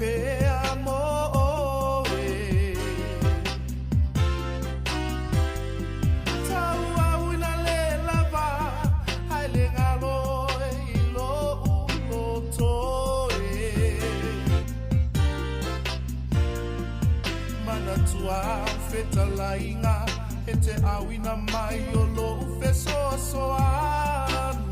pea mo e tau au ina le lava hai le ngalo I lo uloto e mana tua feta lainga e te au ina mai o lo ufe soa soani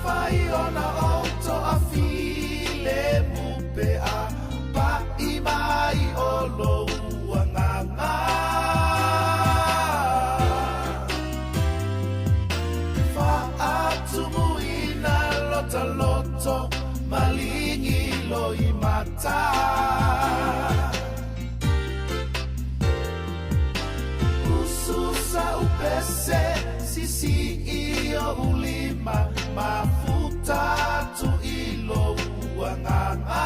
Fai ona auto a file mupe a pa I mai o lo uanganga Fa atu muina lota loto malingi lo I mata Ususa upese sisi iyo ulima mafuta tu ilo uanganga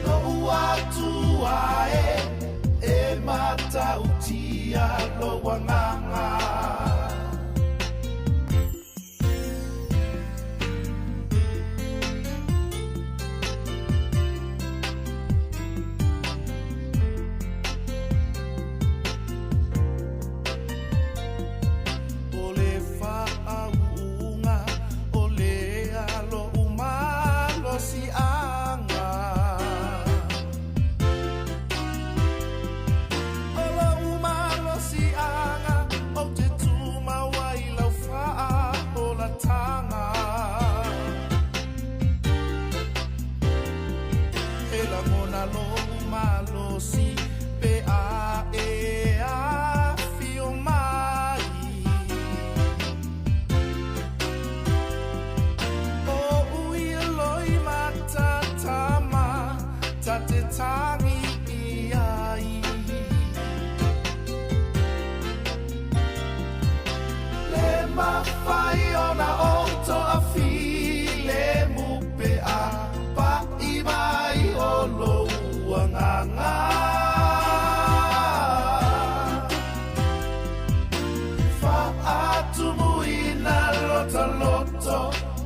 no watu wae e mata utia lo uanganga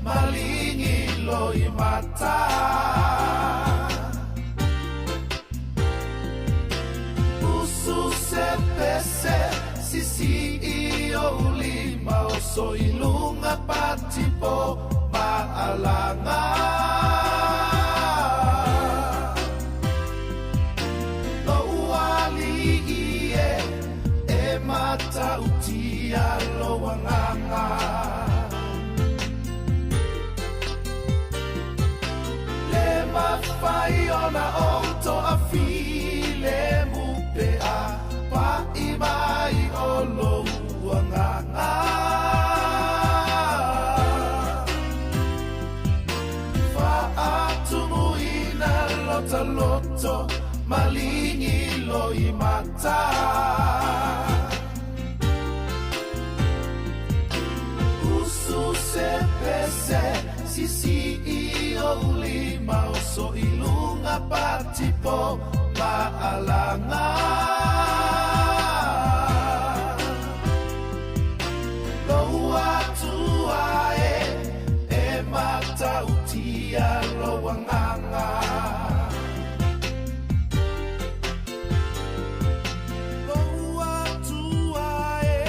malingi lo I mata Usu se pese sisi iyo ulima oso ilunga patipo maalanga Lo uali iye e mata utia lo wanganga Fai ona auto a file mupe a pa I mai o lo uanganga Fa atu muina lota loto malingi lo I mata Usu se pese sisi iyo ulima oso ilunga patipo maalanga Lo watu ae e mata utia lo wanganga Lo watu ae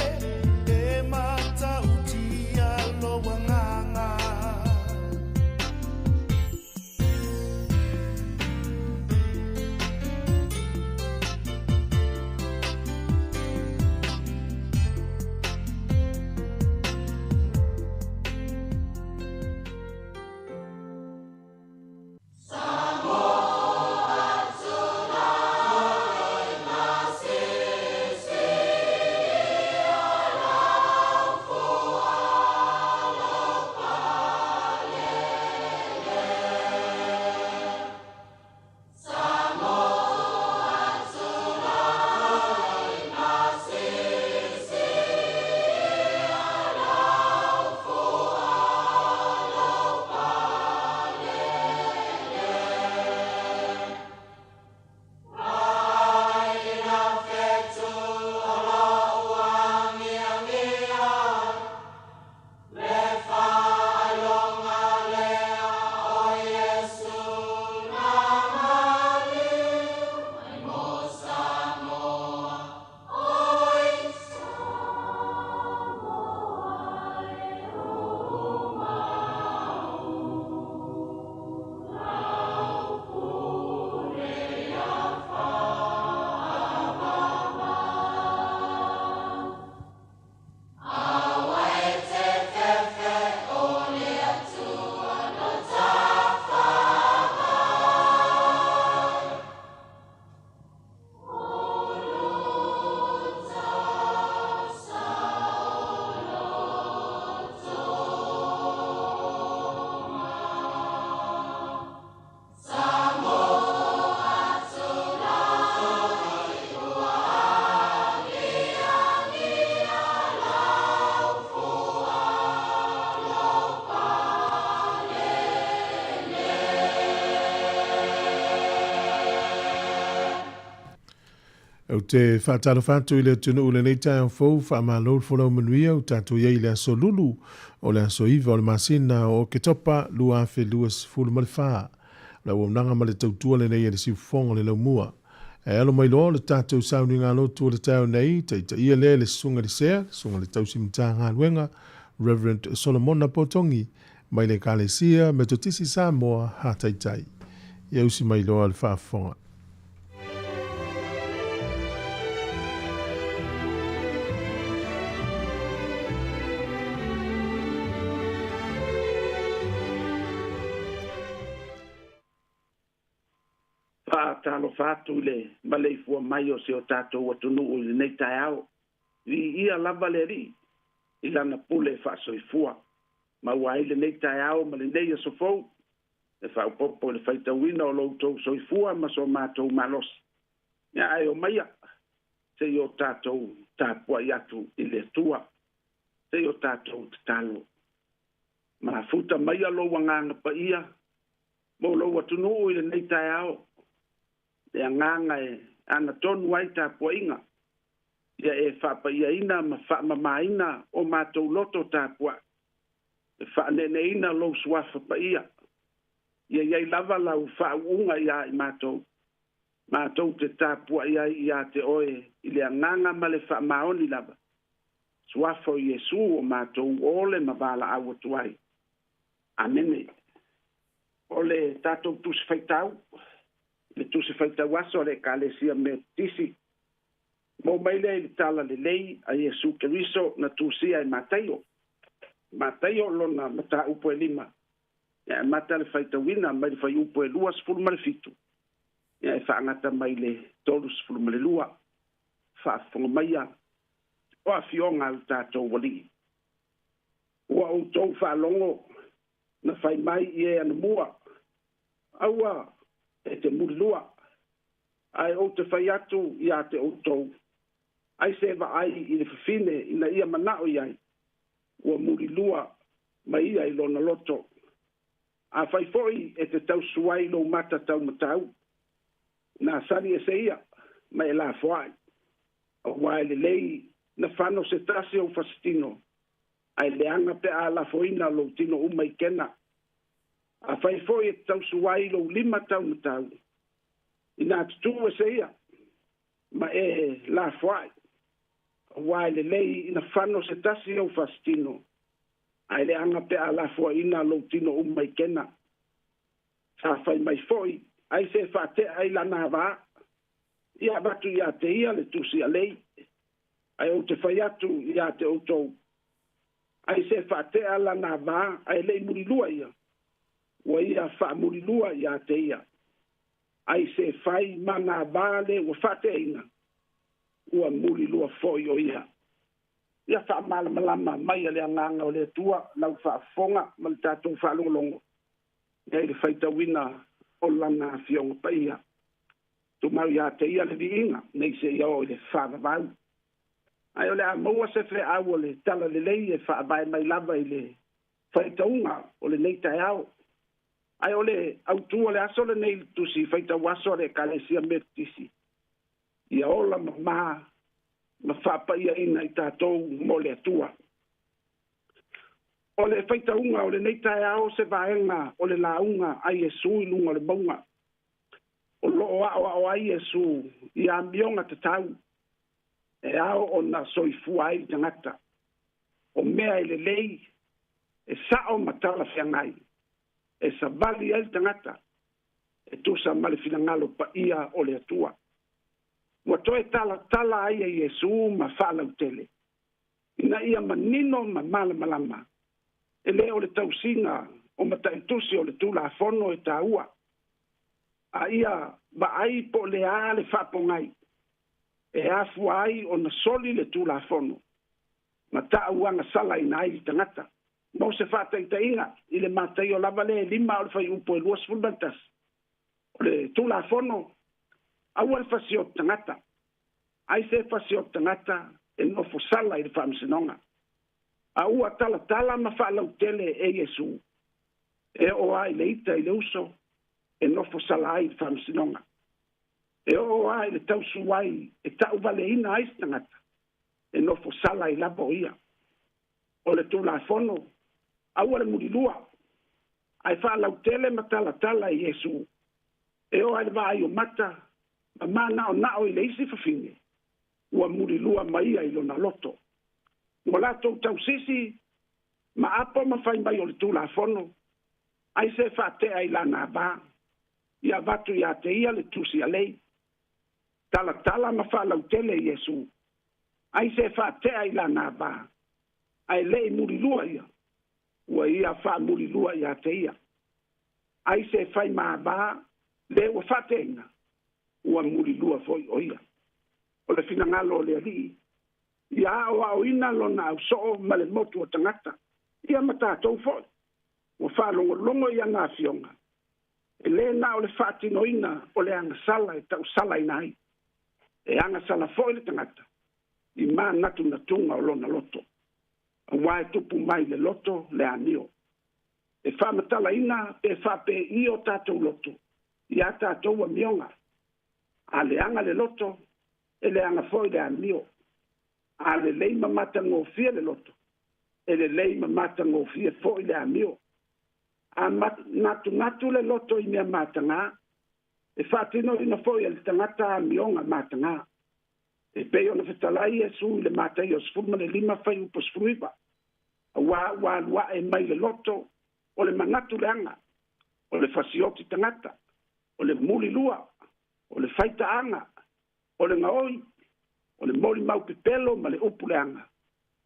e mata utia lo wanganga Au te whaatalo whātu I le tunu ule nei tai au fau whaamalo whanau manuia o tātou iei le aso lulu o le aso iwa o le masina o ke topa lua awhi lua sifuru ma le whaa. La ua unanga ma le tautua le nei e le siufonga le laumua. E alo mai loa le tātou sauni ngā lotu o le tau nei, te ia le sunga le sea, sunga le tausi mta ngā luenga, Reverend Solomon Potongi, mai le kālesia me totisi Sāmoa hātaitai. Ia usi mai loa le whaafonga. Talo fatu le malei fua mai o se o tatou atunu o le nei tai au. Ia lava le ri, I lana pule fa soifua. Ma wai le nei tai au ma le nei a sofou. Le fa upopo le faita wina o loutou soifua ma so mātou malos. Ia ai o maia, se o tatou tāpua iatu I le tua. Se o tatou talo. Ma futa maia lo wanganga pa ia. Mo lo atunu o le nei tai au. Le anganga e ana tonu ai tāpua inga. Ia e whapa ia ina ma wha maina o mātou loto tāpua. E wha nene ina lo suafa pa ia. Ia iai lava lau wha unga ia I mātou. Mātou te tāpua ia te oe I le anganga ma le wha maoni lava. Suafa o Iesu o mātou ole ma wala awa tuai. Amene. Ole tātou tusi whaitau. Le tusi whaita waso le kālesia me tisi. Mo maile I tala le lei a Iesu Keriso na tusia I Mataio. Mataio lona mata upo e lima. Ia e mata le whaita wina mai le whai upo e lua sifuru ma le fitu. Ia e whaangata mai le tolu sifuru ma le lua. Whaafonga maia. O a fionga al tātou wali. Ua o tau whaalongo na whai mai I e ana mua. Aua. E te mulua. Ai o te whai atu ia te outou. Ai sewa ai I le whiwhine ina ia manao iai. Ua muri lua ma ia I lona loto. A whai foi e te tau suai lo mata tau matau. Nā sari e se ia ma e la foai. O wai le lei na whano se tase o fasitino. Ai le anga pe a la foina lo tino umai kena. A whai foi e tau suai lo 5 tau matau. Ina atu e se ia. Ma e la fuai. Wai le lei ina whano se tasi au fastino. Ai le anga pe a la fuai ina lo tino umai kena. Sa whai mai foi. Ai se whate ai lana wā. Ia batu ia te ia le tusi a lei. Ai o te whai atu ia te outou. Ai se whate a lana wā. Ai lei muri lua ia. Wa ia wha murilua ia te ia. Ai se whai mana vale wa whate ina. Ua murilua foi o ia. Ia wha malama mai ale anganga o le tua. Lau wha fonga ma le tātou wha longolongo. Ia le whaita wina o lana fionga pa ia. Tu mau ia te ia le vi inga. Nei se ia o le wha vau. Ai o le a maua se whe au o le tala le lei e wha vai mai lava I le whaita unga o le nei tai au. Ai ole autua le aso le nei tusi faita waso le kalesia metisi. Ia ola ma whapa ia ina I tātou mo le atua. O le faita unga o le nei tae ao se vaenga o le launga ai Iesu I lunga le maunga. O loo o ai Iesu I a mionga te tau. E ao o na soifua ai tangata. O mea I le lei e sao matala whiangai. E sa vali ai tangata. E tusa male finangalo pa ia o le atua. Ua toe tala ai e Iesu ma whalau tele. Ina ia manino ma malama. E le o le tausinga o mataitusi o le tula fono e tāua. A ia ba ai po le a le whapongai. E afu ai o na soli le tula fono. Ma tāuanga sala ina ai tangata. Mo se fata ita inga, I le matai o lava le 5 o le whai upo e 2 fulbantas. O le tula fono, au al fasio tangata. Ai se fasio tangata e nofo sala I le whamsinonga. A ua tala ma whalau tele e Iesu. E o ai le ita I le uso, e nofo sala ai le whamsinonga. E o ai le tau suai, e tau vale ina ais tangata. E no fo sala I lapa o ia. O le tu la fono, aua le murilua. Ai wha lau tele matala tala I Yesu. E o ai le vai o mata, ma nao I le isi fafine. Ua murilua maia I lona loto. Ua lato tau sisi, ma apo ma fai mai o le tu la fono. Ai se fa te ai lana ba. Ia vatu ia te ia le tusi a lei. Tala ma fa lau tele Yesu. Ai se fa te ai lana ba. Ai lei murilua ia. Ua ia fa murilua ia te ia. Ai se fai ma ba. Le ua fa te inga. Ua murilua foi o ia. O le fina ngalo le ali. Ia o au ina lona au soo ma le motu o tangata. Ia matatou foi. Ua fa longo ia ngā fionga. E le na o le whaatino ina o le anga sala e tau sala ina ai. E anga sala foi le tangata. I mā natu na tunga o lona loto. A wae tupu mai le loto le anio. E whamatala ina e whape I o tātou loto. I a tātou a mionga. A le anga le loto e le anga foi le anio. A le leima mata ngofia le loto. E le leima mata ngofia foi le anio. A natu le loto I mea matanga. E whaatino ina foi le tangata a mionga matanga. E peo na whetalai e su le matai o sfurma le lima whai upo sfruiwa. A wā e mai le loto o le mangatu le anga. O le fasioti tangata. O le muli lua. O le whaita anga. O le ngaoi. O le mori mau pipelo ma le upu le anga.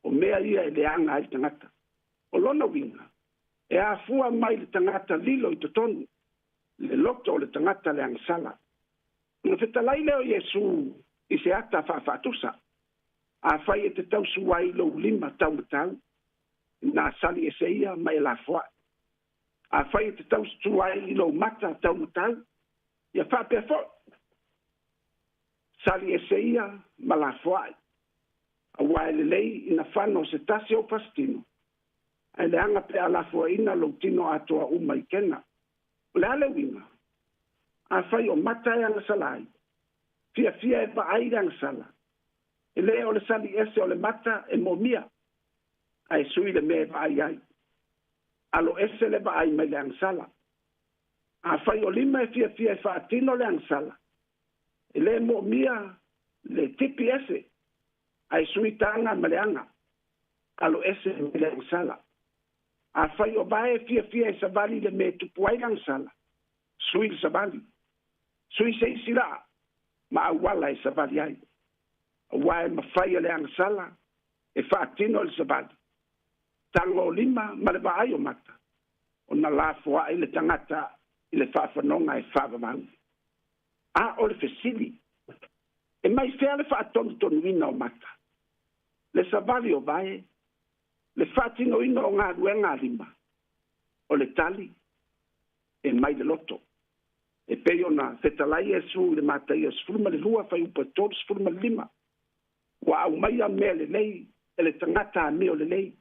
O mea ia e le anga ai tangata. O lona winga. E a fua mai le tangata lilo I totonu. Le loto o le tangata le angsala. Nga whetalai leo Yesu I se ata whaafatusa. A whai e te tau suai lo lima tau matau. Nā sali e seia mai la fua. A whai e te tau suai lo mata tau matau. Ia whapea fo. Sali e seia ma la fua. A wae le lei ina whano se tasi o pastino. Ai le anga pe ala fua ina lo tino atoa uma I kena. Le ale winga. A whai o mata e anga salai. Fia e pa aira ang sala. E lea o le sali ese o le mata e momia. Ai sui le me pa ai. Alo ese le pa ai mai le ang sala. A fai o lima e fia e whaatino le ang sala. E le momia le tipi ese. Ai sui tanga ma le anga. Alo ese me le ang sala. A fai o bae fia e savali le me tupuai ang sala. Sui le savali. Sui se isira. Ma awala e savali ai. Awae mawhai le angsala e whaatino le savali. Tango lima ma le vaai o mata. O na la fua I le tangata I le whaafanonga e whaavamau. A o le fesili. E mai whea le whaatonu tonuina o mata. Le savali o vae. Le whaatino ino o ngā ruenga lima. O le tali. E mai le loto. E peo na whetalai e su le matai e sfurma le lua whai upa tōru sfurma le lima. Wa au mai a mea le lei, e le tangata a meo le lei.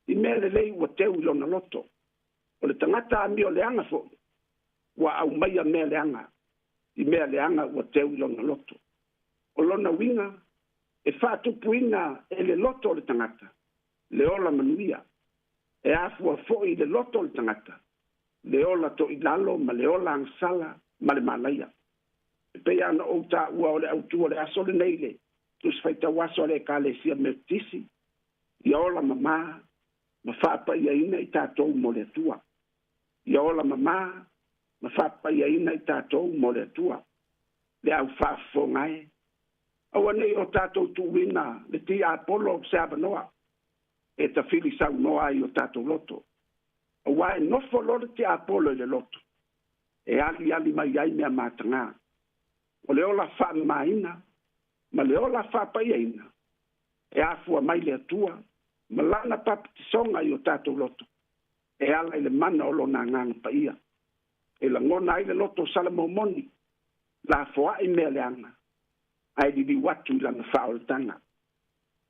I mea le lei ua teu I lona loto. O le tangata a meo le anga fo. Wa au mai a mea le anga. I mea le anga ua teu I lona loto. O lona winga, e whaatupu ina e le loto o le tangata. Le ola manuia. E afua fo I le loto o le tangata. Le ola to I lalo, ma le ola angsala, ma le malaia. E pe ana o ta ua o le autua le aso le neile. Tus faita waso le ka le sia metisi. Ia ola mama, ma whapa ia ina I tātou mo le tua. Ia ola mama, ma whapa ia ina I tātou mo le tua. Le au whafo ngai. Awa nei o tātou tuwina, le ti Apollo se abanoa. E ta fili sau noa I o tātou loto. Awa e nofo lore te Apollo le loto. E ali mai ai mea matanga. O le ola wha maina, ma le ola wha paiaina. E afua mai le atua, ma lana papitisonga I o tātou loto. E ala I le mana o lona nganga paia. E la ngona I le loto salamomoni, la foa I mea le anga. Ai di watu I lana wha o le tanga.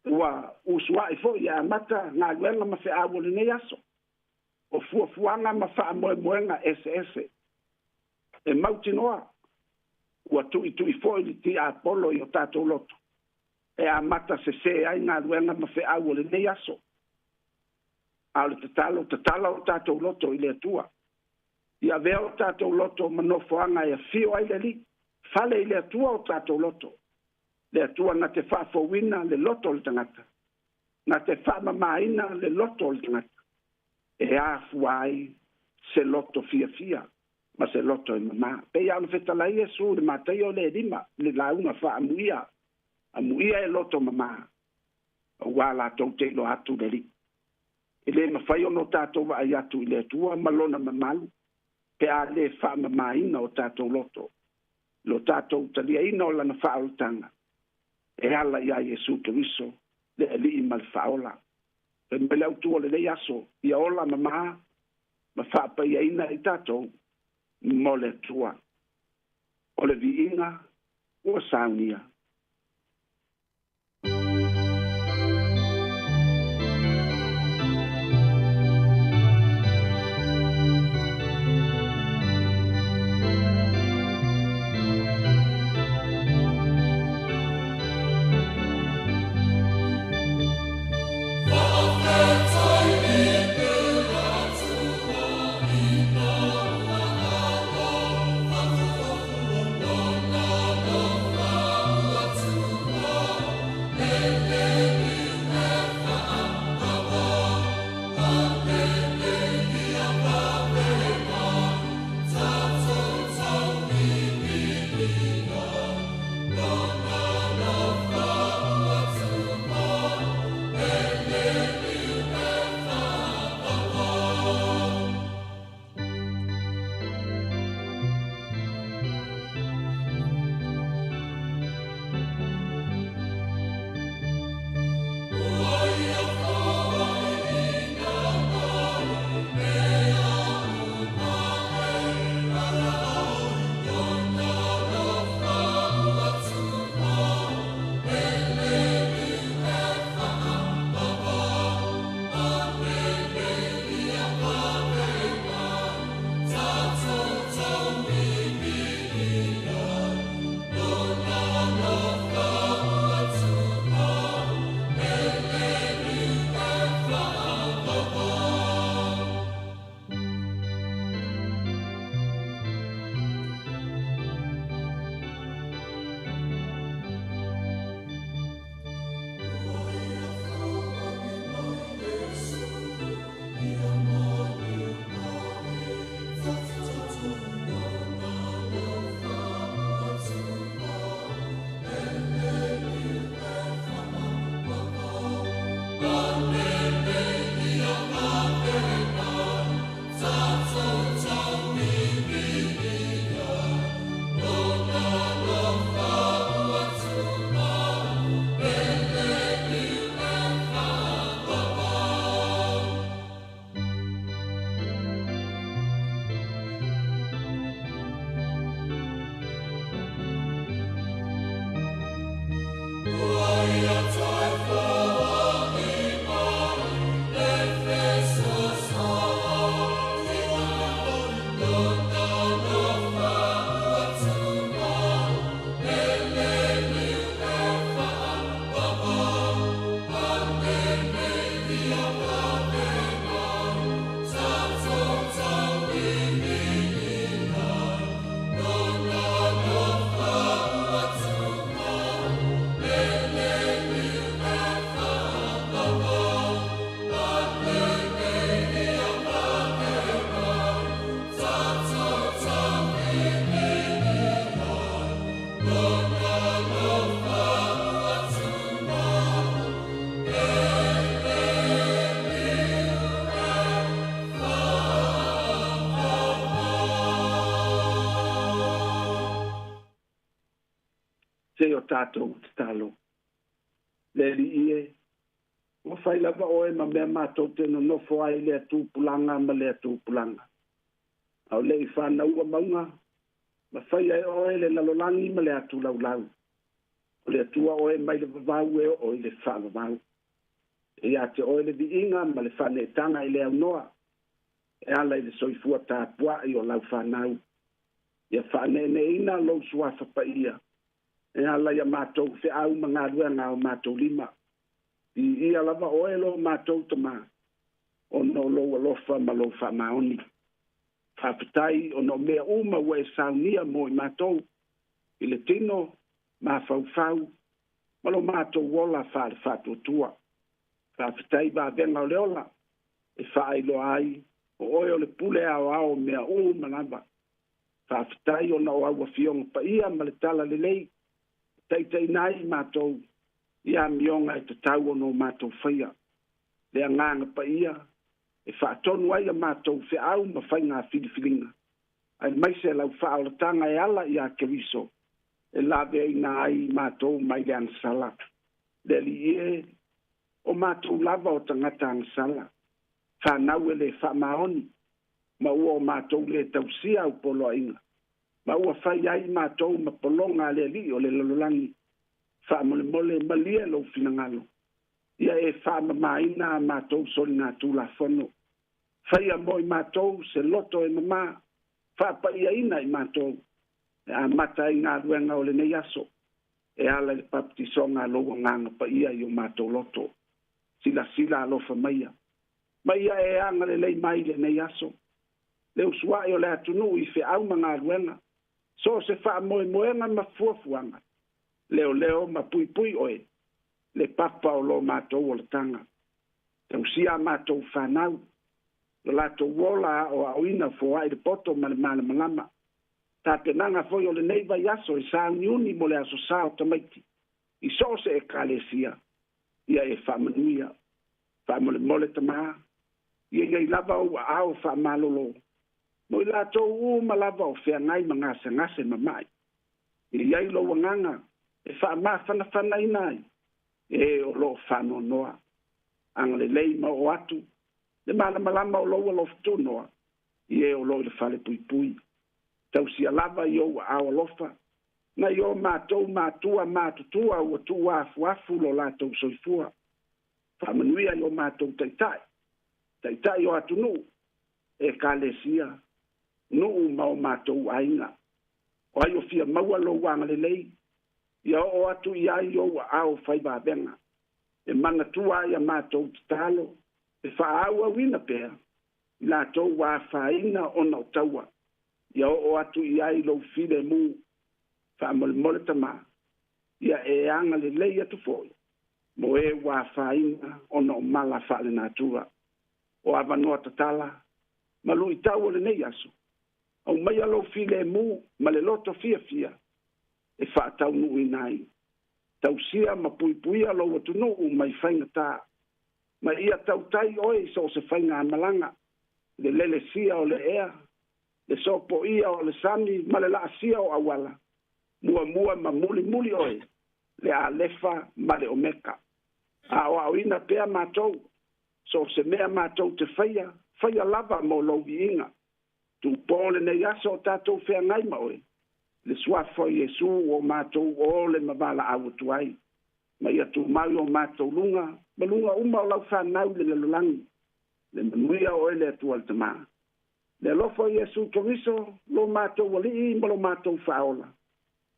Ua usua I fo I a mata ngā luenga ma fe awo le nei aso. O fuanga ma wha moe moenga ese. E mautinoa. ua tuʻituʻi foʻi li tiapolo i o tatou loto e a mata sesē ai galuega ma feʻau o lenei aso a o le tatala o tatou loto i le atua ia vea o tatou loto manofoaga e afio ai le alii fale i le atua o tatou loto le atua na te faafouina le loto o le tagata na te faamamāina le loto o le tagata e afua ai se loto fiafia ma se loto e mamā pei a ona fetalai Iesu le matai o le lima le lauga faamuia amuia e loto mamā ua latou te ilo atu le alii e lē mafai ona o tatou vaai atu i le atua ma lona mamalu pe a lē faamamāina o tatou loto lo tatou taliaina o lana faaolataga e ala iā Iesu Keriso le alii ma le faaola pe mai le autua o lenei aso ia ola mamā ma faapaiaina i tatou mo le atua o le viiga ua saunia se o tātou te talo. Le li ie, o whai lava oe ma mea mātou te no nofo ai lea tūpulanga ma lea tūpulanga. Au le I whāna ua maunga, ma whai ai oe le lalolangi ma lea tū lau lau. O lea tua oe mai le vavau e o le whaavavau. E a te oe le vi inga ma le whane tanga I lea unoa. E ala I le soifua tāpua I o lau whanau. ia whaneneina lo suafa pa ia. E ala ia mātou whi au mga ruenga o mātou lima. I ia lava oe lo mātou tama. O no lo alofa ma lo wha maoni. Whawhitai o no mea uma ue saunia mo i mātou. I le tino, mā whau. Ma lo mātou wola whaare whātua. Whawhitai ba venga o leola. E whaelo ai. O oe o le pule ao mea uma lava. Whawhitai o no aua fionga pa ia ma le tala le lei. Tei nai mātou. Ia mionga e te tau o no mātou whaia. Le anganga pa ia. E whaatonu ai a mātou whi au ma whainga whiliwhilinga. Ai maise lau whaolatanga e ala i a keriso. E lawe ai nā ai mātou mai le ansala. Le li e o mātou lava o tangata ansala. Whanau e le whamaoni. Ma ua o mātou le tausia au polo inga. Ma ua whai ai mātou ma polonga le li o le lalolangi. Whamole malia lo finangalo. Ia e whamamaina mātou soli ngā tūla whono. Whaia moi mātou se loto e mamā. Whapaia ina i mātou. E a mata i ngā ruenga o le nei aso. E ala le papitisonga loa nganga pa ia i o mātou loto. Sila alofa maia. Maia e anga le lei mai le nei aso. Le usua o le atunu i whi au ma ngā ruenga. So se wha moenga ma fuafuanga. Leo ma pui oe. Le papa o lo mātou o le tanga. Te usia mātou whanau. Lo lato wola o auina fo ai le poto ma le malama. Ta penanga foi o le neiva yaso i sa uniuni mo le aso sao tamaiti. I so se e kalesia. Ia e whamanuia. Whamole tama. Ia i lava o au whamalolo. Mo i lato ma lava o whea ngai ma ngase mamai. Ia i lo wanganga. E whamawhana inai. E o lo whano noa. Ang le lei ma o atu. Le malama o lo alofa noa. I e o lo le whale pui. Tau si alava i o a alofa. Na i o mātou mātutua ua tu afu lo lātou soifua. Whamanuia i o mātou taitai. Taitai o atu nu. E kālesia. Nuu ma o mātou ainga. O ai o fia maua lo wanga le lei. Ia o atu i ai o au whaiba benga. E mana tua ia mātou talo. E whaau wina pēr. I lātou wā whaina o nau taua. Ia o atu i ai lo file mu. Whamole tama. Ia e anga le lei atu foi. Mo e wā whaina o nau mala whaale nātua. O avanoa tatala. Malu i tau le nei aso. Au mai alo file mu. Ma le loto fia. E whaatau nui nai. Tau sia ma pui alo watu nuu mai whainga tā. Ma ia tau tai oe so se whainga amalanga. Le lele sia o le ea. Le sopo ia o le sani. Ma le laa sia o awala. Mua ma muli oe. Le a lefa ma le omeka. A o au ina pea mātou. So se mea mātou te whaia. Whaia lava mo logi inga. Tu pōle nei aso o tātou whea ngai ma oe. Le suafo Yesu o mātou o le mabala au tuai. Ma ia tu mai o mātou lunga. Ma lunga uma o lau whanau le lulangi. Le manuia o ele atu al tama. Le lofo Yesu toriso lo mātou wali ma lo mātou whaola.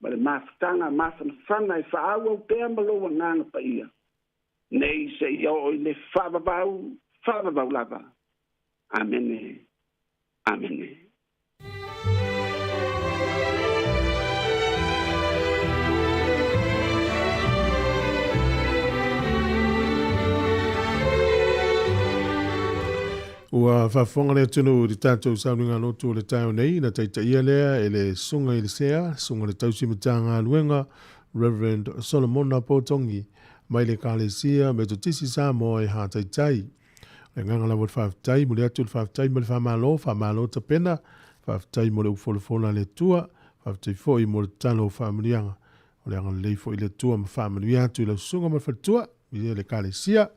Ma le mawhatanga mawhanawhana e whaau au pēr ma lo wanganga pa ia. Nei se ia o le whavavau lava. Amene. Amene. Ua whafonga le tunu di tātou sauninga lotu le tau nei, na taita ia lea e le sunga i le sea, sunga le tausimatanga luenga, Reverend Solomon Potongi, mai le kālesia me to tisi Sāmoa e hātaitai. Le nganga la wot whaftai, mo le atu le whaftai mo le whamalo ta pena, whaftai mo le ufolofona le tua, whaftai foi mo le talo whamurianga, o le anga leifo i le tua ma whamuri atu le sunga ma whatua, i le kālesia,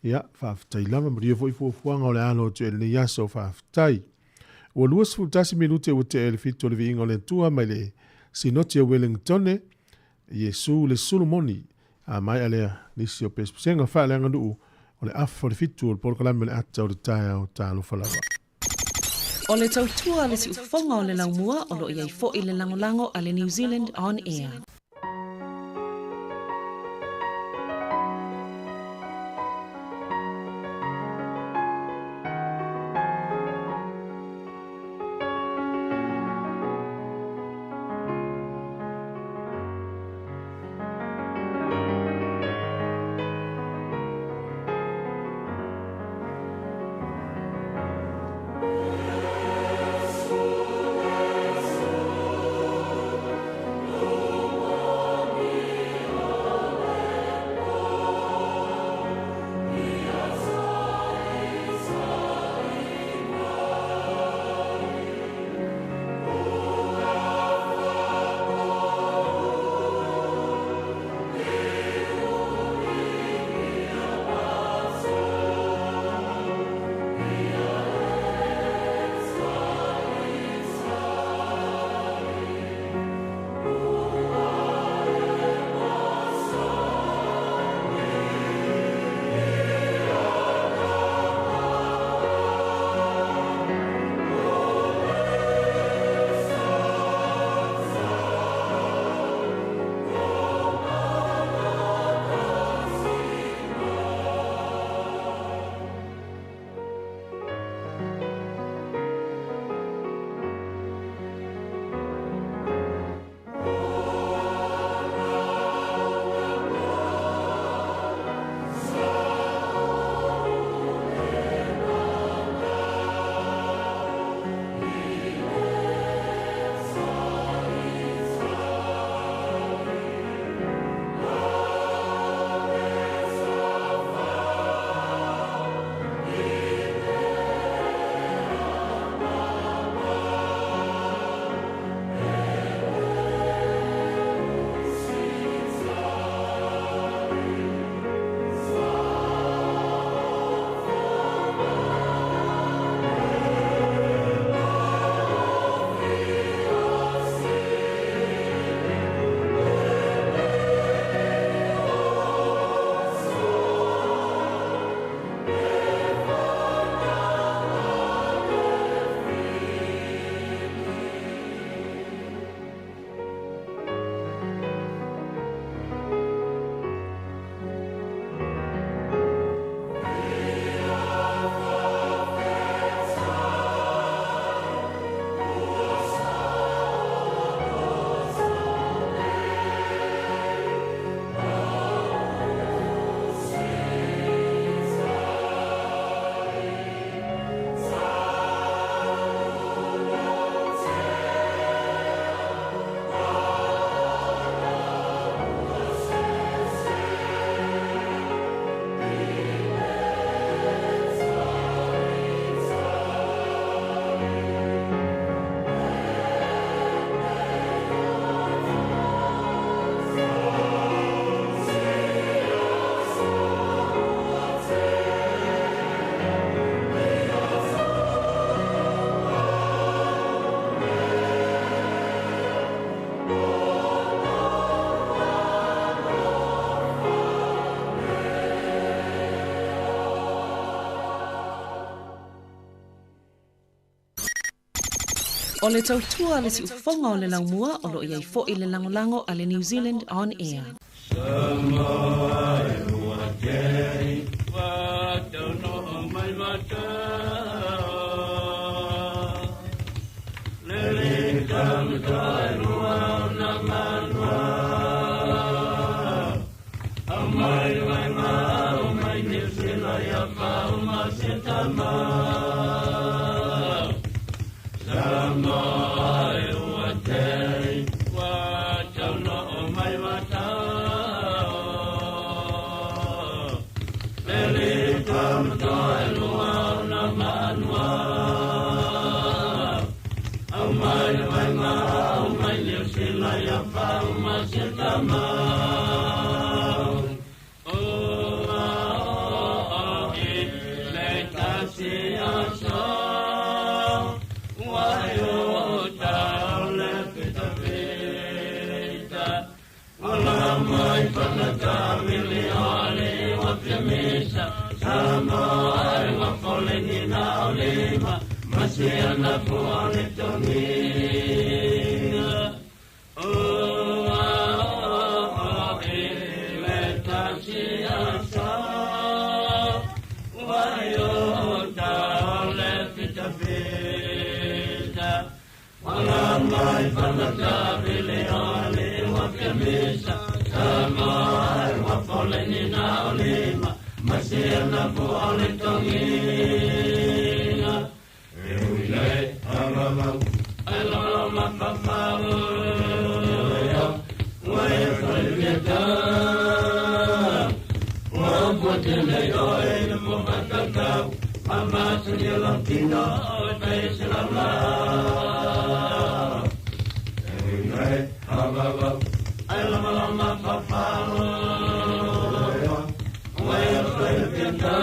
ia whaftai lava maria foi fuafuanga o le alo tu ele ni yaso whaftai. Ua luas fultasi minute o te ele fito le viinga o le tua mai le sinoti a Wellingtone, Yesu le Solomoni, a mai alea nisi o pespusenga whaaleanga nuu o le afo le fito o le porkalame le ata o le taia o talo whalawa. O le tautua le si ufonga o le laumua o lo iai fo i le langolango a le New Zealand On Air. O le tautua le si ufonga o le laumua o lo iai fo i le langolango a le New Zealand On Air. Sāmoa e hua kei, wātau no mai matau. Lele kamata e lua na manua. Au mai mai ma, au mai ne sila ya pa, au ma se tama. Sāmoa e hua kei, wātau no mai matau. Lele kamata e lua na manua. Au mai mai ma, au mai ne sila ya pa, au ma se tama. Sāmoa e wapole ni nao lima, mas Masiana puane toninga. Mai panatavile ale wa kamisa Sāmoa wa poleni na olima Masiana puane toninga. Eule alama papau wa efalvieta wa potele oe mo matakau Mama sunyelantino peselama. Alama papau wa efalvieta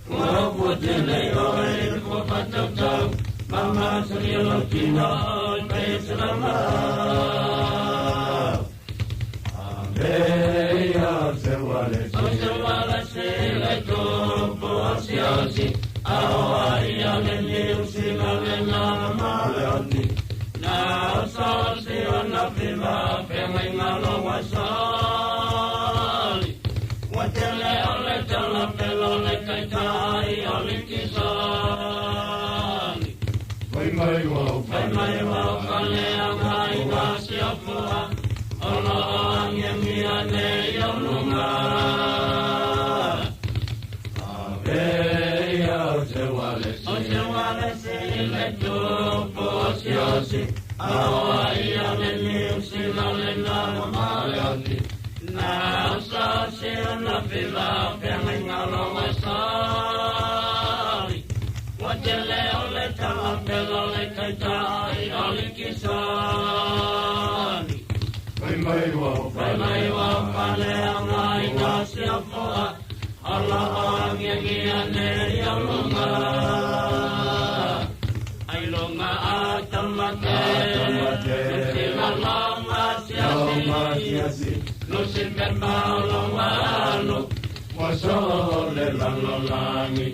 wa potele oe mo matakau Mama sunyelantino peselama. Siasi, awai ane niusi ngale na malati. Na sasi ana pima pengai ngalo wasali. Watele ole tala pelole kaitai ole kisani. Vai mai wau kale angai wasi apua. Ono ange miane yonunga. Awai ane niusi ngale na malati. Na sasi ana pila pengai ngalo wasali. Watele ole tala pelole kaitai ole kisani. Vai mai wau kale angai wasi apua. Allah angiane yalunga. Ailonga atamate Silama siasi Lusimber malongalo Wasole lalolangi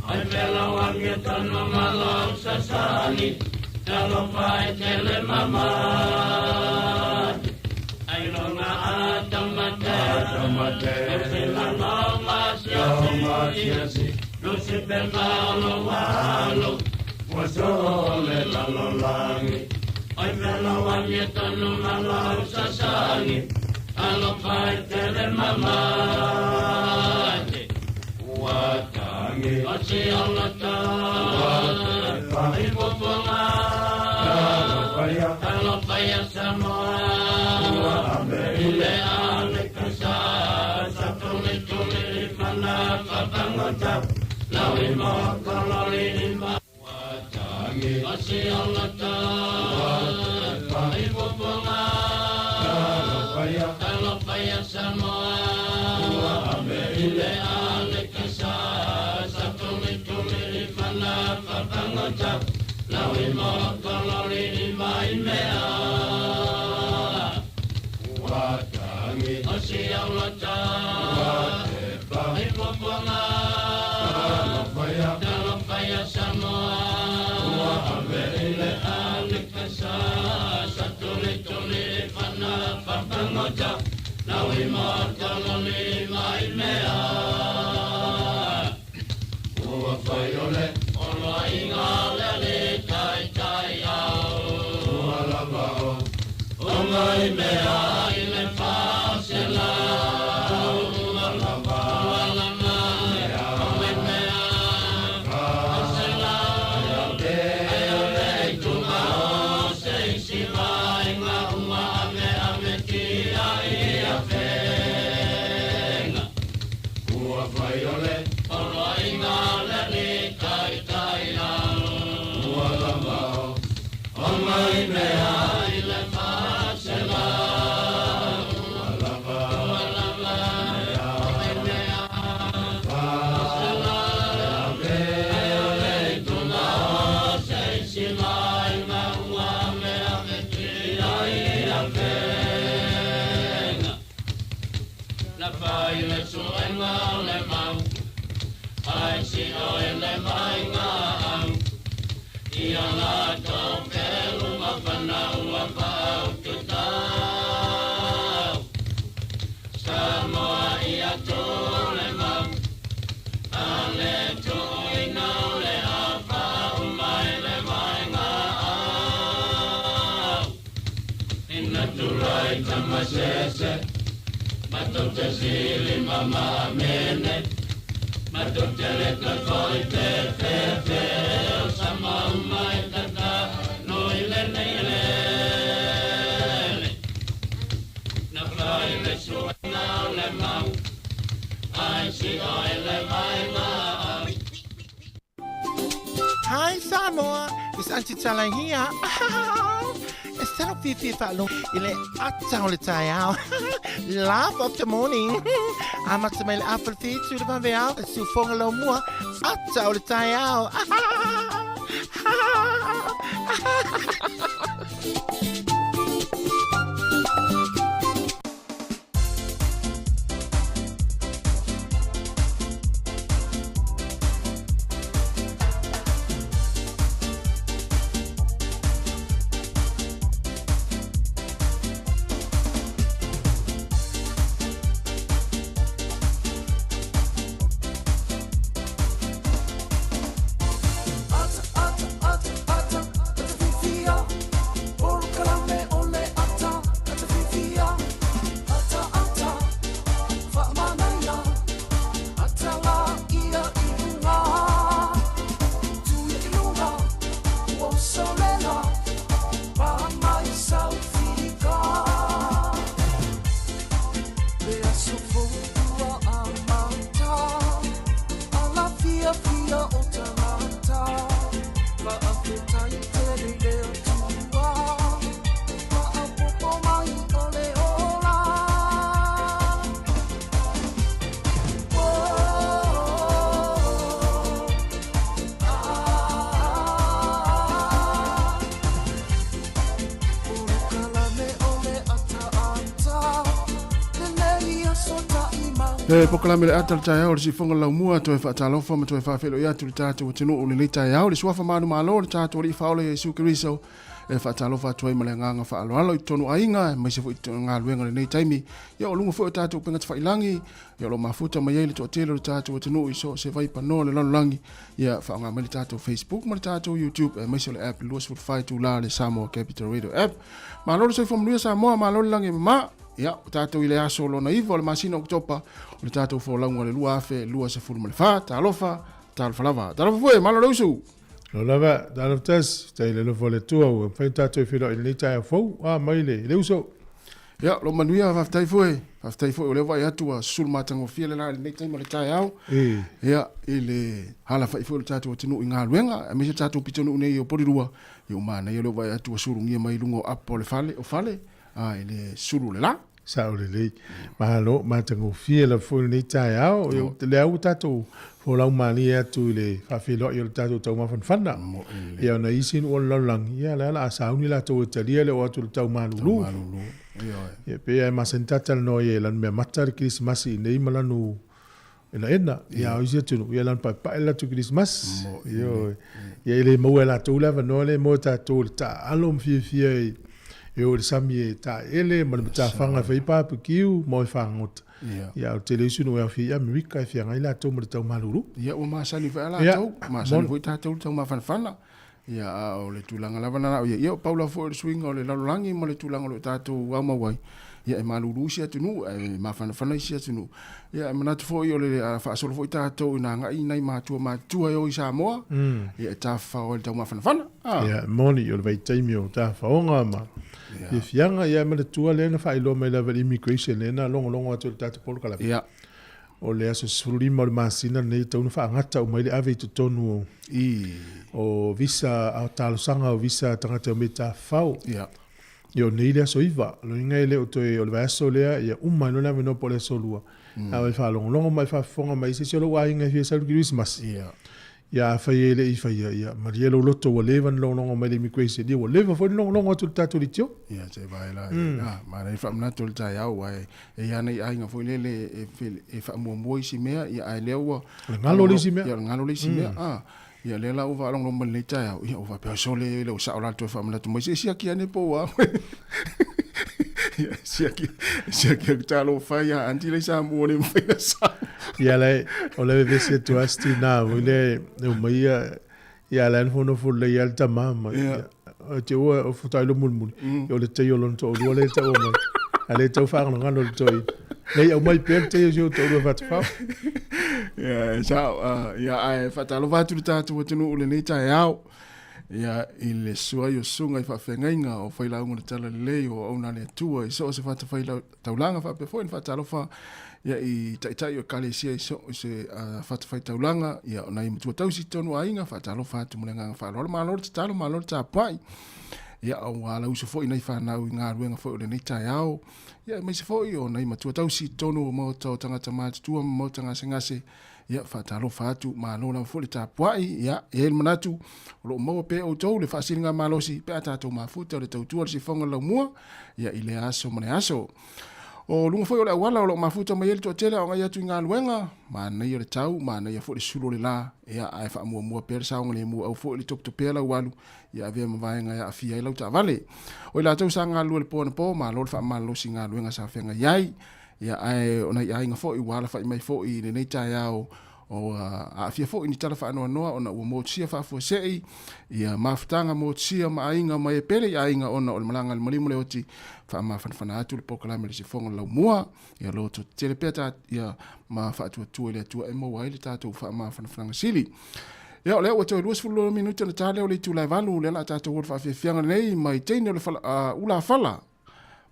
Ay pelawangi tanong malaw sasani Talopay tele mamad Ailonga atamate Silama siasi Lusimber malongalo Wasole lalolangi Ay pelawangi tanong malaw sasani Talopay tele mamad Watangi Osi alata Ibupunga Talopaya Sāmoa Ile alekasa Satuli mana kapangotap Lawi mo kololima Watangi Osi alata Ibupunga Talopaya Sāmoa Ile alekasa Satuli mana kapangotap Lawi mo kololima imea Watangi Osi alata Ibupunga Talopaya Sāmoa Ile alekasa Satuli mana kapangotap Lawi mo kololima imea Wafayole Olo ingale le tai tai au Alabao Ongai mea ile fasela Alabao Alama Ongai mea fasela Ayole tuma Seisima inga uma ame kia ia fenga Wafayole Olo ingale le tai tai au Alabao Ongai mea ile fasela Alabao Alama Ongai mea fasela Ayole tuma Seisima inga uma ame kia ia fenga Na pai le suenga le mau ai si o ele mai ngā au. Ia ngā tō pēlu ma whanau a whau tu tau. Sāmoa ia tōle mau, a le tō inau le a whau mai le mai ngā au. Ina turai tamasese, matou te sili mama mene, matou te leka koi te whewhe, o sama umai tata, no ile nei lele. Na whai le sua ngau le mau, ai si oi le mai ngau. Hi, Sāmoa. It's Auntie Talang here. Instead of Fifi Falo, ile atau le tai au. Laugh of the morning. I'm at the mail apple feet to the van out. Su fonga lo mua. Atau le tai au. Le pokalame le atal tai au le sifonga lau mua to e whaatalofa ma to e whaafelo ia tu le tātou tino o le tai au le suafa manu malo le tātou li whaole Jesu Kiriso e whaatalofa to e male nganga whaaloalo i tonu ainga mai se fo i ngā luenga le nei taimi ia o lunga fo o tātou penga te whailangi ia lo mafuta mai ele to telo le tātou tino i so se vai pano le lanulangi ia whaanga mai le tātou Facebook ma le tātou YouTube e mai se le app luas fut whai tu la le Sāmoa Capital Radio app malo le se fomluia Sāmoa malo le langi ma ia tātou i le aso lo na iwa o le masina o kutopa o le tātou wholaunga le lua afe lua se furu ma le wha tālofa tālofalava tālofa fue malo le usu lo lava tālofa tas tai le lofo le tua o whai tātou i whiro i le tai a fau mai le usu ia lo manuia whaftai fue o le vai atua sul matango fia le la le nei ma le tai au ia i le hala whai fue le tātou tinu i ngā luenga a me se tātou pitonu nei o porirua i o mana i le vai atua surungia mai lungo apo le fale o fale ele suru le la sa o le mahalo matango fia la fo ni tai au yo te le au tatou fo la mani atu le fa filo yo tatou tau ma fanfana ya na isin o la lang ya la sa uni la to talia le o tu tau malulu ya pe ai masentata no ye lan me matar Christmas i nei malanu ena ya o ise tu ya lan pa la tu Christmas yo ya le mo la to la no le mo tatou ta alom fia eu le sami ta ele ma ta fanga fai pa piu mo fangot ya o television o fi America fi ngai la to mo ta maluru ya o ma sali fa la to ma sali vo ta to ma fanfana ya o le tulanga la bana ya o Paula for swing o le lalangi mo le tulanga lo ta to wa ma wai ya e maluru sia tunu ma fanfana sia tunu ya mana to fo yo le fa so fo ta to na ngai nai ma tu yo Sāmoa ya ta fa o ta ma fanfana ya moni yo vai taimi o ta fa onga ma e fianga ia me le tua lena fa ilo me level immigration lena longo atu le tatu polo kala ia o le aso suri mo le masina nei tau fa ngata o mai le ave to tonu o visa a talo sanga o visa tangata o meta fau ia yo nei le aso iva lo inga ele o to o le vaso le ia umma no lave no pole solua a le fa longo mai fa fonga mai se lo wa inga fi sa Christmas ia ia fai ele I fai ia ma ia lo loto wa leva longo mai le mi kwese dia wa leva foi longo tu tatu li tio ia te vai la ma nei fa mna tol tai au ai e ia nei ai nga foi lele e fa mo si mea ia ai lewa ngalo li si mea ia ngalo li si mea ia le la uva long le tai au ia uva pe so le o sa ola tu fa mna tu mo si aki ane po wa si aki talo fai anti le Sāmoa le mai sa ia le o le vese tu asti na o le mai ia le fono fu le ia ta mama o te o futai lo mulmul o le te yo lon to o le te o mai ale te fa no ngalo to nei o mai per te yo to o va te fa ia ia ai fa talo va tu tatu o tunu le nei tai au ia ile sua yo sunga I fa fengainga o faila unga tala le o ona le tua I so se fa te faila taulanga fa pe foi fa talo fa ia I tai o kale sia so se fa te faila taulanga ia ona I mutua tau si tonu ainga fa talo fa tu mulenga fa lo ma lo talo ma lo ta pai ia o wala uso foi nei fa na nga ruenga foi le nei tai au ia me se foi o nei mutua tau si tonu mo to tanga tamati tua mo tanga sengase ia fa talo fa tu ma lo na foi ta pai ia el manatu lo mo pe o tau le fa singa malosi pe ata to ma futa le tau tua si fonga la mua ia ile aso mane aso o lunga foi o le wala o lo mafuta mai to tele o ngai atu nga luenga ma nei le tau ma nei fo le sulo le la ia ai fa mo per sa ngale mu au fo le top to pela walu ia ve ma vai nga ia fia ila ta vale o la tau sanga lu le po ma lo fa ma lo singa luenga sa fenga yai ia ai ona ia nga fo I wala fa mai fo I nei ta yao o a fia fo ni tala fa no ona o mo sia fa fo sei ia maftanga mo sia ma inga mai pele ia inga ona o malanga le malimo le oti fa ma fa na atu le pokola me le sifonga la mua ia lo to tele peta ia ma fa tu le tu e mo wai le tatu fa ma fa sili ia le o to luas fulo minuto na tale o le tu la valu le la tatu fa fianga nei mai tene le fala ula fala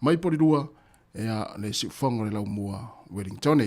mai po dua ia le sifonga le la mua Wellington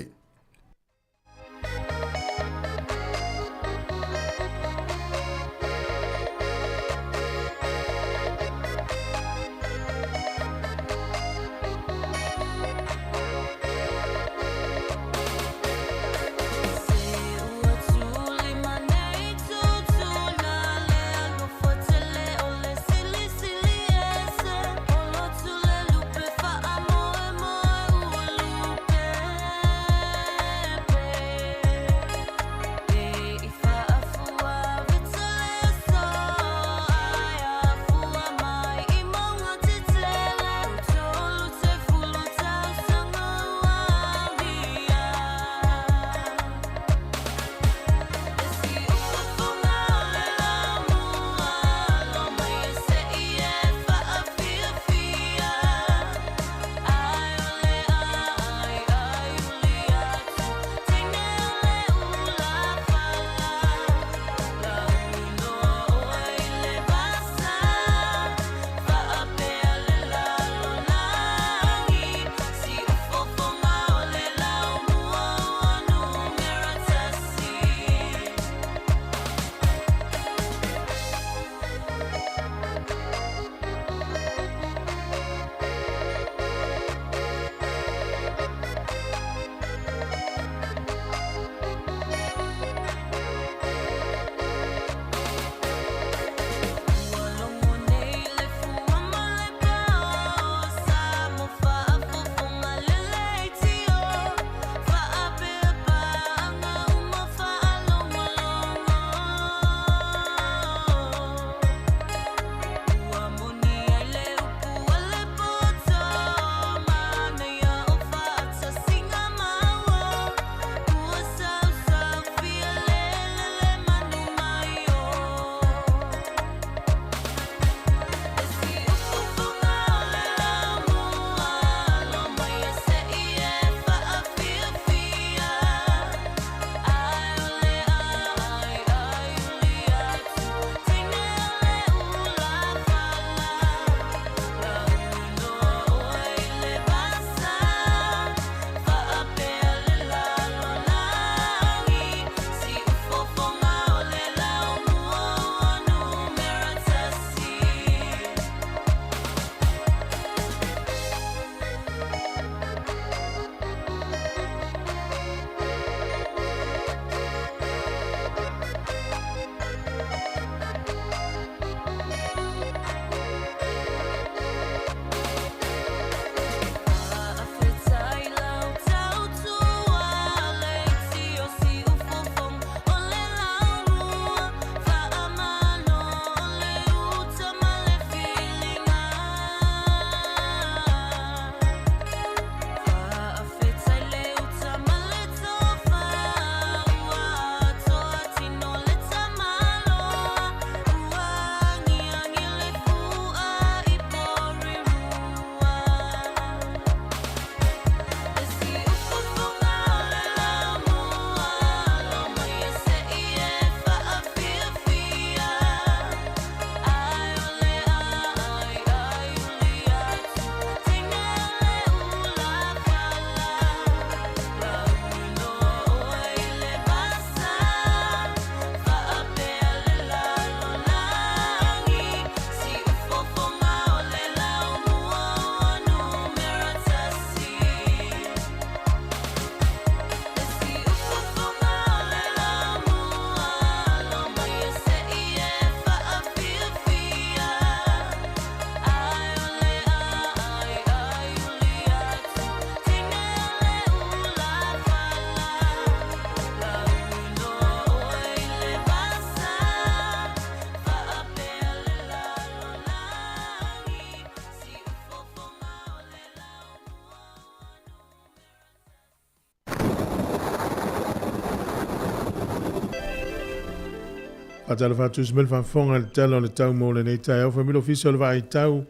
Atala fatu smel fan fonga le talo le tau mo le nei tai au familo official vai tau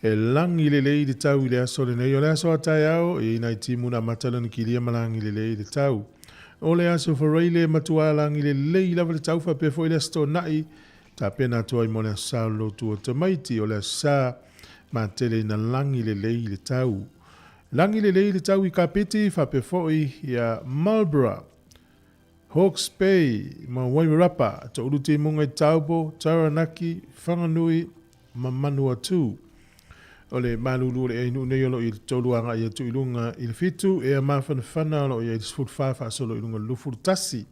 e langi le lei le tau i le aso le nei o le aso a tai au e ina i timu na matala ni kilia malangi le lei le tau. O le aso whareile matua langi le lei lava le tau fa pe fo i le sto nai ta pena atua i mo le asa lo tua tamaiti o le asa ma tele na langi le lei le tau. Langi le lei le tau i kapiti fa pe fo i ia Marlborough, Hawke's Bay, ma Wairarapa, to uluti munga i Taupo, Taranaki, Whanganui, ma Manawatu. O le malulu le einu nei olo i toluanga i atu ilunga i le fitu, e a mawhanawhana olo i le sfutwhawha solo ilunga lufuru tasi.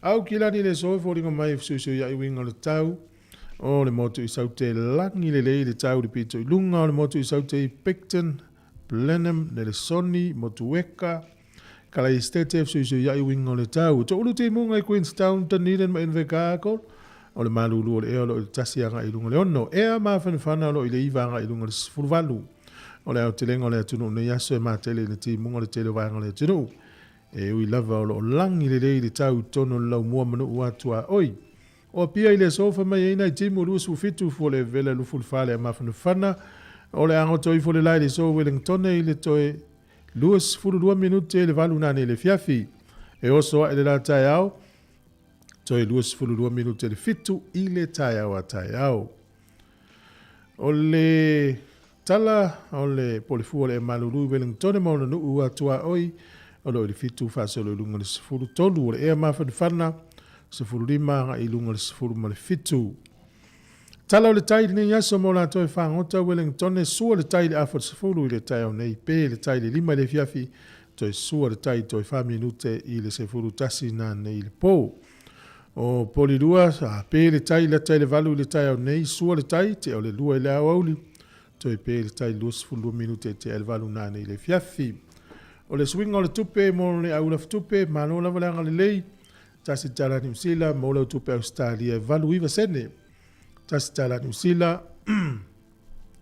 Au ki lani le soe fōringa mai fsuisu ia i winga le tau, o le motu i saute langi le lei le tau le pito ilunga, o le motu i saute i Picton, Blenheim, le Soni, motu weka, kala i stete fsuisu ia i winga le tau. To uluti munga i Queenstown, Dunedin, ma Invercargill, o le malulu o le eo lo i tasianga i lunga le ono. Ea mawhanawhana lo i le iwanga i lunga le sfurvalu. O le au telenga le atunu ne yaso e matele le ti munga le tele vanga le atunu. E ui lava o lo langi le lei le tau tono lau mua manu uatua oi. O pia i le sofa mai eina i timu lusu fitu fo le vele lufulfale a mawhanawhana. O le angoto i fo le lai le so Wellingtone i le toe luas furu 2 minute le valu nane le fiafi. E oso a le la tai au. Toi luas furu 2 minute le fitu i le tai au a tai au. O le tala, o le polifu o le malulu Wellington mauna nuu atua oi. O le fitu fasolo ilunga le sifuru tolu. O le ea mawhanawhana, sifuru 5 i lunga le sifuru ma le fitu. Tala o le tai ni yaso mo la toi whangota Wellington e sua le tai le afo sifuru i le tai au nei pe le tai le 5 le fiafi. Toi sua le tai toi 5 minute i le sifuru tasi na nei le po. O polirua a pe le tai le valu le tai au nei sua le tai te o le lua i le au auli. Toi pe le tai lua sifuru minute te el valu na nei le fiafi. O le swing o le tupe mo le au la tupe ma no la valanga le lei. Tasi tala New Zealand mo le tupe Australia valu iwa sene. Tasi tala New Zealand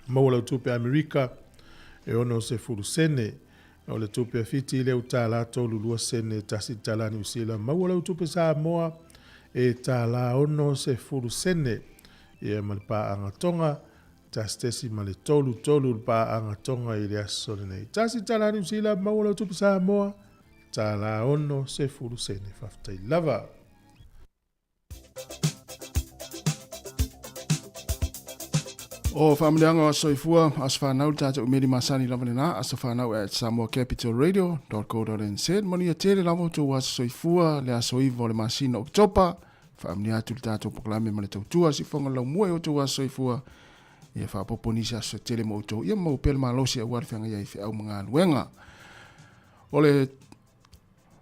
mo le tupe Amerika e ono se furu sene. O le tupe fiti le utala tolu lua sene tasi tala New Zealand mo le tupe Sāmoa e tala ono se furu sene. E malpa angatonga tastesi male tolu pa angatonga i le aso nei. Tasi tala New Zealand mo le tupe Sāmoa tala ono se furu sene faftai lava. O whaamilianga o soifua as whanau tata umeri masani lava na as whanau at samoacapitalradio.co.nz moni a tere lava tu was soifua le asoivo le masina oktopa whaamili atu le tata poklame ma le tautua si whanga lau mua o tu was soifua ia whapoponisi as tele mo uto ia mau pele malosi a warwhanga iai whiau mga luenga o le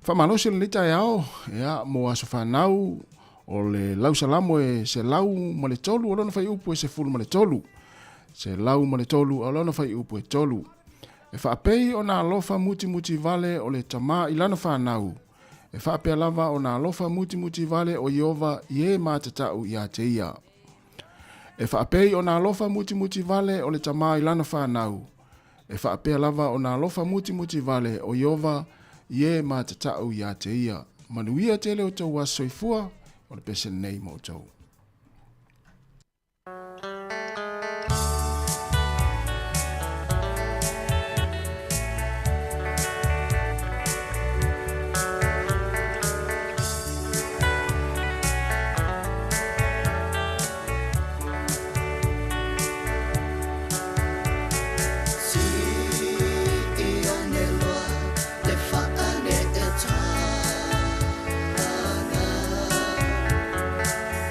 whamalosi le lita iao ia mo as whanau o le lau salamo e se lau ma le tolu o lona whai upu e se fulu ma le tolu se lau ma le tolu o lona whai upu e tolu. E whaapei o nā alofa muti vale o le tama ilana whanau. E whaapea lava o nā alofa muti vale o Iova ie mātatau i a te ia. E whaapei o nā alofa muti vale o le tama ilana whanau. E whaapea lava o nā alofa muti vale o Iova ie mātatau i a te ia. Manuia tele o tau wa soifua o le pese nei mo tau.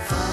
Fa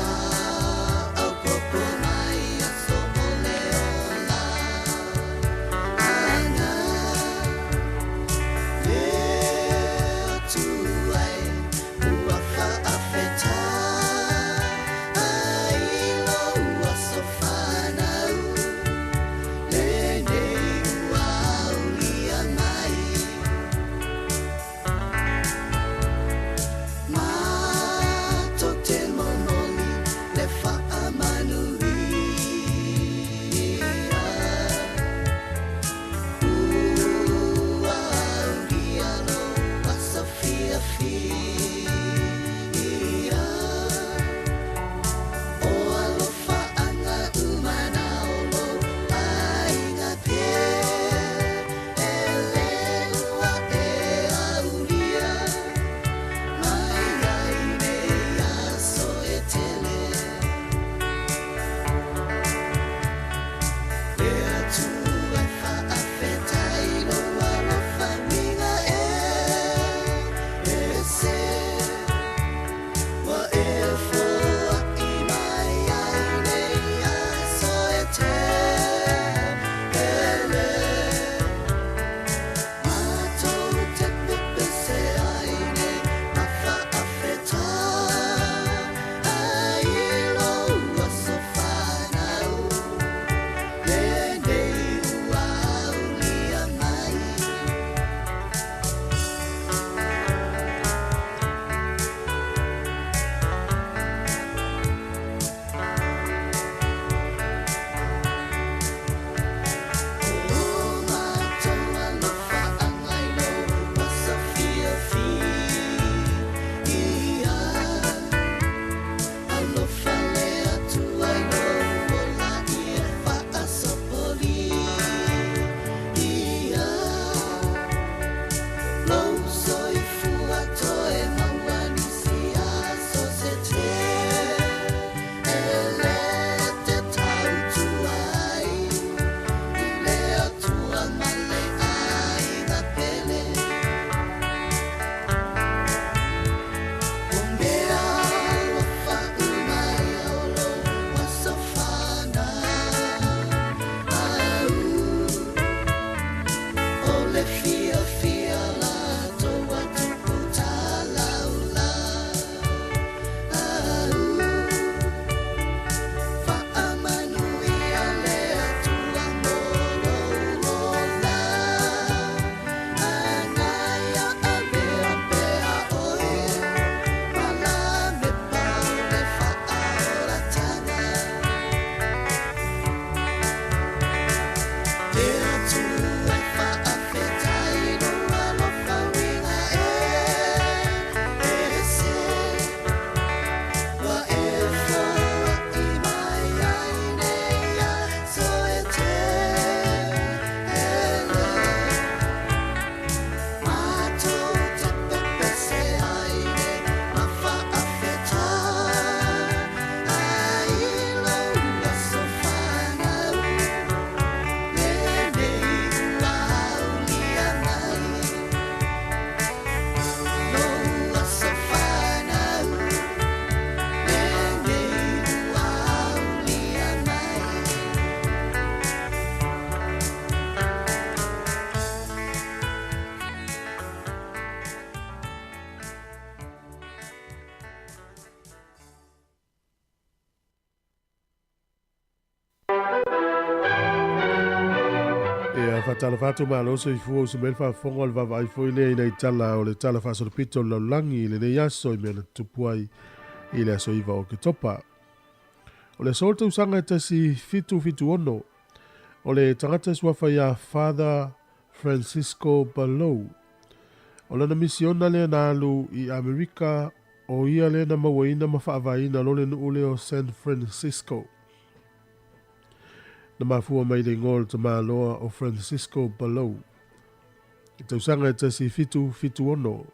fatala fatu malo so ifu se mel fa fongo le va foi le ina itala o le tala fa so pito lo langi le ne yaso me le tupuai ile so iva o ke topa o le solta usanga te si fitu ono o le tangata suafa ya Father Francisco Balou o le na misiona le na alu i Amerika o ia le na mawaina mawhaavaina lo le nuule o San Francisco. Na mafua mai le ngol te loa o Francisco Balou. I tausanga e tasi fitu ono.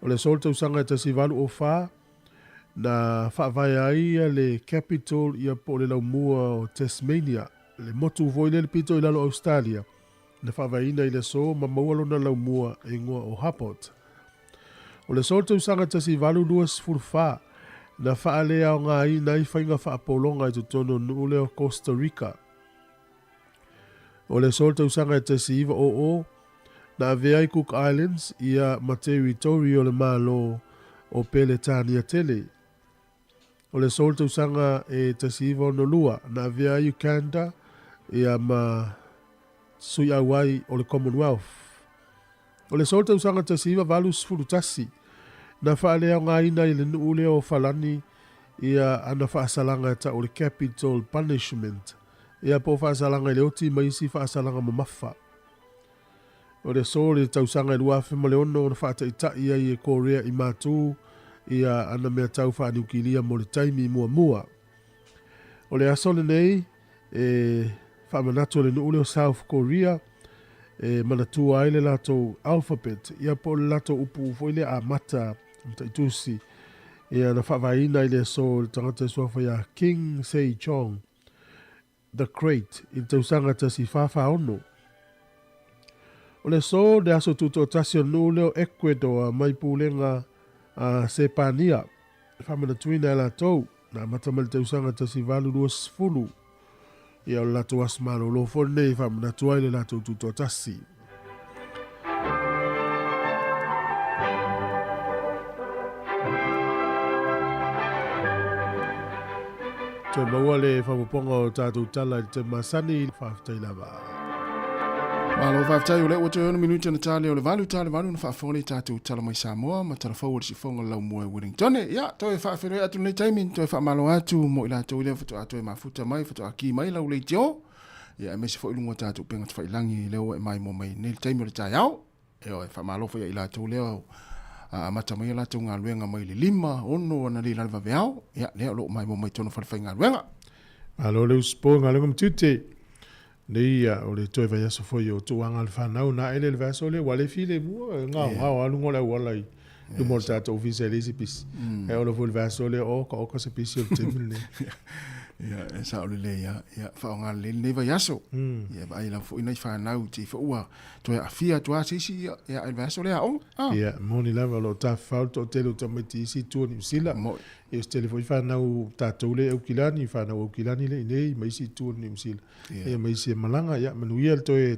O le sol tausanga e tasi valu o wha na whaavaya ia le capital ia po le laumua o Tasmania. Le motu voile le pito i lalo Australia. Na whaavaina i le so ma maualo na laumua e ngoa o Hapot. O le sol tausanga e tasi valu luas furfa. Na whaalea o ngā i nai whainga whaapolonga i tutono nuule o Costa Rica. O le sol tausanga e tasi iwa o na aveai Cook Islands ia ma territory o le malo o Peletania Tele. O le sol tausanga e tasi iwa o Nolua na aveai Uganda ia ma sui awai o le Commonwealth. O le sol tausanga tasi iwa valus furutasi. Na whaalea o ngā ina i le nuule o Falani ia ana whaasalanga ta o le capital punishment. Ia po whaasalanga i le oti maisi whaasalanga mamafa. O le so le tausanga i luafe ma le ono o na whaata ia i e Korea i mātū ia ana mea tau whaaniukilia mo le taimi mua. O le asole nei whaamanatu le nuule o South Korea manatua ai le lato alphabet. Ia po le lato upu foile a mata taitusi ia na whawaina i le so le tangata suafa ia King Sejong the Great i tausanga tasi whawha ono. O le so le aso tuto tasi o nule o Ecuador mai pūlenga Sepania whamana tuina la tau na matamali tausanga tasi valu luas fulu ia o lato asmano lo fone whamana tuaile lato tuto tasi. Te maua le whamuponga o tātou tala i te masani whaafitai lava. Malo whaafitai o le ua te ono minuta na tale o le valu na whaafole tātou tala mai Sāmoa ma tala whau o le sifonga lau mua e Wellington. Ia, toi whaafere atu nei taimin, toi whaamalo atu mo ila tau lea whato atu e mafuta mai, whato a ki mai lau lei teo. Ia, e mesi whau ilunga tātou penga te whailangi leo e mai mo mai nei taimi o le tai au. Eo, e whaamalo whai ila tau leo mata mai la tau ngā luenga mai le 5 ono na le lalva veao ia leo lo mai mo mai tono whalawhai ngā luenga alo le uspo ngā luenga mtute nei o le toi vai aso foi o tuanga le whanau na ele le vaso le wale file mua ngā alungo le walai lu mo tato ofisa le sipis e o lo fu le vaso le o ka se pisi o temile ia e sa ole le ia whaonga le nei vai aso ia vai la fu ina whanau te whaua toi a fia tua sisi ia e vaso le au ia moni lava lo ta falto telo tamati si tu ni sila e stele foi whanau tato le au kilani whanau au kilani le nei mai si tu ni sila e mai si malanga ia manuia le toi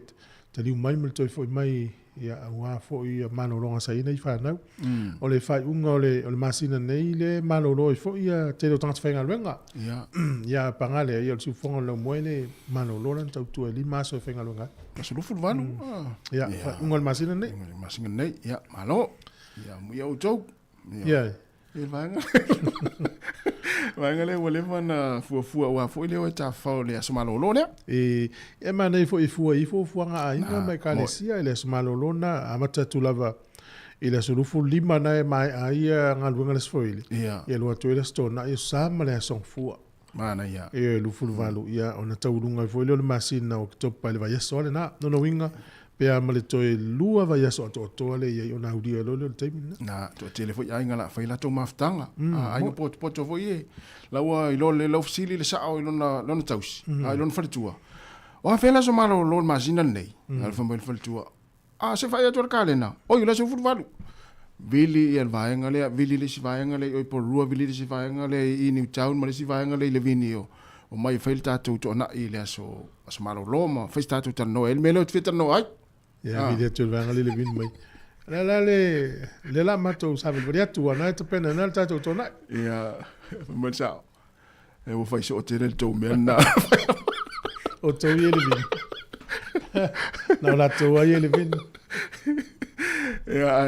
taliu mai mel toi foi mai ia ua foi manoronga saina i whanau o le whai unga o le masina nei le manoro i foi ia te lo tangata whainga luenga ia pangale ia le siufonga lau moele manoro tau tua li maso e whainga luenga kaso lufu lwanu ia unga le masina nei masina nei ia malo ia muia o tau ia e vanga le wale mana fua wa fo ile o ta fa le asomalolo le e mana i fo nga ai nga mai kalesia ile asomalolo na amata tu lava ile sulufu lima na e mai ai nga luenga le sfoile ia lo atu ile stona ia sama le son fua mana ia e lufu valu ia ona taulunga fo ile le masina o topa le vai so le na no winga pea male toi lua vai aso to le ia ona udia lo le taimi na to telefo ai ngala fa ila to maftanga ai no poto foi lawa ilo le ofsili le sao ilo na taus ai lo faltua o fela so malo lo masina nei al fa faltua se fa ia to kalena o ila so futvalu vili ia vai ngale vili le si vai ngale o por rua vili le si vai ngale i New Town ma le si vai ngale le vinio o mai failta to na ile so malo lo ma festa to no el melo twitter no ai ia vile tu vanga le vin mai le la mato sabe varia tu ana te pena na tato tona ia ma sao e o fai so te le to mena o te ile vin Na la toa ye le vin. Ia,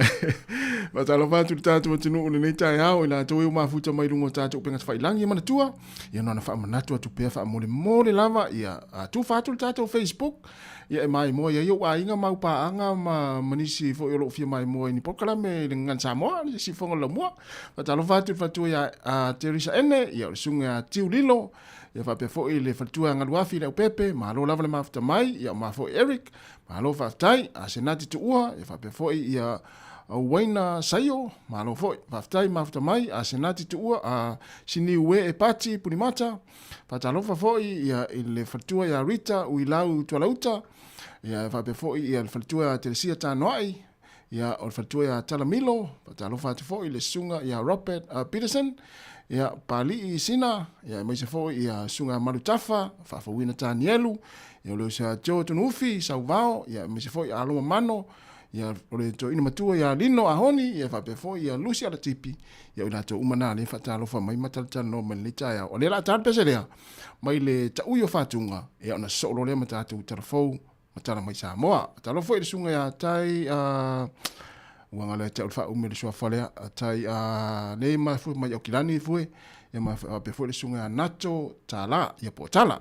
ma talo fatu tātou tinu ule nei tai hao, ila tō ma futa mai rungo tātou penga te whailangi mana tua, ia nona wha manatu atu pēr wha mole lava, ia tu fatu tātou Facebook, ia e mai moa, ia iau a inga mau paanga ma manisi fo iolo fia mai moa ni pokalame le ngan Sāmoa, ni si fonga la mua, ma talo fatu ia Teresa Ene, ia o sunga tiu lilo, ia wha pe fo i le fatua ngaluafi le upepe, ma alo lava le mafuta mai, ia ma fo Eric, ma alo whaftai, a senati tu ua, ia wha pe fo i ia Waina Saio, ma alo fo, whaftai mafuta mai, a senati tu ua, a sini ue e pati punimata, wha fo i ia i le fatua ia Rita, uilau tualauta, ia wha pe fo i ia le fatua ia Teresia Tānoai, ia o le fatua ia Talamilo, wha fo i le sunga ia Robert Peterson, ia pali i sina, ia mai se fo ia sunga Marutafa, whawhawina Tanielu, ia leo sa Joe Tunufi, Sauvao, ia mai se fo ia Aloma Mano, ia ole to ina matua ia Lino Ahoni, ia whape fo ia Lucy Alatipi, ia ila to umana le whatalofa mai mataltano mai le taia, o le la tarpese lea, mai le tauio whatunga, ia ona solo lea matatu tarafou, matala mai Sāmoa, talofo i le sunga ia tai, wanga le tau fa umele so falea tai le ma fu mai okilani fu e ma pe fu le sunga nacho tala ya po tala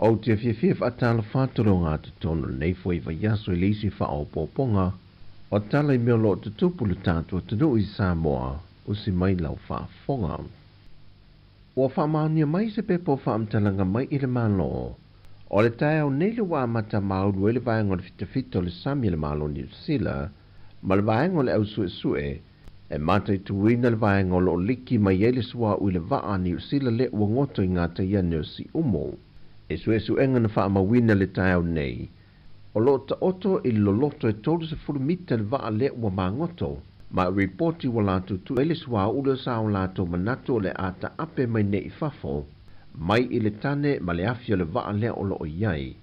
O te fia whaatala whātoro ngā te tono nei fwoi wa yaso I leisi wha o pōponga, o tala I mea lo te tupulu tātua te nui Sāmoa, o si mai lau whaafonga. O whaamaunia mai se pepo whaamtalanga mai I le malo, o le tae au nei le wā mata mauru e le vaengo le fitafito le sami le malo New Zealand, ma le vaengo le au sue, e mata I tuina le vaengo lo liki mai e le sua ui le vaa New Zealand le ua ngoto I ngā te ianeo si umo. E su enga na wha mawina le tae au nei. O lo ta oto I loloto e tolu se furu mita le vaa le ua mangoto, ma reporti wa lato tu ele sua ule sao lato manato le ata ape mai ne I fafo, mai i le tane ma le afi o le vaa lea o loo iai.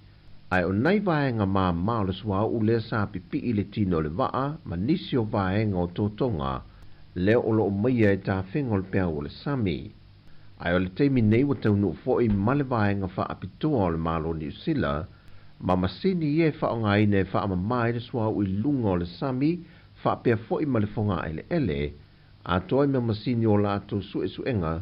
Ai o nei vaenga mā o le sua u le sa pipi i le tino le vaa, ma nisi o vaenga o tōtonga, leo o loo maia e tā whenga o le pēa o le sami. Ai o le teimi nei wa taunu fo i male vaenga wha apitoa o le malo ni usila, ma masini e wha o ngai ne wha ama mai le sua u i lunga o le sami, wha pēa fo i male fonga ele, a toa i me masini o la ato su e suenga,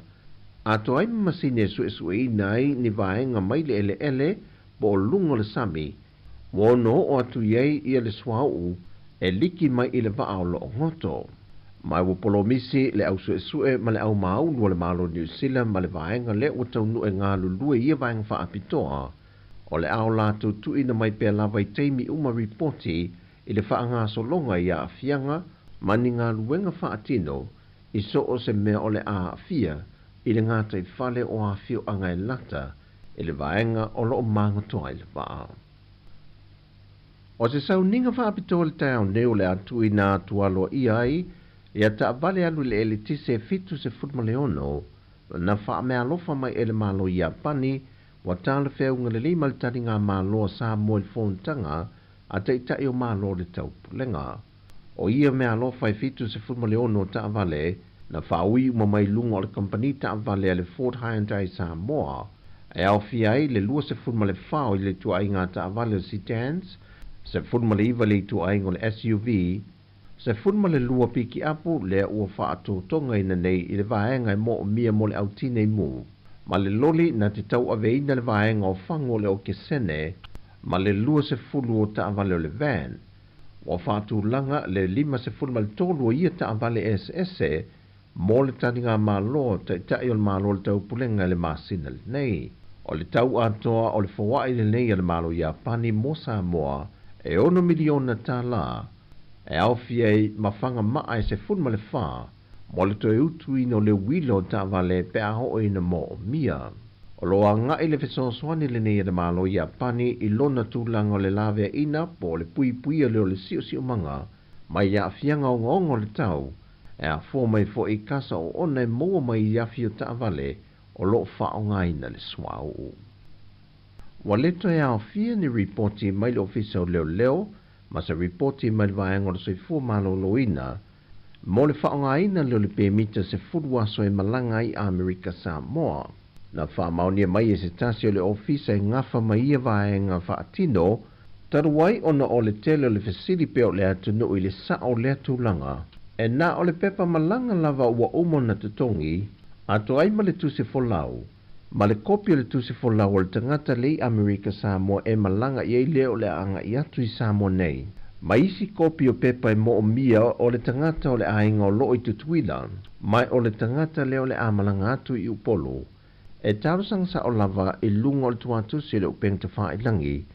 a toa i me masini e su e sue nai ni vaenga mai le ele, bo lunga le sami, wono o atu iei ia le swau, e liki mai i le vaa o lo ngoto. Mai wo polomisi le au sue ma le au maunu le malo New Zealand ma le vaenga le o taunu e ngā lulue ia vaenga wha apitoa, o le au lato tu ina mai pēr lava i teimi uma reporti i le wha ngā solonga ia a fianga, mani ngā luenga wha atino, i so o se mea o le a fia, i le ngātai whale o a fio anga e lata, i le vaenga o loo mangotoa i le vaa. O se sau ninga wha apitoa le tau neo le atu i nā tualo iai, ia ta vale alu le elitise e fitu se futmaleono, na wha mea lofa mai ele malo i Apani, wa tāle whiaunga le lima le tari ngā malo Sāmoa i Fontanga, a te itai o malo le tau pulenga. O ia mea lofa e fitu se futmaleono ta vale, na wha ui mai lunga o le kompani ta vale le Fort Hyundai Sāmoa, e au fiai le lua se futmale whao i le tuai ngā ta vale sedans, se futmale iwa le tuai ngā le SUV, se funma le lua piki apu le ua wha ato tonga ina nei i le vaenga e mo o mia mo le au tine mu. Ma le loli na te tau aveina le vaenga o whango le o kesene, ma le lua se fulu o ta avale o le van. Wa wha atu langa le lima se funma le tolu o ia ta avale SS, mo le taninga malo ta itai o le malo le tau pulenga le masina le nei. O le tau atoa o le fawai le nei le malo i Apani mo Sāmoa, e 1 miliona ta la, e au fiei mawhanga maa e se funma le wha, mo le toi utu ino le wilo ta vale pe aho o ina mo o mia. O loa nga i le fesoswani le nei le malo i Apani i lona tūlanga o le lave ina po le pui pui o le sio manga, mai ia fianga o ngongo le tau, e a fo mai fo i kasa o ona e mua mai ia fio ta vale o lo wha o ngaina le swau. Wa leto e au fia ni reporti mai le ofisa o leo, ma se reporti mai vaenga o le soifua malo loina, mo le whaongaina leo le pēmita se furuaso e malanga i Amerika Samoa. Na whaamaunia mai e se tasi o le ofisa e ngafa mai ia vaenga whaatino, taruai ona o le tele o le fesili pe o le atunu i le sa o le atulanga, e na o le pepa malanga lava ua umo na tutongi, ato ai ma le tuse folau, ma le kopi o le tuse folau o le tangata lei Amerika Samoa e malanga i leo le anga i atu i Samoa nei. Ma isi kopi o pepa e mo o mia o le tangata o le ainga o loo i tutuila, mai o le tangata leo le amalanga atu i upolo, e tarusang sa o lava i lunga o le tuatu si le upeng te wha ilangi,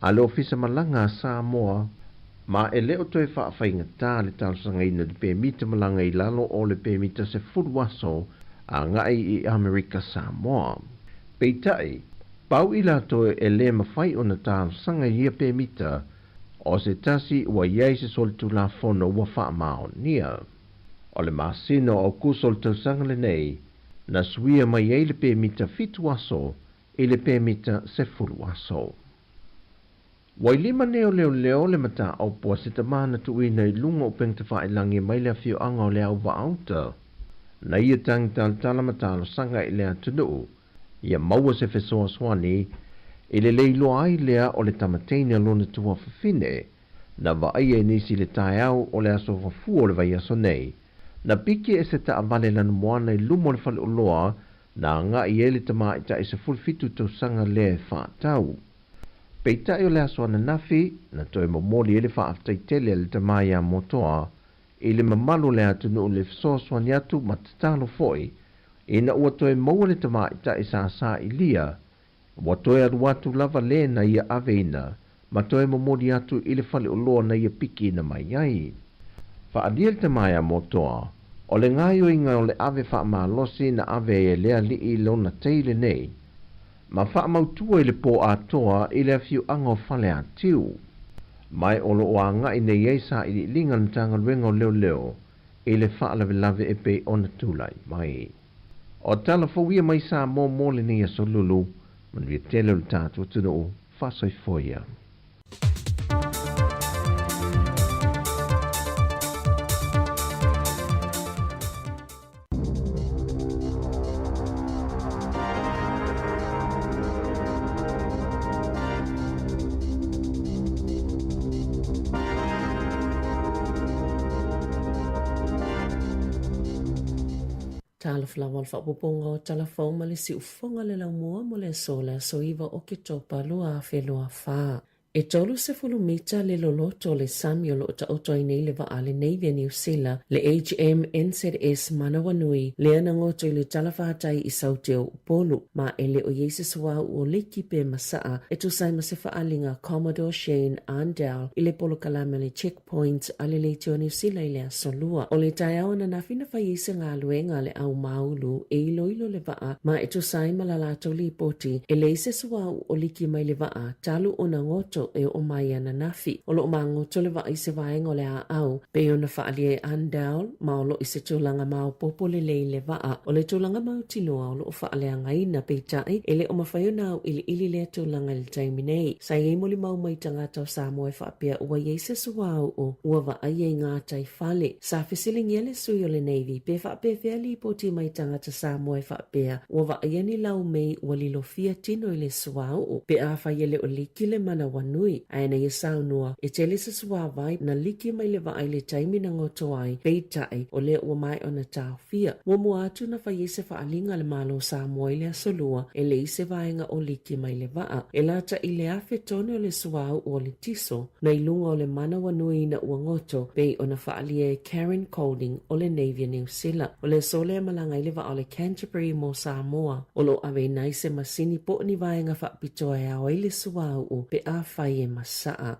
a le ofisa malanga Samoa, ma e leo toi wha whainga tā le tarusanga ina le pēmita malanga i lalo o le pēmita se furuaso, a ngai i Amerika Samoa. Peitai, pau ila toe e le mawhai o na tāru sanga ia pēmita, o se tasi ua iei se solitu la fono ua wha mao nia. O le masino o kusol tau sanga le nei, na suia mai ei le pēmita fitu aso, i le pēmita se furu aso. Wai lima neo leo le mata au pua se tamana tuina i lunga o pengta wha ilangi mai le fio anga o le au wa auta. Na ia tang tala matalo sanga i lea tunu, ia maua se fesoa swani, i le leilo ai lea o le tamateina lona tua fafine, na wa ai e nisi le tae au o le aso fafu o le vai aso nei, na piki e se ta avale lana moana i lumo le fale uloa, na nga i ele tama i ta i se fulfitu tau sanga le wha tau. Peita i o le aso ana nafi, na toi momoli ele wha aftai tele le tama ia motoa, i le mamalu le atunu le fesoa swani atu matatalo foi, ina ua toe maua le tama i ta i sa i lia, ua toe aruatu lava le na ia aveina, ma toe momoli atu i le fale uloa na ia piki na mai ai. Fa adia le tama ia motoa, o le ngai o inga o le ave wha maalosi na ave e lea li i lona teile nei, ma wha mautua i le po atoa i le fiu anga o fale atiu. Mai o lo o anga i nei eisa i linga na tanga luenga o leo, i le wha lave e pe ona tulai mai. O tala fawia mai Sāmoa mo le nei aso lulu, man via tele le tātua tunu whasoi foia. Tala flawal whapoponga o talafong ma le si ufonga le lau mua mo le sola so iwa o ke topa lua a whelua whaa. E tolu se fulu mita le loloto le Samuel o ta oto i nei le wa ale Navia New Zealand le HM NZS Manawanui le anangoto i le talawhātai i sauteo upolu ma ele o Yesus wau o leki pe masaa e tu sai ma se whaalinga Commodore Shane Andal i le polo kalama le checkpoint ale le teo New Zealand i le asolua o le tai au na nafina whaiese ngā luenga le au maulu e ilo le waa ma e tu sai ma la lato li poti e le Yesus wau o leki mai le waa talu o na ngoto e o mai ana nafi. O lo mango tole wa i se vaenga o le a au, pe o na whaalie Andal, ma o lo i se tūlanga mau popo le le waa. O le tūlanga mau tinoa o lo o whaalea ngai na peitai, e le o mawhaio nau ili le tūlanga le taiminei. Sa i moli mau mai tangata o Sāmoa e whaapea ua yeise suwau o ua wa ai e ngā tai whale. Sa whisilingi ele sui o le Navy, pe whaapea whiali poti mai tangata Sāmoa e whaapea, ua wa ai ani lau mei ua lilo fia tino i le suwau o, pe a whaiele o liki le mana nui aina ia saunua e tele se suawai na liki mai le vai le taimi na ngoto ai peitai o le ua mai ona tauwhia. Ua mua atu na whai se whaalinga le malo Sāmoa i le asolua e le ise vaenga o liki mai le waa. E lata i le afe tone o le suau o le tiso na ilunga o le mana wanui na ua ngoto pei ona whaalia Karen Colding o le Navia New Zealand. O le sole malanga i le wa o le Canterbury mo Sāmoa o lo awe naise masini po ni vaenga whaapitoa e au i le suau o pe a whai e masaa.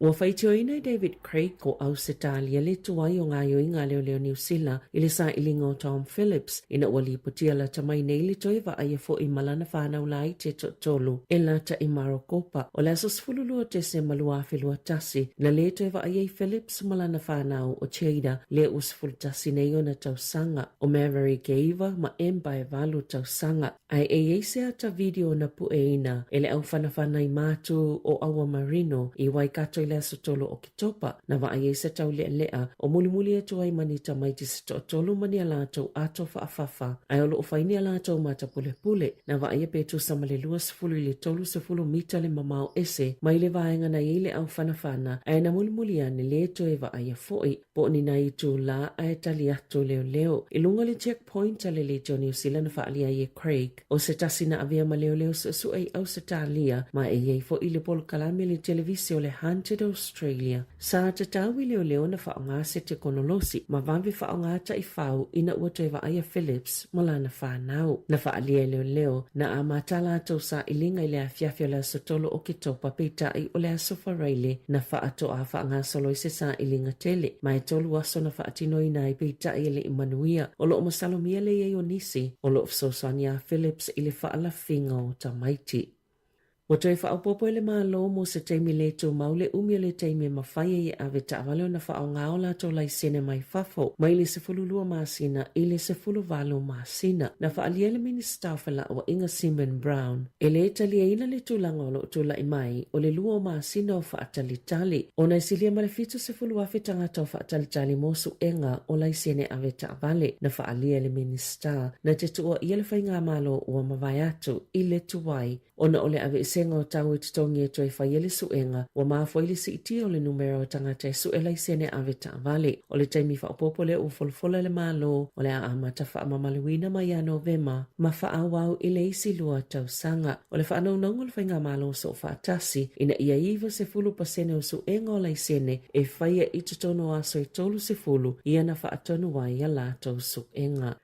Ua whaitioina i David Craig ko Ausitalia le tuai o ngā yoinga leo New Zealand i le sa ilinga o Tom Phillips ina ua lipotia la tamai nei le toi wa aia fo i malana whanau lai te tolu e lata i Marokopa. O le asos fululua te se malua whelua tasi na le toi wa aia i Phillips malana whanau o Cheida le usful tasi nei o na tausanga o Maverick Eva ma Empire Valu tausanga ai e eise ata video na pueina e le au whanawhana i mātu o Awa Marino i Waikato le asotolo o Kitopa na wa ai se tau lea o mulimuli atu ai manita mai ti se tolu mani alato ato whaafafa ai olo o whaini alato mata pule pule na wa ai petu samale lua sefulu i le tolu sefulu mita le mamao ese mai le vaenga na ile au whanawhana ai na mulimuli ane le to e wa ai foi po ni na i tu la ai tali atu leo ilunga le checkpoint ale le to New Zealand na whaalia i Craig o se tasina avia ma leo su ai au se talia ma e iei fo i le polo kalame le televisio le Haunted Australia. Sa te tawi leo na whaonga se te konolosi, ma vambi whaonga ta i whau ina ua te wa aia Phillips mola na whanau. Na whaalia leo na a matala ato sa ilinga i le afiafia le asotolo o Kitopa peita i o le asofa reile na whaato a whaonga solo i se sa ilinga tele. Ma e tolu aso na whaatino ina i peita i le imanuia o lo o masalomia le e o nisi o lo ofsosania Phillips i le whaala finga o tamaiti. Wa toi whaapopo ele malo mo se teimi le tō maule umia le teimi mawhaia i ave ta'awale o na whaao ngao la tō lai sene mai whafo. Mai le se fululua maasina i le se fuluvalo maasina. Na whaalia le minister whala o Inga Simon Brown. E le talia ina le tūlangolo tūla i mai o le lua o maasina o whaatalitali. O na isilia ma le fitu se fuluafe tangata o whaatalitali mosu enga o lai sene ave ta'awale. Na whaalia le minister na te tua i le whainga malo o mawai atu i le tuwai. O na ole ave senga o tau i tutongi e toi whaiele suenga wa maafo si iti o le numero o tangata e suela i sene ave ta'avale. O le taimi whaopopo le ufolofola le malo o le a amata whaamamaluina mai a Novema ma whaawau i le isi lua tau sanga. O le whaanaunangu le whainga malo so whaatasi ina ia iwa se fulu pasene o suenga o lai sene e whaia i tutono aso i tolu se fulu ia na whaatonu wai a lato suenga.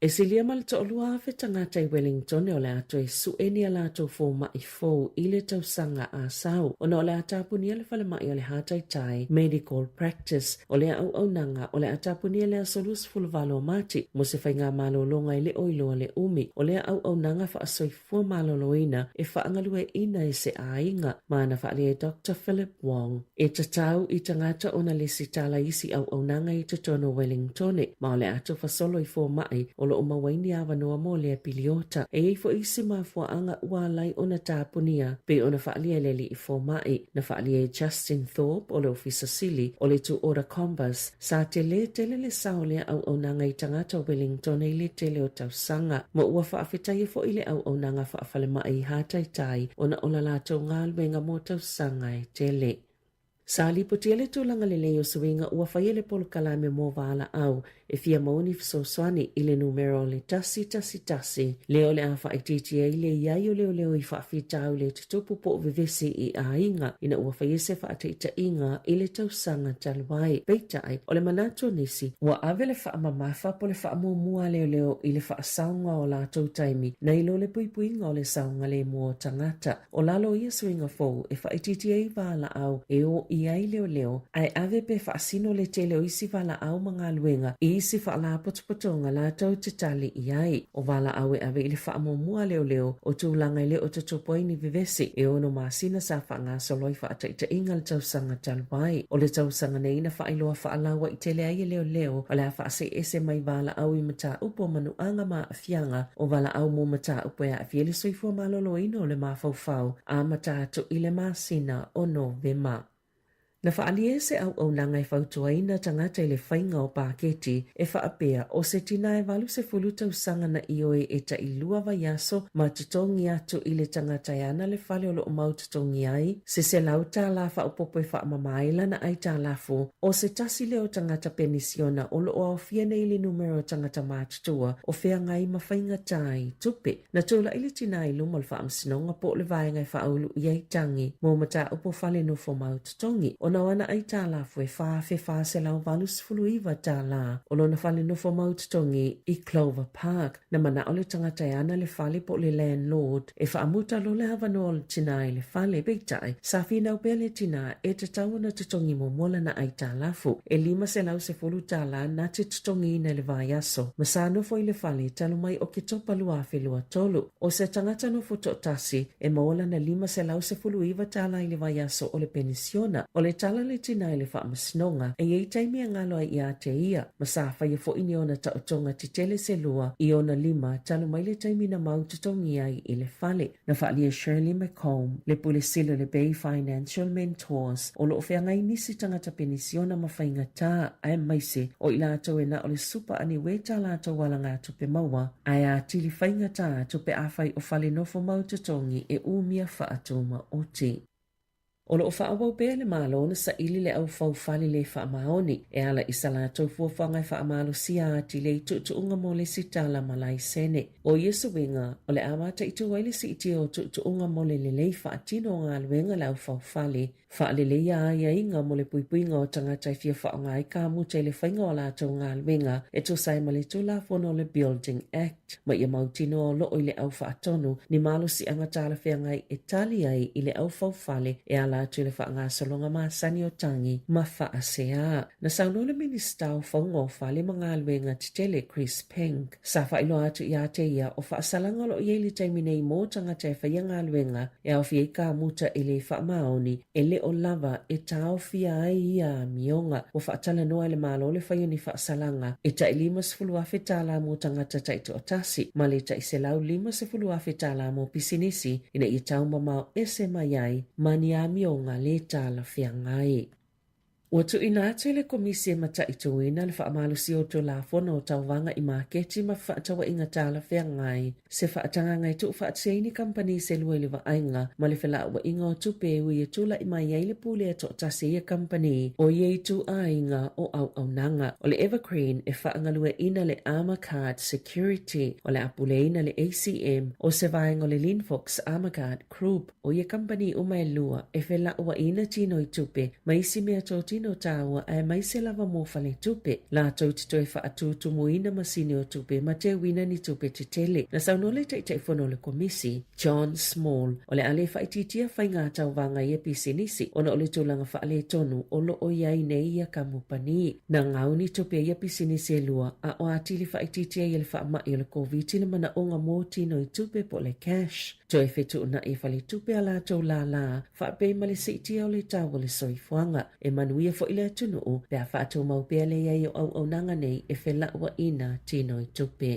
E silia mal to lua fe tangata i Wellington o le ato e sueni ala to fo ma i fo i le tausanga a sau. O na o le atapuni le whale mai o le hatai tai medical practice o le au nanga o le atapuni le asolus fulvalo mati mo se whainga malo longa i le oilo le umi o le au nanga wha asoi fua malo loina e whaangalue ina i se ainga maana whaale e Dr. Philip Wong. E tatau i tangata o na le sitala isi au nanga i tutono Wellington ma o le ato fasolo i fo mai o lo o mawaini awa noa mo lea piliota. E ei fo isi mafua anga ua lai ona tāpunia pe ona whaalia leli i fōmai na whaalia Justin Thorpe o le ofisa sili o le tu ora Combas sa te le sao lea au nanga i tangata o Wellington i le tele o tausanga. Mo ua whaafetai fo i le au nanga whaafale mai hatai tai ona ola lātou ngā luenga mo tausanga e tele. Sali potiele tūlanga le leo suinga ua whaiele polo kalame mō wāla au e fia mauni fisoswani i le numero le tasi. Leo le a whaititia i le iai o leo i whaafitau le tutupu po vivesi i a inga ina ua whaiese whaatita inga i le tausanga talwai. Peitai o le manato nisi ua ave le whaamamafa po le whaamumua leo i le whaasaunga o lātou taimi na ilo le puipuinga o le saunga le mua tangata. O lalo ia suinga fōu e whaititia i wāla au e o iai leo ai ave pe whaasino le tele o isi wala au mga luenga i isi wala potopotonga la tau te tali iai o wala au e ave ili whaamomua leo o tūlanga ile o te tupoini vivesi e ono masina sa whaanga soloi whaataita inga le tausanga talwai o le tausanga neina whaailoa whaalawa i tele ai leo o le a whaase ese mai wala au i mata upo manu anga maa afianga o wala au mo mata upo ya afiele soifua malolo ino le mafau a mata tu ile masina o Novema. Na whaalie se au nanga i whautuaina tangata i le whainga o Pāketi e whaapea o se tina e walu se fuluta usanga na ioe e ta ilua vaiaso ma tutongi atu i le tangata yana le whale o lo mau tutongi ai se lauta la whaupopo e whaamamaila na ai tā lafu o se tasi leo tangata penisiona o lo o fiene i le numero tangata mātutua o whea ngai ma whainga tai tupe na tūla i le tina i lumo le whaamsinonga po le vaenga i whaulu i ai tangi mo mata upo whale no fo mau tutongi o na wana ai tāla fwe wha se lau valus fuluiva tāla o lona whale nofo maututongi i Clover Park na mana o le tangata ana le whale po le landlord e whaamuta lo le havano o le tina i le whale beitai sa whina upea le tina e te tauna tutongi mo mola na ai tāla fu e 5 se lau se fulu tāla na te tutongi na le vai aso ma sa nofo i le whale talo mai o ke topa lua whelua tolu o se tangata nofo totasi e maola na 5 se lau se fuluiva tāla i le vai aso o le penisiona o le tala le tina i le whaamasnonga e ei taimi a ngaloa i a te ia ma sa whaia fo ini ona ta otonga ti tele se lua i ona 5 talo mai le taimi na maututongi ai i le whale na whaalia Shirley McComb le pule silo le Bay Financial Mentors o lo ofeangai nisi tangata penisiona ma whainga tā ai maise o i lātou e na o le supa ani weta lātou wala ngā tupe maua ai a tili whainga tā tupe awhai o whale nofo maututongi e umia whaatoma o te. O lo whaawau pēr le mālona sa ili le au whauwhali le whaamaoni e ala isa lātou fuawhangai whaamalo sia ati le tuunga mo le sitala malai sene. O Yesu winga o le amata i tuwaile si iti o tuunga mo le lei whaatino ngā luenga le au whauwhali. Whaalele ia ia inga mo le puipuinga o tangata i fia whaongai ka muta i le whainga o lātou ngā luenga e to sai ma le tula fono le Building Act. Ma ia mautino o loo i le au whaatonu ni malo si angatala whiangai e tali ai i le au whauwhali e ala tu le whaanga salonga ma sani o tangi ma whaasea. Na sauno le minista o whaunga o whale mga luenga titele Chris Pink. Sa whailo atu i ate ia o whaasalanga lo i ele taiminei mō tangata e whaianga luenga e au fie ka muta i le whaamaoni e le o lava e tau fia ai ia mionga o whaatala noa le malo le whaioni whaasalanga e ta i 5 afe tala mō tangata taito o tasi ma le ta i se lau 5 afe tala mō pisinisi ina i tau mamau ese mai ai mani a mionga le tala whiangai. Ua tu ina atu le komisi e mata i tuina le whaamalu si o tu la fono o tauwanga i maketi ma whaatawa inga tala whiangai. Se whaatanga ngai tu whaatseini kampani se lua le ainga ma le whala ua inga o tupe ui e tula i mai ai le pule e to tasi ia kampani o iei tu a inga o au nanga. O le Evergreen e whaangalua ina le Armor Card Security o le apule ina le ACM o se vaenga o le Linfox Armor Card Group o ia kampani o mai lua e whala ua ina tino i tupe ma isi mea toti no taua e mai se lava mo fale tupe. La tau tito e whaatutu moina masini o tupe ma te wina ni tupe te tele. Na saunole te fono le komisi, John Small, o le ale whaititia whainga tau vanga i episinisi, ona o le tūlanga whaale tonu o lo o iai nei ia kamupani. Na ngau ni tupe i episinisi e lua, a o atili whaititia i le whaama i le COVID le mana onga mō tino i tupe po le cash. To e whetu na e whale tupe a la tau la, whaapei ma le seitia o le tau le soifuanga, e manuia fo ile tunu o pe a whaatou mau pea le iai o au nanga nei e whela ua ina tino i tupe.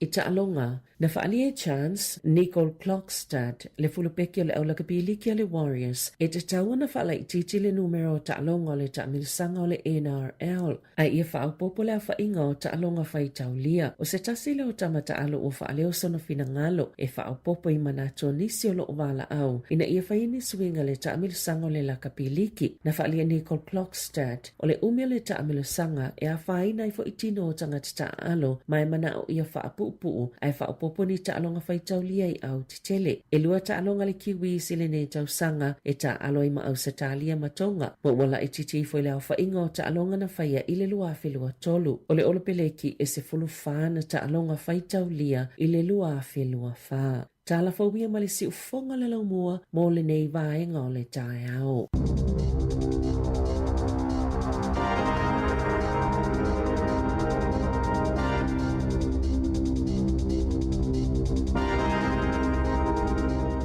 I Ta'alonga, na whaalia chance, Nicole Klokstad, le fulupeki o le aula kapiliki o le Warriors, e te taua na whaala I titi le numero o Ta'alonga o le Ta'amilisanga o le NRL, a ia whaapopo le a whainga o Ta'alonga whai taulia, o se tasi le o tamata alo o whaaleo sono fina ngalo, e whaapopo I manato nisi o lo o wala au, ina ia whaini swinga le Ta'amilisanga o le la kapiliki, na whaalia Nicole Klokstad, o le umia le Ta'amilisanga, e a whaina I fo itino o tangata Ta'alo, mai mana o ia whaapupu, ai whaapopo ni Ta'alonga whai taulia I au titele. E lua Ta'alonga le kiwi sile ne tausanga e Ta'alo I ma au satalia matonga. Mo wala I titi fo le au whainga o Ta'alonga na whaia I le lua whelua tolu. O le peleki e se fulu whana Ta'alonga whai taulia I le lua whelua wha. Tāla fawia ma le si ufonga le laumua mo le nei vaenga o le tae au.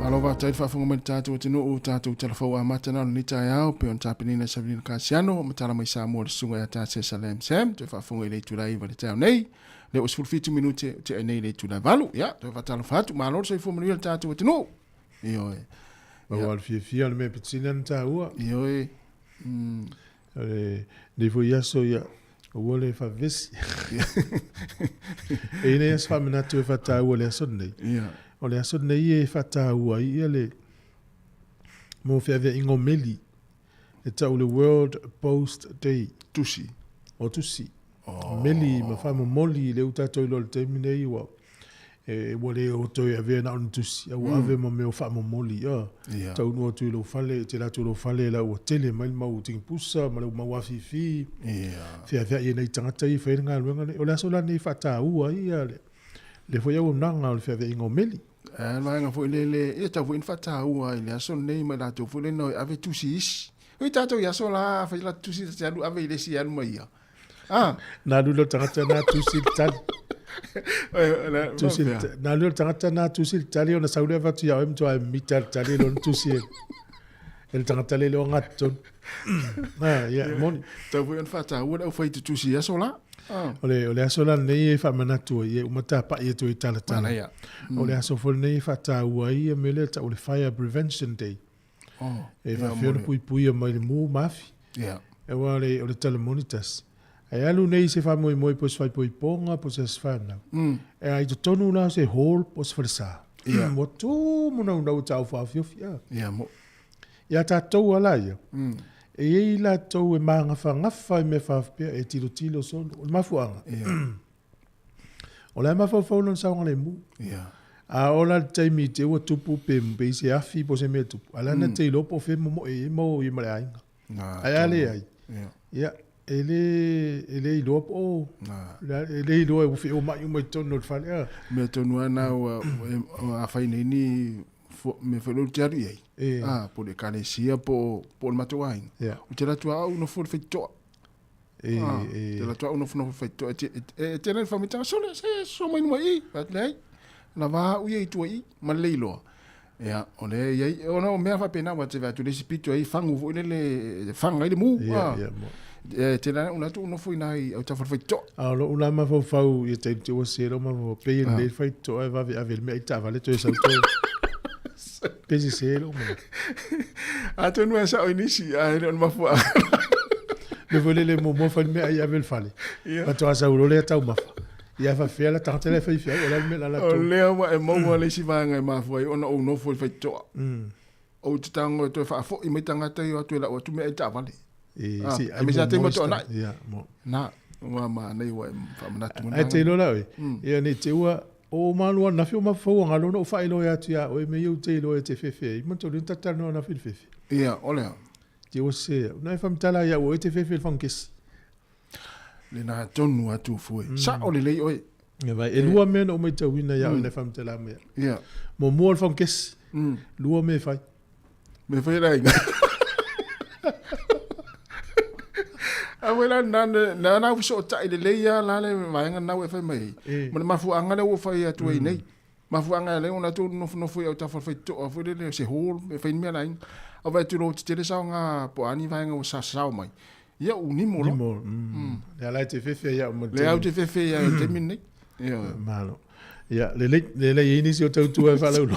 Alova tai whaafunga mai tātou tino o tātou telefau a matana ni tai au pe on tapinina Sabrina Kasiano o matala mai Sāmoa le sunga ya tāse Salem Sam te whaafunga I le turai wa le tau nei le o 15 minute te nei le turai valu ya te whaatala whaatu malo sai fumani le tātou tino iyo e Wawal fia le me petina na tāua iyo e Nei fo iaso ia o wole whavesi E ina ias whaminatu e whataua le aso nei O le aso nei e whataua ia le mo whiawea ingo meli e tau le World Post Day tusi o tusi meli ma wha moli le utato I lo le teimi nei wa e wale o toi avea na onu tusi au ave ma meo wha moli tau nua tui lo fale te la tui lo fale la ua tele mai mau tingi pusa ma le mawafifi whiawea ia nei tangata I whainga luenga o le aso la nei whataua ia le foi au nanga o le whiawea ingo meli Laenga fo le e tau fo in whataua I le aso nei mai la tau fo le noi ave tusi isi Ui tātou ia so la whai la tusi te alu ave I le si alu mai ia Nā lulo tangata nā tusi tali Nā lulo tangata nā tusi tali o na saure watu ia o emtua e mita tali lo tusi e le tangata le lo ngaton moni Tau fo in whataua au whai te tusi ia so la O le aso la nei e whamanatu i e umata pa i e tu I tala tala O le aso fo nei whataua I e mele ta o le Fire Prevention Day E whawhiona pui pui mai le mū mafi E wale o le telemonitas E alu nei se whamoi moi po se whai pui ponga po se whanau E ai to tonu la se hall po se whalesa Mo tō muna unau tau whawhiofi Ia tātou ala ia E ei la tau e ngafa I me whawhpia e tilo sonu o le mafuanga O le mawhawhau non saunga le mū A ola taimi te ua tupu pe mpe se afi po se mea tupu. Ala na te lopo fe mo e mo I mare ainga. Ai ale ai. Ia, ele I lopo o. Ele I lopo e ufi o mai umai tono whale. Mea tonu ana o a whaine ni me whelo te aru iei. Po le kalesia po le matua ainga. O te ratua au no furu whaitoa. Te ratua au no furu whaitoa. E tēnei whamitanga sole se so mai numa I. Lei. Na va u ye tu I ma leilo ya ole ye ona o mea fa pena wa te va tu le spiritu ai fangu vo le fanga ile mu te la una tu no foi nai au ta fa to lo una ma fo fau ye te o se ro ma vo pe le fa to e va ave me ta va le to sa to pe si se lo a to no sa o inisi a no ma fo le vole le mo fa me ai ave le fale ma to sa u le ta ma Ia fa fia la tangata le fai fia o la me la la to. O lea wa e maua le si vanga e mawhai ona o no foi fai toa. O te tango e toi wha fo I me tangata I o atu e la o tu me e ta vale. Si, a me sa te moto nai. Ia, mo. Na, ua ma nei wa e whamanatu muna. Ai te ilo la oi. Ia ne te ua o malua na fio mawhau anga lona o whailo e atu ia o e me iu te ilo e te fefe. I manto rin tatano na fil fefe. Ia, o lea. Te o se, unai whamitala ia o e te fefe whankesi. Le na tonu atu fue. Sa o le lei oi. Ia vai, e lua mea o mai tauina ia o ne whamtela mea. Ia. Mo mua le whankesi. Lua me fai. Me fai rainga. A wela na uso ta ile leia la le vaenga na we fai mai. Mo mafu anga le o fai atu ai nei. Mafu anga le ona tu no foi au ta fai to a foi le se hol me fai me lain. A vai tu ro te le saunga po ani vaenga o sa sau mai. Ia unimo lo. Le ala te fefe ia mo. Le au te fefe ia te mine. Ia malo. Ya, le ini si o tau tua fa lo.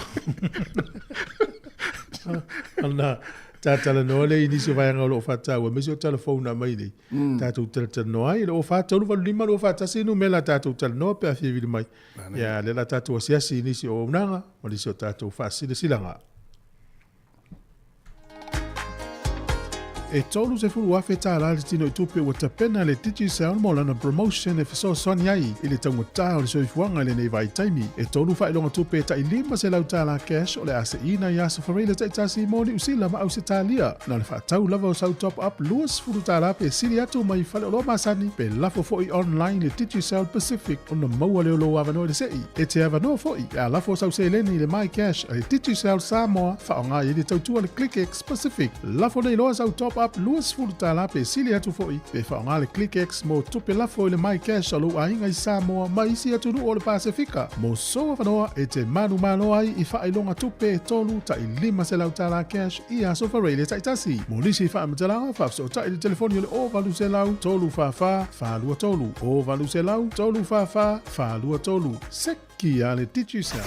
Ana tala no le ini si vai ngalo fa ta wa me si o telefone na mai ni. Tatu tala no ai lo fa tau va lima lo fa ta si no mela tatu tala no pe afi vi mai. Ya, le la tatu si asi ini si o nanga, ma si o tatu fa si silanga. E tolu se fulu afe tā la le tino i tupe wa tapena le titi sound mo lana promotion e fiso soni ai i le tangu tā o le soifuanga le nei vai taimi. E tolu fa ilonga tupe ta i lima se lau tā la cash o le ase ina i asa whareila ta i tasi moni usila ma au se tā lia. Na le wha tau lava o sau top up luas fulu tā la pe siri atu mai whale o lo masani pe lafo foi online le titi sound Pacific o na maua leo lo avano le sei. E te avano foi a lafo sau se leni le mai cash le titi sound Sāmoa wha o ngā i le tautua le ClickX Pacific. Lafo nei loa sau top up luas fulu tala pe sili atu foi pe whaonga le ClickX mo tupe lafo i le mai cash alu ainga i Sāmoa ma isi atu nu o le Pasifika. Mo soa whanoa e te manu ai i whailonga tupe e tolu ta i lima se lau tala cash i aso whareile taitasi. Mo nisi whaamatalanga whafso ta i le telefoni o le o valu se lau tolu whaalua tolu. O valu se lau tolu whaalua tolu. Seki a le Digicel.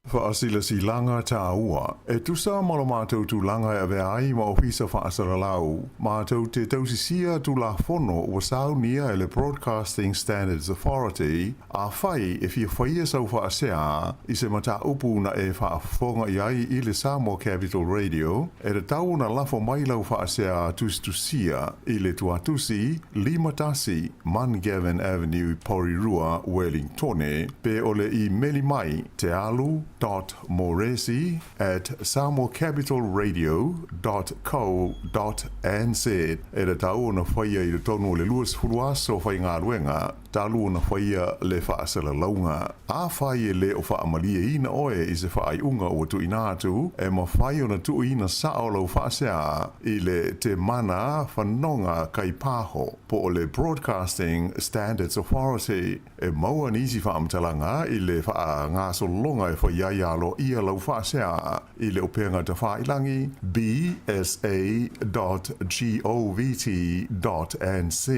Whaasila si langa tā ua. E tusa malo mātou tu langa e vea ai ma ofisa whaasara lau. Mātou te tausisia tu la fono wa sau nia e le Broadcasting Standards Authority a whai e fia whaia sau whaasea i se mata upu na e whaafonga i ai i le Sāmoa Capital Radio e re tau na lafo mai lau whaasea tustusia i le tuatusi Limatasi Mangavin Avenue Porirua Wellingtone pe ole i meli mai te alu .moresi@samoacapitalradio.co.nz e le tau na whaia i le tonu le luas furuaso whai ngā ruenga talu na whaia le whaasala launga. A whai e le o whaamalia ina oe i se whaai unga o tu inatu e ma whai o na tu ina sao lau whaasea i le te mana whanonga kai pāho po o le Broadcasting Standards Authority e maua nisi whaamtalanga i le wha ngā solonga e whai ialo ia lau whaasea i le upenga te whailangi bsa.govt.nz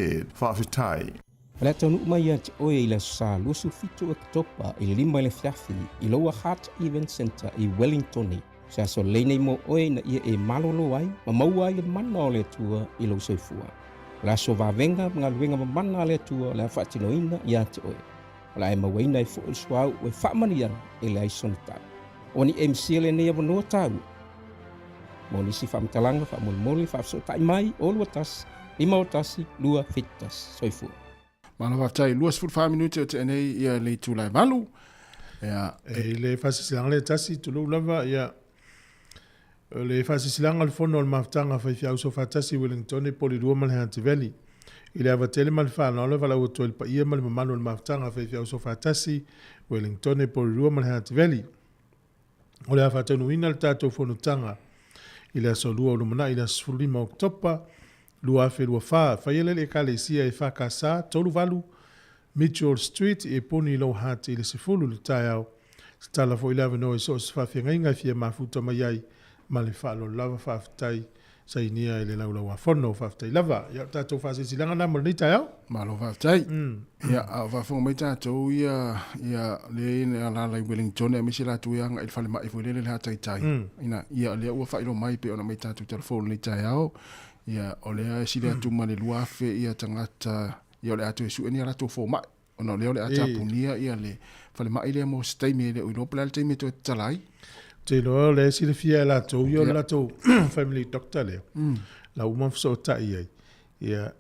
whawhitai. Wala tonu mai te oe i le sa lusu fitu e katopa i le lima i le fiafi i Lower Heart Event Center i Wellington. Sa so leinei mo oe na ia e malolo ai ma maua ai le mana o le tua i lau soifua. La so vavenga mga luenga ma mana le tua le whaatinoina i te oe. Wala e mawaina i fo suau o e whaamaniana i le aisonita. Oni MC le nei avanoa tau. Mo nisi whaamtalanga whaamoli whaafsotai mai o lua tasi, lima o tasi, lua fitas soifua. Mana watai luas fut 5 minute o te enei ia le tūlai malu. E le whasisilanga le tasi tulu lava ia le whasisilanga le fono o le maftanga whaiwhiau so whatasi Wellington e Polirua ma le Hunter Valley. I le avatele ma le whanau wala ua toa pa ia ma le mamano le maftanga whaiwhiau so whatasi Wellington e Polirua ma le Hunter Valley. O le awhatanuina le tātou whanutanga i le asolua o lumana i le 15 Oktopa lua afe lua wha, whaiele le kalesia e whakasa, tolu valu, Mitchell Street e poni lau hati i le sefulu le tai au. Stala fo ilawe no e so se whawhianga inga fia mafuta mai ai, ma le whaalo lava whawhitai, sa inia e le laulau a whono whawhitai lava. Ia tātou whasisilanga na mara ni tai au? Malo whawhitai. Ia, whawhonga mai tātou ia le ene alala i Wellington e misi lātu ianga i whale mai fuilele le hatai tai. Ina, ia lea ua whailo mai pe ona mai tātou telefonu ni tai au. Ia, o lea e sile atu ma le luafe ia tangata, ia o le atu e su eni alato fo mai. Ona lea o le ata punia ia le whale mai lea mo staimi le uinopela le taimi to e talai. Te loa le sile fia alato, ia o lato family doctor lea. La umafso tai ai. Ia,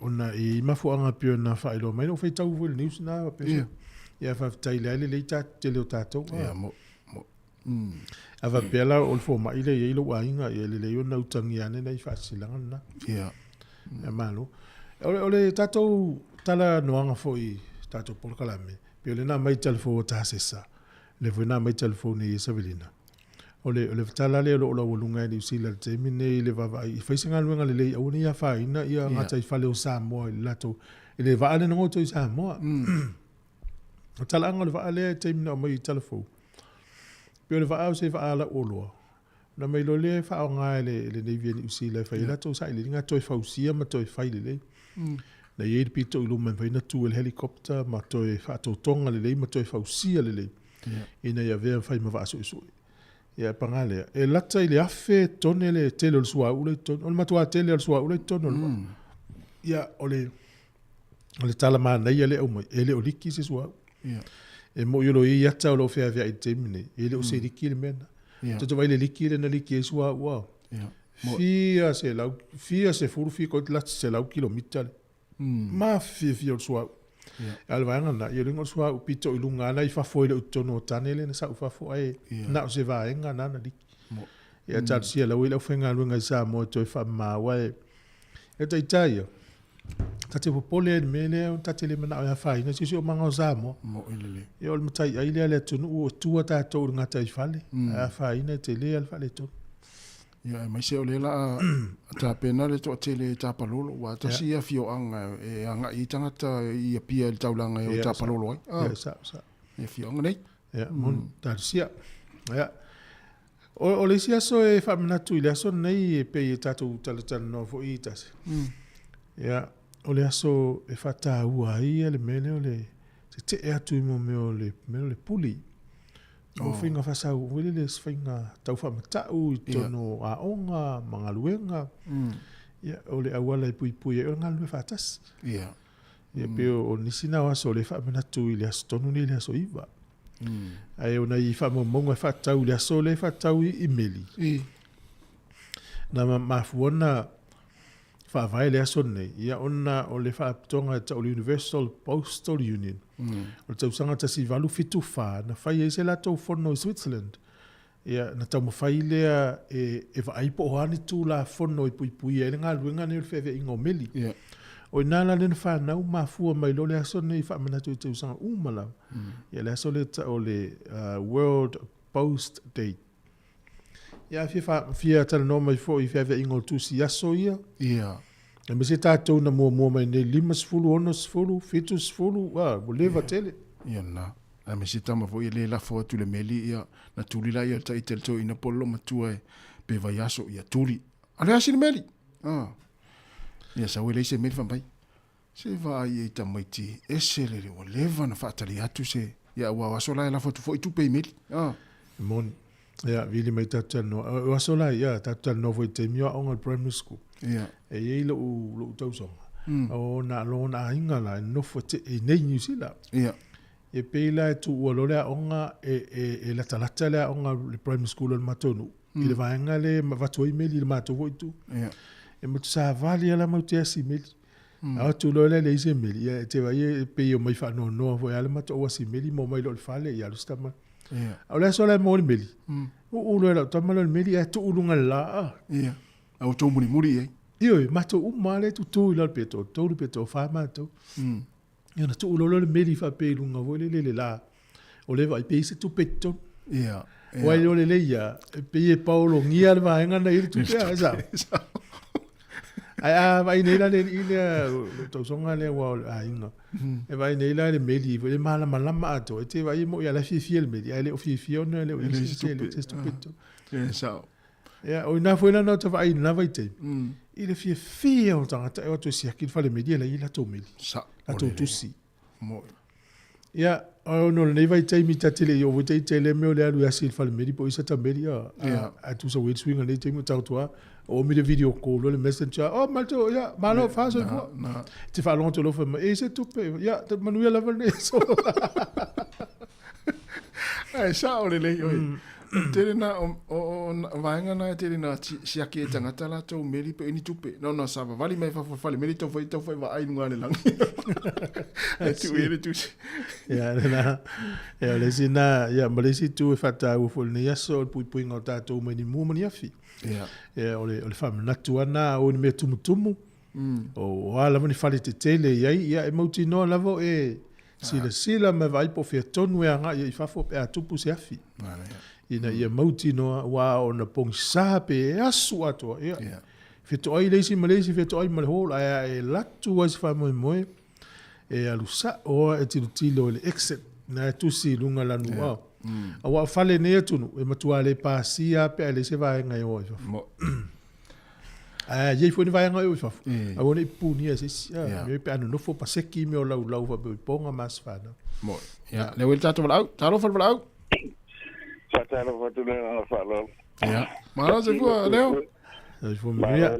ona i mafuanga pio na whailo mai, no whai tau wile news na pesa. Ia whawhitai lea le leita te leo tātou. Ia, mo. Ava pela o le foma ile ye lo wainga ye le yo na utangi ane na ifasilanga na. Ia. E malo. Ole tato tala noanga foi tato polkalame. Pe ole na mai telefo ta sesa. Le vona mai telefo ni Savelina. Ole tala le lo lunga ni usila te mine le va i faisanga lunga le o ni ya fa ina ia ngata i fale o Sāmoa lato. Ele va ane no to Sāmoa. Tala anga le va ale te mine mai telefo. Pio le whaau se whaala oloa. Na mai lo le whaau ngā le neivia ni usi le whai lato sa ili ngā toi whausia ma toi whai le. Na ye pito ilu men vaina tu el helicopter ma toi fa to tonga le ma toi fa usia le. Ina ya ve fa ma va so so. Ya pangale e lata ile afe tonele tele o sua ule ton. On ma tua tele o sua ule ton. Ya ole tala ma na ele o mo ele o liki se sua. E mo yolo i ata o lo fe avia i temine. Ele o se liki le mena. Toto vai le liki le na liki e sua wa. Fia se furu fi ko lat se lau kilometer. Ma fi o sua. Al vanga na ye ringo sua upito ilunga na I fa foi le utono tanele na sa fa foi na se va enga na liki. Ya tat sia la wela fenga lunga Sāmoa to fa ma wa. E tai tai. Tate popole mele tate le mana ya fa ina sisi o manga Sāmoa. Mo ilele. Yo le matai ai le tunu o tua ta to nga tai fale. A fa ina te le al fale to. Ya mai se o le la ta pena le to tele ta palolo wa ta sia fio anga e anga I tangata I pia le taulanga o ta palolo ai. Ya sa. E fio anga nei. Ya mon ta sia. Ya. O le sia so e fa mena tu ile so nei e pe tatu talatan no fo itas. Ya o le aso e fa ta ua ai le mele o le te e atu mo me o le puli. O finga fa sa wele le finga tau fa matau I tono a onga mangaluenga. Ya o le awala I pui e nga le fa tas. Ya. Ya pe o nisina wa so le fa mena tu ile aso tonu ni le aso iva. Ai ona I fa mo monga fa tau le aso le fa tau I meli. Na ma fuona fa vai le aso nei. Ya ona o le fa tonga ta o Universal Postal Union. O tau sanga ta si valu fitu fa na fai e se la tau fono I Switzerland. Ya na tau mo fai lea e va aipo o hani tu la fono I pui e ngā luenga ne ulfewe ingo meli. O nala le fa na ma fua mai lo le aso nei fa mana tu tau sanga umala. Ya le aso le ta o le World Post Day. Ya fia tala no mai fo I fewe ingo tu si aso ia. E me se tātou na mua mai nei 5 ono 7 wa boleva tele. Ia na. A me se tama fo I le la fo tu le meli ia na tuli la ia tai tel to ina polo matua e pe vai aso ia tuli. Ale asi meli. Ia sa wele se meli fampai. Se vai e tamaiti esele le leva na fatali atu se ia wa aso la fo tu fo tu pe meli. Mon. Ya vili mai tātou no. O aso la ia tātou no vo te mio on primary school. E ye lo tau songa. O na lo na inga la no fo te e nei New Zealand. E peila tu o lo le onga e la talata le onga le primary school al matonu. I le vaenga le vatu I meli le mato voitu. E mo sa vali ala mo te asi meli. A tu lo le ise meli. E te vai e pe o mai fa no vo ala mato o asi meli mo mai lo fale ya lo stama. A le so le mo le meli. O lo le tama le meli e tu ulunga la. Au tō muri e. Io, mato umale tu ila peto, tolu peto fa mato. Ia na tu ulolo le meli fa pe lunga vo le la. O le vai pe se tu peto. Ia. Wai o le ia, pe e Paulo ngia le vai ngana i tu pe sa. Ai vai nei la le ile to songa le wa inga. E vai nei la le meli, le mala malama ato, e te vai mo ia la fi le meli, ai le o fi ona le o le se peto. Ia sa. Ya, o na foi na nota vai na vai te. Ile fia o tangata e o to sia ki fa le media la ila to meli. Sa. La to tusi. Mo. Ya, o no le vai te mi tatele yo vo te tele me o le alu asil fa le medi po isa ta media. A tu so wet swing le te mo tau toa. O mi de video call le messenger. Oh, malto ya, malo fa so. Na. Ti fa lonto lo fa e se tu pe. Ya, te manuel la vale so. Ai sa o le oi. Tere na o vaenga na tere na siaki e tangata la tau meri pe ini tupe. No sava vali mai fa fale meri tau fai va ai ngale lang. E tu ere tu. Ya na. Ya le sina ya malesi tu e fata u fol ne yaso pui ngota tau meni mu mani afi. Ya ole fam na tu ana o ni me tumu. O ala mani fale te tele ya e mauti no lavo e sila me vai po fia tonu e anga i fa fo pe atupu se afi. Ina ia mauti no wa ona pong sape asu ato ia feto ai leisi malesi feto ai mal hol ai latu was fa mo e alusa o e tilo le exit na tu si lunga la no wa fale ne tunu e matua le pasia pe le se va ngai o Ye fo ni vai nga fa. A wona pu ni se me pe anu no fo paseki me o lau fa be ponga mas fa no. Mo. Ya, le wel tato lau. Taro fa lau. Fatalo fa tu le fa lo. Ya. Mara se fua leo. Se fo me ya.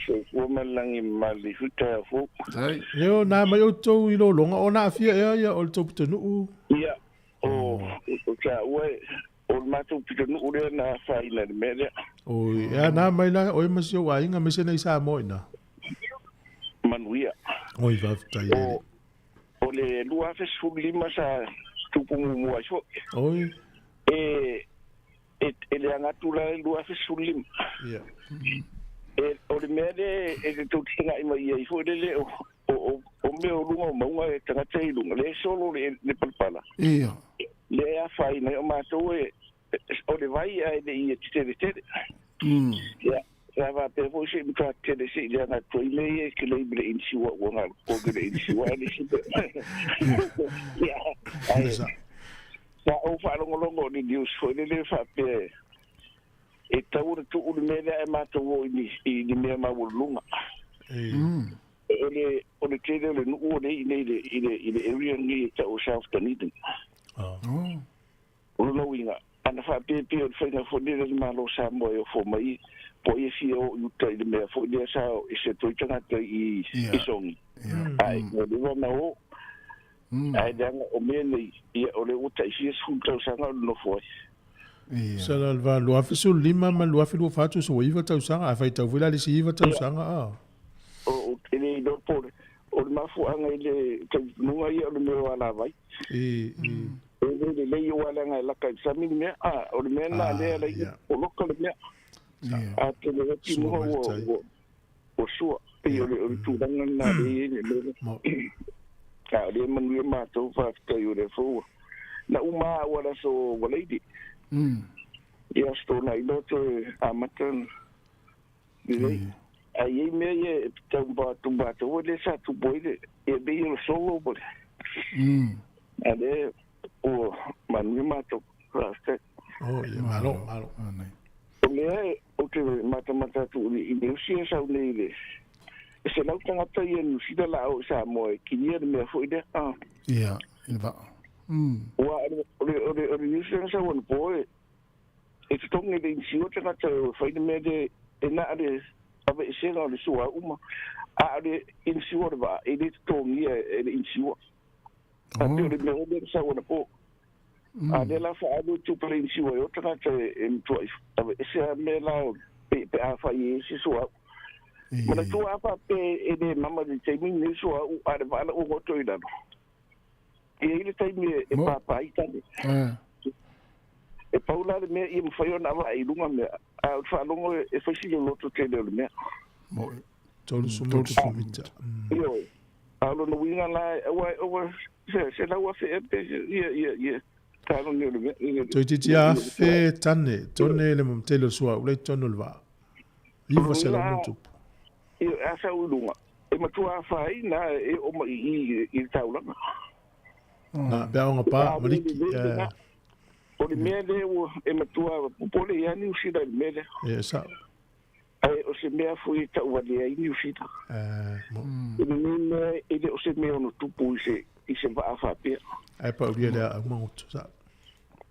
Se fo me langi mali futa fo. Sai. Leo na mai o to i lo longa ona afia ya o to putanu. Ya. O ka we o matu putanu ure na fa ina media. O ya na mai la o ma se wa inga me se nei Sāmoa ina. Manuia. O i va tai. O le lua fe sulima sa tupungu mua so. Oi. Ele angatura lua fe sulim. Ya. O le mele e tu tinga i mai i fo le o me o lunga maunga e tanga tei lunga le solo le palpala. Ia. Le a fai na o mato e o le vai ai le i tete. Ya. Ya va pe fo se mita tele se le na to ile e ke le bre in siwa wona ko gre in siwa le se. Ya. Ai. Sa o fa longo ni news fo le fa pe e tau tu u mele e mato wo ni me ma wo lunga. O le tele le nu o le ile area ni ta o South Dunedin. O lo winga ana fa pe o fa na fo le ma lo Sāmoa o fo mai po e si o uta ile me fo le sa e se to tanga i songi. Ai no le na o ai danga o mele o le uta i si su tau sanga no fo. Sa la va lo afisu lima ma lo afisu fatu so iva tau sanga fa tau vila le si iva tau sanga o ele do por o ma fu anga ile ke nunga ia o me wala vai ele le yo wala nga la ka sami me o me na le o lokal me te le ti mo o so e o tu danga na le le man ma to fa ka yo le fu na uma wala so wala di ia sto na ino to amatan ile ai me ye tumba to le sa tu boile e be yo solo bole ale o man mi mato rasta ia malo le o te mata tu i ne usia sa le se lau tanga tai en usida la o Sāmoa ki ni me fo ide ia va wa o usia sa one boy e te tongi le insio tanga te whaine me de e na are ave e senga o le sua uma a are insio wa e le tongi e le insio a te o le me o le sa one po a de la fa adu tu per insio e o tanga te e mtua ave e se me la pe a fa i si sua mana tu apa pe e de mama de te mi ni sua u are va o goto i dano e ile tai me e papa i tane e paula le me i mfai na va i lunga me a fa longo e fa si lo to te le me mo tolu sumo to mita yo a lo no winga la o se la wa fe ye ta lo ne le to ti ya fe tane tone le mo telo sua u le tono va ivo se lo mo e a sa u lunga e ma tu a fai na e o ma i taula na be on pa maliki o le mele o e matua pole ya ni usida le mele sa ai o se mea foi ta o le ai ni usida ni ele o se mea no tupu i se va a fa pe ai pa ulia le a moto sa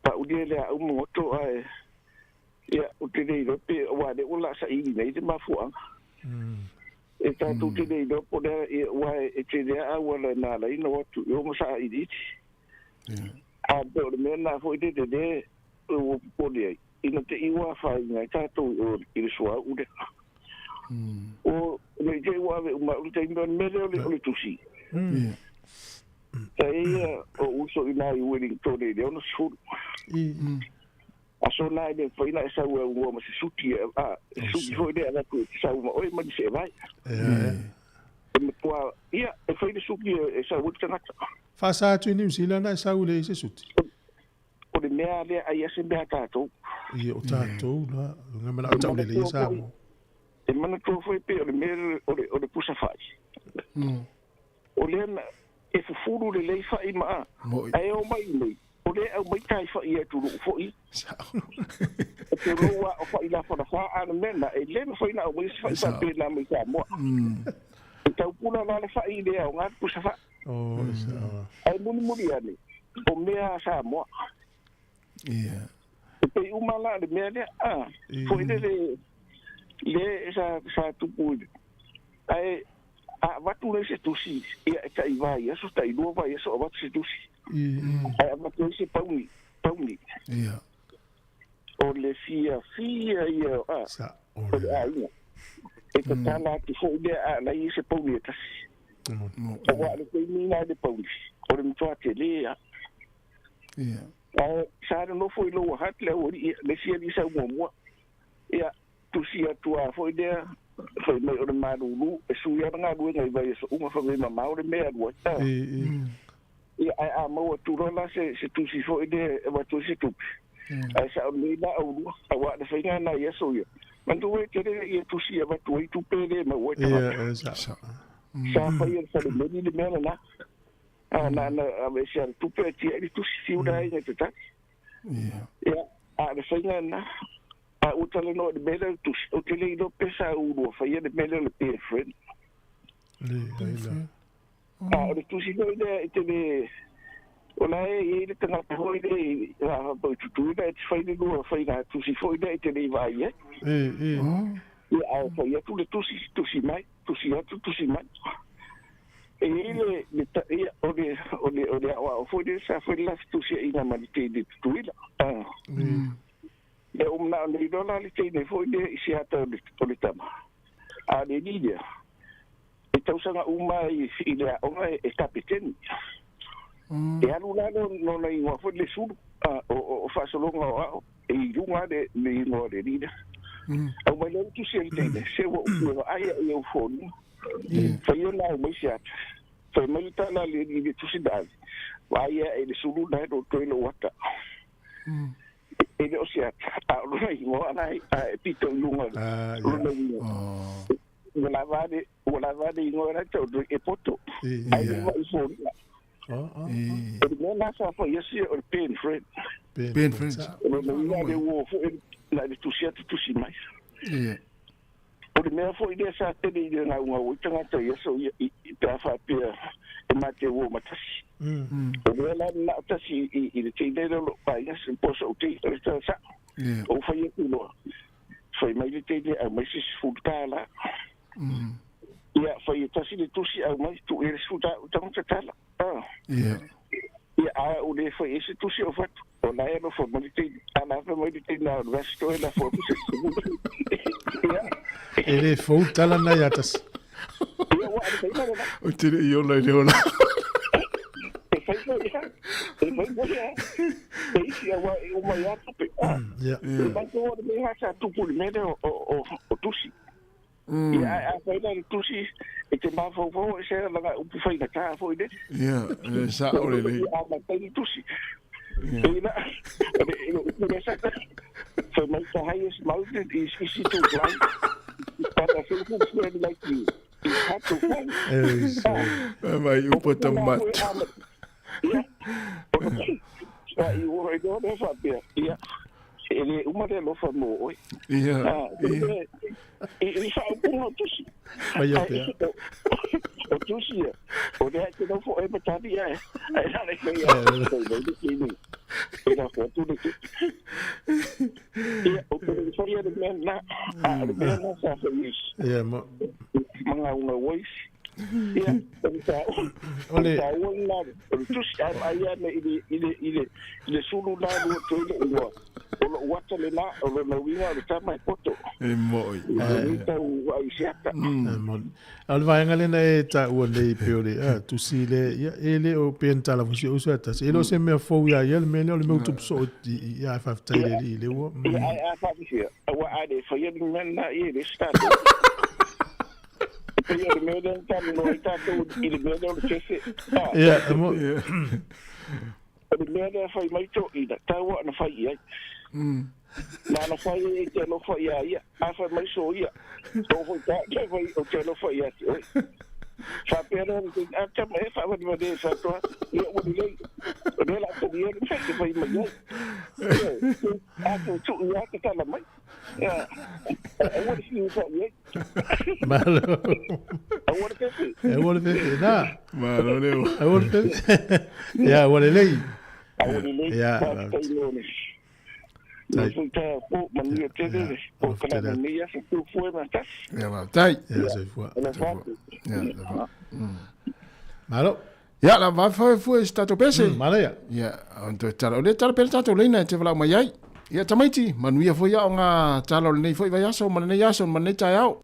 pa ulia le a moto ai ya o te dei do pe wa le o la sa i nei te mafuanga e ta tu te dei do po e wa e te dei a wala na la ino tu yo mo sa i di a be o me na foi de o pole ina te iwa fa ngai ta to o i sua u de o le je wa ma u te me le tusi tai o uso ina i wedding to de no su a so na de foi na sa u ma se suti suti foi de na ku sa u o ma se vai me kwa ia e foi de suki e sa u tanga fa sa tu ni sila na sa u le se suti o le mea le ai ase mea tātou. I o tātou, nga mana o tau le le sa mo. E mana tō foi pe o le mea o le pusa fai. O le ana, e fufuru le lei fai maa. Ai o mai nei. O le au mai tai fai e turu foi. Te roa o fa ila fa fa ana mena e le fa ina o fa pe na mi Sāmoa. E tau puna na le fa idea o ngat pusa fa. Oh, ai muri ani. O mea Sāmoa. Ia. Pe umala le mea le foi le sa tupu. Ai a watu le se tusi ia e tai vai aso tai no vai aso o watu se tusi ai a watu se pauni ia o le fia ia sa o ai e te tala te fo de a la i se pauni tasi o wa le te mina de pauni o le mtua te le ia ai sa no foi lo hat le o le fia di sa mo ia tusi atua foi de foi me o marulu e suia nga lu ngai vai so uma fa me mama o me adu e a mo tu rola se tu si foi de e tu si tu ai sa me da o lu a wa de fina na ye so ye man tu we tere ye tu si va tu tu pe de ma we ta sa fa ye sa de me de me na na a ve se tu pe ti e tu si u dai ne ta ya a de fina na utale no de mele tu utale no pesa uno fa ye de mele le pe friend le tu si no de te ola e le tanga ho de ba tu de fa de no fa ina tu si fo de te le vai e a fa ye tu si mai tu si mai e le o o fo de sa fo la tu si ina malite de tu ila e umna le dola le tene foi de isi ata o le tama a le lidia e tausanga uma i le ona e kapiteni e alu la no na ingo foi le sulu o fa solo ngo e lunga de le ingo de lidia o mai le tu se le tene se wo ai e o fonu foi yo na mo sia foi mai ta la le di tu si dal vai e le sulu na do to lo wata ele o sia a luna i mo ana e pito lunga luna i wala vade i ngora to e poto ai va i fo e mo na sa fo yesi o pain friend no no de wo fo na de tu sia tu si mai o de me fo ide sa te de na unha o tanga to yeso i ta fa pe e mate wo matasi o la na tasi i le tine lo pa ia se poso te sa o fa ye kulo foi mai le tine a mai se futala ia foi tasi le tusi a mai tu e futa tanga tala ia a o le foi ese tusi o fat o la e no fo mai te ana fa mai te na resto e la fo ele futala na yatas o te io la le ola sa o le mai upo tamat i ora i do fa pe ia ele uma de lo fa mo ia e fa un tusi vai até o tusi o de que não foi para tá dia aí já le que ia era foto de e o que foi de na a de na sa feliz ia manga uma voice ia ole tusi ai ile sulu la no to ile o wata le la o le winga le tama poto e moi ai siata al vai ngale na e ta o le peole tu si le ele o penta la fusi o sa ta ele o se me fo ya ele me le me tu so ya fa ta ile wo ai fa fi wa ai fa ye men na ile sta il me da no sta il me da che yeah mo il me da fa mai to ida ta wa na fa ia na fa ia te no fa ia a fa mai so ia to fa ta che fa o che no fa ia Fa pera ni ata mai fa wa de sa to ia wa le de la to dia ni fa mai mai a tu ia ka ta la mai ya wa si fa ye Malo. wa de si Wa le na. Malo le. Wa le. Ya wa le. wa le Ya. Tai ta po mania te de po ka mania se tu foi mas ta Ya va, tai. Ya se fue. Ya. Malo. Ya la va fu sta to pese. Malo ya. Ya, onto tala le tala per tato leina te vala mai ai. Ya tamaiti, manuia foi ya nga tala le nei foi vai aso, man nei aso, man nei tai au.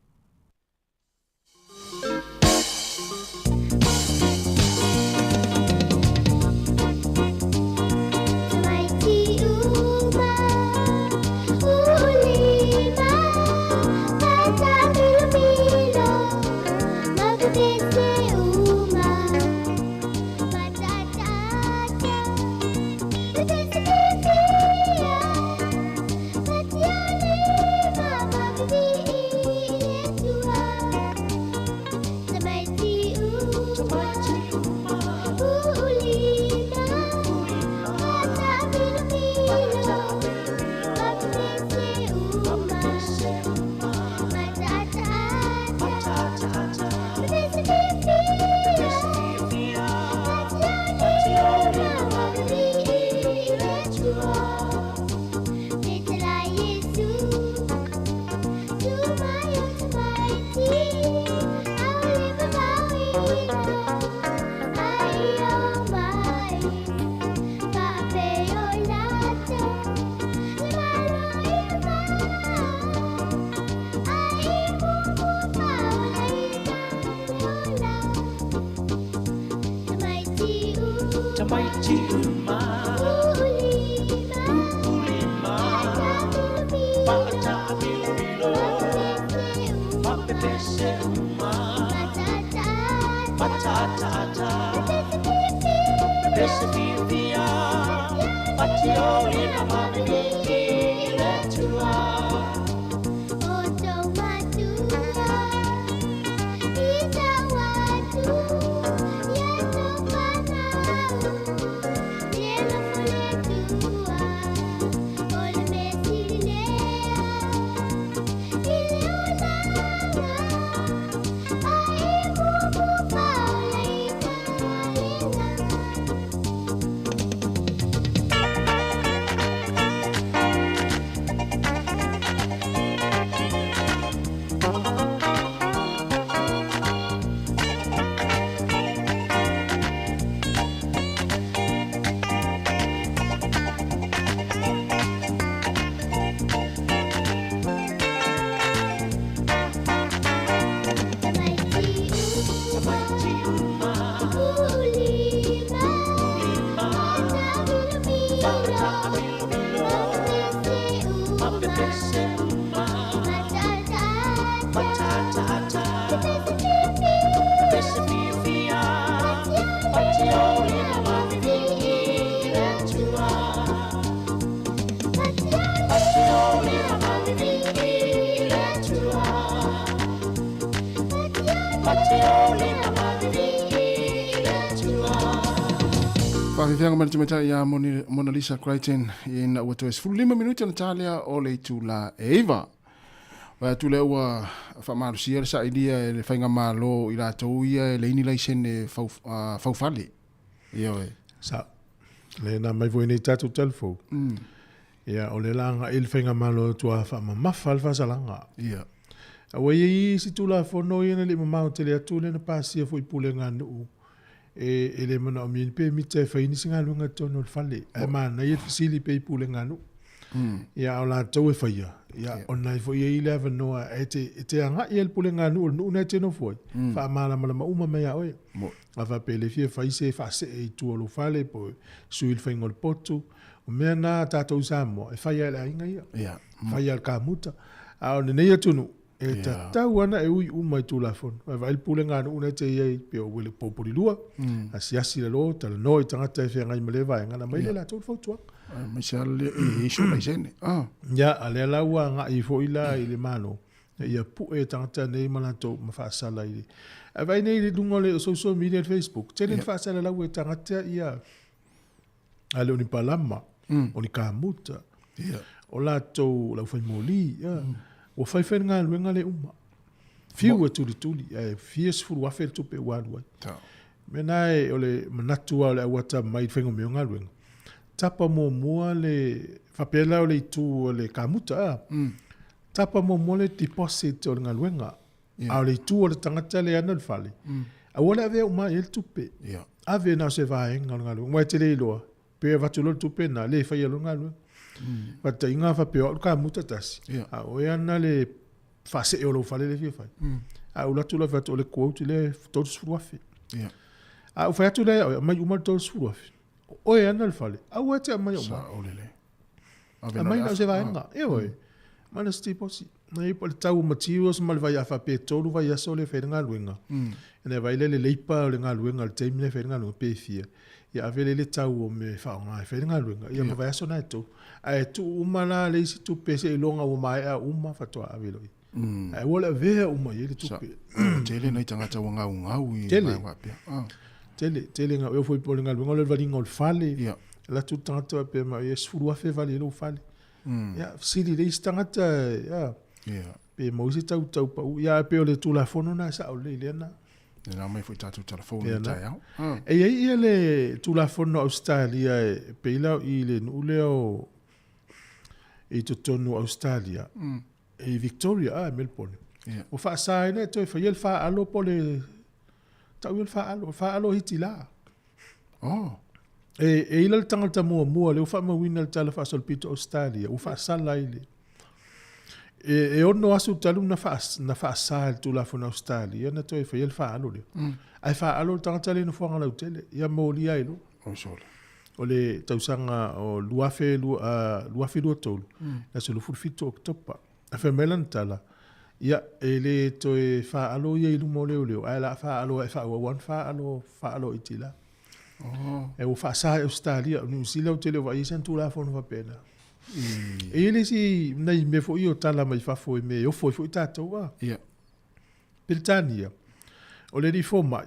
Whawhiwhianga manitimeta ia Mona Lisa Crichton ina ua toes 15 minuti na talia o le tu la Eva. Wa tu le ua whamarusia le sa ilia le whainga malo i la tau ia le ini laisene faufale. Ia oe. Sa. Le na mai voi nei tatu telefo. Ia o le langa il whainga malo tua whamamafa le whasalanga. Ia. Awa i si tu la whono i na le mamau te le atu le na pasia fo i pule ngā nuu. E le mana o mien pe mi te whaini singa lunga tono le whale. E mana i fisili pe i pule ngā nuu. Ia o la tau e whaia. Ia o nai fo i le avanoa e te anga i el pule ngā nuu nuu nei teno foi. Wha amala malama uma mea oe. A wha pe le fia whaise whase e tua lo whale po suil whaingo le potu. O mea nā tātou Sāmoa e whaia le ainga ia. Whaia le kāmuta. A o nei atunu. E tatau ana e ui umai tu la fon. Vai vai pule ngā nuu nei te iei pe o wele popuri lua. A siasi le lo, tala noi tangata e whea ngai malewa e ngana mai le la tau whautua. Mai se ale e iso mai sene. Ia, a le laua ngā i fo ila i le mano. Ia pu e tangata nei mana tau mawhaasala i le. A vai nei le lunga le social media Facebook. Tele fa sala la we tangata ia. Ale oni palama. Oni kamuta. O la to la fai moli. O fai fai nga luenga le uma. Fiu e tuli. Fies furu wafel tupe wadwa. Menai ole manatua ole wata mai fengo me nga luenga. Tapa mo mua le fapela ole tu ole kamuta. Tapa mo mole deposit ole nga luenga. Aole tu ole tangata le ana fale. A wala ave uma el tupe. Ave na se va enga nga luenga. Wa tele loa. Pe va tu lo tupe na le fa yelo nga luenga. But inga fa pe ka muta tasi. A oya le fa se o lo fale le fa. A ula tu lo fa to le quote le to su fa. A o fa tu le mai uma to su fa. Oya na le fale. A o te mai uma. A mai na se va enga. E oi. Mana sti posi. Na i pole tau materials mal vai a fa pe to lu vai a so le fa nga luenga. Ene vai le leipa le nga luenga le time le fa nga luenga pe fia. Ya avele le tau o me fa nga fa nga luenga. Ya ma vai a so na to. Ai tu uma la le si tu pese longa o mai a uma fa to avelo. Ai wala ve uma ye tu pe. Tele nei tanga tau ngau i wa pe. Tele nga eu foi por nga luenga le valinga o fale. La tu tanga pe ma ye sfuru a fe vale lo fale. Ya sili le stangata ya. Pe mo si tau pa ya pe o le tu la fono na sa o le lena. Na mai foi tatu telefone tai au. E ia le tu la fono Australia pe ila i le nuleo e to tonu Australia. E Victoria Melbourne. O fa sai ne to fa yel fa alo pole tau yel fa alo hitila. E ila le tangata mua le o fa ma wina le tala fa sol pito Australia. O fa sala ile. E ono asu talu na fa sal tu la fono Australia na to fa yel fa alo le. Ai fa alo tangata le no fonga la utele ya mo li ai lo. O le tausanga o luafe lu tolu. Na se lu fito oktopa. A fe melantala. Ya ele to e fa alo ye lu mo le o. Ai la fa alo fa alo itila. E o fa sa Australia New Zealand tele va i sentu la fono va pena. E ele si nei me fo io tala mai fa fo me o fo tato wa. Britania. O le di fo mai.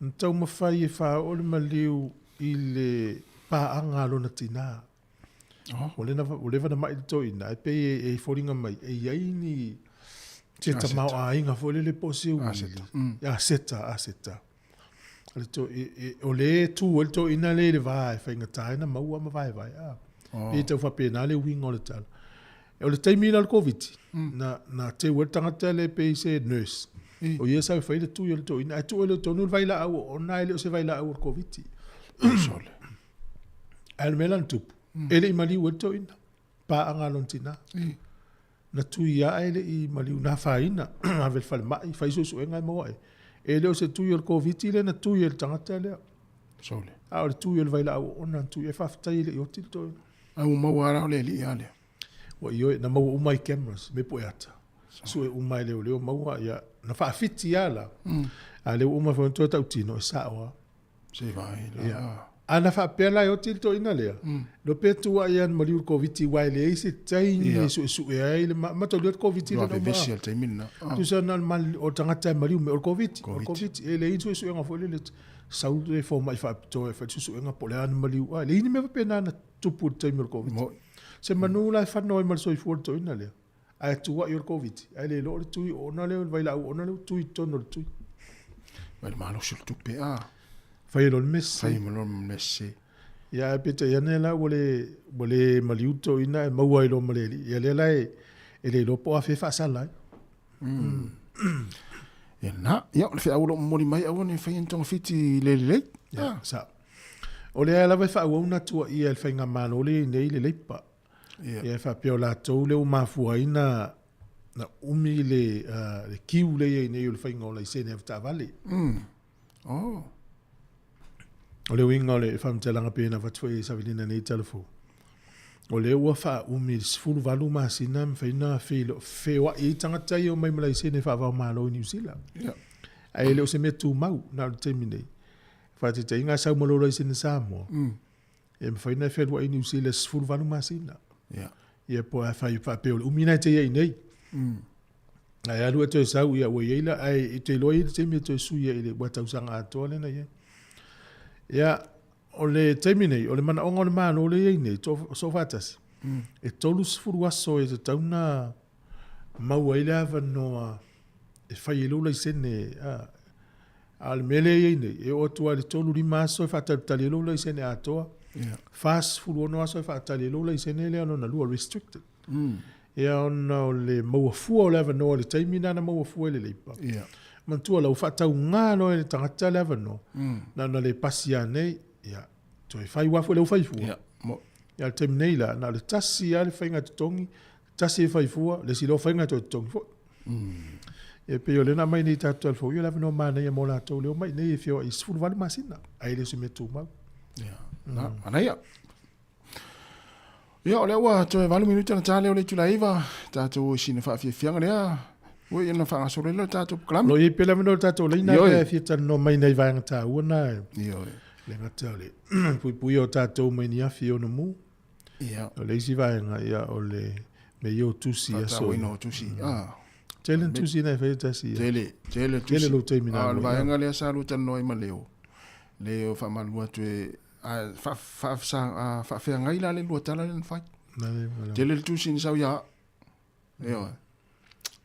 Ntau ma fai e fa o le maliu ile pa anga lo na tina. O le va na mai to ina e pe e foringa mai e ia ni te tamau a inga fo le posi ya seta. Ale to o le tu o to ina le vai fa inga taina ma ua ma vai e te fa pena le wing o le tal. O le taimi na COVID na te o tangata le pe se nurse. O ia sa fa le tu o to ina tu o le to no vai la o na le o se vai la o COVID. Sole. Al melan tup. Ele imali o to ina pa anga lontina. Na tu ia ele i mali na fa ina avel fa mai fa iso so enga mo ai. Ele o se tu o COVID le na tu o tangata le. Sole. A o tu o vai la o na tu e fa fta ile o til to. A uma wara le li ale. Wa yo na mo umai cameras me poeta. So e umai le mo ya na fa fiti ala. Ale uma fo to ta utino Sāmoa. Se vai. Ana fa pela yo til to ina le. Do petu wa yan mali COVID wa le isi tai ni su e ai le ma to le COVID le no. Special time na. Tu sa na mal o tangata mali o COVID. Ele inso su nga fo le sau e fo mai fa to e fa su nga pole an mali wa le ni me pena na tupu time o COVID. Se manula fa no mal so i for to ina le. Ai tu wa your COVID. Ai le lo tu ona le vai la ona le tu to no tu. Mal malo sul tu pe a. Fai lo mes. Fai lo mes. Ya pete ya ne la wole maliuto ina ma wa lo maleli. Ya le lai ele lo po fa sala. Ya na ya le fa lo mori mai au ne fai entong fiti le. Ya sa. O le ala fa wa una tu ia el fainga malo le nei le lepa. Ya fa pe la to le o mafuaina na umi le kiu le nei le fainga o le sene ta vale. O le winga le fam telanga pena fa tfoi savilina nei telefo. O le ua fa umi sfulu valu masina mfaina fe wa i tangata i o mai malai sene fa va malo New Zealand. Ai le o se metu mau na le terminei. Fa te inga sa mo lo sene Sāmoa. E mfaina fe wa i New Zealand sfulu valu masina. Ia po fa pe o umi na te i nei. ai alu to sau ia we ila ai te loi te me to su ia ile wa tau sanga ato le na ia o le terminate o le mana onga le mana o le nei to so fatas e tolu sfuru aso e te tauna mau ai lava no e fai lo le sene al mele nei e o tua le tolu di maso e fatal tali lo le sene ato fast food no aso e fatal lo le sene le no na lu restricted e ona o le mau fu o lava no le taimina na mau fu le leipa man tu la fata unga no e tangata lava no na na le pasia nei ia to e fai wa fu le fai fu ia te mneila na le tasi ale fainga tongi tasi fai fu le silo fainga to tongi fu e pe ole na mai ni tatu al fu yo la no mana ia mola to le mai nei fio is fu vale masina ai le se metu ma na ana ia ia ole wa to e vale minuta na tale ole tulaiva tatu sine fa fianga lea o ia fa so le tatu klam lo i pe la no tatu le na e fieta no mai nei vai ngata una ia le ngata le pui o tatu mai ni afio no mu ia le si vai nga ia ole me yo tusi so no tusi tele tusi na fe tasi tele lo te mina al vai nga le sa lu tan no ma leo fa malua tu fa fe nga ila le lu tala le fa tele tusi ni sa ya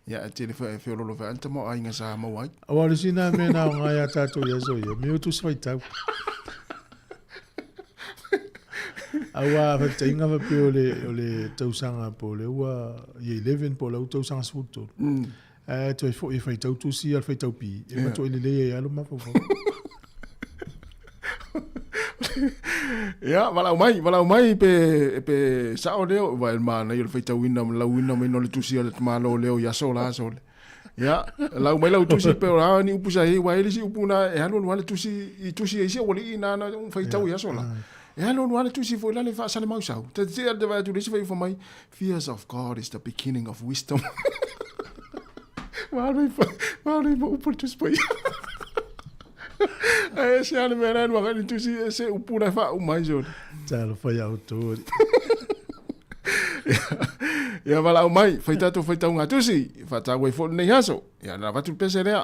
ia tele fe lo fa anta mo ai nga sa mo wai awale sina me na nga ya tatu ya so yo me tu sai tau awa fa tinga fa pe ole tau sanga po le wa ye 11 po le tau sanga sfuto to fo e fa tau tu si al fa tau pi e ma to ile le ya lo ma fo ya wala mai pe sa o leo va el mana yo fa tau winna la winna me no le tu si al ma lo leo ya sola ya la mai la tu si pe ora ni upusa e wa ele si upuna e halo wala tu si e si o le ina na fa tau ya sola e halo wala tu si fo la le fa sa le mau sau te te de va tu le si fa mai fears of God is the beginning of wisdom Mari upur tu spai ai se ale mena no ga tu si se upuna fa o mai jo talo fa ya auto ya vala o mai faita unga tu si fa ta we fo nei haso ya na va tu peserea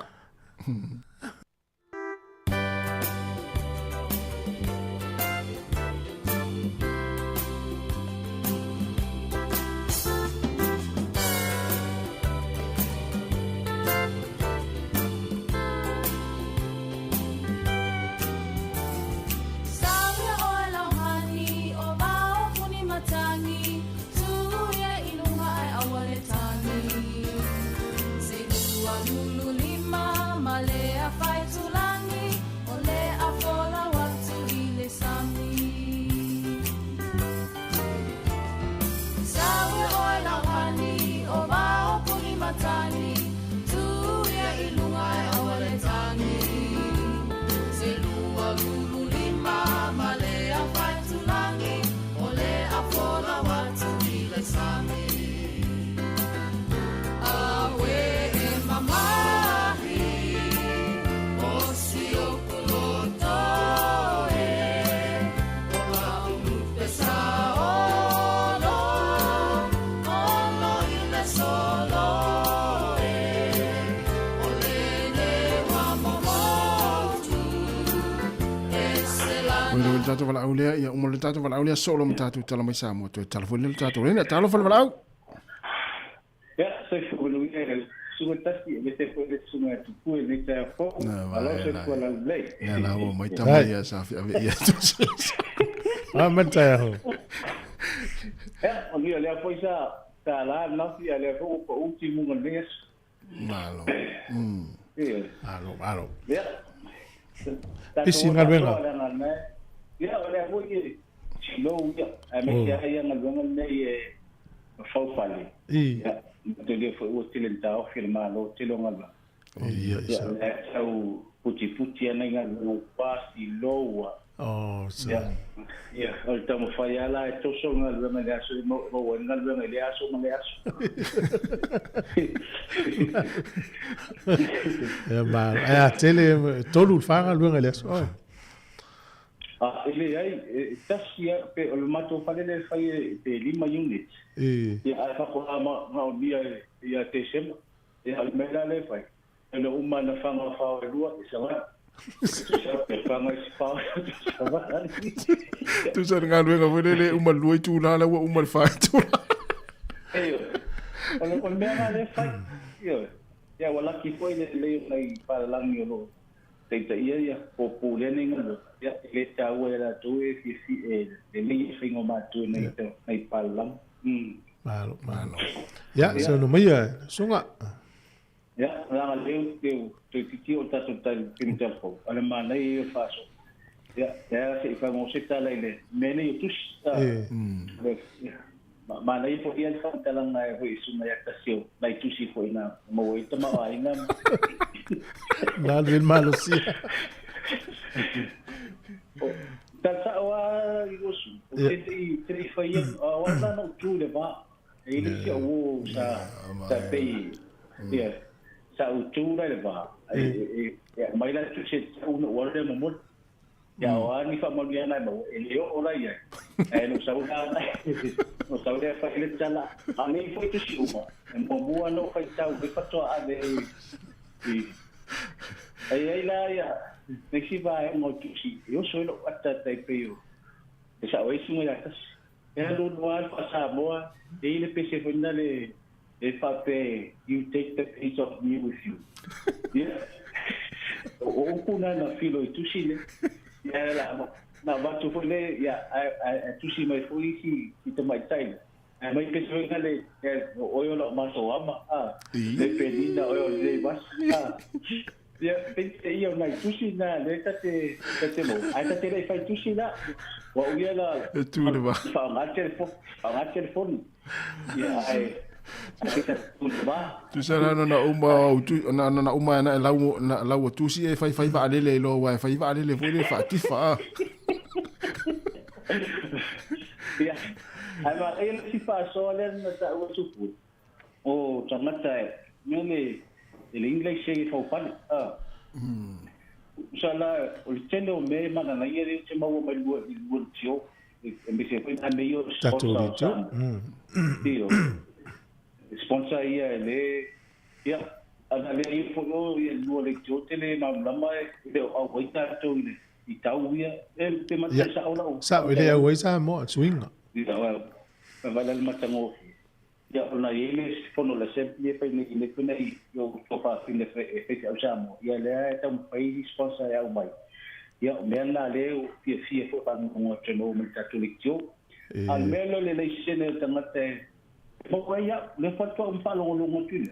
tatu wala aulia ia umole tatu wala aulia solo mtatu tala mai Sāmoa to telefone le tatu rena talo fal wala ya se fu no ia suga tasi e te foi de suga tu pu ne ta fo alo se ko la lei ya la o mai tamai ya sa fi ave ya manta ya ho ya o ia le foi sa ta la na fi ale fo ko ultimo nges malo alo ya isi ngalwenga ya ole mo ye chilo ya me ya ya ngalwenga ne ye fo fali ya te le fo o tilenta o firma lo tilo ngalwa ya ya o puti ana ngalwenga pasi lowa so ya o tamo fayala to so ngalwenga ya so mo ngalwenga ya so mo ya so ya ma ya tele tolu fanga ngalwenga ya so ele ai tasia pe o mato falele fai pe 5 units ya fa ko ma dia ya te sem ia me la le fai ena uma na fanga fa e lua e sa tu sa nga luenga wele uma lua tu la la uma fa tu eyo ona kon me la le fai yo ya wala ki foi le nei para la mi lo te ia po pu le nei ngalo ya le ta wela tu e fi e le fingo ma tu nei palam malo ya so no mai sunga ya la le te tiki o tato tal pintel ko ale ma nei fa so ya se fa mo se ta le mene tu ma nei po ia fa ta lang na ho isu na ya tasio na tu si foi na mo ita ma ai na na le malo si ta sa wa isu te foi wa na no tu le ba e ni si o sa pe ya sa tu le ba mai la tu se uno wala mo ya wa ni fa mo ya na mo e yo ola ya no sa una no sa le fa ile tala ani foi tu si uma mo bua no fa tau de fato a de ai la ya de si va mo tu si yo soy lo ata tai pe yo esa o isu ya tas ya lo no fa Sāmoa e ile pese foi na le fa pe you take the piece of me with you yeah o kuna na filo tu si le ya la na ba tu foi le ya tu si mai foi si te mai tai mai pese foi na le o yo lo ma so ama le pedina o yo le mas ya pente io na tu si na le te mo ai te le fai tu si na wa o ya la tu le ba fa ma telefon ya ai tu sa na uma tu na uma na la tu si e fai va le lo wa fai va le foi le fa ti fa ya ai ma ele si fa so le na ta o tu o tamata mele ele inglês chega fa pa sala o tendo me mana na ye te ma o mai o tio me se foi na meio sponsor tio sponsor ia le ia ana le info no ia no le tio tele ma lama de o oita to ile i tau ia te ma sa ola sa ile o isa mo swinga ia va la matango ya ona ele fono la sempre pe ni kuna yo to fa fin de fe au Sāmoa ya le ta un país sponsor ya mai ya mena le o fi fo pa mo teno me tatulikio al meno le sene tamate mo ya le fatto un palo lo montune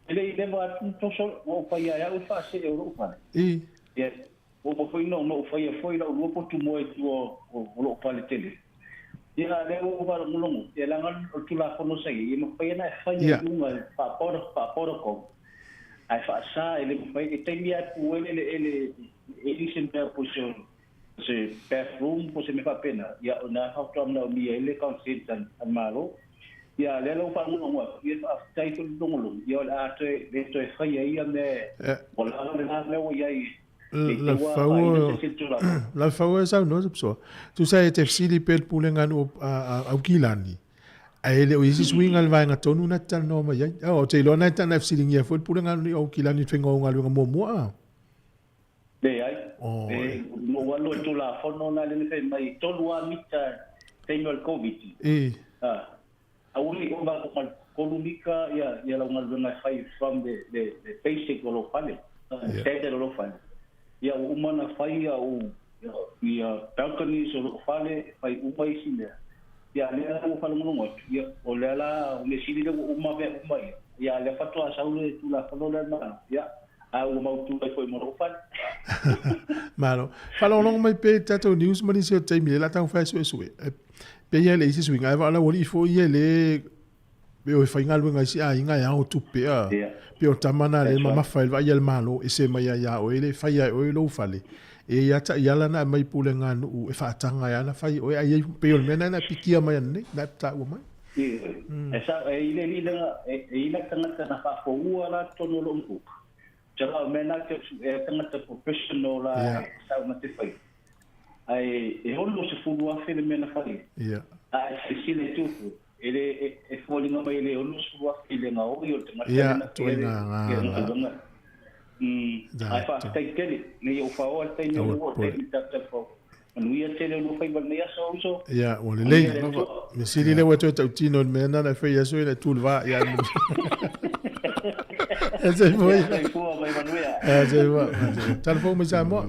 ele deva tutto solo o fa ya o fa se Europa ya o foi no foi no o tu mo o lo fa le tele ya le o va lo ya la ngal tu la fono sai mo fa na fa ya un pa por ko ai fa sa ele fa te mia pu ele sempre position se bathroom po se me fa pena ya na ha to na mi ele consultant amalo ya le lo fa mo ya fa tai to lo ya la te le to fa ya me wala na me o ya la faua sa no so tu sai te fsili pel pulengan au kilani ele o isi swing al vai ngatonu na tan no ma ya o te lo na tan fsili ngia fo pulengan au kilani fengo ngalu mo mo de ai no walo tu la fono na le fe mai tolua mita tenho el covid auli o ba kolumika ya la ngal na fai from the basic lo fale te lo fale ya umana fai ya balcony so fale fai upai sine ya le o fale mo ya o le la o le sili le uma be uma ya le fatwa saule tu la fono le ma ya au mau tu foi mo fale malo falo long mai pe tato news mani se te mi la tang fa so pe ye le isi swing ai va la woli fo ye le be o fa ngal wenga si a inga ya o tu pe pe o tamana le mama fa va ye malo e se mai ya o ele fa ya o lo fale e ya ta ya la na mai pulenga nu e fa tanga ya na fa o ai pe o mena na pikia mai ne na ta o mai esa ile ile tanga na fa fo la tono lo nku jala mena ke tanga professional la sa ma te fai ai e holo se fu wa fe mena fai ai se le tu e fōlinga mai le onu sua ki le ngā oi o te ngata Ia, lena tui ngā ngā ai wha tai tele ne o wha o tai ni o te mi tata wha manuia tele o whai wale aso uso ia o le lei me siri le watu tau tino me nana whai aso i le tūlwa ia e sei fo ia sai fua mai manuia e sei fo telefon me Sāmoa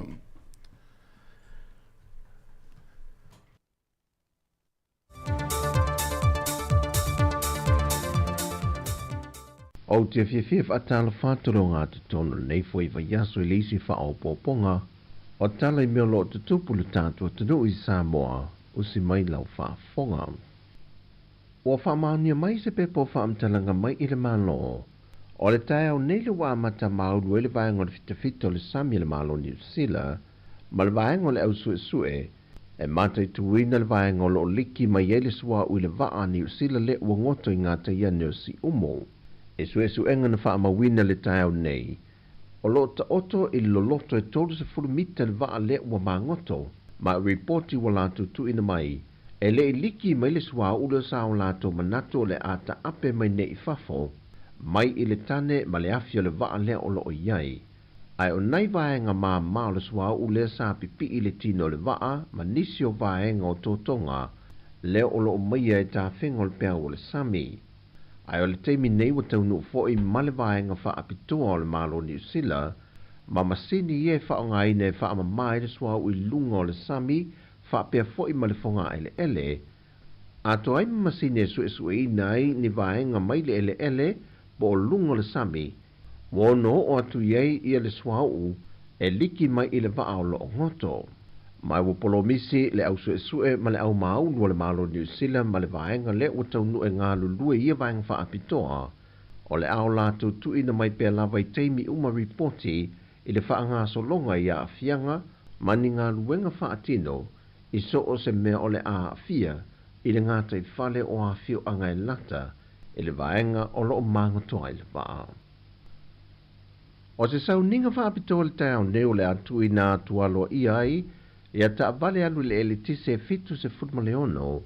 O te whiwhiw a tala whātoronga te tono nei fwoi wa yaso i leisi wha o pōponga, o tala I mea lo te tupulu tātua te no I Sāmoa, o si mai lau whaafonga. O whaamaunia mai se pepo whaamtalanga mai I le malo, o le tae au nei le wā mata mauru e le vaenga le fitafita o le sami le malo New Zealand, ma le vaenga le au sue e mata I tuina le vaenga lo liki mai e le sua ui le vaa New Zealand le ua ngoto I ngā taia neo si umo. E su enga na wha mawina le tae au nei. O lo ta oto I lo loto e tolu se furu mita le vaa le ua mangoto, ma reporti wa lato tu ina mai, e le liki mai le sua ula sa o lato manato le ata ape mai ne I fafo, mai I le tane ma le afia le vaa le o lo o iai. Ai o nai vaenga ma o le sua ule sa pipi I le tino le vaa, ma nisi o vaenga o totonga, le o lo o maia e ta whengol pia o le sami. Ai o le teimi nei wa taunu fōi male vaenga wha apitoa o le malo New Zealand, ma masini ie wha o ngai ne wha ama mai le sua ui lunga o le sami, wha pia fōi male fonga ele. A to ai masini e sue I nai ni vaenga mai le ele, bo o lunga o le sami, wono o atu iei ia le sua u, e liki mai I le vaa o lo o ngoto. Mai wo polo misi le au sue ma le au maunu o le malo New Zealand ma le vaenga le o taunu e ngā lulue ia vaenga wha apitoa. O le au lato tu ina mai pia lava I teimi uma reporti I le wha ngā solonga ia a fianga ma ni ngā luenga wha atino I so o se mea o le a fia I le ngātai whale o a fio anga e lata I le vaenga o lo o mangotoa I le vaa. O se sau ninga wha apitoa le tau neo le atu I nā tualo iai ia ta vale alu le elitise fitu se futmaleono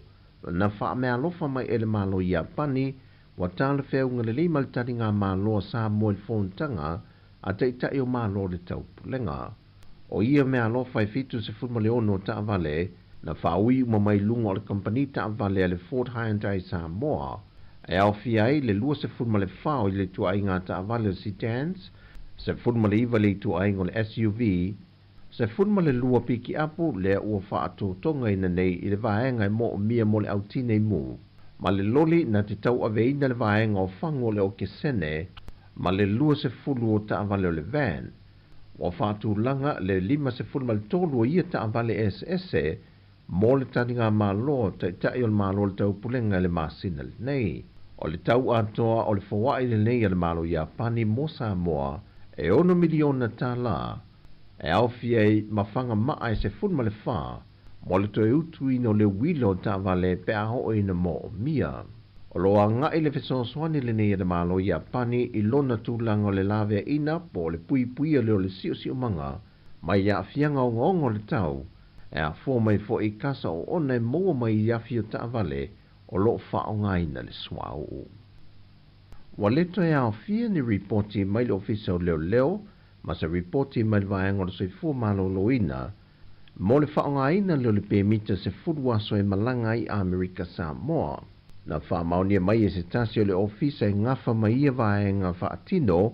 na wha mea lofa mai ele malo ia pani wa tala feo ngale lima le tari ngā malo Sāmoa le fontanga a te itai o malo le tau pulenga. O ia mea lofa e fitu se futmaleono ta vale na wha ui uma mai lunga o le company ta vale le Fort Hyundai Sāmoa e au fiai le lua se futmale whao I le tua inga ta vale Sedans se futmale iwa le tua inga le SUV se funma le lua piki apu le ua whaato tonga ina nei I le vaenga I mo o mia mo le autine mu. Ma le loli na te tau aveina le vaenga o whango le o ke sene, ma le lua se fulu o ta avale o le van. Wa whaato langa le lima se funma le tolu o ia ta avale SS, mo le taninga malo ta itai o le malo le tau pulenga le masina le nei. O le tau atoa o le fawai le nei le malo ia pani mo Sāmoa e 1 miliona ta la. E au fiei mawhanga maa se funma le wha, mo le toi utu ino le wilo ta vale pe aho ina mo o mia. O loa ngai le fesoswani le nei le malo ia pani I lona tūlanga le lave ina po le pui pui leo le sio manga, mai ia fianga o ngongo le tau, e a fo mai fo I kasa o ona e moa mai ia fio ta vale o lo wha o ngai na le swau. Wa leto e au fia ni reporti mai le ofisa o leo, ma se reporti mai le vaenga o le soifua malo loina, mo le whaongaina leo le pēmita se furuaso e malanga I Amerika Sāmoa. Na whaamaunia mai e se tasi o le ofisa e ngafa mai ia vaenga whaatino,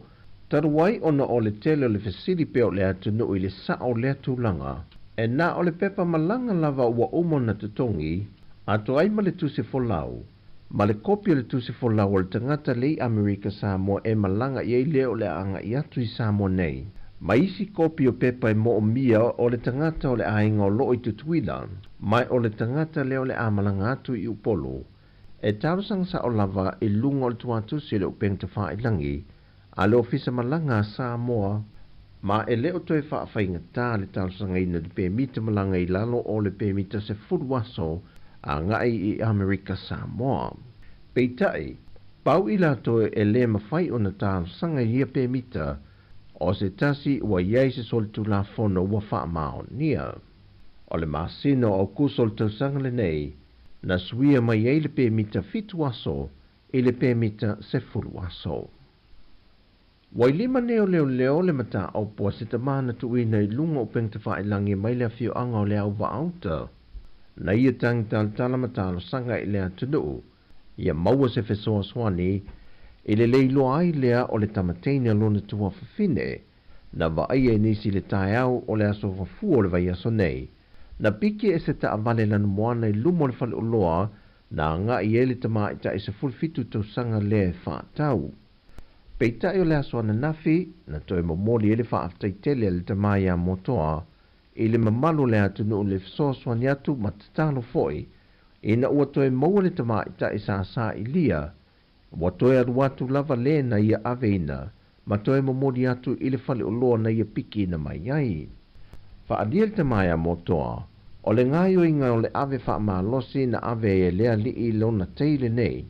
taruai ona o le tele o le fesili peo le atunu I le sao le atulanga, e na o le pepa malanga lava ua umo na tutongi, ato ai ma le tuse folau, ma le kopi o le tuse folau o le tangata le Amerika Sāmoa e malanga I leo le anga I atu I Sāmoa nei. Ma isi kopi o pepa e mo o mia o le tangata o le ainga o loo I tutuila, mai o le tangata leo le amalanga atu I upolo, e tarusang sa o lava I lunga o le tuatu si le upeng te wha ilangi, a le ofisa malanga Sāmoa, ma e leo toi wha whaingata le tarusanga ina le pēmita malanga I lalo o le pēmita se furuaso, a ngai I Amerika Sāmoa. Peitai, pau I lato e le mawhai o na tarusanga ia pēmita, o se tasi ua iei se solitu la fono ua wha mao nia. O le masino o kusol tausanga le nei, na suia mai ei le pemita fitu aso i le pemita sefulu aso. Wai lima neo leo le mata au poa se tamana tuina i lunga o pengta whaelangi mai le fio anga o le au wa auta. Na ia tang tala matalo sanga i le atunu, ia maua se fesoa swani, i le leilo ai lea o le tamateina lona tua fafine, na wa ai nisi le tae au o le aso wafu o le vai aso nei, na piki e se ta avale lana moana i lumo le fale uloa, na nga i ele tama i ta i se fulfitu tau sanga le wha tau. Peita i o le aso ana nafi, na toi momoli ele wha aftai tele le tama ia motoa, i le mamalu le atunu o le fesoa swani atu matatalo foi, ina ua toe maua le tama i ta i sa i lia, ua toe aruatu lava le na ia aveina, ma toe momoli atu i le fale uloa na ia piki na mai ai. Fa adia le tama ia motoa, o le ngaio inga o le ave wha maalosi na ave e lea li i lona teile nei,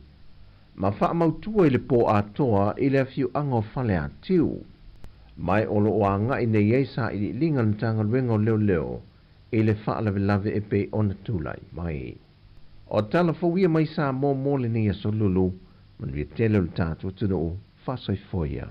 ma wha mautua i le po atoa i le afiu anga o fale atiu. Mai olo o anga i nei eisa i linga na tanga luenga o leo i le wha lave e pe ona tulai mai. O tala fawia mai Sāmoa le ni aso lulu, man via tele o tātua tunu whasoi foia.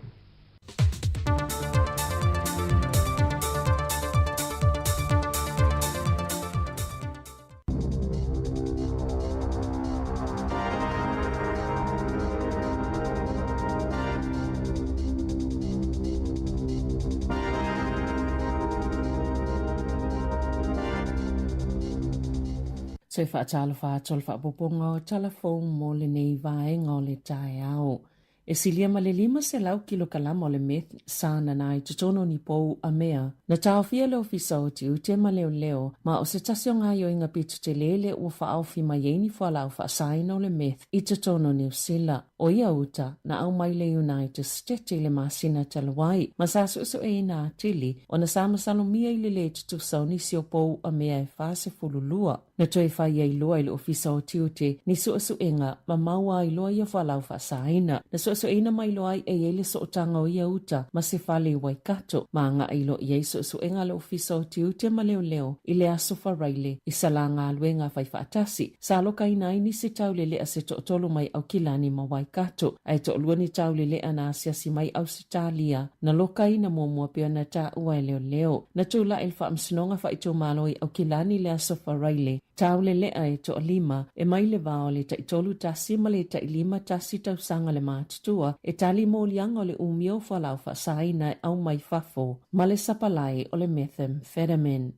Se whaatala whaatol whaapoponga o telefon mo le nei vaenga o le tae au. E silia ma le 5 se lau kilo kalama o le meth sana nai tutono ni pou a mea. Na taofia le ofisa o tiu te ma leo ma o se tasio ngai o inga pitu te lele ua whaaufi ma yeini whalau whaasaina o le meth i tutono ni usila. O ia uta na au mai le United States le masina talawai. Ma sa so e ina atili o na sama salomia i le le tutusau ni si o pou a mea e fase fululua. Na toi whai ai loa i le ofisa o tiu te ni su inga ma maua i loa ia whalau whaasaina. Na so ina mai loa e ele so tanga o ia uta ma se fale wai kato ma nga i lo ia so inga le ofisa o tiu te ma leo i le aso wharaile i salanga aluenga whai whaatasi. Sa loka ina ini se tau le lea se tolu mai au kilani ma wai kato. Ai to luani tau le lea na asiasi mai au Australia na loka ina mua pia na ta ua leo. Na tula il wha amsinonga wha i to malo i au kilani le aso wharaile. Tau le lea e to lima e mai le vao le ta i tolu tasi ma le ta i lima tasi tau sanga le mātutua e tali mo lianga o le umio whalau whaasaina au mai fafo ma le sapalai o le methamphetamine.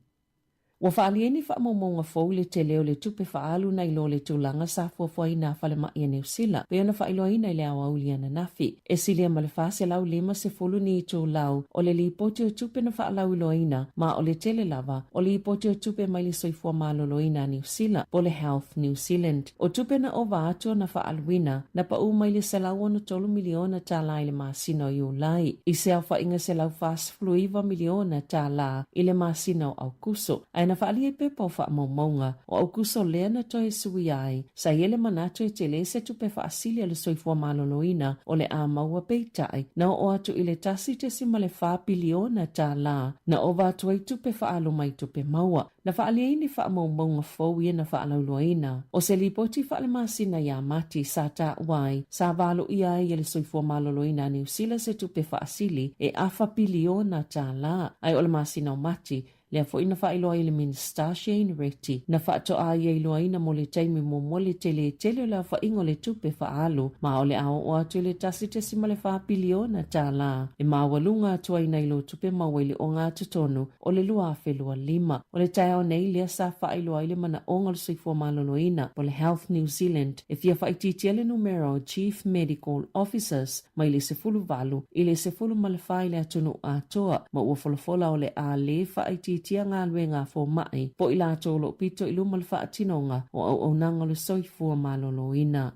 Wa whaalieni whaamomonga fau le te leo le tupe whaalu na ilo le tūlanga sa fuafuaina whale mai e New Zealand. Pe ona whaailoaina i le awa uliana nafi. E silia ma le whaase lau lima se fulu ni i tū lau o le lipoti o tupe na whaalau iloaina ma o le tele lava o le lipoti o tupe mai le soifua maloloina New Zealand po le Health New Zealand. O tupe na ova atua na whaaluina na pa u mai le selau ono 3 miliona tā la i le masina o iulai. I se au whainga selau fast fluiva miliona tā la i le masina o aukuso. Na whaalia pepa o whaamaunga o au kuso lea na toi sui ai. Sa iele manato e te le se tupe whaasilia le soifua maloloina o le a maua peitai. Na o atu i le tasi te sima le wha biliona tā la. Na o vatu ai tupe whaalo mai tupe maua. Na whaalia ini whaamaunga fau ia na whaalauloina. O se lipoti whaale masina ia mati sa ta wai. Sa valo ia i le soifua maloloina New Zealand se tupe whaasili e afa biliona tā la. Ai o le masina o mati. Lea fo ina whailoa i le Minister Shane Reti. Na whaato a ia iloa ina mo le taimi mo mole tele o lea whaingo le tupe whaalo. Ma o le ao o atu le tasi te sima le wha biliona tā la. E mawalunga atua ina ilo tupe mawele o ngā tutonu o le lua whelua 5. O le tai ao nei lea sa whailoa i le mana onga le soifua maloloina o le Health New Zealand. E fia whaititia le numero Chief Medical Officers mai le sefulu valu i le sefulu malawhai le atunu atoa. Ma ua folafola o le a le whaiti tia ngā luenga fō mai, po i lātou lo pito i luma le whaatinonga o au nanga le soifua maloloina.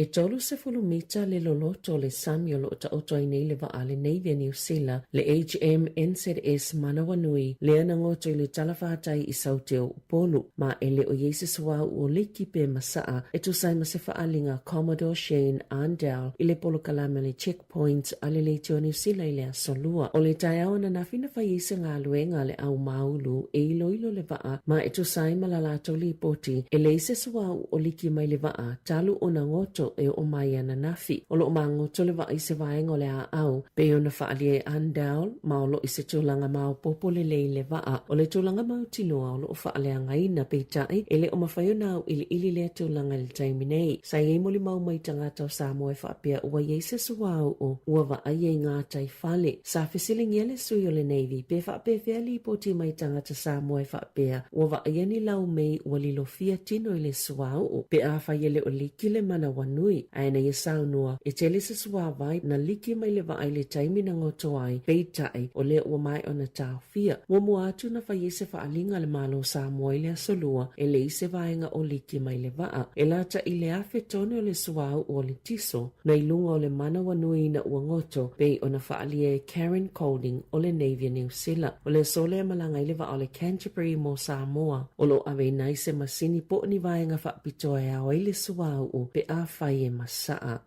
E tolu se fulu mita le loloto le Samuel o ta oto ai nei le waa le Navy New Zealand le HMNZS Manawanui le ana ngoto i le talawhātai i sauteo upolu ma ele o Jesus wa o liki pe masaa e tu sai masefa alinga Commodore Shane Andal i le polo kalame le checkpoint ale le teo New Zealand i le asolua o le tai au na nafina whaiese ngā luenga le au maulu e ilo le waa ma e tu sai malalato li poti e le ise swa o liki mai le waa talu o na ngoto e o mai ana nafi o lo mangoto le waa i se vaenga o le a au pe o na whaalie Andal ma o lo i se tūlanga mau popo le waa o le tūlanga mau tinoa o lo whaalea ngaina pe tai e le o mawhaio nau ili le tūlanga le taimi nei sa e moli mau mai tangata o Sāmoa e whaapea ua yeise suwao o ua wa ai e ngā tai whale sa whisiling ele sui o le Navy pe whaapea whiali poti mai tangata Sāmoa e whaapea ua wa ai ani lau mei ua lilo fia tino i le suwao o pe a whai ele o liki le mana wanui aena i saunua e tele se suwa vai na liki mai le wa ai le taimi na ngoto ai pe tai o le ua mai o na tau fia ua mua atu na whai ese whaalinga le malo Sāmoa i le asolua e le ise vaenga o liki mai le waa e lata i le afe tone o le suwao o le tiso na ilunga o le mana wanui na ua ngoto pe o na whaalie Karen Colding o le Navy New Zealand o le sole malanga i le wa o le Canterbury mo Sāmoa o lo ave naise masini po ni vaenga whaapitoa e au i le suwao o pe a whai e masaa.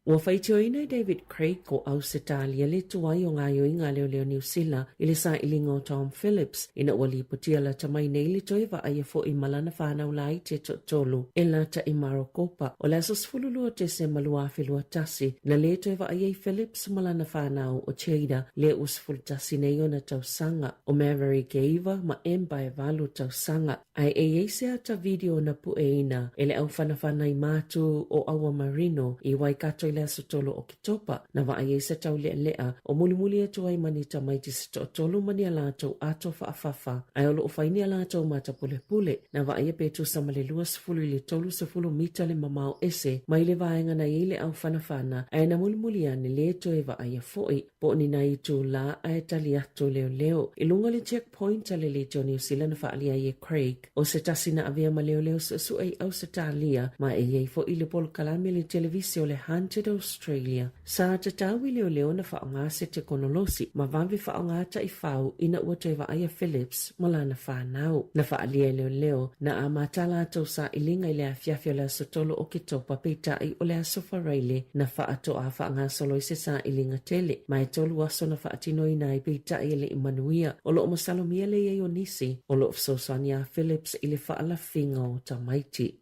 Ua whaitioina David Craig o Ausitalia le tuai o ngā yoinga leo New Zealand i le sa ilinga o Tom Phillips ina ua lipotia la tamai nei le toi wa aia fo i malana whanau lai te tolu e lata i Marokopa o le asos fululua te se malua whilua tasi na le toi wa aia i Phillips malana whanau o Cheida le usful tasi nei o na tausanga o Maverick Eva ma emba e valu tausanga ai e eise ata video na pueina e le au whanawhana i mātu o awa marino i waikato le asotolo o kitopa na wa ai se tau lea o mulimuli e tuai manita mai ti se tolu mani alato ato whaafafa ai olo o whaini alato mata pule pule na wa ai petu samale lua sefulu le tolu sefulu mita le mamao ese mai le vaenga na ile au whanawhana ai na mulimuli ane le toe wa ai foi po ni na i tu la ai tali ato leo ilunga le checkpoint ale le New Zealand fa alia ye Craig o se tasina avea ma leo su ai au se talia ma e ye fo ile pol kalame le televisio le Haunted Australia. Sa te tawi leo na whaonga se te konolosi, ma vanvi whaonga ta i whau ina ua te wa aia Phillips malana whanau. Na whaalia leo na a matala ato sa ilinga i lea fiafia lea sotolo o kitopa peita i o lea sofa reile na whaato a whaonga solo i se sa ilinga tele. Ma e tolu aso na whaatino i nai peita i le imanuia o lo o masalomia le e o nisi o lo ofsosania Phillips i le whaala finga o tamaiti.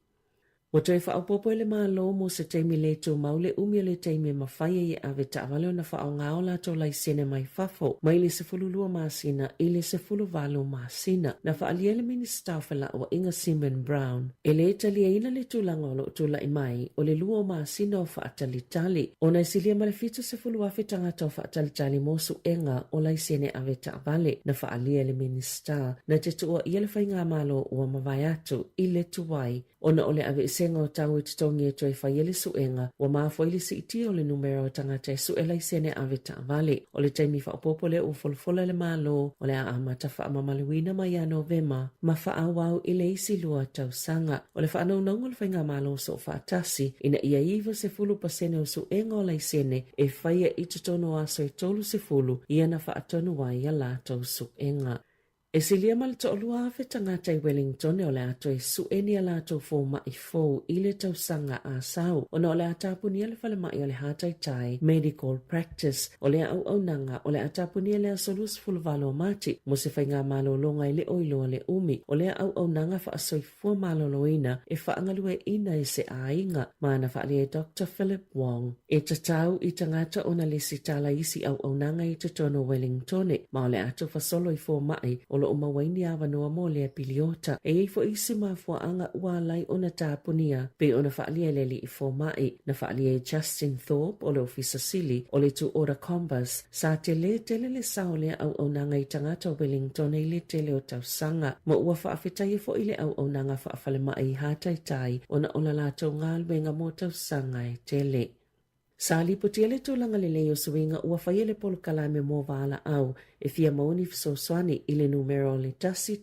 Wa toi whaapopo le malo mo se teimi le tō maule umia le teimi mawhaia i ave ta'awale na whaonga o la tō lai sene mai fafo, mai le se fululua maasina i le se fuluvalo maasina. Na whaalia le minister whala o Inga Simon Brown. E le talia ina le tūlanga o lo tūla i mai o le lua o maasina o whaatalitali. O na isilia malefito se fuluafe tangata o whaatalitali mosu enga o lai sene ave ta'awale. Na whaalia le minister na te tua i le whainga malo o mawai atu i le tuwai. Ona ole ave senga o tau i titongi e toi whaiele suenga wa mawhaile si iti o le numero o tangata e suela i sene ave ta'avale. O le taimi whaopopole o folfola le malo o le a amata whaamamaluina mai a Novema ma whaawau i le isi lua tau sanga. O le whaanau naunga le whainga malo so whaatasi ina ia iwa se fulu pasene o suenga o le sene e whaia i tutono aso e tolu se fulu ia na whaatonu wai a lato suenga. E silia mal to lua afe tangata i Wellington o le ato e sueni a lato fō mai fō i le tausanga a sau. O na o le atapunia le whale mai o le hatai tai medical practice o le au nanga o le atapunia le asolus fulvalo mati mo se whainga malo longa i le oilo le umi o le au nanga wha asoi fua malo loina e whaangalue ina e se ainga maana whaale e Dr. Philip Wong. E tatau i tangata o na le sitala isi au nanga i tatono Wellington ma o le ato whasolo i fō mai o lo o mawaini awa noa mo lea piliota e eifo isi mafua anga ua lai o na tāpunia pe o na whaalia leli i fō mai na whaalia Justin Thorpe o le ofisa sili o le tu ora Combas sa te le tele le sao lea au nanga i tangata Wellington i le tele o tau sanga ma ua whaafetai fo i le au nanga whaafale mai hatai tai o na ola lato ngalwenga mo tau sanga e tele. Sa lipotia le tūlanga le leo suinga ua whaiele polo kalame mō wala au e fia mauni fisoswani i le numero le tasi.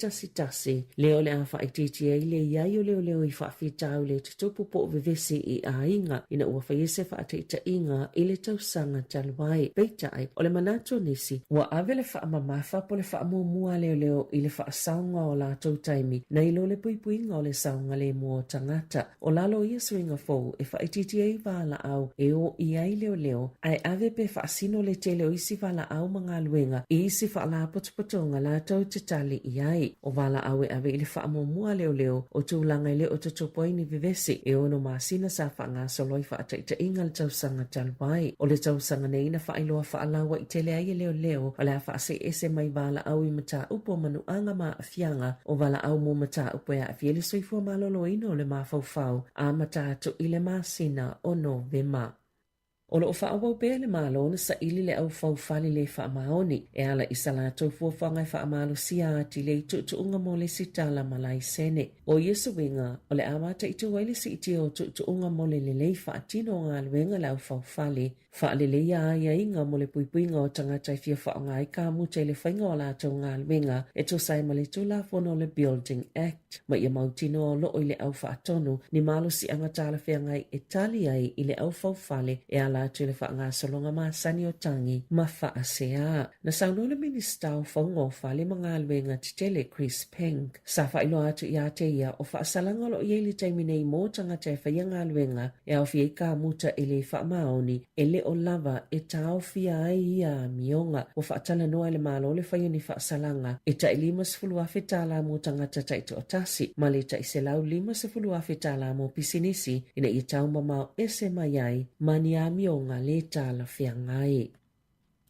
Leo le a whaititia i le iai o leo i whaafitau le tutupu po vevesi i a inga ina ua whaiese whaateita inga i le tausanga taluai. Peitai o le manato nisi ua ave le whaamamafa po le whaamumua leo i le whaasaunga o la tautaimi na ilo le puipuinga o le saunga le mua tangata. O lalo ia swinga fou e whaititia i wala au e o iai leo ai ave pe whaasino le tele o isi wala au mga luenga i isi whaala potopotonga la tau te tali iai. O wala au e ave i le whaamumua leo o tūlanga i le o tutupoi ni vivesi e ono maasina sa whaanga soloi whaataita inga le tausanga taluai. O le tausanga neina whaailoa whaalawa i tele ai leo o le a whaase ese mai wala au i mata upo manuanga ma afianga o wala au mo mata upo e a fiele soifua malolo ino le mafaufau a mata atu i le maasina o Novema. O lo whaawau pēr le malo na sa ili le au faufali le whaamaoni e ala isa la tau fuafanga i whaamalo sia ati le tuunga mo le sitala malai sene. O Yesu winga o le amata i tu waile si iti o tuunga mo le lei whaatino ngā luenga le au faufali whaalele ia inga mo le puipuinga o tangata i fia whaonga i ka mute le whainga o la tau ngā luenga e to sai ma le tula fono le Building Act. Ma ia mautino o loo i le au whaatonu ni malo si angatala whianga i tali ai i le au faufali e ala atu le whaanga solonga ma sani o tangi ma whaasea. Na sauno le minista o whaunga whale mga luenga titele Chris Peng. Sa whailo atu i ate ia o whaasalanga lo i ele taiminei mō tangata e whaianga luenga e au fia i ka muta e le whaamaoni e le o lava e tau fia ai ia mionga o whaatala noa le malo le whaiani whaasalanga e ta i 5 afe tala mō tangata taito o tasi ma le ta i se lau 5 afe tala mō pisinisi ina i tau mamau ese mai ai mani a mionga le tala whiangai.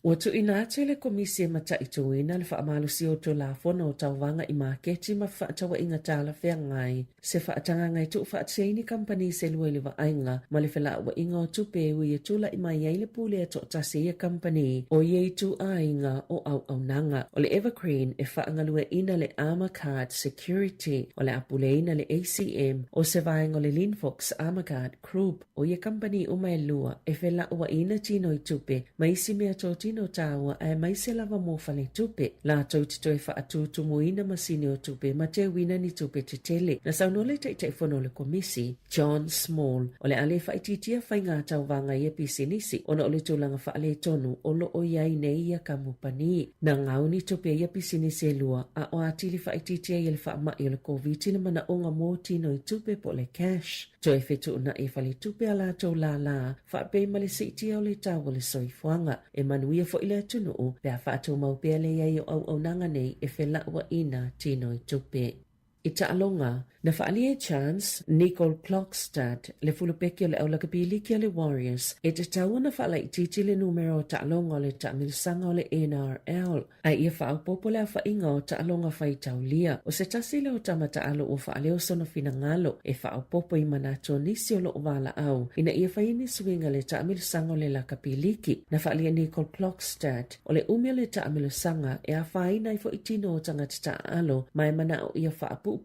Ua tu ina atu le komisi e mata i tuina le whaamalu si o to la fono o tauwanga i maketi ma whaatawa inga tala whiangai. Se whaatanga ngai tu whaatseini kampani se lua le ainga ma le whala wa inga o tupe ui e tula i mai ai le pule e to tasi e kampani o ye tu a inga o au nanga. O le Evergreen e whaangalua ina le Armor Card Security o le apule ina le ACM o se vaenga o le Linfox Armor Card Group o ye kampani o mai lua e whala ua ina tino i tupe ma isi mea toti no tawa e mai se lava mo fale tupe la tau tito e whaatutu muina masini o tupe ma te wina ni tupe te tele na saunole te whono le komisi John Small o le ale whaititia whainga tau vanga i episinisi ona o le tūlanga whaale tonu o lo o iai nei ia kamupani na ngau ni tupe i episinisi e lua a o atili whaititia i le whaama i le COVID na mana onga mō tino i tupe po le cash to e whetu na e whale tupe ala tau la whaapei ma le siitia o le tau le soifuanga e manuia fo ile tunu pe a whaatu mau pea le iai o au nanga nei e whela ua ina tino i tupe. I alonga, na whaali e chance, Nicole Klokstad, le fulupeki o le aulakapiliki o le Warriors, e te taua na whaala i titi le numero o alonga o le taamilisanga o le NRL, ai ia whaapopo le a whainga o alonga whaitau lia, o se tasi le o tamata alo o whaale o sono fina ngalo, e whaapopo i manato nisi o lo o wala au, ina ia whaini swinga le taamilisanga o le lakapiliki, na whaali e Nicole Klokstad, o le umia le taamilisanga, e a whaina i fo itino o tangata alo, mai mana o ia whaapu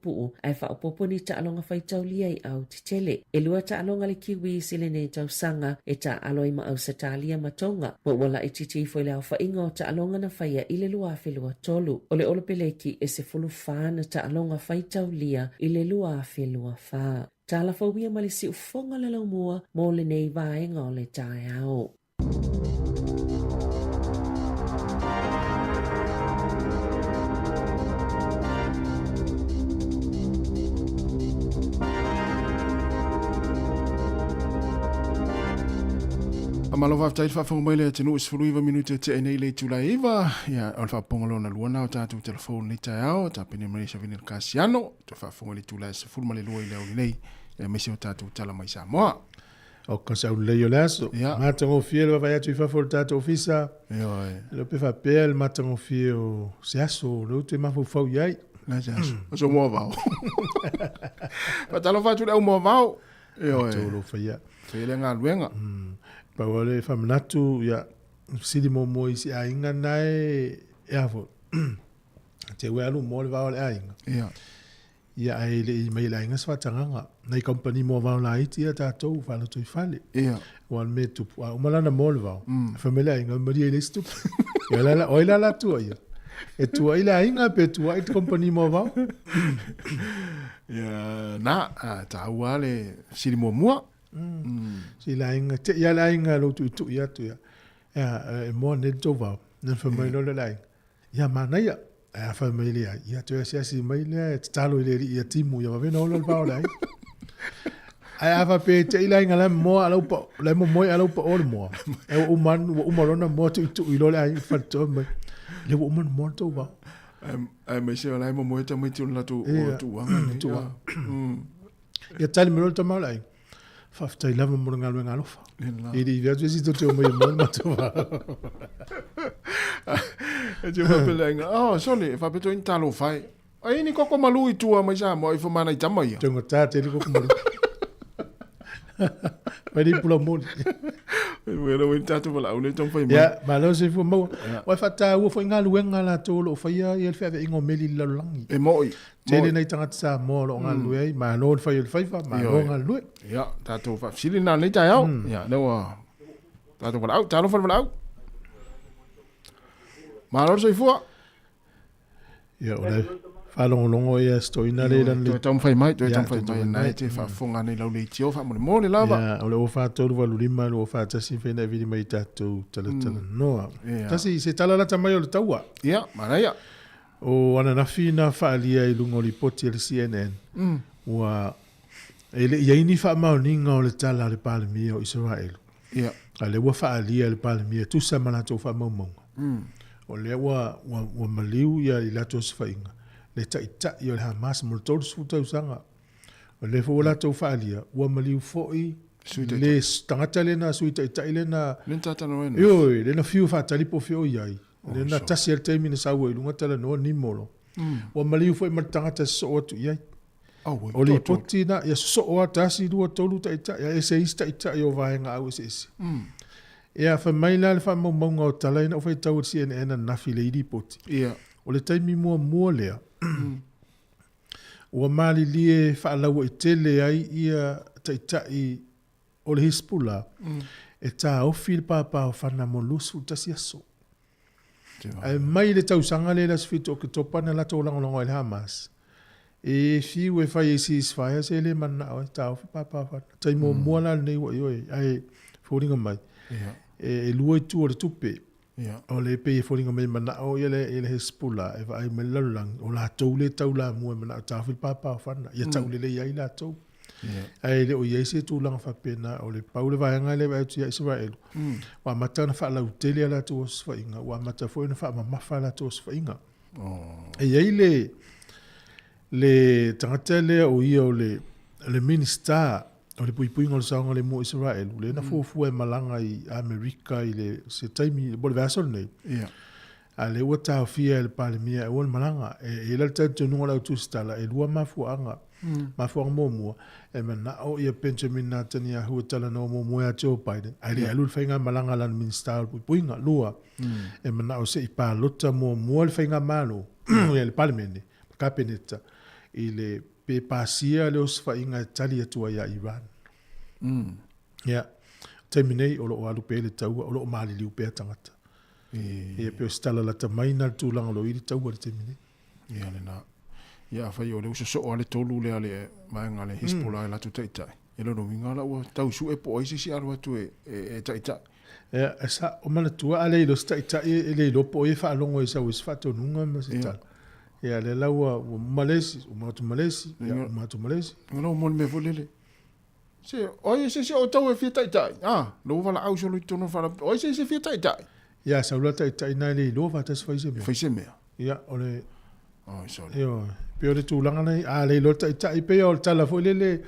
ai whaapopo ni taalonga whaitau lia i au titele. E lua taalonga le kiwi sile ne tau sanga e ta aloi ma au satalia matonga. Mo wala i titi fo le au whainga o taalonga na whaia i le lua whelua tolu. O le olopeleki e se fulu whaa na taalonga whaitau lia i le lua whelua whaa. Tala whauia mali si ufonga le lau mua mo le nei vaenga o le tae au. Malo va tai fa fonga mele tenu is fulu 1 minute te nei le tula iva ya al fa ponga lona luana o tatu telefone ni tao ta pene Malaysia venir Casiano to fa fonga le tula is fulu male loi le nei e mesi o tatu tala mai Sāmoa o ka sa le yo laso matango fiel va ya tu fa for tatu ofisa yo lo pe fa pel matango fiel siaso lo te ma fo fau yai na siaso so mo va pa talo fa tu le mo va yo to lo fa ya fele nga luenga pa wale famanatu ya sidi mo isi a inga nai e afo te wea lu mo le va wale a inga ia ai le mai la inga sfatanga nei company mo va la iti ta to fa lo tu fale ia wan me tu o malana mo va famela inga mari le stu ia la oila la tu ia e tu ila inga pe tu ai company mo va ia na ta wale sili mo mo si la inga te ia la inga lo tu ia tu ia e mo ne to va ne famela lo la ia mana ia a familia ia tu sia si mai le talo le ia timu ia va no lo va dai ai ava pe te ila inga la mo ala po le mo ala po o mo e o man o marona mo tu i lo le ai fa to mai le o man mo to va ai me se ala mo te mai tu la tu o tu anga tu ia tali me lo to mai ai fa sta ila mo ngalo ngalo fa e di via tu si to mo mo to va e te wapelenga, sorry, fa peto in talo fai. Ai ni koko malu i tua mai sa mo i fomana i tama ia. Tengo tate ni koko malu. Mai di pula moli. Wera win tatu wala une tong fai mai. Ya, malo se fu mo. Wa fata wo fo ngalu wenga la to lo fa ia il fa ingo meli la langi. E moi. Tele nei tanga sa mo lo ngalu ai, ma no fa il fa ma lo ngalu. Ya, tatu fa sili na nei ta yao. Ya, no tatu wala au, talo wala au. Malo so fua. Ya, ole. Fa longo ia sto ina le dan le. Tom fai mai, tom fai mai na te fa fonga nei lo le tio fa mo le lava. Ya, ole o fa to lo lima lo fa ta si fe na vidi mai tatu tala no. Ta si se tala la tamayo le taua. Ya, mana ya. O ana na fina fa alia i lungo li poti le CNN. Wa ele ia ini fa ma ninga o le tala le palmi o Israel. Ya. Ale wa fa alia le palmi tu sa mana to fa mo. O le wa maliu ia i la tos fainga le taita i o le Hamas mo tolu suta usanga o le fo la to falia wa maliu foi le tangata le na suita ita ile na tata no eno yo le na fiu fa tali po fio iai le na tasi el temi na sawo i lunga tala no ni molo wa maliu foi mar tangata so tu iai o le poti na ya so o tasi du tolu taita ya ese ista ita yo vaenga au ese ia fa mai la fa mo monga o tala ina o fai tau CNN na file idi poti. Ia. O le taimi mua lea. Ua mali lie fa alawa i tele ai ia taitai o le Hezbollah. E ta o fil papa o fana mo lusu tasi aso. Ai mai le tau sanga le las fito ke topana la tau lango el Hamas. E fiu e fai e ceasefire se le mana o ta o fil papa fana. Taimo mua la nei wa ioi. Ai fōringa mai. E lua i tu o le tupe. O le pe e fōringa mai mana o ele Hezbollah e vai me lalang o la tau le tau la mua mana o tawhil papa o whana. Ia tau le iai la tau. Ai le o iai se tu langa whapena o le paule vaianga le vai tia Israel. Wa mata na wha tele la tu o swainga. Wa mata fōi na wha mamafa la tu o swainga. E iai le tangata le o ia o le minister o le pui ngol saonga le mo Israel le na fu e malanga i Amerika i le se taimi bo le vasol nei ale wata fia el palmia o malanga e le tatu no la tu stala e lua mafuanga mo e mana o ia Benjamin Netanyahu tala no mo ya Joe Biden ale alul fainga malanga lan minister pui nga lua e mana o se i pa lota mo le fainga malo e le palmene kapeneta ile pe pasia le os fa inga tali atua ya Iran. Ya. Terminei o lo alu pe le tau o lo mali liu pe tangata. E pe stala la tamaina tu lang lo i tau le terminei. Ya le na. Ya fa yo le uso so ale tolu le ale maanga le Hezbollah la tu taita. E lo winga la o tau su e po isi si arwa tu e taita. Ya esa o mana tu ale lo taita e le lo po e fa longo e sa wis fa to nunga ma se tal. Ya le lawa o Malesi, o matu Malesi, o matu Malesi. Ngalo mo me volele. Se oi se o tau e fita tai. Lo vala au so lo tono fala. Oi se fita tai. Ya sa lo tai na le lo va tas faise me. Faise me. Ya ole. Sorry. Yo, pe le tu langa nei le lo tai pe o tala fo le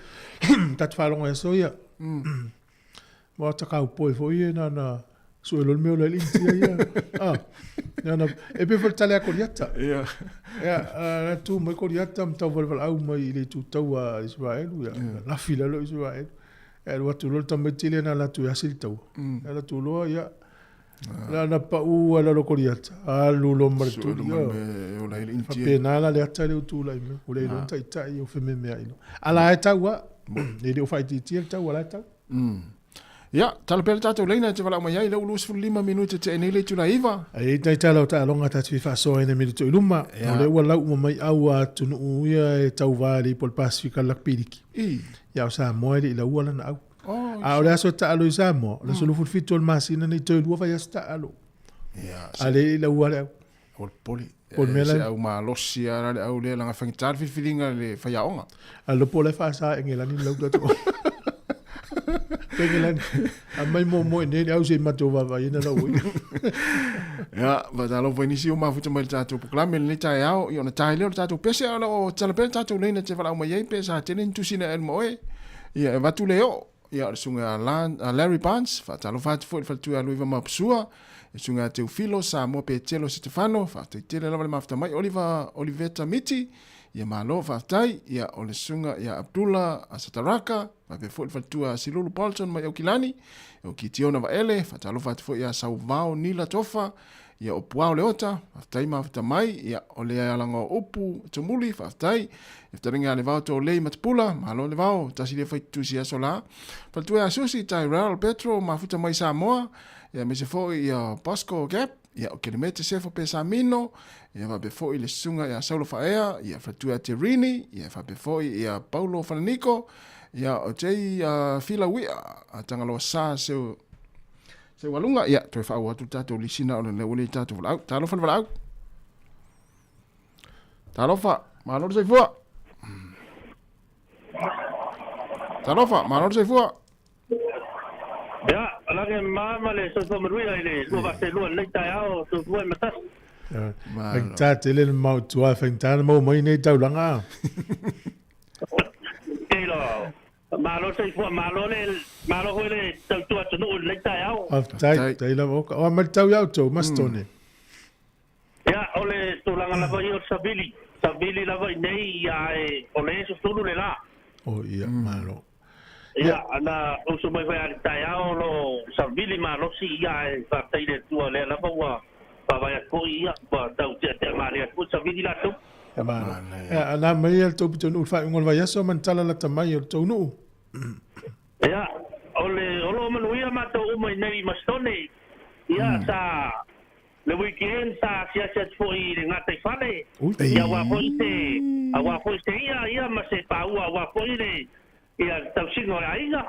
tat fa longo e so ya. Mo ta ka po fo ye na so lo meu le intia ya. Na e pe tala ko yata. Ya. Ya, tu mai ko yata mta vol au mai le tu tau a Israel ya. La fila lo Israel. E lo tu lo tambe tile na la tu asil tau. La tu lo ya La na pa u ala lo koriata. Alu lo martu. O la ile intia. Pena la le ata le utu la ime. O le ilo nta ita i o feme mea ilo. Ala e tau wa. Ne o fai titi el tau ala e tau. Ya, tala pele tātou leina te wala mai ai lau lus 5 minuta te enele tu la iwa. Ai tai tala o ta longa ta tui fa so ene minuto iluma. O le ua lau mai au a tunu uia e tau vali pol Pasifika lakpiriki. Ya o Sāmoa le ila ua lana au. A o le aso ta alo i Sāmoa. Le solo fulfito al masina nei toi lua vai asta alo. Ale ila ua le au. O poli. Pol mela. Se au ma losi a le au le langa whangitar fifiringa le whaiaonga. Alo pole fa sa engelani lau tato. Pengelan, amai mo ne au se mato va ina la oi. Ya, va da lo venisi o mafuta mai tato proklame le tai ao, i ona tai le tato pese ala o tala tato le na te vala mai ai pesa tenen tu sina el moe. Ya, va tu leo. Ya, sunga Larry Barnes, fa talo fa tu fa tu alu va mapsua. Sunga Teofilo Sāmoa pe Telo Stefano, fa te tele la mafta mai Oliveta Miti. Ia malo fatai ia ole sunga ia Abdullah Asataraka ma be fo fatua Silulu Paulson ma Yokilani o kitiona va ele fatalo fatfo ia Sauvao Nila Tofa ia o puao leota fatai ma fatamai ia ole alango upu tumuli fatai ia taringa le vao to le matpula malo le vao tasi le faitu sia sola fatua Susi Tyrell Petro ma fatamai Sāmoa ia me se fo ia Pasco Gap ia o kilometre sefo pe Samino ia va befo ile sunga ia Saulo Faea ia fatua Terini ia fa befo ia Paulo Fananico ia o tei fila wi a tangalo sa se walunga ia to fa wa tu tato lisina o le wole tato vala talo fa vala talo fa malo se fua talo fa malo se fua ya ala ke mama le so mo ruia ile lo va se lo le tai ao so fue matas ta tele mau tua fentana mo mai nei tau langa elo malo se fue malo le tau tua tu no le tai ao tai la boca o mal tau ya to mastone ya ole tu langa la vai o sabili la vai nei ya ole so tu le la ia malo ia ana o so mai vai tai ao lo sabili malo si ia fa tai le tu le la va vai ko ia ba tau te maria ko sabili la tu ana mai el to pitonu fa ngol vai so man tala la tamai o to nu ia ole manu ia ma to mai nei mastone ia sa le weekend sa sia foi le ngata fale ia wa foi te ia ma se pa wa foi le ia tau singo aiga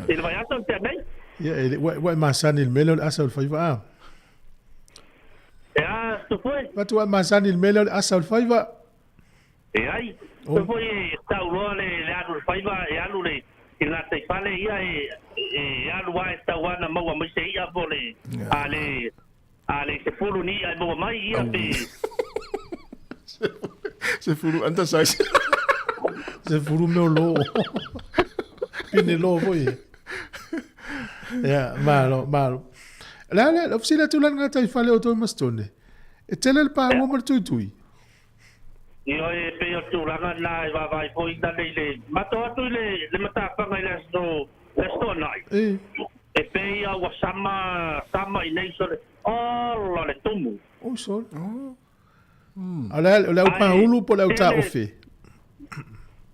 ele vai ato te nei ia wa masani il melo asal faiva ia tu foi tu masani il melo asal faiva ai tu foi tau lo le anu faiva e anu le ina te fale ia anu wa sta wana mo mo se ia bole ale se fulu ni ai mo mai ia pe se fulu anta sai se furu meu lo pine lo voi ya malo la ofsila tu lan ngata fale auto mastone e tele el pa mo mar tui io pe yo tu lan la va vai foi da le mato tu le mata pa ngai la sto nai e pe ya wa sama nei so oh le tumu oh so ala pa ulu po la uta ofe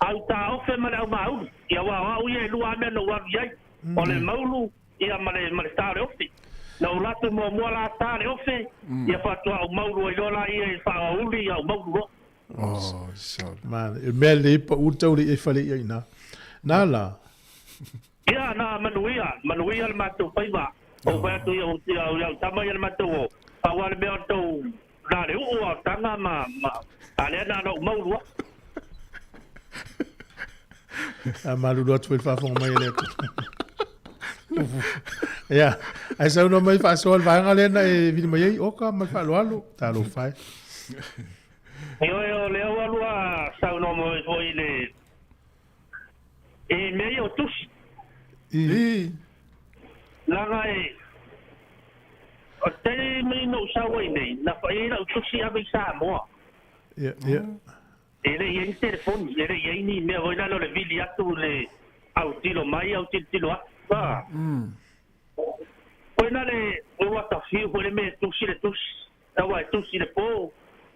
au ta ofe ma au mau ia wa ia lua me no wa ia o le maulu ia ma le ta le ofe no la tu mo la ta le ofe ia fa tu au maulu ia la ia fa uli au maulu so man il mele pa uta uli e fale ia na la ia na manuia ma tu paiva o va tu ia tama ia ma tu pa wa le me tu na le u tanga ma ale na no maulu malu lot wil fa fong mai le ya ai sa no mai fa sol va ngale na e vi mai o ka mai fa lo ta lo fa yo le alu a sa no mo foi le e meio tus la ngai o te me no sa wai nei na fa e la tusi a bi Sāmoa ya ele ia telefone ele ia ni me voi la le vili atu le au tilo mai au tilo va o foi na le o ta fiu foi me tu si le tu tawa tu si le po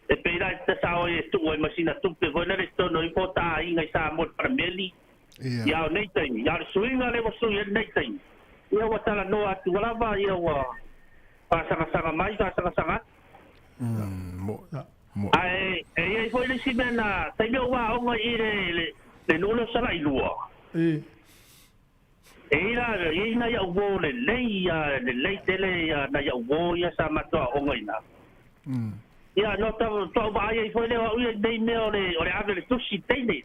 e pe la ta sa o e tu o masina tu pe foi na le to no importa inga sa mo para meli ya nei tem ya suinga le so ye nei tem ia wa tala no atu lava ia wa pa sanga mai ka sanga ai e foi le simena tai me wa o ngai le no no sala ilua ina ya wo le lei tele ya na ya wo ya sa ma to o ngai na ya no to ba ia foi le o nei me o le ave le tusi tene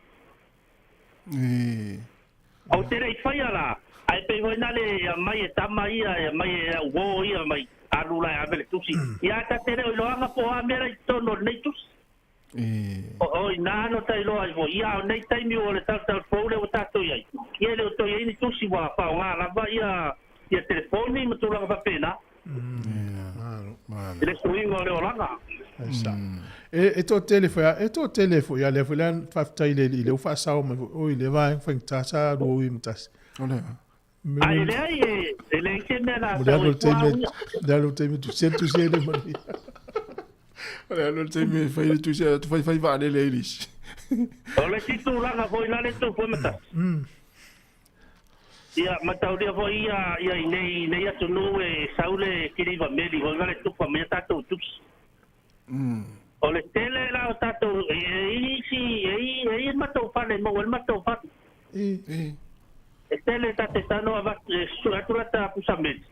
o te rei fai ala ai pe voi na le mai tama ia mai wo ia mai alula ave le tusi ya ta te le lo anga po a mera to no nei tusi o ina no tai lo ai vo ia nei tai mi o le ta fo le o ta to ia ia le to ia ni tusi wa pa nga la va ia telefoni mo tu la va pena le swingo le olanga e to telefo ya le fulan fa tai le o fa sa o le va fa ta sa do i mtas ai le ke me na da lo teme tu se le mani Olha, não tem me faz tu já tu faz vale eles. Olha se tu lá na foi lá le tu foi mata. Ia mata o dia foi ia nei tu no e saule que iba meli foi lá tu para me ta tu. Olha tele lá ta tu e mata o pane mo el mata o pa. Tele ta te no va su atrata pusamento.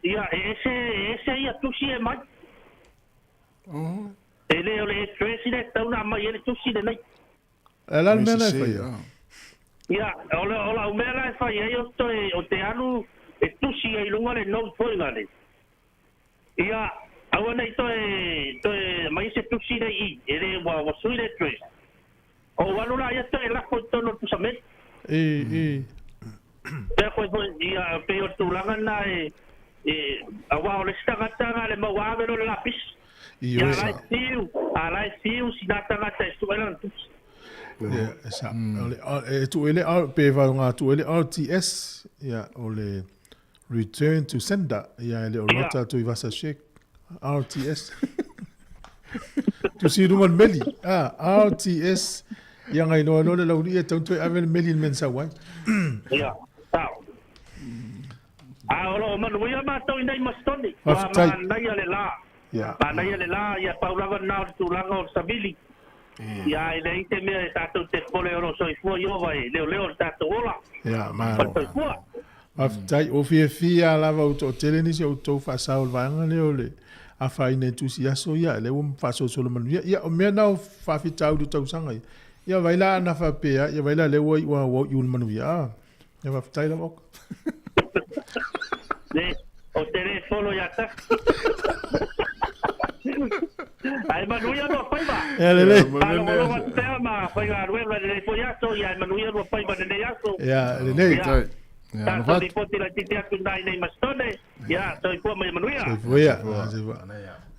Ia ese ia tu si e mai. Ele ole stress ile tauna mai ele tu si de nei. Ela me na fai. Ya, ola o mera fai eu to o te anu e tu si e longa le no foi ngale. Ya, awana to mai se tu si de i, ele wa sui de stress. O walula ya to la ko to no pusamet. Pe ko ya pe o tu langa na awa ole stanga le mawa vero la pis. Ya lai fiu si na tanga te suela tu. Ya, esa. Tu ele pe va nga tu ele RTS ya ole return to sender ya ele rota tu va sa check RTS. Tu si ruman meli. RTS yang ai no le lauri e tanto avel meli mensa wai. Ya, tau. Ora manu ia ma to indai mastoni. Ma nai ale la. Ya. Mana ia le la ia paulava na tu langa o sabili. Ya ile ite me tato te pole oro so ifo yo vai leo tato ola. Ya, ma. Aftai o fia lava o tele ni se o to fa sa o vanga le a fa ine tu si aso ya le um fa so solo manu ya o me na fa fi tau du tau sanga ya vai la na fa pe ya vai la le wo yul manu ya ya va ftai la ok. O telefono ya está. Ai manuia no pai ba. Le. Alo wa tema pai ga ruela de follato ya manuia no pai ba de yaso. Ya, le. Ya, no va. Di poti la titia tu dai nei mastone. Ya, so ipo mai manuia. So foi ya.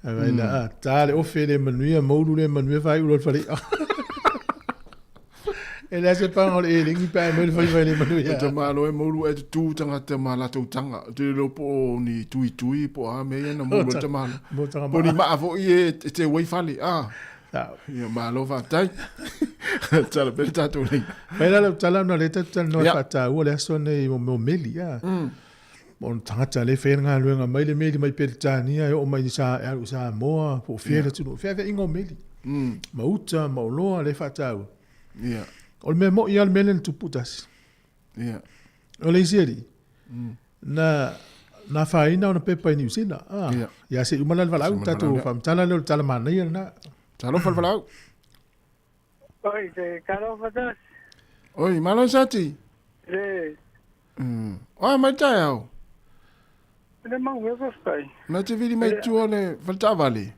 Ai la tale o fele manuia modu le manuia vai ulo fali. Ele se pa ngol e lingi pa me vai le manuia. Te malo e modu e tu tanga te mala tu tanga. Te lo po ni tui po a me na modu te malo. Po ni ma vo e te wai fali. Ya malo va tai. Tala per tato lei. Pela tala no le tata no fata o le so nei mo meli ya. Bon tata le fe nga luenga mai le meli mai per tani o mai sa Sāmoa po fiera tu fe ingo meli. Ma uta ma lo le fata. Ya. O me mo ia melen tu putas. Ya. O le seri. Na faina ona pepa ni usina. Ya se umala valau tatu fam tala le tala mana ia na. Talo valau. Oi, te caro fatas. Oi, malo sati. Oi, mai tau. Le mau e vai. Na te vidi mai tu ole faltavali.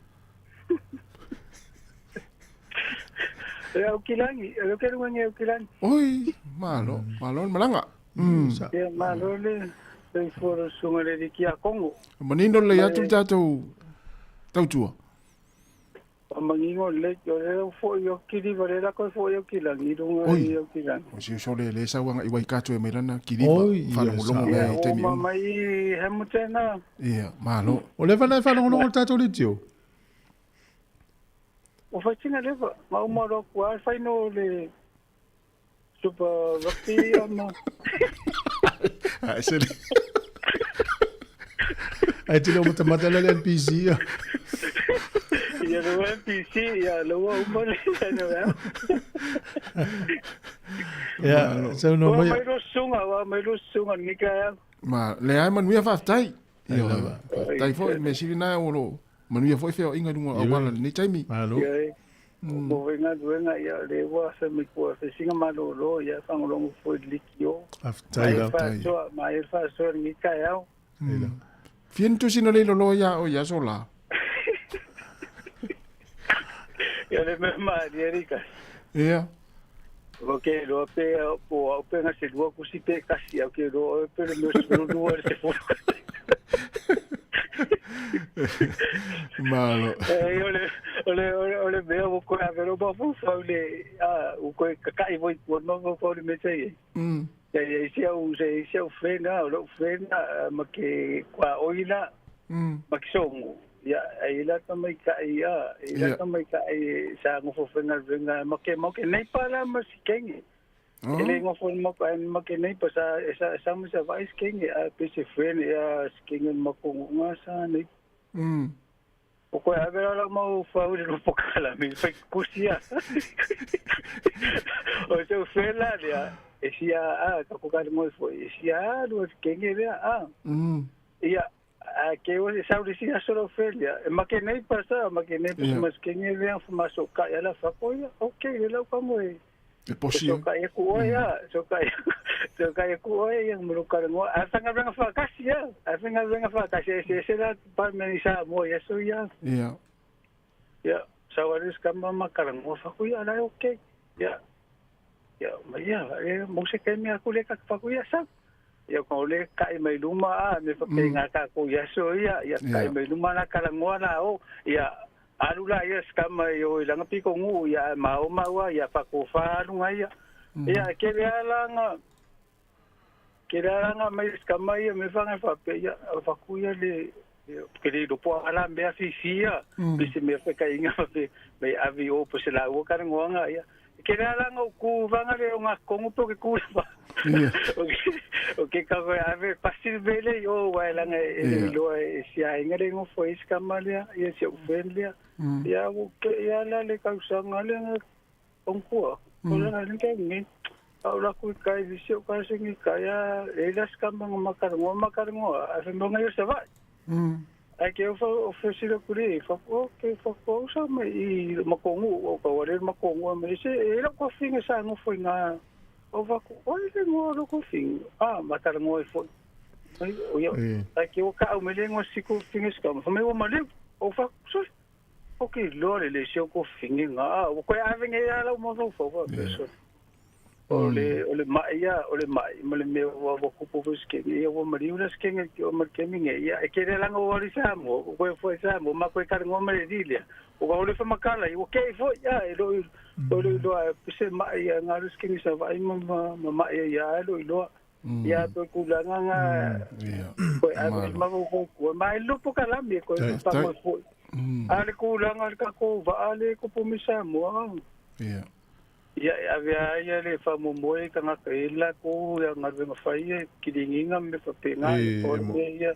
O kilangi, eu quero ganhar o kilangi. Oi, malo malanga. Ya malo le, tem fora sungale de kia Congo. Manino le atu tato tau tua. mangingo le yo le fo yo kiri vale la ko fo yo kila ni dunga yo kila o si so le sa wanga i wai kato e mai lana kiriva whalongolongo me te mi o mai hemutena ia malo o le vana whalongolongo tato le tio o fatinga leva ma umaro kwa faino le super rugby ama se le ai te lo mata le NPC ya lo NPC ya lo umale no ya so no mai lo sunga ni ka ma le ai man mia fa tai tai fo me sirina o lo man mia fo fe inga dunga awala ni taimi malo mo venga ya le wa se mi ko se singa malo lo ya sang lo fo likio aftai mai fa so ni ka ya fien tu sina le lo ya o ya sola ya le ma Erika ia okay lo pe nga se lo ku si pe kasi okay lo pe lo se fo malo ole veo ko a ver o bo fa le o ko ka i voi ko no ko le mete ya se o frena ma ke kwa oila ma ke songo ya ila tamai ka sa ngo fo fenga ma ke nei para ma sikenge ele ngo fo ma ke nei pa sa mo sa vai sikenge a pe se frena ya sikenge ma ko nga sa nei o ko a ver ala mo fa u no pokala mi fa kusia o se frena ya sia ka ko ka mo fo sia do sikenge ya ya que o sa urisia solo felia ma que nei pasa mas que nei vem fumaço ca ela fa coisa okay ela como é possível so ca ku ya so ca ku ya mo ka no a sanga venga fa casia se la pa me sa mo ya so ya sa waris kama makarang mo fa ku ya la okay ya ma ya mo se que me akule ka fa ku ya sa ya ko le kai mai luma me fa pe nga ka ko ya so ya kai mai luma na kala ngona o ya alula ya skama yo langa piko ngu ya mau ya fa ko fa lunga ya ke langa mai skama ya me fa nga fa pe ya fa ku ya le ke le do po ala me afisia bisi me fa kai nga pe me avio po se la o ka ngona ya ke langa ku vanga le nga kongu po ke ku okay ka a ver pasir vele yo wala nga lo sia ingere ngo foi skamalia ya se ofendia ya ya la le causa ngale nga onko ola le ke ni ahora ku kai visio ka singi kaya elas kamang makarango a mo nga yo se va ai que eu ofereci kuri fa ko sa mai makongu o ka wale makongu me se era ko finga sa ngo foi nga o va ko ole mo ro ko fin matar mo foi o yo ai que o ka o me lengo siku finga ska me o male o fa so okay lore le se ko finga nga o ko a venga ya la mo fo so ole mai mole me o ko po ske e o mari una ske o mar ke minge ya e ke la ngo ori sa mo ko foi sa mo ma ko ka ngo me dilia o ga ole fa makala o ke foi ya lo se mai ya ngaru ske ni sa vai ma ya lo ya to ku la nga ko a ma ko mai lo po kala me ko pa mo foi ale ku la nga ka ko va ale ko po mi sa mo ya avea ya le fa mo moe ka nga kaila ko ya nga venga fai kiringa me fa pena o ya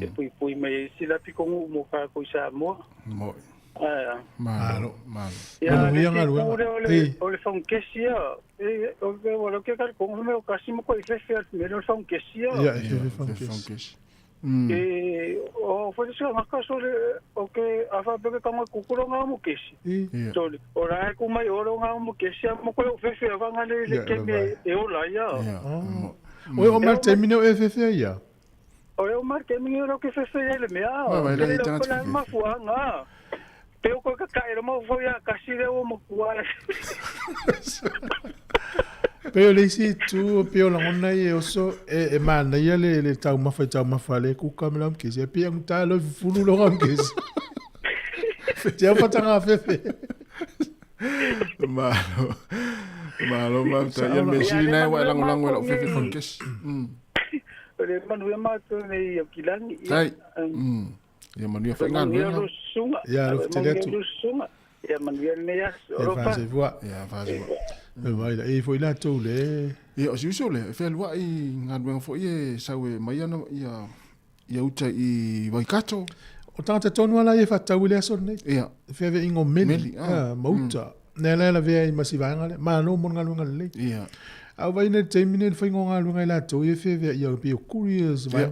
e pui me sila piko mo ka ko sa mo malo ya ole fa un kesia o que lo que ka ko me o kasi mo ko fe me no fa un kesia ya fa un kesia o foi isso nga ka sole o que a fa pe ka mo kukuro nga mo kesi sole ora ku mai oro nga mo kesi mo ko fefe va nga le ke me e ola ya o mar terminou e fefe ya o mar terminou o que fefe ele me ele tá ma fua nga pe ko ka era mo foi a kasi le o mo kuala Pero le si tu peo la ona e oso e mana ia le tau mafa le ku kamela mkesi e pia ngta lo fulu lo mkesi Tia patanga fefe. Malo mata ia mesili nai wa lango lo fefe fonkes. Ole manu ma to nei kilangi. Sai. Ia manu ia fenga no. Ia lo teletu. Ia manu nei as. Ora se voa. Ia fase voa. Vai la e foi la to le. Ia o siuso le fe lua I ngadwen fo ie sawe mai ana ia uta I Waikato. O tangata tonu ala e fatau le aso nei. Ia. Fe ve ingo meli. Mauta. Nela la ve masivanga le. Ma no mon ngalunga le. Ia. Au vai ne temine foi ngo ngalunga la to e fe ve ia be curious vai.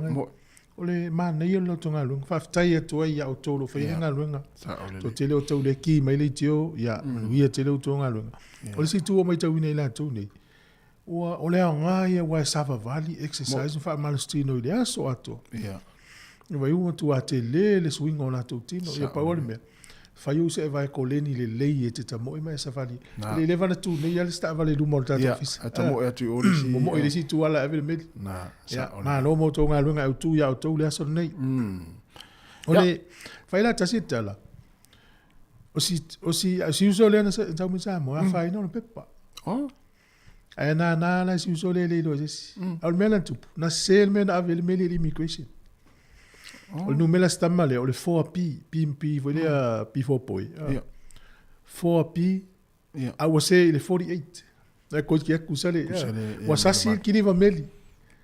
Ole ma nei lo tonga lunga fa tai to ia o tolo foi ngalunga. To tele o to le ki mai le tio ia ia tele o tonga lunga. Ole si tu o mai tau nei la to nei. O le nga ia wa Sava Valley exercise fa malstino ile aso ato. Ia. Vai u tu ate le swing on ato tino ia pa ole me. Fa eu se vai koleni le lei e te tamo mai safari. Le leva na tu nei ale sta vale du morta to fis. Tamo e tu ole si. Mo ile si tu ala ave me. Na. Ma no mo to nga lunga au tu ya to le aso nei. Ole fa ila tasita la. O si uso le na sa mo sa mo fa ino pepa. Oh. Ai na si uso le do jes. Al mela tu na sel men ave le meli immigration. O no mela stamale o le 4P vole a P4 poi. 4P. I was say le 48. Na ko ki akusale. Wasasi kini va meli.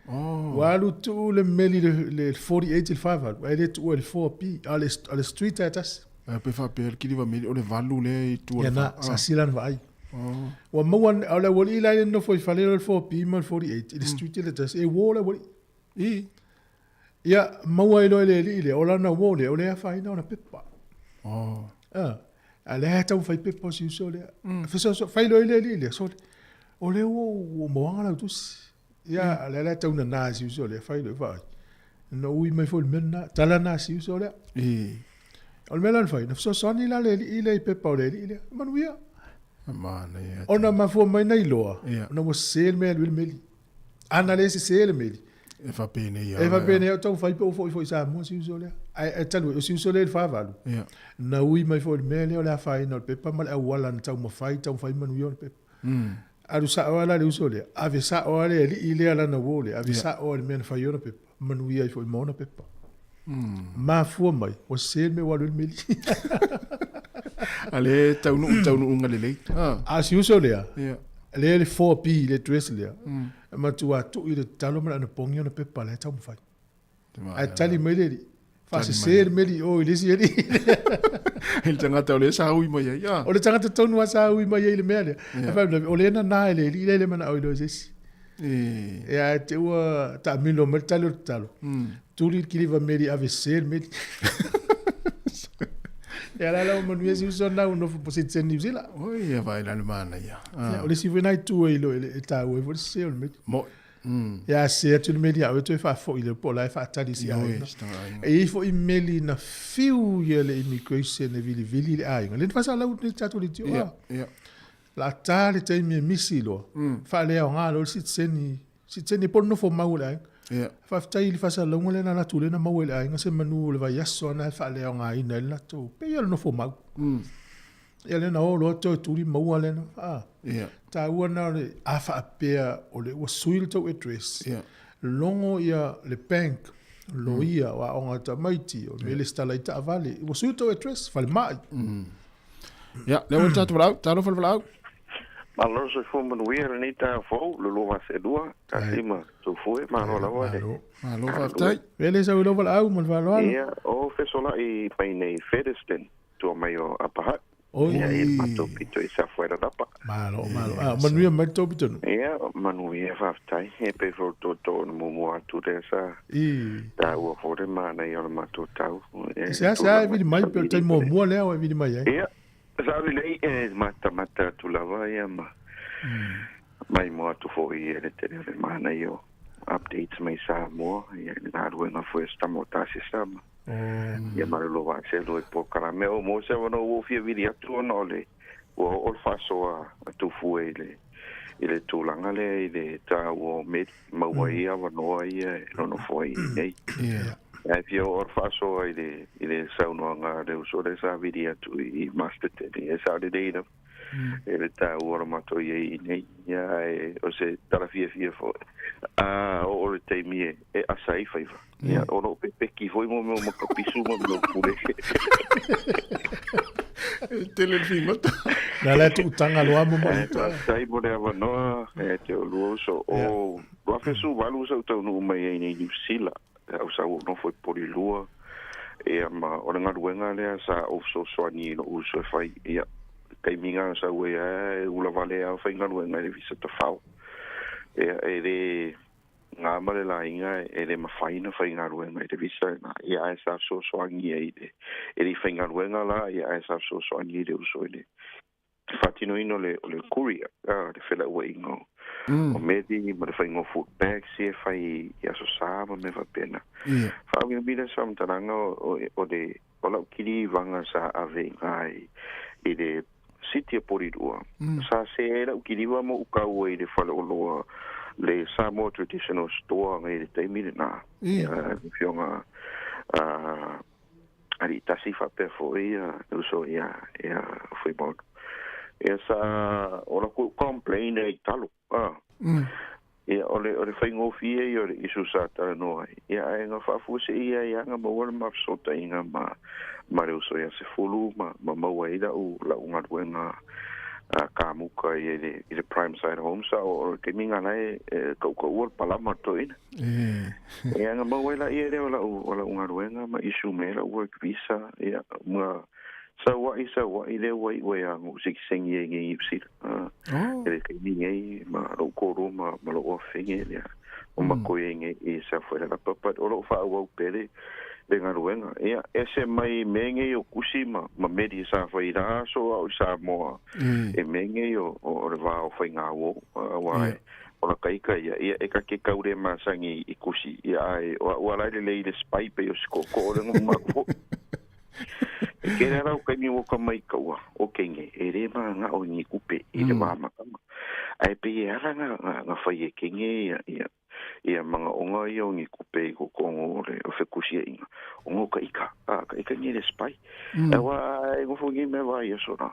Oh. Walu tu le meli le 48 il fava. Ai le tu le 4P ale street atas. Pe fa per kini va meli o le valu le tu. Ya na sasilan vai. Wa mawan ala wali la no foi fale le 4P mal 48 il street le tas e wola wali. Ia maua ilo ile ola na wole ole fa ina na pepa. Ale ta fai pepa si so le. Fa fai lo ile so. Ole o mo anga tu. Ia ale ta una na si so le fai lo fa. No ui mai fo menna tala na si so le. Ol melan fai na so soni la le ile pepa ole ile. Manuia. Mana ia. Ona ma fo mai nei loa. Ona mo sel mel meli. Analese sel meli. E fa bene ia. E fa bene o tau fai po foi Sāmoa si uso le. Ai talu o si uso le fa valu. Ia. Na ui mai foi mele o la fai no pepa mal au wala tau mo fai manu yo pepa. Aru sa o la uso le. Ave sa o le ile ala na wole. Ave sa o le men fai yo pepa. Manu ia foi mo na pepa. Ma fu mai o se me walu meli. Ale tau nu ngalele. A si uso le. Ia. Le 4P le dress le. Ma tu atu ile talo mana na pongyo na pepa le tau fai. Ai tali mele. Fa se ser mele o ile si ele. Il tanga tau le sa ui mai ia. O le tanga tonu sa ui mai ile mele. Fa o le na ile mana o ile jes. E te wa ta milo mer talo. Tuli kiliva mele ave ser mele. E ala la mo nuesi uso na uno fu posit New Zealand. Oi, ia vai la mana ia. O le si venai tu e lo e ta o vo se o me. Mo. Ya se tu me dia o tu fa fo ile po la fa tali si ai. E fo email na fiu ye le immigration e vili ai. Le fa sa la ut ta tu le tio. Ia. La tali te mi misilo. Fa le o ngalo si tseni po no fo maula. Ia. Fa tai li fa sa longo le na tu le na maula ai ngase manu le va yaso na fa le o ngai na la tu. Pe yo no fo mau. Ele na o lo tu li mau le na. Ia. Ta wana le afa apea o le wasuil to address. Ia. Longo ia le bank lo ia wa onga ta maiti o le stala ita avale. Wasuil to address fal mai. Ja, le wanta tu blau, ta lo fal blau. Malo so fo man weer ni ta fo lo was e dua. Ka sima so fo ma no la wa. Malo fa tai. Vele sa lo blau mal valo. Ia, o fe sola I pai nei Fedesten to mai o apa. Oh, ia e mato pito I sa fuera da pa. Malo. Manuia mai to pito. Ia, manuia fa tai. E pe fo to no mo atu desa. Ta o fo de mana I o mato tau. Sa vi mai pe tai mo le o vi mai. Ia. Sabe lei e mata tu lava ia ma. Mai mo tu fo I e te re mana io. Updates mai Sāmoa ia na ruenga foi sta motasi sama. Ia marelo va se lo po caramelo mo se no o fia vidia tu no le. O faso a tu fu ile tu langa le ta o met ma wa ia va no ia no foi nei. Ai pia o faso ile sauno nga de so de sa vidia tu I master te e sa de data ele ta ora mato ye nei ya o se tarafia fia fo o le te mie e asai faiva ya o no pe ki foi mo kapisu mo pure tele film na le tu tanga lo amo mo sai mo de no te lo so o wa fesu valu so to no mai nei New Zealand o sa no foi por lua e ma o nga duenga le sa o so ni no uso fai ya kai minga sa we ula vale a fai nga duenga le visa to fau e de nga male la inga e de ma fai nga duenga de visa na ya sa so ni e de fai nga duenga la ya sa so ni de uso de fatino ino le courier de fela we ngo o medi ma fai ngo food bag se fai ya so sa me va pena fa mi bile sam tananga o de o la kiri vanga sa ave ngai e de city poridua sa se era o kiri va mo ka we de fala o lo le Sāmoa traditional store ngai de te mi na ya fionga ali tasi fa pe foi so ya foi bon esa ora ku complain e talo ole fai ngofie yo isu sa ta no ya nga fa fu se ya nga mo wor ma so ta nga ma re so ya se fulu ma wa ida u la unga duenga ka mu ka ye the prime side home sa o ke minga nai ko wor pala ma to ina ya nga mo wa ye le ola unga duenga ma isu me la work visa ya ma so what ile we ang sik sing ye ngi ipsi ele ke ni ma ro ko ro ma lo ofenge ya o ma ko ngi e sa fuera la papa o lo fa o pele de ngaruenga ya ese mai menge yo kusima ma medi sa fa ira so o Sāmoa e menge yo o va o fa nga wo wa o la kai ya e ka ke kaure ma sangi ikusi ya o ala le spai pe yo ko le ma ke era o kai mo ka mai ka wa o kenge e re ma nga o ni kupe e le mama ai pe era nga fa ye kenge ya manga onga yo ni kupe ko kongo le o fe kusia inga ongo ka ika ni le spai e wa e go fugi me va yo so na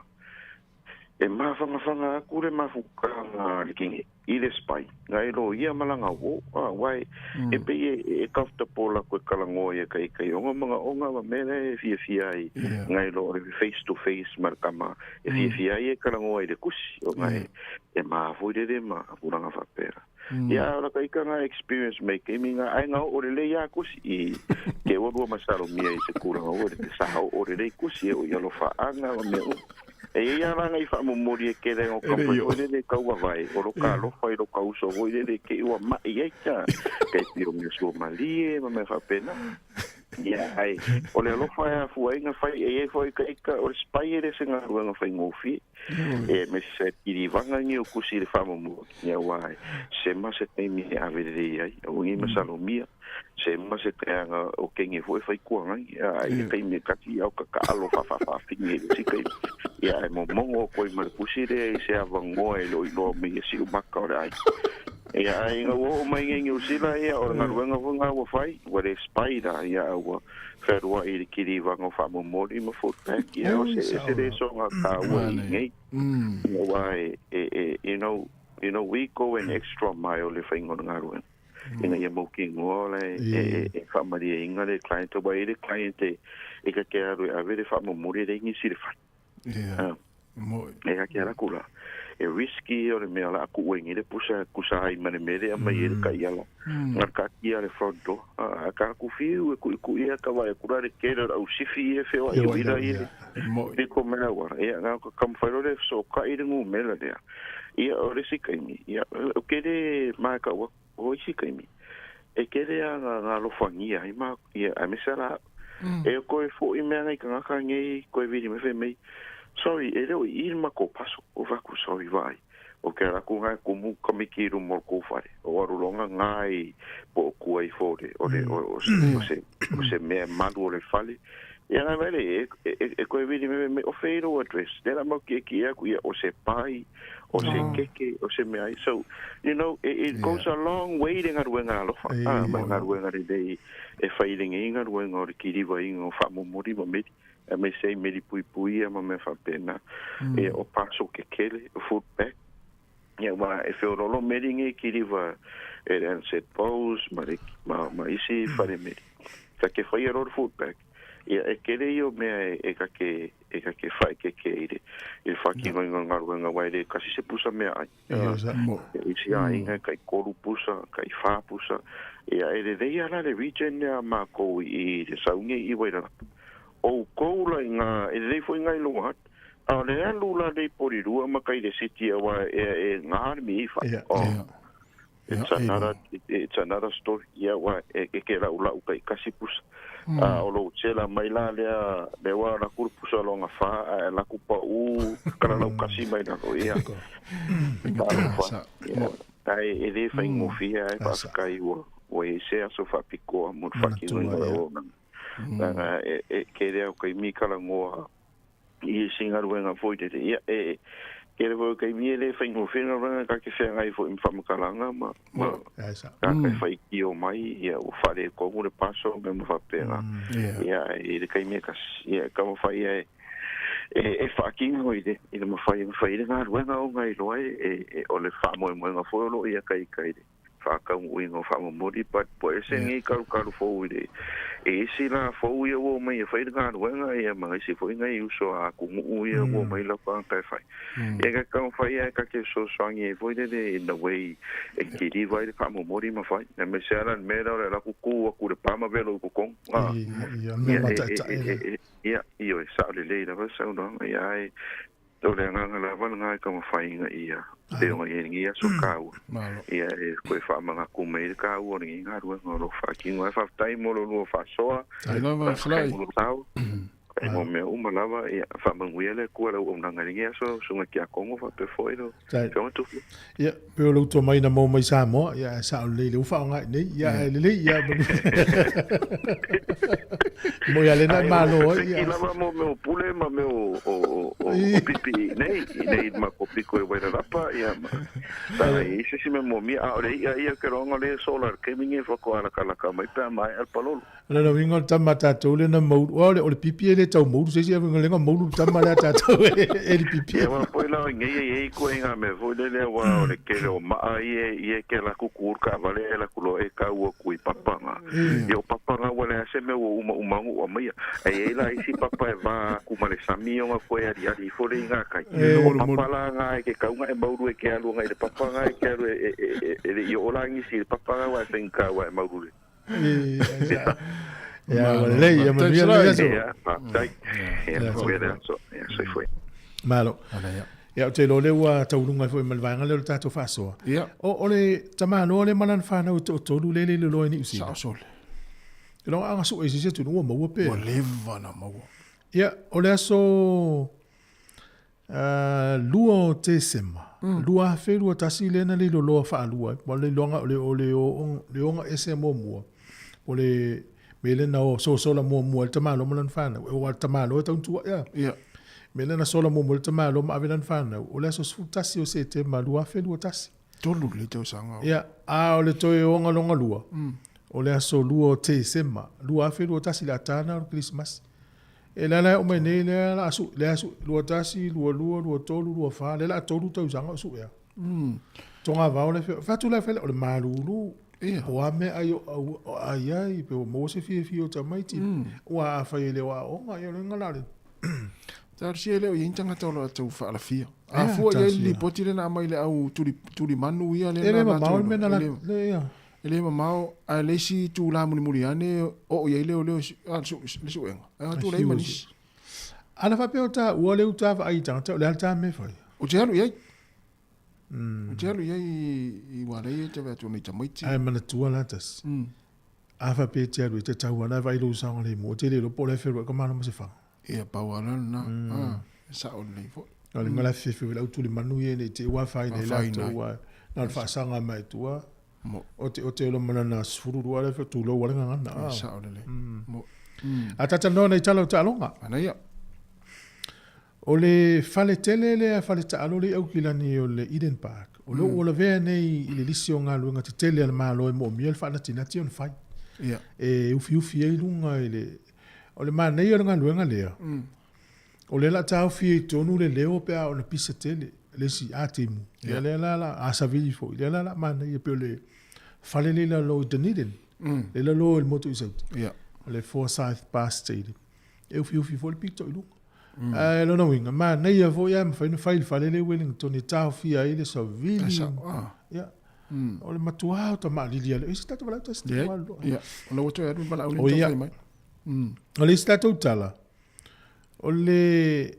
e ma fanga kure ma fuka nga kinge I le spai ngai lo ia malanga wo wai e pe e comfortable ko kalango ye kai onga manga mele fia ai ngai lo face to face markama e fia ai kalango ai de kusi o ngai e ma fu de ma puranga fa pera ya ora kai nga experience make minga ai nga o le ya kusi ke wo masalo mia I se kula o de sa o le kusi o ya lo fa anga me e ia ranga I fa mo mori ke le o ko le ka wa vai o lo ka lo fa lo ka uso voi le ke wa ma ia ka ke tiro me so malie ma me fa pena ya ai o le lo fa fu ai nga fa e foi ka o spai le se nga nga fa ngofi e me se tiri vanga ni o kusi le fa mo ya wai se ma se te mi ave de ai o ni me salomia se ma se te nga o kengi foi fa ku nga ai kai me ka ti au ka alo fa fingi si kai ya mo mongo ko I kusi de se avango e lo me si o makora ya ai nga wo mai ngi usila ya o nga ruanga nga wo fai wa le spider ya wo ferwa I kiri vanga fa mo mori mo fo pack ya o se de so nga ka wo ngi why you know we go an extra mile le fa nga ruanga ina ya mo ki ngole e fa mari inga le client o ba ile client e ka ke a vere fa mo mori de ngi si le fa mo e ka ke ala kula e risky o le mea la aku wengi le pusa kusa ai mane mere a mai ka iala ngar ka kia le front door a ka ku fiu e ku ia ka vai kura le kera au sifi e feo ai ira ia e ko mena wa e nga ka kamfaro le so ka i ngu mela dea ia o le sikaimi ia o kere ma ka wa o sikaimi e kere a nga lo fangia i ma ia a mesala e ko e fo I mea ngai ka nga ngai ko e vidi me fe mei sorry e leo I ma ko paso o vaku sorry vai o ke ra ku ngai ku mu kamikiru mo ko fare o arulonga ngai po ku ai fore o se me madu o le fale Ia nga mele e koe vini me o feiro address. Nera mau ki aku ia o se pai, o se keke, o se mea. So, you know, it goes a long way ringa ruenga alofa. Nga ruenga ridei e whairinga inga ruenga o re kiriwa inga o whamomori ma meri. E me sei meri pui pui ma me whapena. E o paso kekele, o food pack. Ia wa e whiorolo meri nge kiriwa e re set pose, ma isi whare meri. Ka ke whai aro food pack. Ia e kere io mea e ka ke whai ke ire. I whaki ngā ruenga waire kasi se pusa mea ai. Isi a inga kai koru pusa, kai wha pusa. Ia e re rei ala le region nea mā kou i te saunge i wairana. O kou la ngā, e rei fwoi ngai loa hat. A le ea lula rei pori rua ma kai le city awa e ngā harmi i wha. It's another story. Ia wa e ke lau kai kasi pusa. O lo tsela mai la le wa la kuru pusa longa fa la kupa kala lau kasi mai na lo ia. Tai e le fa ingo fia e pa kai o e se aso fa piko mo fa ki no na e ke le kai mi kala ngoa i singa ruenga foi te ia e ke le kai mi le fa ingo fia na ka ke fa ngai fo fa makalanga ma ka fai ki o mai ia o fare ko mo le paso me mo fa pena ia e le kai mi ka ia ka mo fai e fa ki no ide i mo fai na ruenga o ngai lo e o le fa mo nga fo lo ia kai fa ka uingo fa mo mori but po ese ngi karu fo ide e si la fo ia o mai fai na ruenga ia mai si fo ngai uso a ku ia o mai la pa ka fai e ka fai ka ke so sangi fo ide in the way e ki di vai fa mo mori ma fai na me sera me la ku ku le pa ma velo ku kon ia io sa le la va sa no ia to le nga la va nga ka mo fai nga ia te o ia so kau ia e ko fa manga ku me ka o ni nga ru ngo fa ki ngo fa tai mo lo fa soa ai lava fly e mo me uma lava ia fa manguele ku la o nga ngia so nga ki a kongo fa pe foi do tu ia pe lo to mai na mo mai Sāmoa ia sa le fa nga nei ia le ia mo ia le na malo ia lava mo me pule ma me o pipi nei ma ko piko e vai rapa ia ma ta isi si me mo mi a ore ia ke ronga le solar ke mingi fa ko ala kala ka mai pa mai al palolo la no wingo tamata tole na mo o le pipi le tau mo se se wingo le mo tamata tatu e pipi ia ma poi la ngai ko nga me vo le wa o le ke o ma ia ke la kukur ka vale la kulo e ka o ku papa nga yo papa nga wala se me o uma o mai e la isi papa va ku male sami o ko ya di fo le nga kai o papa la nga ke ka nga e mauru e ke alu nga e papa nga e ke e yo la ngi si papa nga wa sen ka wa mauru ja wala ia ma ia so foi malo ia te lo le wa taulunga foi malvanga le tato faso o le tamano le malan fana o to lu le lo ni usi sol lo anga so e se tu no mo pe o leva na mo ia o le so lua te sema lua fe lua tasi le na le lo fa lua mo le longa le onga ese mo mo o le mele na o so la mo el tamalo malan fana o tamalo ta tu ia mele na sola mo el tamalo ma avelan fana o le so tasi o se te malua fe lua tasi tolu le te sanga ia o le to onga longa lua o le so lua te sema lua fe lua tasi la tana o Christmas e la o mai nei le asu lua tasi lua tolu lua fa le la tolu tau sanga su ia tonga va o le fa tu la fe o le malulu o ame ai pe mo se fi o tamaiti o a fa ile wa o nga yo ngala le tar si ele o yintanga tolo tu fa la fia a fu ye li potire na mai le au tuli manu ia le na ma me na le ia ele ma a le si tu la muri ane o ye le a su enga a tu le manis ala fa pe o ta o le uta va ai tanga le alta me fa o te alu ye Jalo i wale e te vea tūnei tamaiti. Ai mana tua latas. Afa pe te alu i te tau ana vai lo usanga le mo. Te le lo pole wherua ka mana ma se whanga. Ia pau ana na. Sa o nei fo. Nale ngala whiwhi lau tūli manu e nei te wawhai nei la tua. Nal whaasanga mai tua. O te lo mana na sfururu ale wha tūlo wale ngana. Sa o nei. A tata no nei talo talonga. Ana ia. O le fale tele le fale talo le au kilani o le Eden Park. O lo o le vea nei i le lisi o ngā luenga te tele ana malo e mo miel whana tinati on fai. Ia. E ufi e lunga i le o le mana nei o ngā luenga lea. O le la tau fi tonu le leo pe o na pisa tele. Le si atimu. Ia le la asa vili fo. Ia la mana ia pe o le fale le la lo i Dunedin. Le la lo il moto i sauti. Ia. Le Forsyth Pass Stadium. E ufi fo le pito i lunga. Lo na winga. Ma nei a vo ia mawhainu fale le Wellington i tau fi a ile sa vili. Ia. O le matua o ta maalili ale. Isi tatu wala tasi te walo. Ia. O le wato e adu bala au le tau fai mai. O le isi tatu utala. O le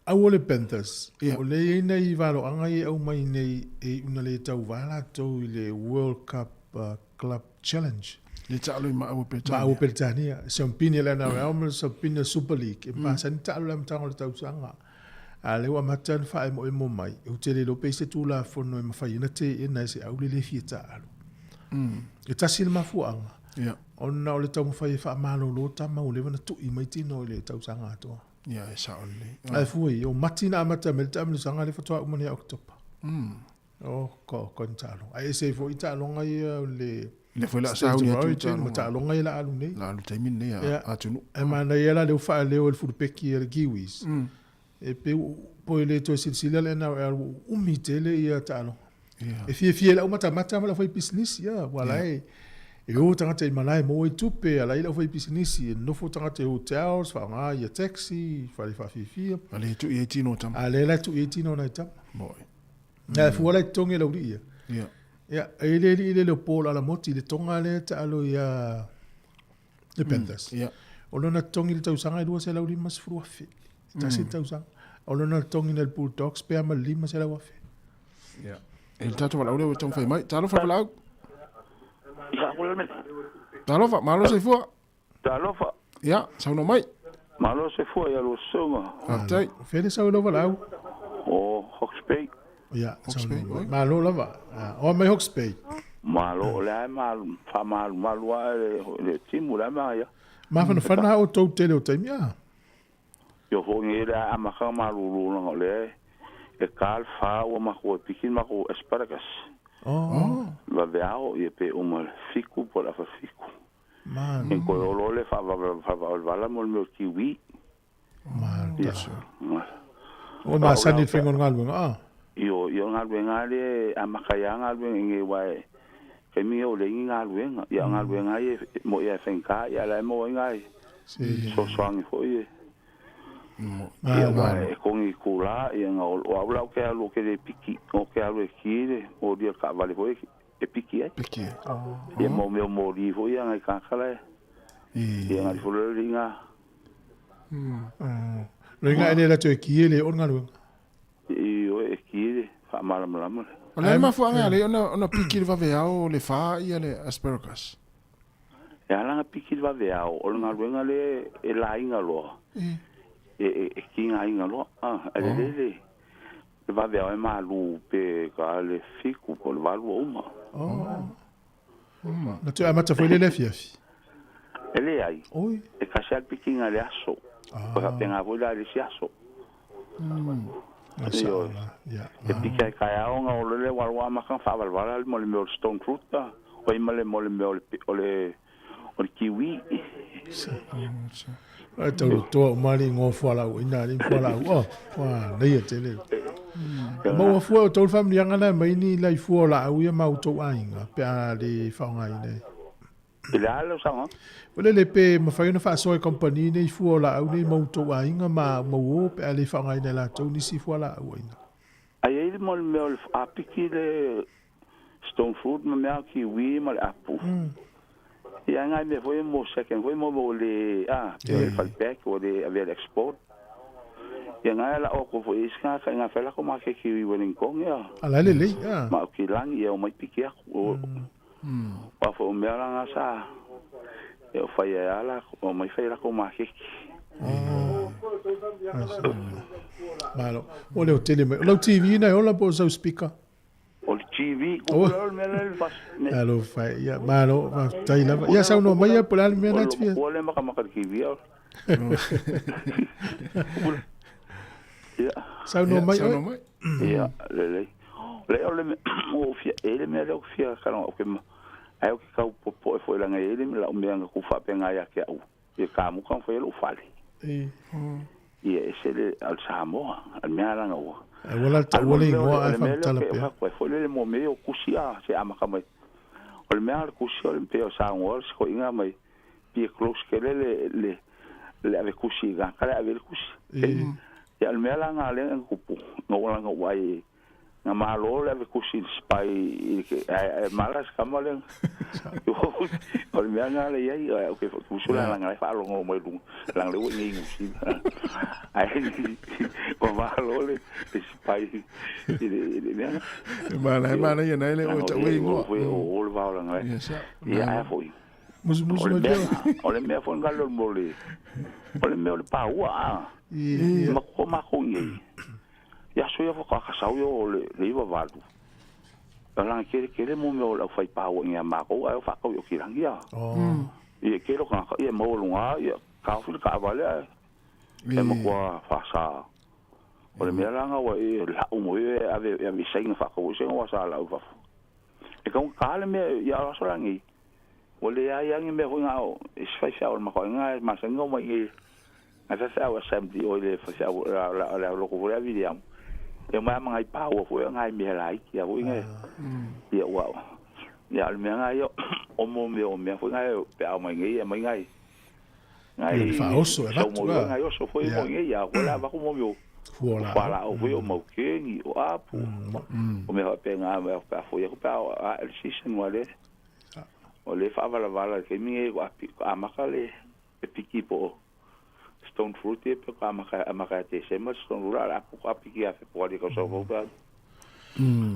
au o le Panthers. O le ina i valo anga i au mai nei e una le tau wala tau i le World Cup Club Challenge. Le talo i Maau Peltania. Maau Peltania. Se un pini le na Real se un pini Super League. E pasa ni talo le mtango le tau sanga. A le wa matan fa e mo mai. E utele lo pese tu la fono e mawhai ina te e na se au le fie talo. E tasi le mafuanga. Ia. Ona o le tau mawhai fa malo lo tama o le wana tu i mai tino le tau sanga atoa. Ia, e sa ole. Ai fui, o matina amata me le tamu sanga le fatoa umani a oktopa. O ko talo. Ai se fo i talo ngai le foi la sa unia tu talo. Talo ngai la alu nei. La alu taimin nei a tunu. E mana ia la le ufa le o le furupeki e le kiwis. E pe po le to silsila le na umitele ia talo. E fie la umata mata ma la foi business ia wala e. E o tangata i malai mo i tupe ala ila foi business e no fo tangata i hotels fa nga ia taxi fa le fa fifia. Ale tu i tino tam. Ale la tu i tino na tam. Boy. Na fu wala tonge la ulia. Ia. Ia, ile le polo ala moti le tonga le ta alo ia le Panthers. Ia. O lona tongi le tausanga i lua se la uli mas fruafi. Ta si tausanga. O lona tongi le Bulldogs pe ama lima se la wafi. Ia. E tato wala ule tong fai mai. Talo fa wala au. Talo fa, malo se fua. Talo fa. Ia, sauno mai. Malo se fua ia lo songa. Artai. Fede sauno wala au. O Hawke's Bay. Ia, sauno. Malo lava. O mai Hawke's Bay. Malo le ai malo, fa malo le timu la mai. Ma fana o tau tele o taimi a. Yo ho ngi le ama ka malo lo le. E kal fa o ma ko pikin ma ko asparagus. Va veao e pe uma fiku por a fiku. Man. En ko lo le fa va mo me kiwi. Man. O ma sani fingo ngalwenga. Yo ngalwenga le amakaya ngalwenga ngi wai. Ke mi o le ngalwenga, ya ngalwenga e mo ya fenka ya la mo ngai. So swang fo ye. Ya wai kongi kula ya ngol o abla ke alo ke de piki o ke alo kire o dia ka vale fo e piki e. Piki. Ya mo li fo ya ngai ka kala. Ya ngai fo le ringa. Ringa ele la to kile o ngalwenga. Io e kire fa malam. Ole ma fu anga le ona piki le vaveao le fa ia le asparagus. Ya la piki le vaveao o ngalwenga le e la inga lo. E kinga inga lo le va vea e malu pe ka le fiku po le valu uma na tu amata foi le fiafi ele ai oi e ka sha pikinga le aso pa penga vola le aso ya e pika ka ya onga o le walu ama kan fa valvala mo le mo stone fruit ta o i male mo le kiwi ai tau to mari ngo fola o ina ni fola o wa nei tele mo fo to family ngana mai ni lai fola o ia mau to ainga pe a le faunga ine ila lo sanga ole le pe ma fa una fa so company nei fola o ni mau to ainga ma mo pe a le faunga ine la to ni si fola o ina ai ele mo le a piki le stone fruit ma me kiwi ma le apple ia ngai me foi mo second foi mo le pe fal pack o de aver export ia ngai la o ko foi ska ka nga fela ko ma ke ki Wellington ia ala le ma ki lang ia o mai pikia o pa fo me la sa e fa ia la o mai fela ko ma ke malo o le tele me lo TV na o la po so speaker o TV TV ko me le fas alo fai ya malo tai lava ya sa no mai por al me na tfia ole maka TV ya sa no mai ya le ole me o fia ele me le fia kana o ke ai o ke ka po foi la ngai ele me la me nga ku fa pe nga ya ke au e ka mu kan foi lo fale e ese le al Sāmoa al me ala nga o wala ingoa ai fa tala pe ko foi le mo me o kusia se amaka mai o le me al kusia le pe o Sāmoa ko inga mai pi close ke le ave kusi ga kala ave kusi ya al me ala nga le kupu no wala nga wai na malo le ave kusi spai e malas kamale o me nga le ai o ke fusula la nga fa lo mo lu lang le ni kusi ai o malo le spai mana ya na le o ta we ngo o le va la nga ya foi mus ole me fo ngalo mole ole me ole pa wa ma ko ngi ya so ya fo ka sa yo le iba valu ala ke le mo me ole fai pa wa ngi ma ko ai fa ko yo ki rangia e ke lo ka e mo lu nga ya ka fu ka vale e mo kwa fa sa ole me la nga wa e la o mo e ave ya mi sai fa ko se wa sa la u fa e ka le me ya so la ngi ole ya yang me ho ngao is fa sa o ma ko nga ma sa ngo mai a fa wa assembly ole fa sa la lo ko vola vidiam e ma ngai pa o fo ngai me lai ya ho nga ya wa ya al me nga yo o mo me fo ngai pe a mai ngai fa oso va tu ngai oso fo mo ngai ya wala va ko mo wala o fo mo ke ni o apu o me ha pe nga me pa fo ya ko pa el season wale o le wala ke mi e amaka le e piki po stone fruit e pe amaka te se mas stone fruit ala po piki a fe po ali ko so ba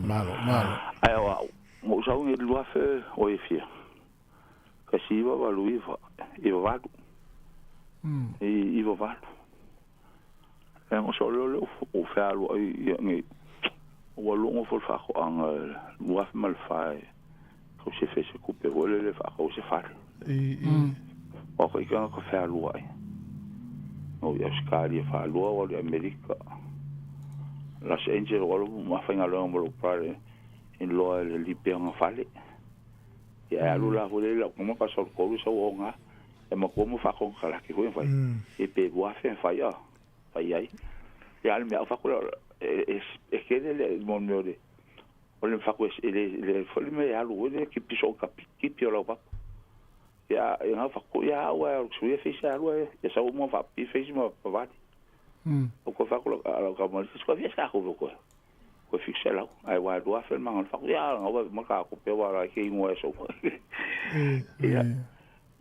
malo ai wa mo sa un lu afe o e fia ka si va lui va e va e va e mo so lo o fe alu ai ngi o lo ngo fo fa ko ang lu afe mal fa ko se fez se couper ole le fa ko se fa o ko ka ko fa lu ai o ya skali fa lu o de America Los Angeles o ma fa ngalo mo pare in lo le lipe nga fale ya lu la ho le la ko ka so ko lu so nga e mo ko mo fa ko kala ki ho fa e pe bo fa ya ya al me fa ko e ke le mon me de ole fa ko ele foi me ya lu ele ki piso ka ki piola pa ya nga fa ko ya wa su ye fez ya lu ya sa mo fa pi fez mo pa va o ko fa ko ala ka mo se ko vi sa ko ko fixe la ai wa do fa ma fa ko ya nga mo ka ko pe wa la ki mo eso ya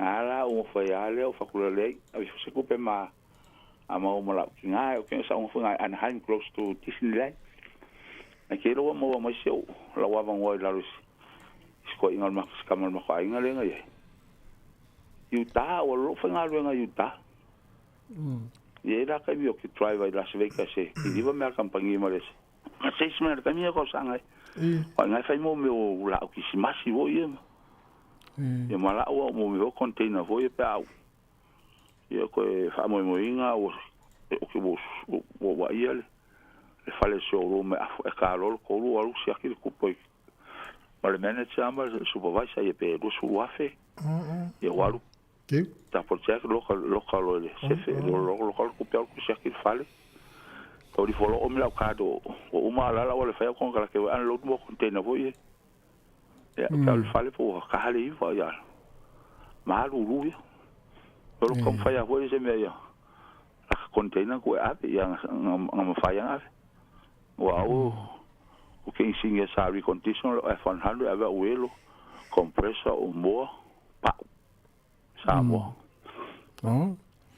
ala o fa ya le o fa ko le a se ko pe ma ama o mo la ki nga o ke sa mo fa an hand close to Disneyland na ke lo mo se la wa van wa la lus ko ingal ma kamal ma ko ingal nga ye yuta o lo fa ngal nga yuta ye da ka mi o ki drive Las Vegas e di va me campagna ma le ma se sma ka mi ko sanga o nga fa mo me o la ki si masi wo ye ye ma la o mo me o container vo ye pa ye ko fa mo inga o ki bo wa ye e fale showroom e kalol ko lu alu sia ki ku poi ma le manager ama supervisor e pe do su afe e walu ke ta por check local le chefe local ku pe ku sia ki fale to di folo o mi la kado o uma la wala fa ko kala ke an load mo container voye e ka fale po ka hali va ya ma lu ya to kom fa ya voye se me ya container ku ave ya ngam fa ya ave wow o que ensina essa recondition F100 ava uelo compressor o mo pa Sāmoa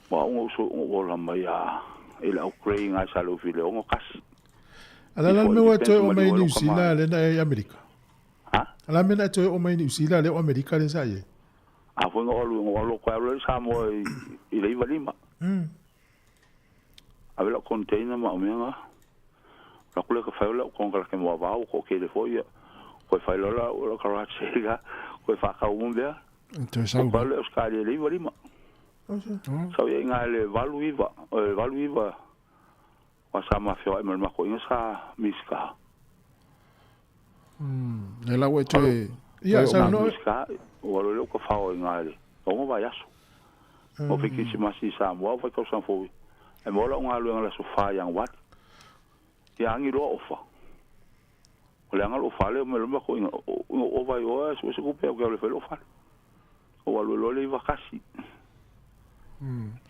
wow o la maya ila Ukraine a salo file o kas ala me wa to o mai New Zealand le na America ala me na to o mai New Zealand le o America le sa ye a fo ngolo kwa lo Sāmoa i le valima avela container ma o menga la kule ka faula ko ngala ke mo va ko ke le foi Koe whai lola o karache ga. Koe whakau mwea. Te sau. Koe le oskari le iwa rima. Sau ia ngā le valu iwa. Valu iwa. Wa sa mafio e mako inga sa miska. Le lau e te... Ia, sa no... Miska, o leo ka whao ngā le. Tonga vai aso. O piki si masi Sāmoa, o whai kau sanfowi. E mola o ngā luenga la so wha yang wat. Ia angi roa ofa. O le angalo fa le me mako inga o vai o so se kupe o ke le felo fa. O wa lo le iwa kasi.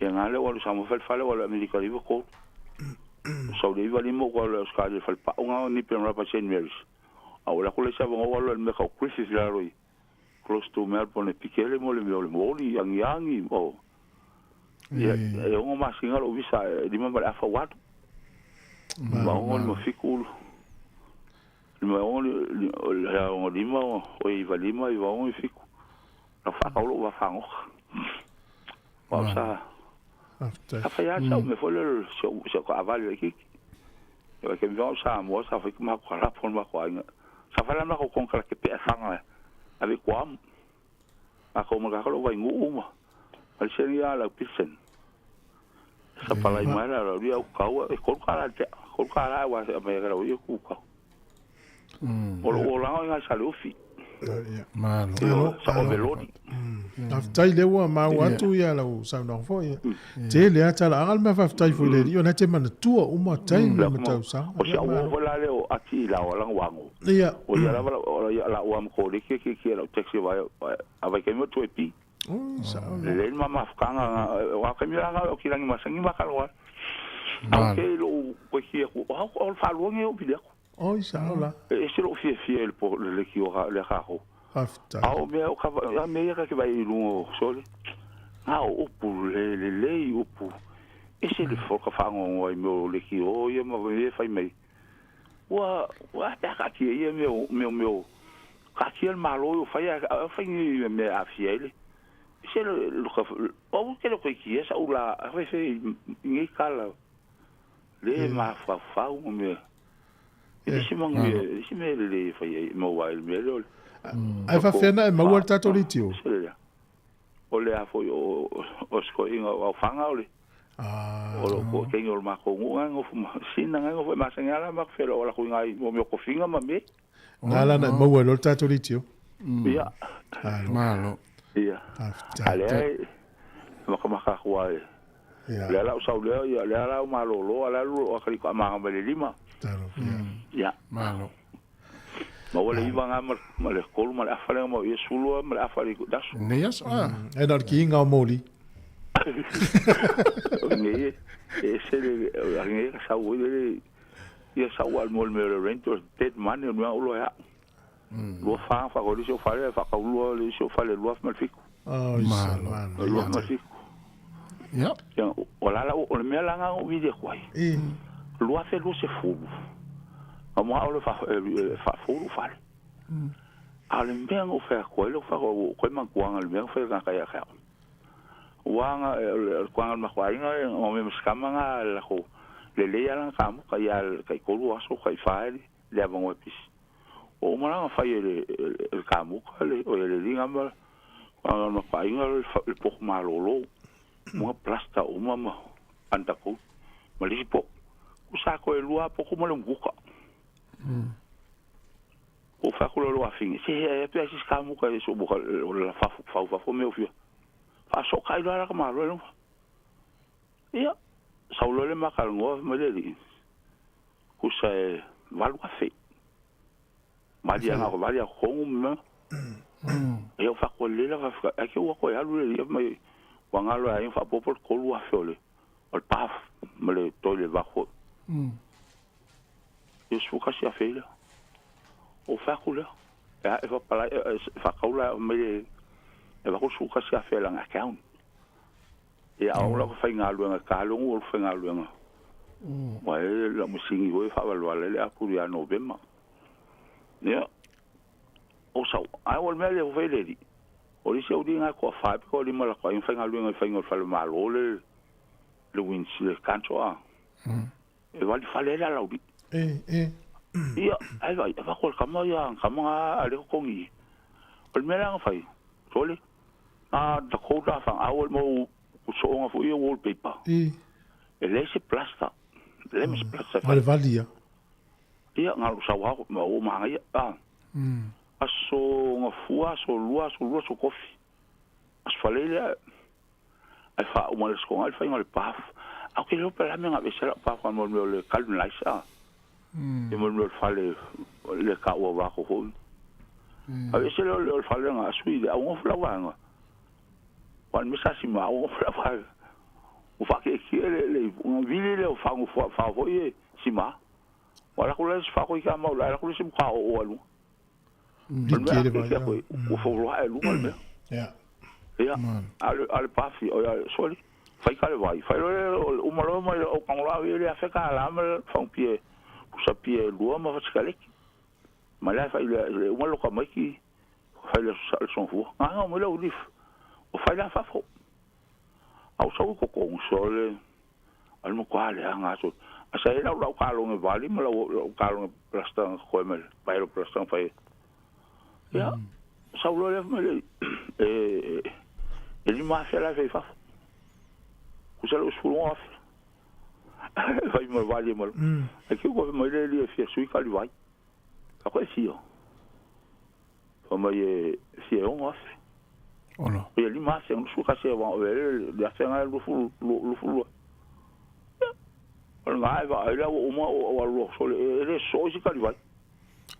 Ia ngā le o le Sāmoa fel fale o le Amerika iwa ko. So le iwa limo ko le skadi fel pa nga ni pe rapa St. Mary's. Au la ko le sa o le me ka crisis la roi. Close to Melbourne pikele mo le moli yangi o. Ia e o ma singa lo visa di mamba afa wat. Ma o mo fikul. Lima o lima o iwa lima i wa o fiku. Na fa ka lo wa fa ngo. Wa sa. Afa ya sa me fo le so ko avali ki. Yo ke vao sa mo sa fa ma ko la pon ma ko nga. Sa fa la ma ko kon ka ke pe fanga. Ave kwam. A ko ma ka lo wa ngu uma. Al seria la pisen. Sa pala i mai la ria o ka e ko ka la wa me ga o ku ka. O la nga sa lufi. Malo. Sa o velodi. Aftai le wa ma watu ya la sa no fo ya. Te le ata la al me fa aftai fo le yo na te man tua uma tai me tau sa. O sa o la le o ati la o lang wango. Ia. O ya la o am ko le ke la taxi va ava ke mo tu epi. Le mama fkanga wa ke mi la o kilangi masangi makalwa. Au ke lo ko ki o fa lo nge o bile. Oh, isa la. E se lo fie po le ki o le khaho. Afta. Au me o ka me ka ke vai lu sole. O pu le o pu. E se le fo ka fa ngo i mo le ki o ye mo ve fai mai. Wa ta ki ye me ka ki el malo o fai ni me a fiele. Se le o ke lo ki esa ula a fe ni kala. Le ma fa o me. Isi me le fai mobile me lo. Ai fa fena e mau ta to litio. O le a foi o sko inga o fanga ole. O lo ko tengo o ma ko ngo sina ngo foi ma sengala ma felo o la ko ngai mo me ko finga ma me. Ngala na mau lo ta to litio. Ia. Malo. Ia. Ale ma ko ma ka kwa. Le la o sa le ia le la o ma lo ala lo o ka ma ma le lima. Ya. Malo. Ma wale iwa ngā ma le kolu ma le awhare ma ia sulua ma le awhare ku dasu. Neas, E nār ki inga o mōli. Nge e se le nge ka sau le ia sau al mōli me le renters dead money o nua ulo ea. Lua wha ko li se o whare wha ka ulua li se o whare lua ma le fiku. Malo. Lua ma le fiku. Ya. O lala o le mea langa o vide kwai. Lua fe lu se fulu. Mo ao fa fulu fale. Ale mbengo fa ko le fa ko man kuanga le mbengo fa ka ya ka. Wanga kuanga ma kwainga o me skamanga la ko le ya la ka mo ka ya ka ko lu aso ka fa le avon pis. O mara fa le ka mo ka le o le linga ma ma kwainga le po ma lo mo plasta o mama anta ko ma li po usa ko e lua po ko mo le buka. O fa ko lo afing se e pe si ska mo ka so bo la fa me o fia fa so ka ila ka ma lo ia sa lo le ma ka ngo me le di ku sa valu ka fe ma dia na ko valia ko me e o fa ko le la fa a ke o ko ya lu le mai wa nga lo ai fa po ko lu a fe le o paf me le to le va ko Yesu kasi a feila. O fakula. Ya e fa pala fa kaula me e va ko su kasi a feila nga kaun. E a ola ko fa nga lu nga ka lu o fa nga lu nga. Wa e la musingi o fa va le a pu ya november. Ya. O sa ai o me le o feile di. O li se o di nga ko fa ko li mo la ko fa nga lu nga fa nga fa le malo le wins le kanto a. E va li fa le la di. ia ai vai va ko kama ia kama ale ko ngi o me la fai sole da ko da fa awol mo so nga fu ia wallpaper ele se plasta le mis plasta ale valia ia nga sa wa ma o ma ia aso nga fua so lua so kofi as falele ai fa o mal sko ai fa ngal paf a ke lo pela me nga besela paf mo le calme laisa e mo le fale le ka o va ko a veces le fale nga sui a un flawanga quan mi sa si ma o flawanga o fa ke le un vile le fa un fa foi si ma wala ko le fa ko ka ma la ko si ka o alu Dikere vai. O fo lo ai lu mal ja al pafi o soli fai ka le vai fai o malo mai o kan la vi le afeka la mal fa un pie sa pie lu ma fa skale ma la fai le o malo ka mai ki fai le son fu ah mo le udif o fai la fa fo au so ko sole al mo kwale anga so asa ela la ka lo nge vali ma la ka lo plastan ko mel pai lo plastan fai ja sa lo le mele ele ma fa la fa ku sa lo sulu off vai mo vali mo aqui ko mo le fi sui ka li vai ka ko fio como se on off Olo. Ele mais é su ka se va ele da fenga lo fu nga va ele o ma o lo so ele so si ka li vai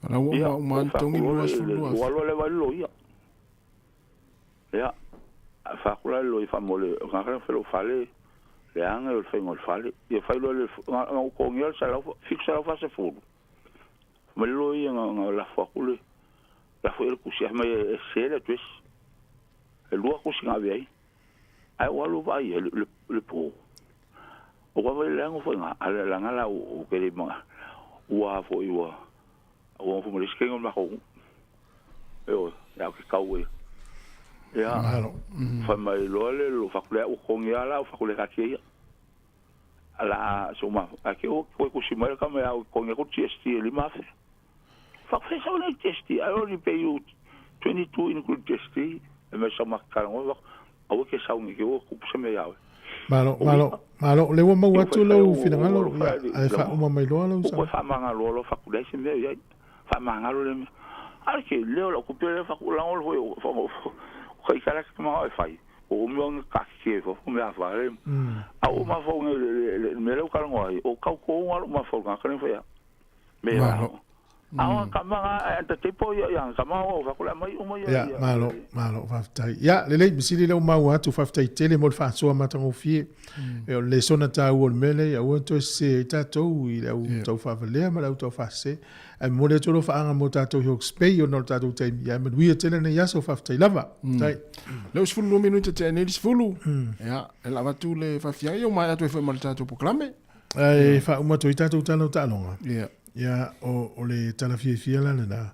Ala wo ma tongi lo su lo. Wa le va lo ia fa kula lo fa mole nga ka fe lo fale le anga lo fe ngol fale e fa lo le ko ngel sa la fixa la fa se fu me lo ia nga la fa kule la fa el ku se ma se le twis e lua ko singa vei ai wa lo vai le po o wa le ngo fo nga ala la ngala o ke le ma wa fo i wa o fo mo le skengo ma ko o ya ke ka we ya fa mai lo fa kule o ko ngi ala fa kule ka ke ala so ma ake o ko si mai ka me ko ngi ko testi le ma fa so le testi I only pay you 22 include testi e me sa makaranga o ke sa ungi o ku se me yawe malo le wa mau atu lo finangalo ai fa uma mai lo sa fa manga lo fa ku dai me ya fa manga lo le al ke le lo ku pe fa ku la o fa ko i kala ke ma fa o me on ka ke fo me fa le a o ma fo me le ka ngoi o ka ko o ma fo ka ka fa ya me ya awa kama ta tipo yang kama o fa kula mai umo ya malo faftai ya le misili le mau atu faftai tele mo fa so matango fie e le sona ta o mele ya o to se ta to i le to fa le ma to fa se e mo le to fa anga mo ta to ho spei o no ta to te ya me wi tele ne ya so faftai lava tai le us fulu minuto te ne fulu ya e lava tu le fa fia yo mai atu fa mal ta to proclame e fa uma to ita to ta longa ya ya o le tala fia la na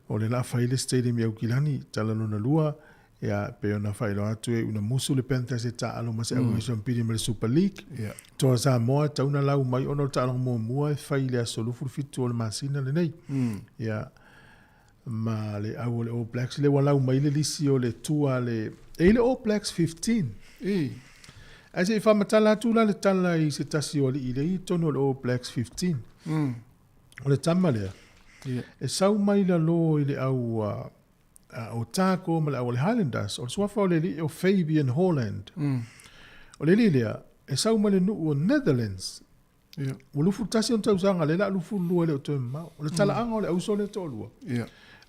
o le la faile stadium ya ukilani tala lona lua ya pe ona failo atu e una musu le penta se ta alo mas e so pidi me Super League to Sāmoa ta una lau mai ono ta mo mua faile solo fu fitu le masina le nei ya ma le au le All Blacks le wala mai le lisi o le tua le e le All Blacks 15 ase fa matala tu la le tala I se tasi o le I tono le All Blacks 15 o le tama lea e sau mai la lo I le au o tako ma le au le Highlanders o le suafa o le li o Fabian Holland o le li lea e sau mai le nu o Netherlands o lufu tasi on tausanga le la lufu lua le o toe mau o le tala anga o le auso le tolua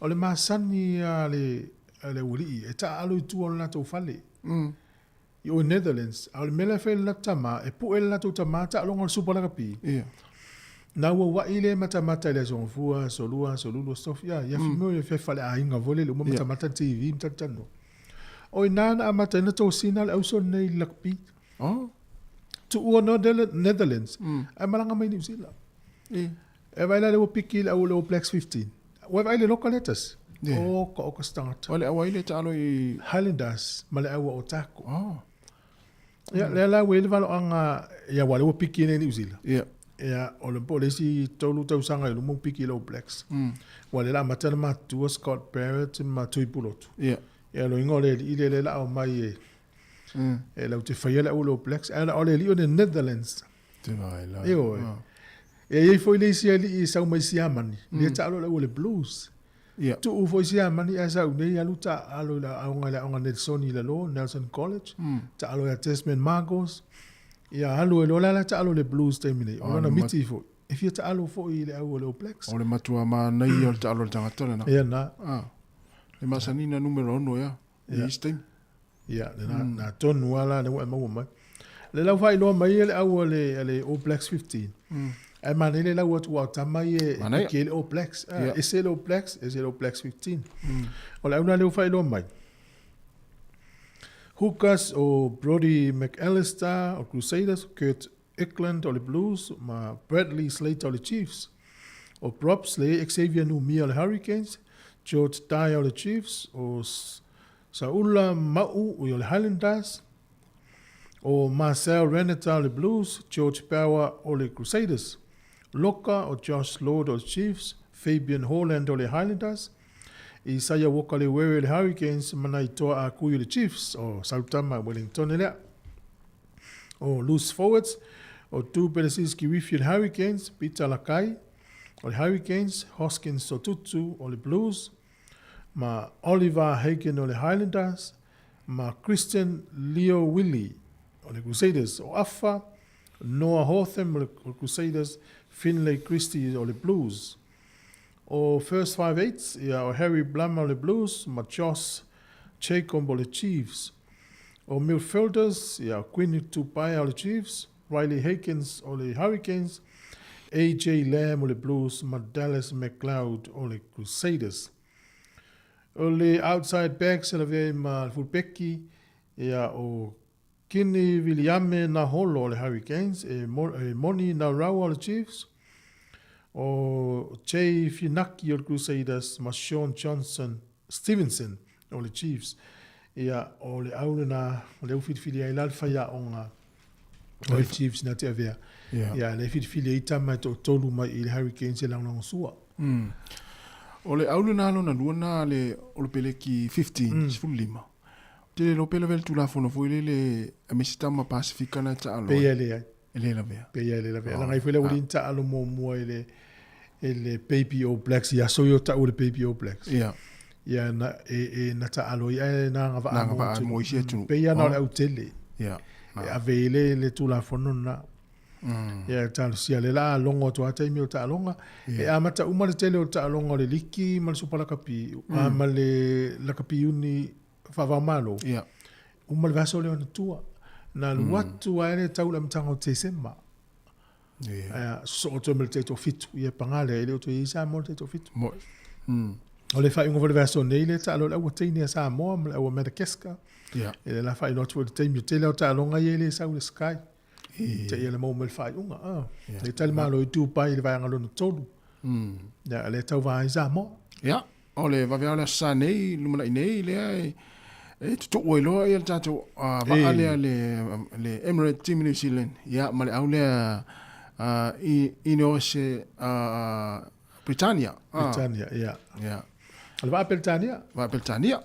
o le masani a le uri e ta alo I tu o le nato fale I o Netherlands a le mele fe le tama e pu ele nato tama ta alonga le supa laka pi na wa ile mata le son fua solua solulo stuff ya fimo ye fe fale a inga vole le mata TV mtatano o inana amata na to sinal au son nei lakpi to o no Netherlands a malanga mai New Zealand e vai la le pikil au le Blacks 15 wa vai le local letters o ko start wale awai le talo I Highlanders male au o tako ya le la we le valo anga ya wale o pikil New Zealand ia o le po le si tolu tau sanga i lumo piki All Blacks. Wa le la matana matua Scott Barrett ma tui pulotu. Ia lo ingo le ile la o mai e lau te whaia le All Blacks. Ana o le li o le Netherlands. Te vai la. E foi le sia li i sau mai sia mani. Le ta alo le Blues. Tu u foi sia mani a sau nei alu ta alo la aonga Nelson i la lo, Nelson College. Ta alo ya Tasman Margos. Ia alo e lola ta alo le Blues termine. O na miti foi. E fia ta alo foi le All Blacks. O le matua ma nei o ta alo le tangata na. Ia na. Le masanina numero 1 ia. East time. Ia, na tonu ala na wa mai. Le lau fai loa mai le au le All Blacks 15. E mani le lau atu au tamai e ke le All Blacks. E se le All Blacks, e se le All Blacks 15. O le au na leu fai loa mai. Hookers o Brody McAllister o Crusaders, Kurt Eklund o le Blues, ma Bradley Slater o le Chiefs. O Props le Xavier Numia o le Hurricanes, George Dye o le Chiefs, o Saula Mau o le Highlanders, o Marcel Renata o le Blues, George Power o le Crusaders, Loka o Josh Lord o le Chiefs, Fabian Holland o le Highlanders, Isaiah Walker le Were le Hurricanes, mana i toa a kui le Chiefs, o Sautama Wellington lea. O Loose Forwards, o Tu Pelesiski Whitfield Hurricanes, Peter Lakai o le Hurricanes, Hoskins o Tutu o le Blues, ma Oliver Hagen o le Highlanders, ma Christian Leo Willie o le Crusaders o Afa, Noah Hotham o le Crusaders, Finlay Christie o le Blues. O First 5-8, ia o Harry Blum o le Blues, ma Josh Chacomb o le Chiefs. O Midfielders, ia o Quinn Tupai o le Chiefs, Riley Hakins o le Hurricanes, AJ Lamb o le Blues, ma Dallas McLeod o le Crusaders. O le outside backs la vei ma fullbacki ia o Kini Viliame na holo o le Hurricanes e Moni na Rau o le Chiefs. O Jay Finaki o le Crusaders ma Sean Stevenson o le Chiefs. Ia o le aule na o le ufitfili ai lalfaia o ngā o le Chiefs na te avea. Ia le ufitfili ai tama to tolu mai i le Hurricanes e launang sua. O le aulu na alo na luana le o le pele ki 15, sifuru lima. Te le lo pele vel tu la fono fo le amesitama Pasifika na ta alo. Peia le ai. Ele la vea. Peia le la vea. Langa i fwele urin ta alo mo mua ele Baby All Blacks. Ia soyo ta o le Baby All Blacks. Ia. Ia na ta alo ia na ngava amo. Na ngava amo isi atu. Peia na le au tele. Ia. E avele le tu la fono na. Ia talo sia le la longo to ata imi o ta longa e amata uma le tele o ta longa le liki ma le supala kapi ma le la kapi uni fa malo ia uma le vaso le ona tua na watu aere tau la mtanga o te sema ia so to me te to fitu ia pangale ele o to isa mo te to fitu o le fai ungo le vaso nei le ta lo la o tini sa mo o Madagascar ia ele la fai no to te mi tele o ta longa ele sa o sky te ia le maumel whai unga. Le tali malo i tūpai le vaianga lona tolu. Ia, le tau vai za mo. Ia, o le vavea le sa nei, lumana i nei, lea e tutu oi loa i al tato vaa lea le Emirate Team New Zealand. Ia, ma le au lea i neo se Britannia. Britannia, ia. Ia. Ale vaa Britannia? Vaa Britannia.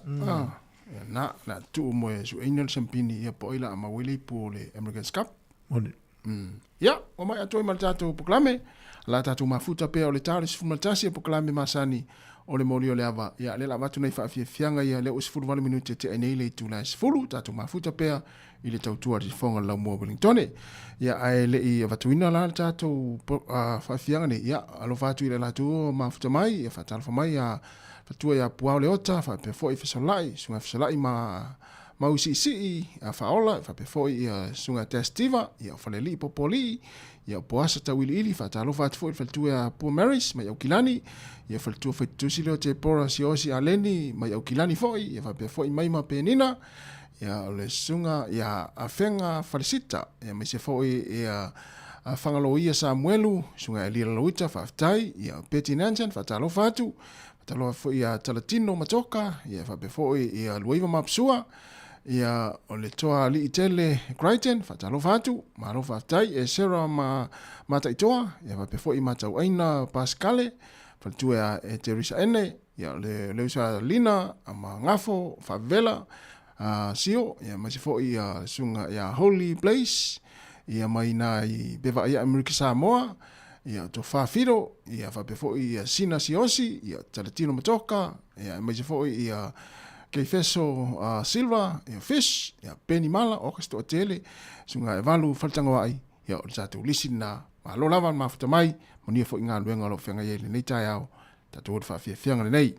Na tu moe su einel sampini ia po ila ama wili po le American Cup. Ia, o mai atu i mal tātou poklame, la tātou mafuta pea o le tāle sifu maltasi e poklame masani o le moli o le ava. Ia, le la watu nei whaafia fianga ia leo sifuru wale minute te ainei le tu la sifuru, tātou mafuta pea i le tautua di fonga lau mua Wellingtone. Ia, ai le i watuina la tātou whaafianga nei, ia, alo whatu i le lātou mafuta mai, ia whatalfa mai, ia whatua ia puao le ota, whapea fo i whasalai, sunga whasalai mau si a faola fa pe foi sunga testiva ia faleli popoli ia poasa tawili ili fa talo fa foi fa tua po marriage ma ia kilani ia fa tua fa tu silo te pora si osi aleni ma ia kilani foi ia fa pe foi mai ma penina ia le sunga ia afenga felicita ia me se foi ia a fangalo ia Samuelu sunga eli loita fa tai ia Peti Nansen fa talo fatu talo foi ia Talatino matoka ia fa pe foi ia luiva mapsua ia o le toa li itele Crichton fatalo fatu maro fatai e sera ma taitoa ia va pefo i matau aina Pascale fatu e Teresa ene ia le usa lina ama ngafo favela sio ia masifo i sunga ia Holy Place ia mai na i beva ia Amerika Samoa ia to fafiro ia va pefo i sina siosi ia talatino matoka ia masifo i Keifeso Silva, Fish, Penny Mala, Orkesto Tele, sunga evalu faltanga wai, ya o tatu lisina, ma lo lava ma futa mai, monia fo inga luenga lo fenga yele nei tai au, tatu wad fa fianga nei.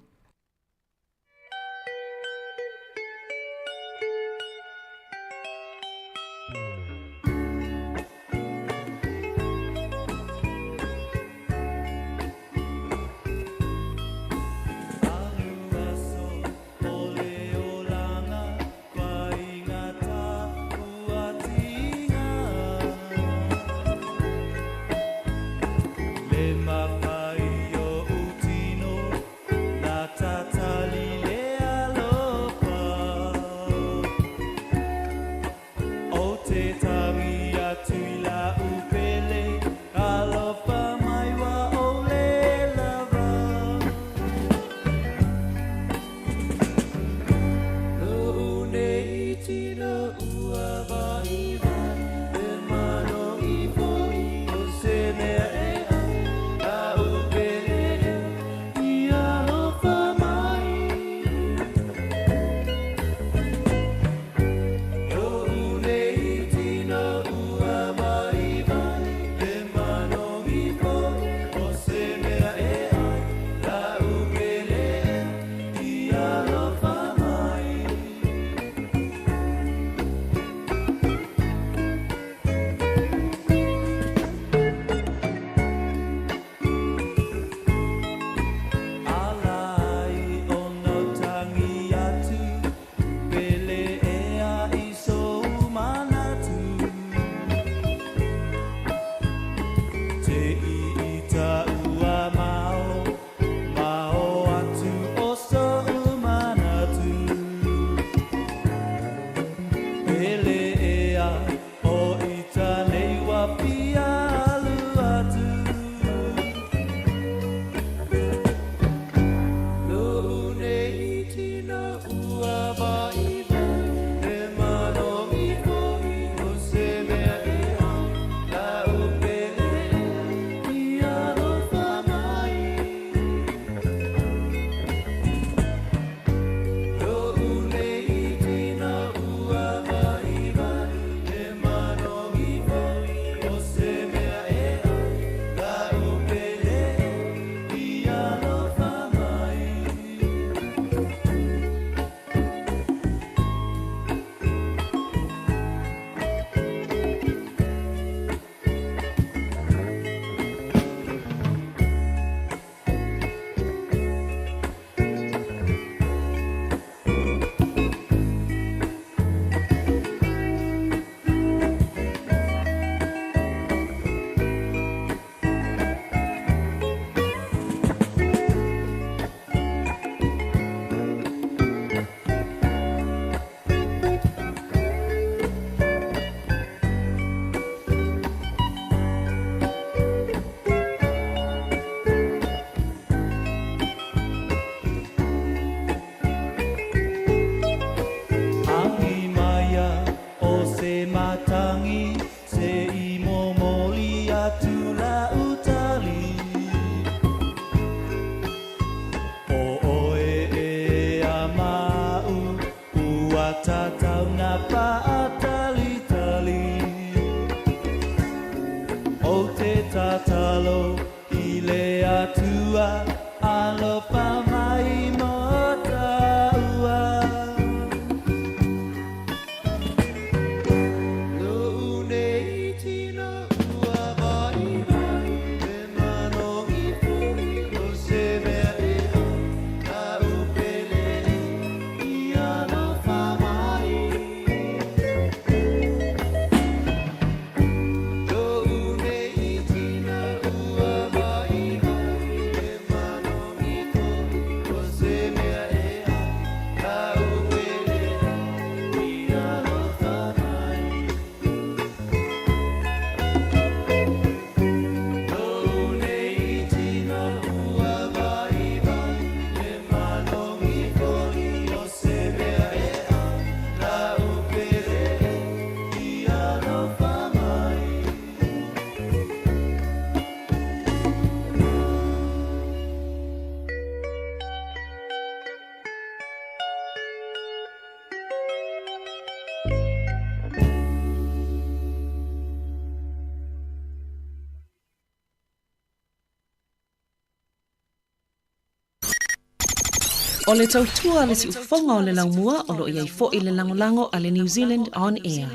O le tautua le si ufonga o le laumua o lo iai fo i le langolango a le New Zealand On Air.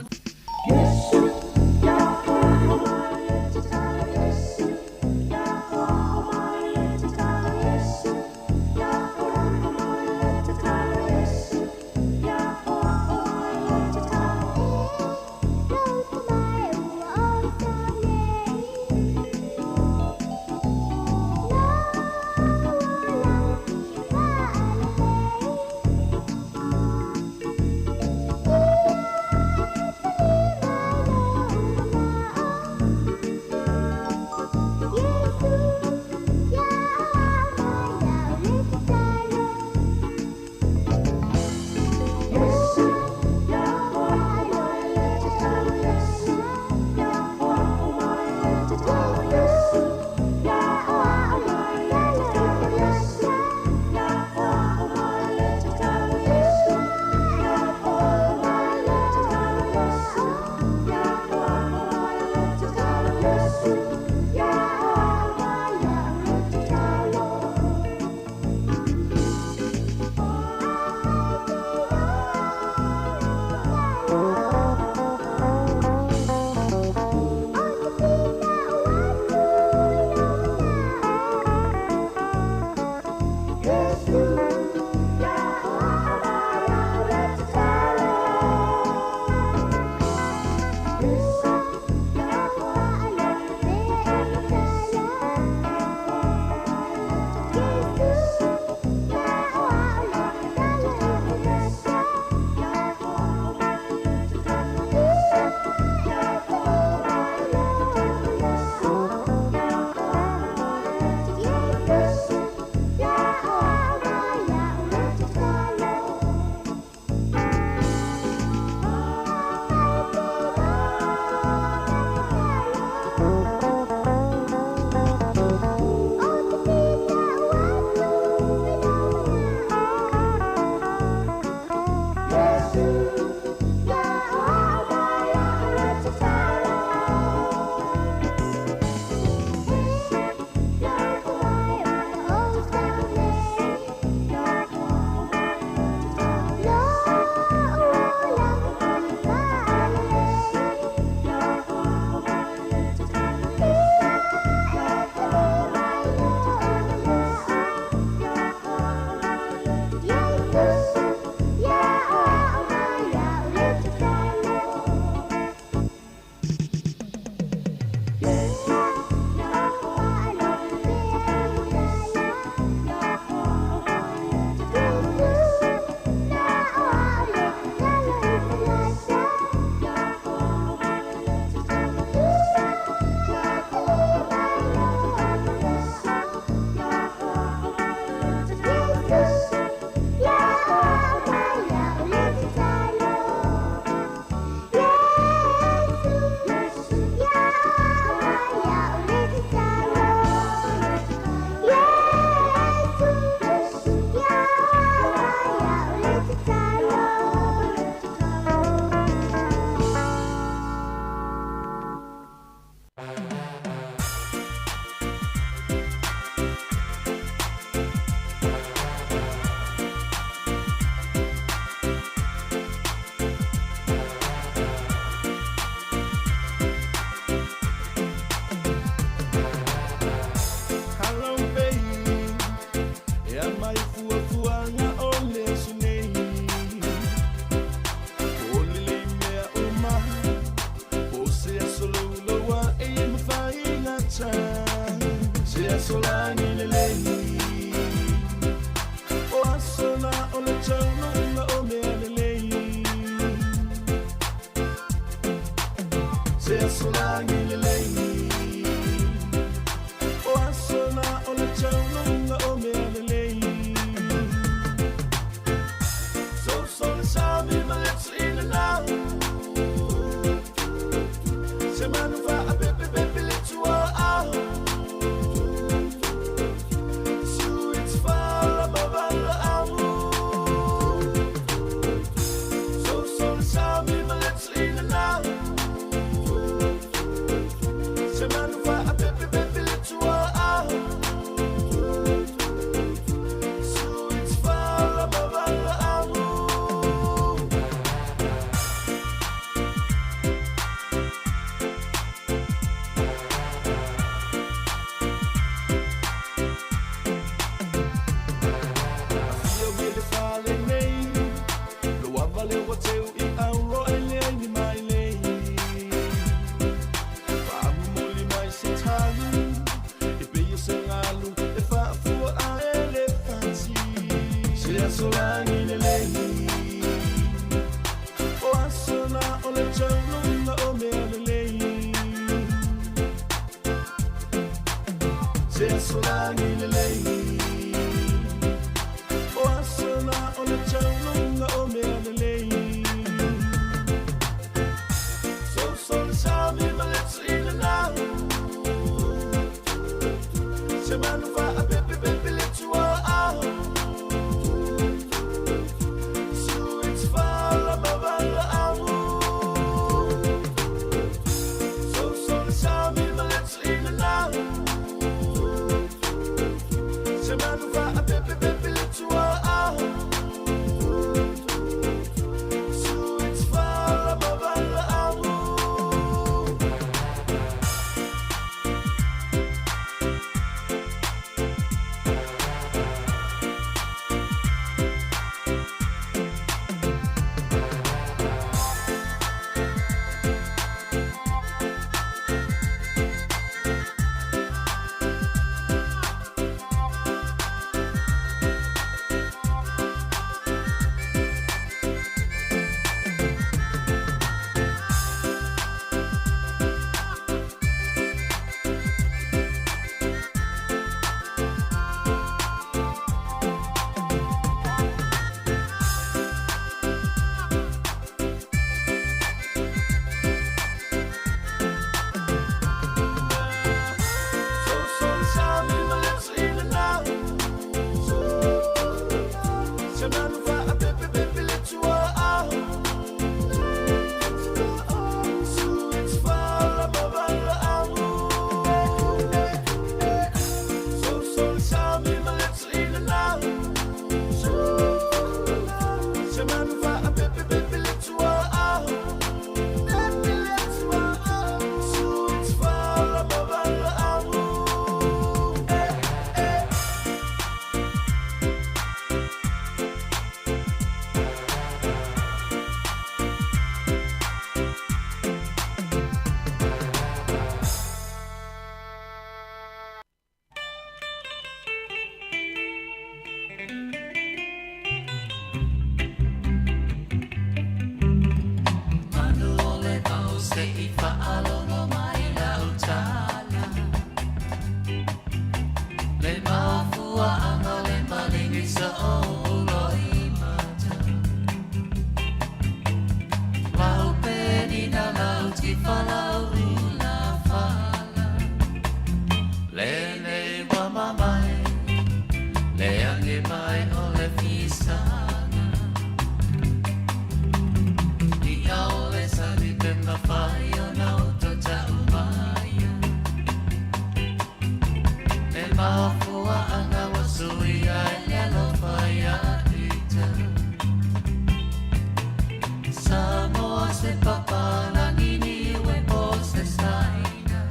Sāmoa se papala nini we po se saina.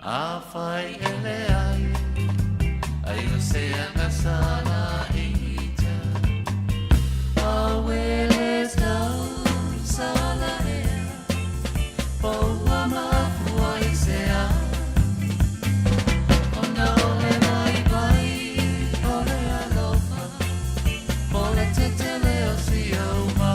A whai ele ai o se anga sala ita. A wele tau sala ea, po ama fua i se a. Ona ole mai vai, ole alofa, ole te tele o si o ma.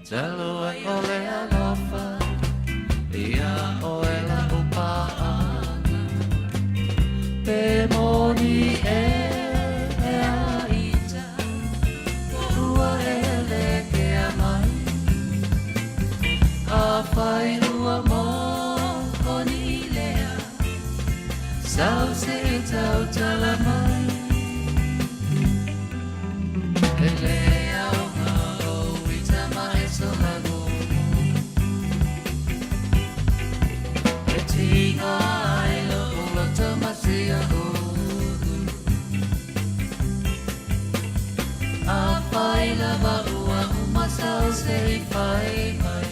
Tell her what se fai mai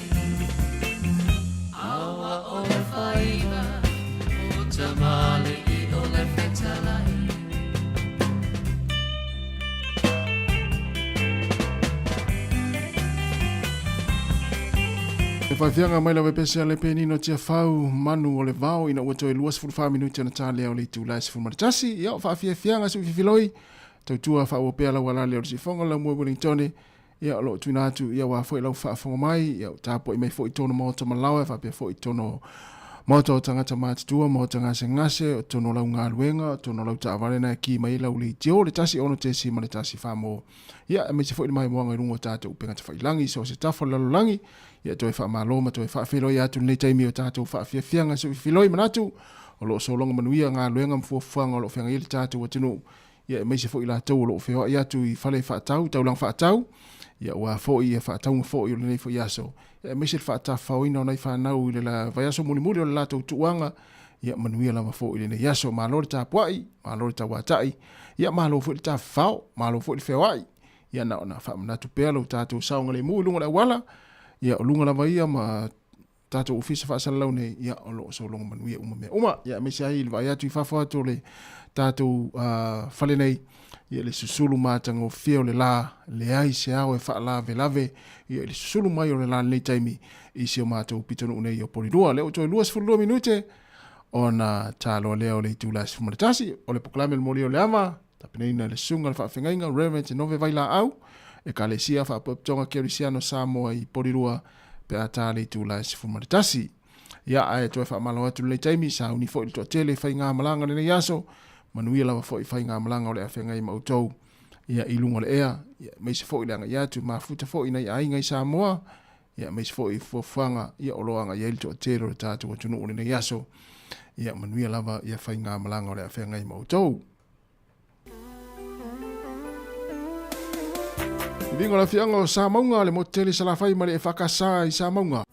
awa o le faiva o tamale I o le fetalai E whaiwhianga mai lawe pese a le penino tia whau manu o le vau ina ua toi luas fulwha minuti ana tā leo le tūlai se fulmaritasi. Ia o whawhiawhianga su whiwhiloi. Tautua whau o pēa lau ala leo si whonga lau mua Wellingtone. Ia o lo tuina atu ia wa fwoi lau whaafonga mai. Ia o tāpo I mai fwoi tono maota malawe. Whapea fwoi tono maota o tangata mātutua. Maota ngase ngase. O tono lau ngā luenga. O tono lau tāwarena ki mai lau li tio. Le tasi ono te si ma le tasi whamo. Ia me se fwoi mai moanga I rungo tātou upenga te whailangi. So se tafo lalo langi. Ia toi wha maloma, toi wha whiloi atu nei taimi o tātou wha whiawhianga su whiloi manatu. O loo solonga manuia ngā luenga mfuafuanga o loo whianga ili tātou o tinu. Ia mei se fo I lātou o loo whioa I atu I whale whaatau, taulang whaatau. Ia ua fo I whaatau fo I o le nei fo I aso. Ia mei se whaatau whauina o nei whanau I le la vaiaso muli muli o le lātou tuanga. Ia manuia lama fo I le nei aso. Mālore tā puai, mālore tā watai. Ia mālo fo I tā whao, mālo fo I whiawai. Ia na ona wha manatu pēa lau tātou saunga le mui lunga la wala. Ia o lunga lava ia ma tātou ofisa whaasala lau nei ia o loo so longa manuia uma mea. Uma, ia me se ai ili vai atu I whawhatu le tātou whale nei. Ia le susulu mātanga o whio le la, le ai se au e wha lave lave. Ia le susulu mai o le la nei taimi I se o mātou pitonu unei o porirua. Leo toi luas fulua minute o na tāloa leo le tūlai se fumaritasi. O le poklame le mori o le ama. Tapeneina le sunga le whaafengainga, Reverend Nove Vaila au. E ka le sia whaapoptonga kerisiano Sāmoa I porirua pe a tāle I tūlai se fumaritasi. Ia ae toi whaamalo atu le taimi, sa uni fo I toa tele whai ngā malanga le nei aso, manuia lawa fo I whai ngā malanga o le awhenga I mautou. Ia I lunga le ea, ia meise fo I leanga iatu, mafuta fo I nei ainga I Sāmoa, ia meise fo I fuafuanga, ia oloanga ia ili toa tele o le tātu o tunu o le nei aso. Ia manuia lawa ia whai ngā malanga o le awhenga I mautou. Vingo la fianga o Sāmoa le moteli salafai mare e whakasā I Sāmoa.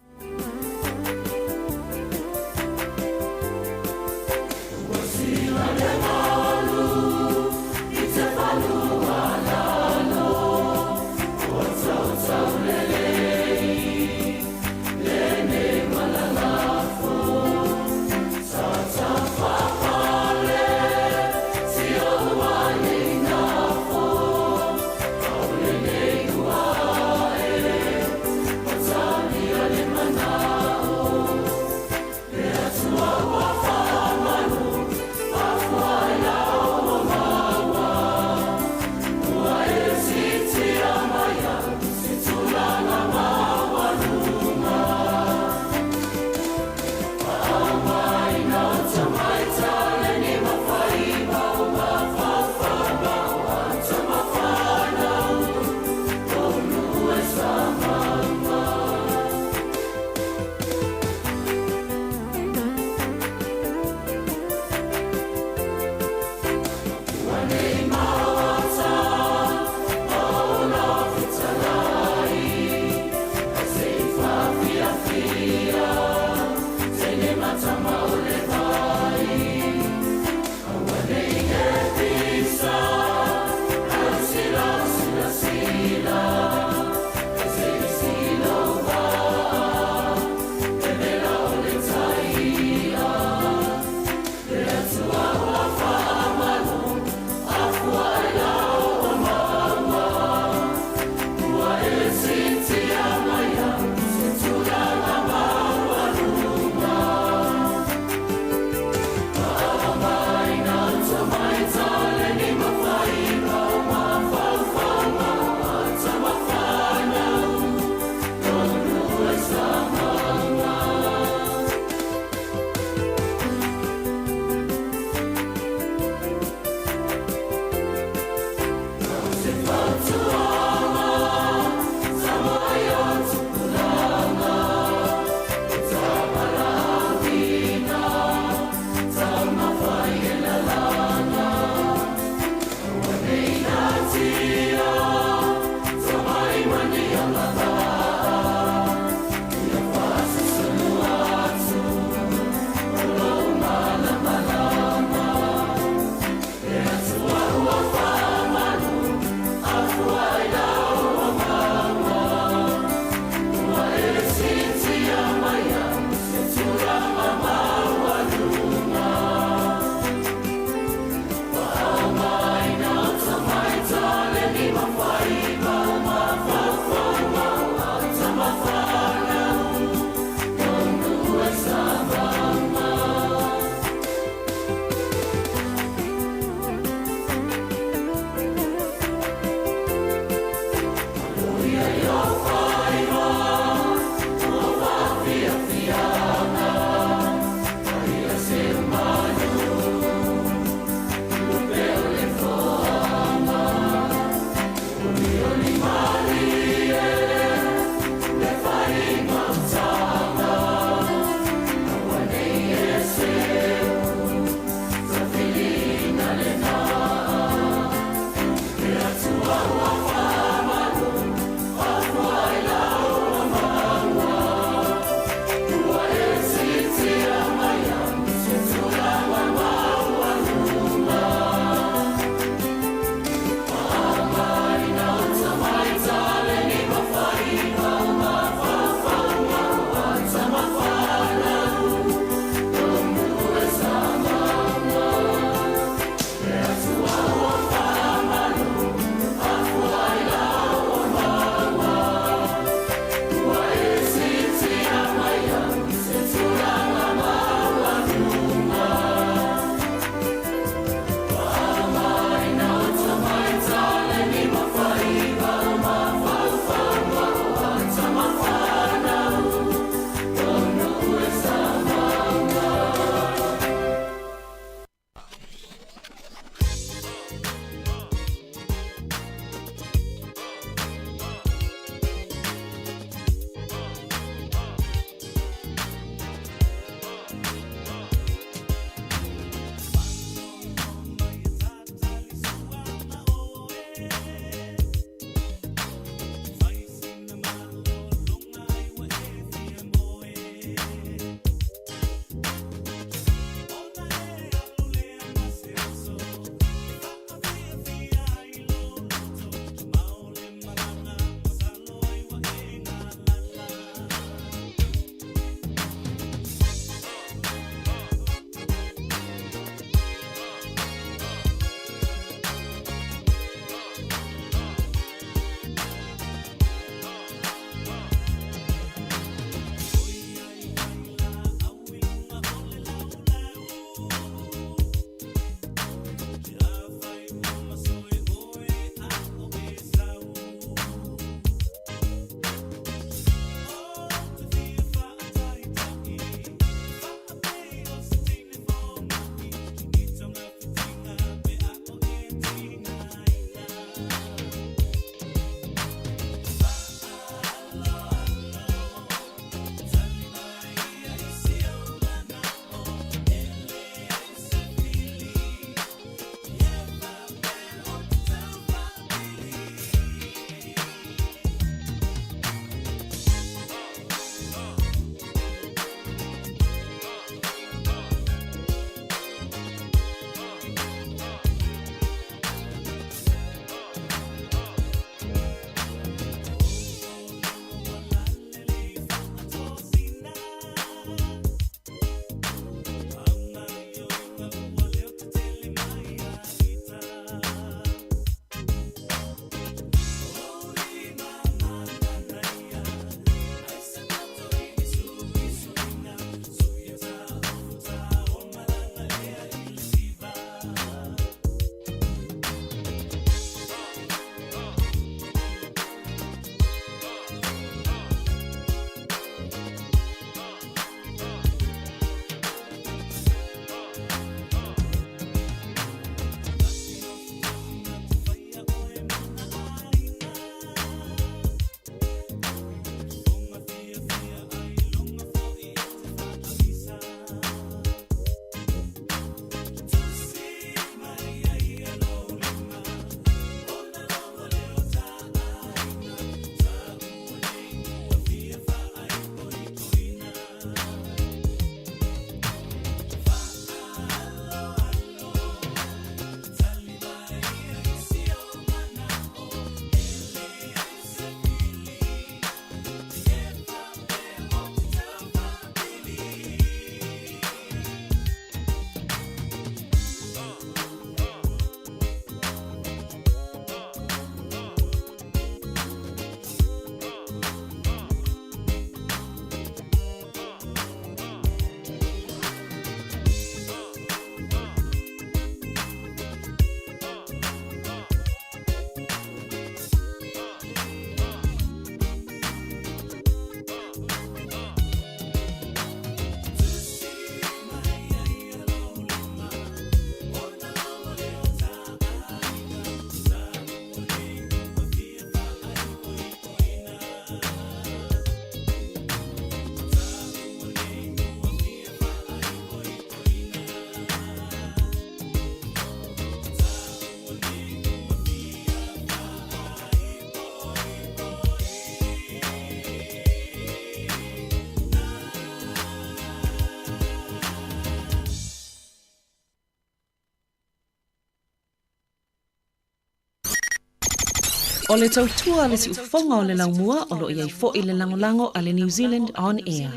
O le tautua le si ufonga o le laumua o lo iai fo i le langolango a le New Zealand On Air.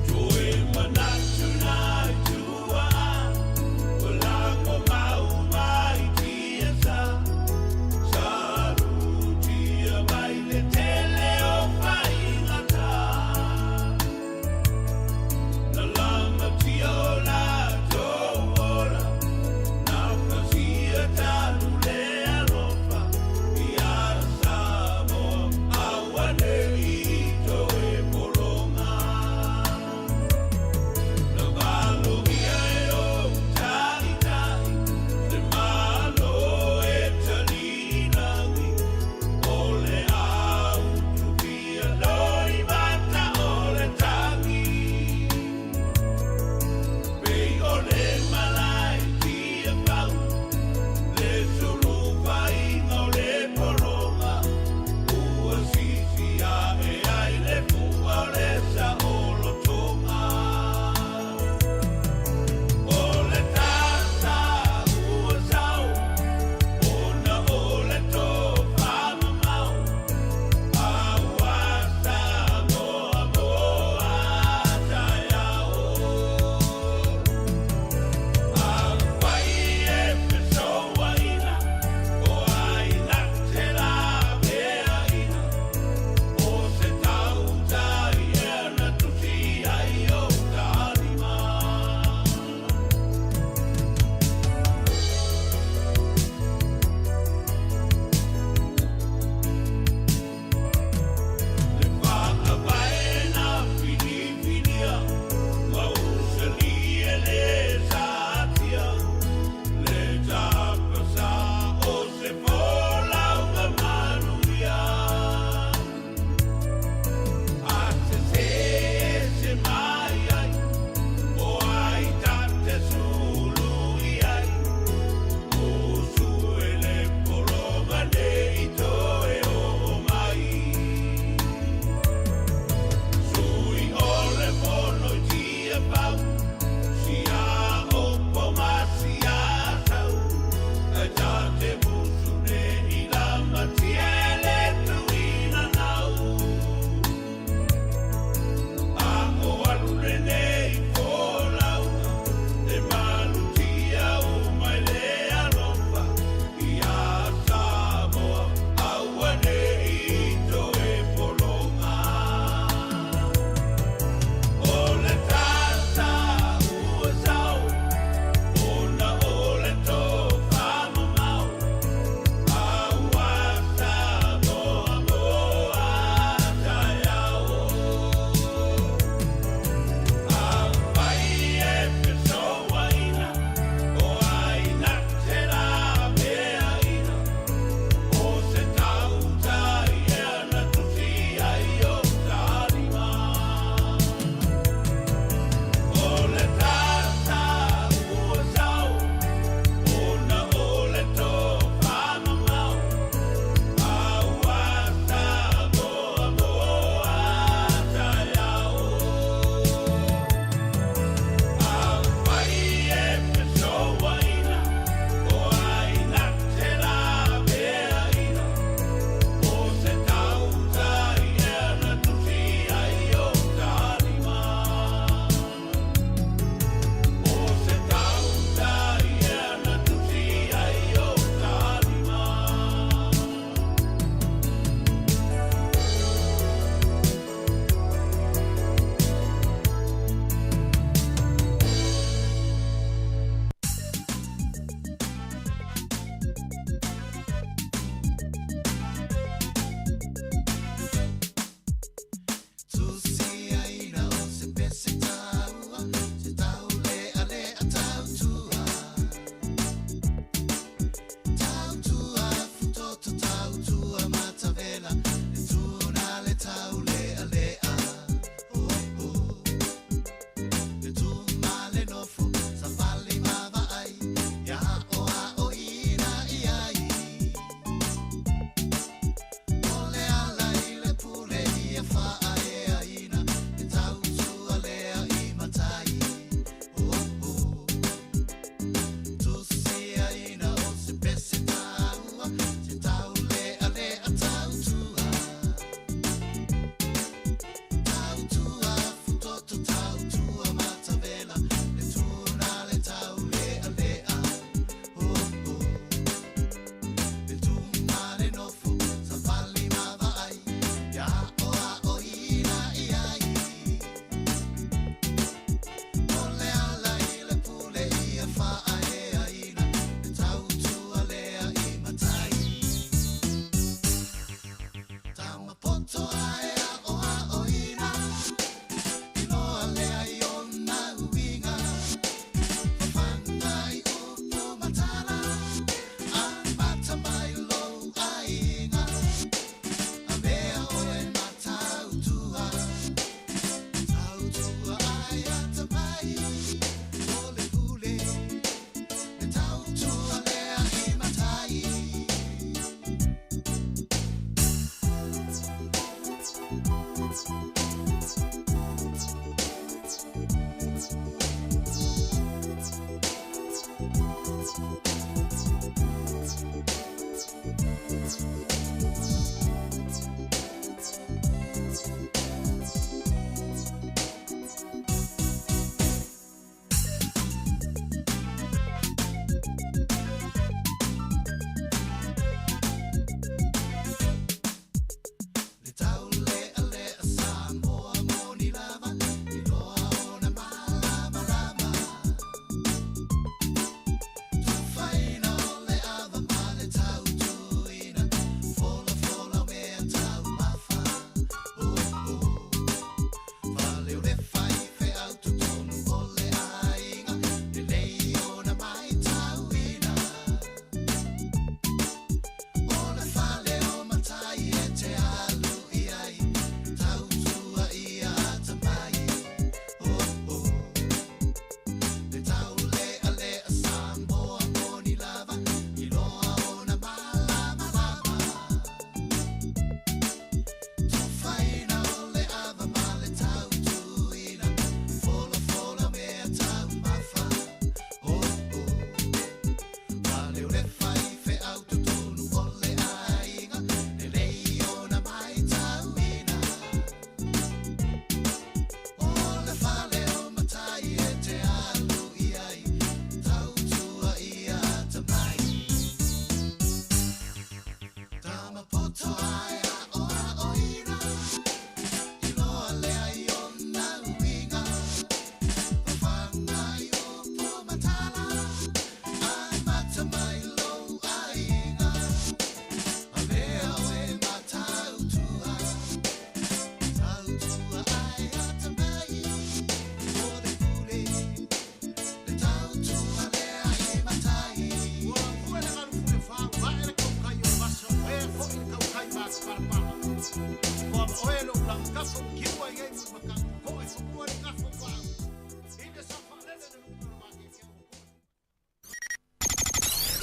Joy manatuna jua, wala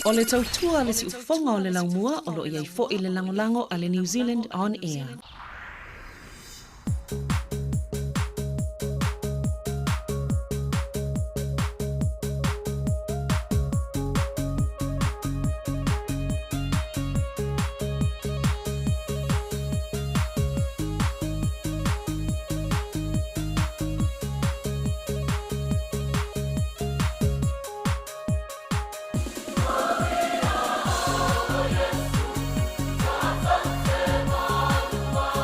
O le tautua le si ufonga o le laumua o lo iai fo i le langolango a le New Zealand On Air. Wow.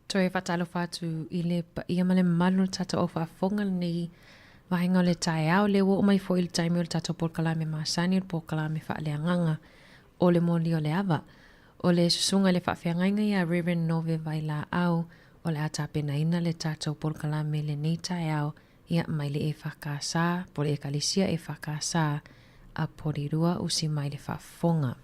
Toi whatalo whatu I le pa ia male malu tata o whafonga ni wahinga le tae au le wo mai fo I le taimi o le tata por kalame maasani o le por kalame wha le anganga o le moli o le ava. O le susunga le whawhiangainga ia Reverend Nove vai la au o le atapena ina le tata por kalame le nei tae au ia mai le e whakasa po le ekalisia e whakasa a porirua usi mai le whafonga.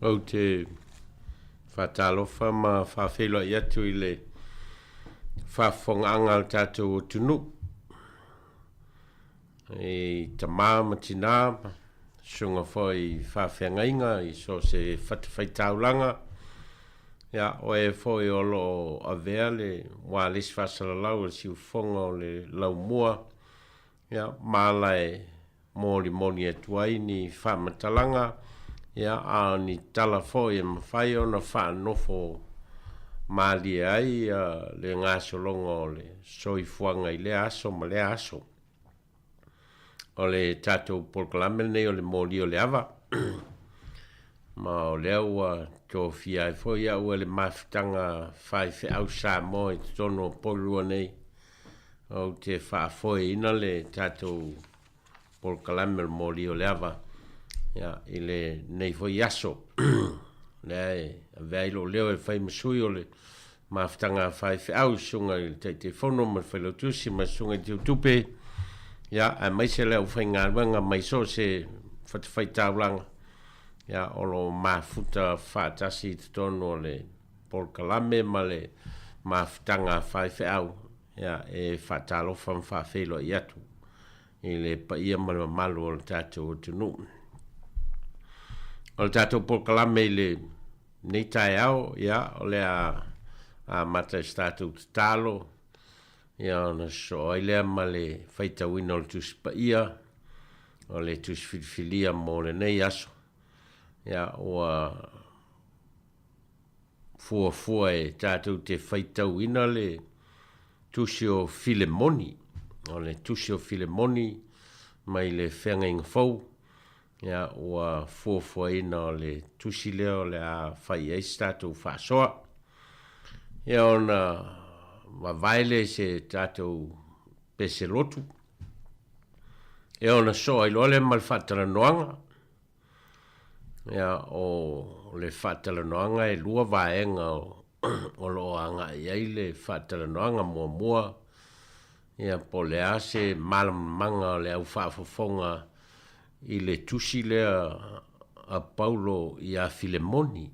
O te whatalofa ma whawhelo I atu I le whawhonganga o tātou o tunu. E ta māma tina, sunga whai whawhengainga I so se whatawhaitaulanga. Ia o e whai olo a vea le wā les whasalalau si ufonga o le lau mua. Ia mālai mōli moni atuai ni whamatalanga. Ia a ni tala fo e mawhai o na wha nofo mali ai le ngā solonga o le soifuanga I le aso ma le aso. O le tātou polkalame nei o le mōli o le ava. Ma o le au tō fia e fo ia ua le mawhitanga whai whi au Sāmoa I tono polua nei. O te wha foe ina le tātou polkalame o le mōli o le ava. Ya ile nei fo yaso nei availo leo e fai masui o le maftanga fai au sunga te fono ma fai tusi ma sunga te tupe ya a mai se le fai nganga mai so se fai taulanga ya o lo mafuta fatasi tono le polkalame ma le maftanga fai au ya e fatalo fam fa felo yatu ile pa ia malo o tato tunu. O le tātou polkalame le nei tae au, ia, o le a mata tātou te tālo, ia, na so ai lea ma le whaitawina o le tusi pa ia, o le tusi whiliwhilia mo le nei aso, ia, o fua e tātou te whaitawina le tusi o Filemoni, o le tusi o Filemoni, mai le whenga inga fau, ia ua fuafuaina o le tusi lea o le a whai eis tātou whaasoa. Ia ona wawaile se tātou pese lotu. Ia ona soa ilo le mal whatara noanga. Ia o le whatara noanga e lua vaenga o loanga iai le whatara noanga mua. Ia po le ase malamanga o le au whaafofonga I le tusi lea a Paulo I a Filemoni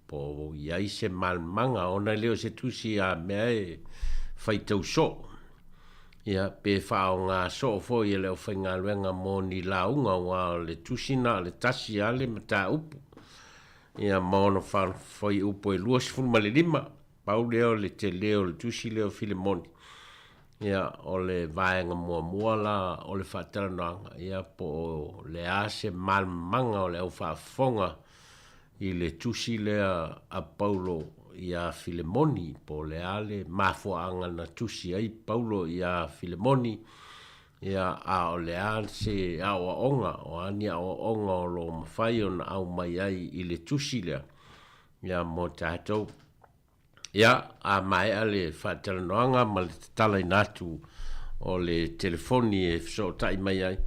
po ia I se malmanga ona leo se tusi a mea e whaitau so ia pe whao ngā so fo I leo whainga luenga mo ni launga wa le tusi na le tasi a le mata upu ia maona whai upo e luas fulma le lima pau leo le te leo le tusi leo Filemoni ia o le vaenga mua la o le whatara noanga ia po le ase malmanga o le au whaafonga I le tusi lea a Paulo I a Filemoni po le ale mafuanga na tusi ai Paulo I a Filemoni ia a o le ase a o onga o ani a o onga o lo mawhai o na au mai ai I le tusi lea ia mo tātou ia a mai ale whatara noanga ma le tala inatu o le telefoni e so tai mai ai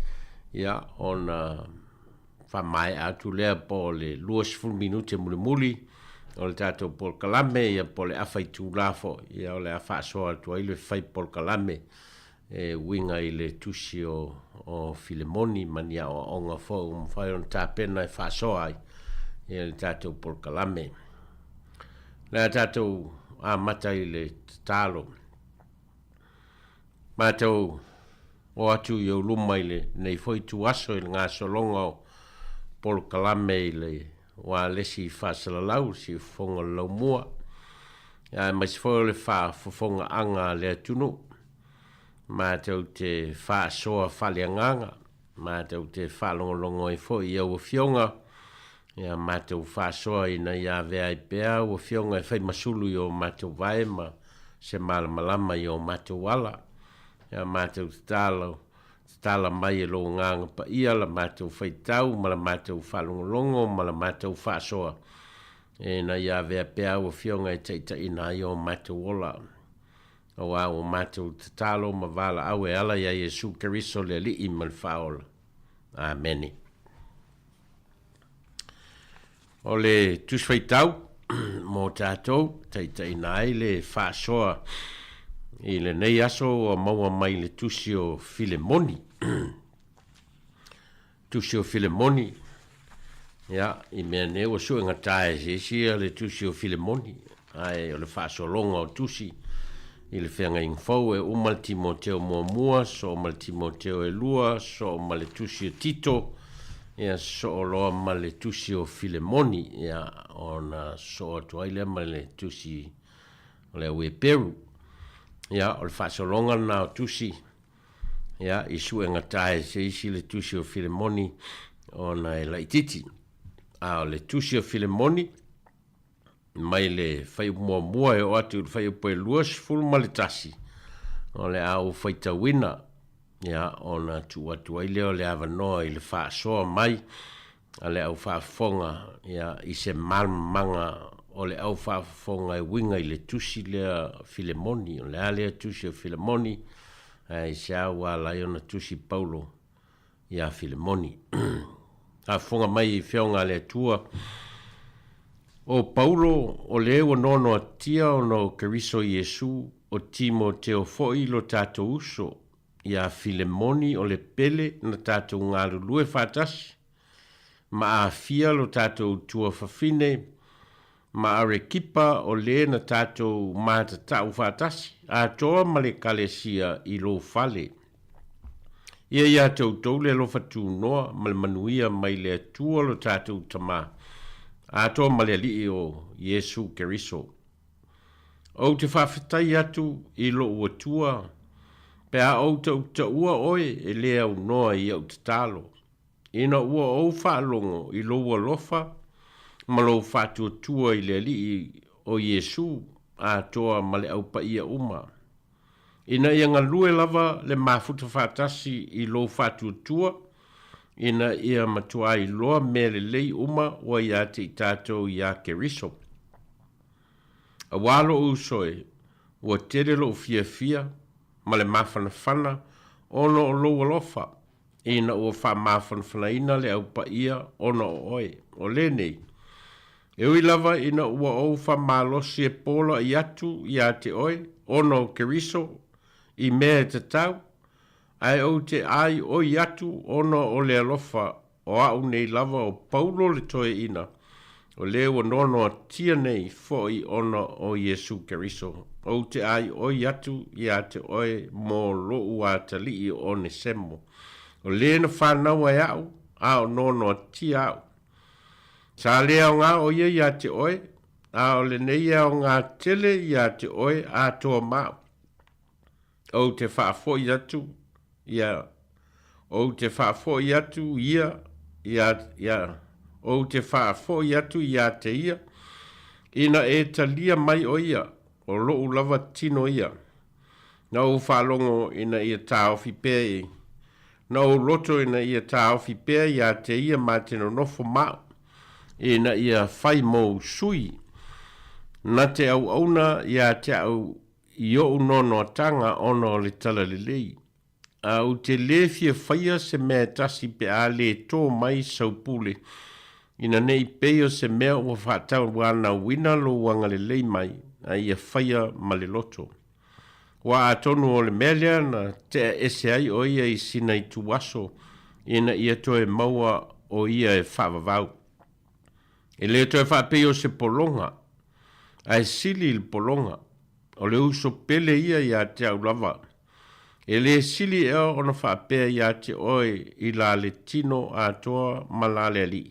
ia ona fa mai atu lea po le 20 minute muli o le tātou polkalame ia po le awhai tūlafo ia o le awha soa atu ai le whai polkalame winga i le tusi o Filemoni mania o onga fo mwhai on tāpena e whaasoa ai e le tātou Polkalame. Le tātou a mata i le tālo. Mātou o atu i o luma i le nei foi tu aso i ngā solonga o Polkalame i le wa lesi whaasalalau si fonga lau mua. Ia mai si fo le fonga anga le atunu. Mātou te whaasoa whaleanganga. Mātou te whalongolongo i fo i au fionga. Ia mātou whaasoa i na ia vea i pēa o fionga i whai masulu i o mātou vaema se malamalama i o mātou wala. Ia mātou tala mai e lo nganga pa ia la mātou whaitau, ma la mātou whalongolongo, ma la mātou whaasoa. E na ia vea pēa o fionga i teita ina i o mātou ola. O au mātou tatalo ma vala au e ala ia Jesu Keriso le li i mal whaola. Ameni. O le tuswhaitau, mō tātou, teita ina ai le whaasoa i le nei aso o maua mai le tusi o Filemoni. Tusi o Filemoni. Ia, i mea ne o sua ngatae se sia le tusi o Filemoni. Ai, o le whaasoa longa o tusi. I le whenga ingfau e umal Timoteo mua, so umal Timoteo e lua, so umal le tusi o Tito. Ia, so o loa ma le tusi o Filemoni. Ia, ona so o tuaile ma le tusi o le ue Peru. Ia, o le whaasolonga na o tusi. Ia, i sue ngatae se isi le tusi o Filemoni o na e laititi. A o le tusi o Filemoni, mai le whai mua e o atu whai upoe luas fulu ma le tasi. O le au whaita wina. Ia, o na tu atu aile o le awanoa i le whaasoa mai. A le au whaafonga, ia, i se malmanga o le au whaafonga e winga i le tusi lea Filemoni. O le alea tusi o Filemoni. I se au a lai ona tusi Paulo ia Filemoni. A fonga mai i whiaunga le tua. O Paulo o le ewa nono a tia o no Keriso Jesu o Timoteo foi lo tato uso. Ia Filemoni o le pele na tato ngaru lue fatasi. Ma a fia lo tato tua fafine. Ma a rekipa o le na tato mata tau fatasi. A toa ma le kalesia i lo fale. Ia tau le lo fatu noa ma le manuia mai le tua lo tato tama. A toa ma le li o Jesu Keriso. O te whawhitai atu i lo ua tua. Pe a o ta ua oe e lea u noa i au te talo. Ina ua o whaalongo i lo ua lofa. Ma lo fatu tua i le li o Jesu. A toa ma le au pa ia uma. Ina ia ngalue lava le mafuta fatasi i lo fatu tua. Ina ia matua i loa me le lei uma wa ia te i tātou ia Keriso. A walo usoe, ua tere lo fia, ma le mawhanawhana, ono o lo alofa. Ina ua wha mawhanawhana ina le au pa ia, ono o oe, o le nei. Eui lava ina ua o wha malosi e pola i atu ia te oe, ono o Keriso, i mea te tau. Ai o te ai o i atu ono o le alofa o au nei lava o Paulo le toe ina. O leo nono a tia nei foi ono o Jesu Keriso. O te ai o i atu i a te oe mo lo ua tali o ne semo. O le na whanau ai au, a o nono a tia au. Sa lea o ngā o ia i a te oe, a o le nei o ngā tele i a te oe a toa mau. O te whaafo i atu, ia, o te whaafo i atu, ia, o te whaafo i atu, ia te ia, ina e talia mai o ia, o loo lava tino ia, na o whalongo ina ia tāofi pēi, na o loto ina ia tāofi pēi, ia te ia mā tino nofo mau, ina ia whai mou sui, na te au auna, ia te au i o unono tanga ono le tala le lei. O te lefia whaia se mea tasi pe a le tō mai saupule. Ina nei peo se mea o whatau wana wina lo wanga le lei mai. A ia whaia ma le loto. Wa atonu o le melea na te ese ai o ia I sina I tuaso ina ia toe maua o ia e whaavavau. E leo toe whaapeo se polonga, ai sili il polonga, o le uso pele ia ia te au lava. E le sili eo ona whaapea ia te oe I la le tino a toa malale ali.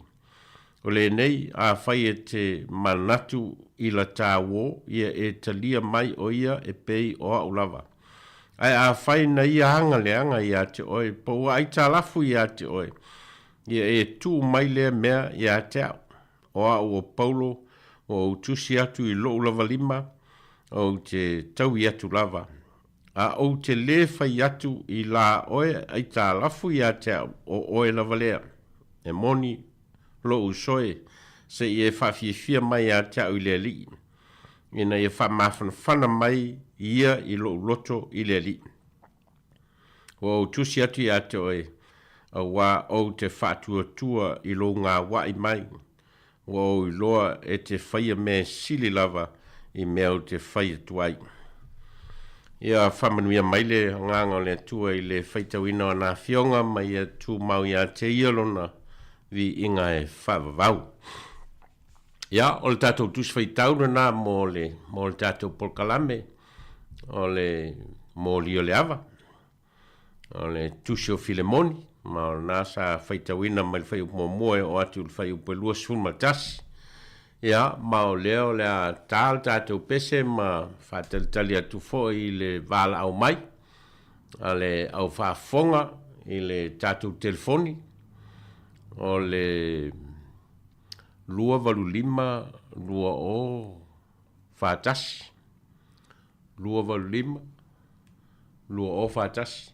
O le nei a whai e te manatu I la tāwo ia e talia mai o ia e pei o au lava. Ai a whai na ia hanga leanga ia te oe, po ai talafu ia te oe. Ia e tū mai lea mea ia te au. O au o Paulo, o tusi atu I lo lava lima, o te tau I atu lava. A o te le whai atu I la oe ai talafu ia te au, o oe lava lea. E moni lo usoe, se I e whawhiawhia mai a te au I le li. Ina I e whamawhanawhana mai ia I lo loto I le li. O tusi atu ia te oe, a wā o te whātua I lo ngā wai mai. O I loa e te whaia me sili lava I mea o te whaia tuai. Ia whamanuia mai le nganga le tua I le whaitawina o nā whionga mai e tū mau ia te ialona vi inga e whavavau. Ia, o le tātou tus whaitauna nā mō le tātou polkalame, o le mō li o le ava, o le tusi o Filemoni, ma o nā sa whaitawina mai le whaiu moe o atu le whaiu pelua sulmatasi. Ia, ma o leo le a tāl tātou pese ma whātalitali atu fo I le wāla au mai, a le au whaafonga I le tātou telefoni, o le lua valu lima, lua o whātasi, lua valu lima, lua o whātasi.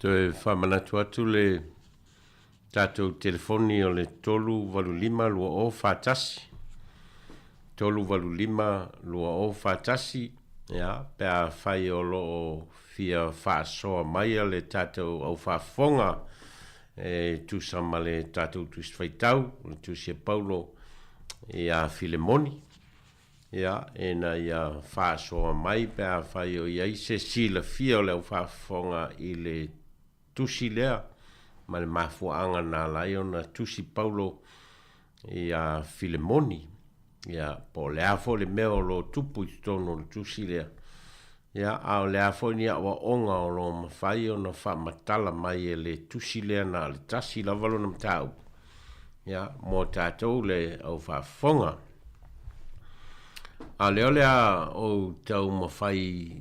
Toe whamanatu atu le tātou telefoni o le 385 lua o whātasi. 385 lua o whātasi. Ia, pēr whai o lo o fia whaasoa mai le tātou au whaafonga. Tusa ma le tātou tusi whaitau, le tusi e Paulo ia Filemoni. Ia, ena ia whaasoa mai pēr whai o iai se sila fia o le au whaafonga i le tusi lea. Ma le mafuanga nā lai o na tusi Paulo ia Filemoni. Ia, po le afo le meo lo tupu i tono le tusi lea. Ia, au le afo ni awa onga o lo mawhai o na wha matala mai e le tusi lea na le tasi la valo na mtau. Ia, mo tātou le au whafonga. A leo lea o tau mawhai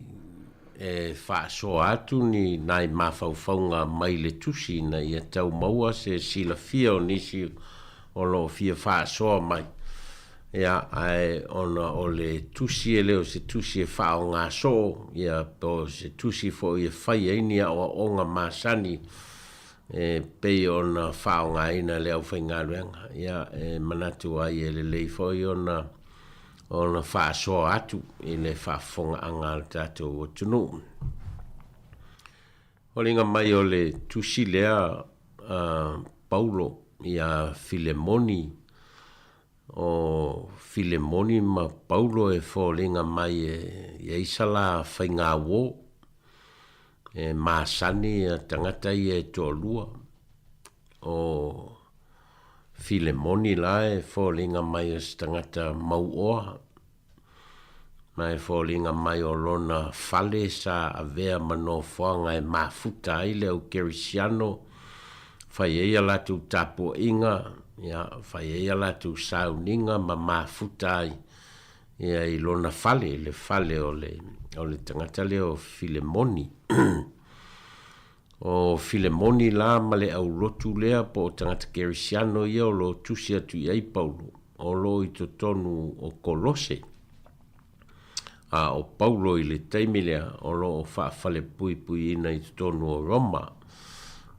e whaasoa atu ni nai mawhauwhaunga mai le tusi na ia tau maua se sila fia o nisi o lo fia whaasoa mai. Ia ai ona o le tusi e leo se tusi e whao ngā so, ia po se tusi fo ia whai einia o onga masani pei ona whao ngā ina leo whai ngā ruenga. Ia manatu ai e le lei fo i ona whaasoa atu i le whaafonga anga le tātou o tunu. Holinga mai o le tusi lea Paulo ia Filemoni. O Filemoni ma Paulo e wholinga mai e isala whai ngā wō. E māsani a tangata i e tōlua. O Filemoni la e wholinga mai e tangata mauoa. Mai wholinga mai o lona whale sa a vea mano whanga e mafuta i leo kerisiano. Whai eia latu tapu inga. Ia, whai eia latu sauninga ma mafuta ia i lona whale, le whale o le tangata leo Filemoni. O Filemoni la ma le au lotu lea po o tangata kerisiano ia o lo tusi atu iai Paulo. O lo i to tonu o Kolose. O Paulo i le taimilea o lo o whaafale pui pui ina i to tonu o Roma.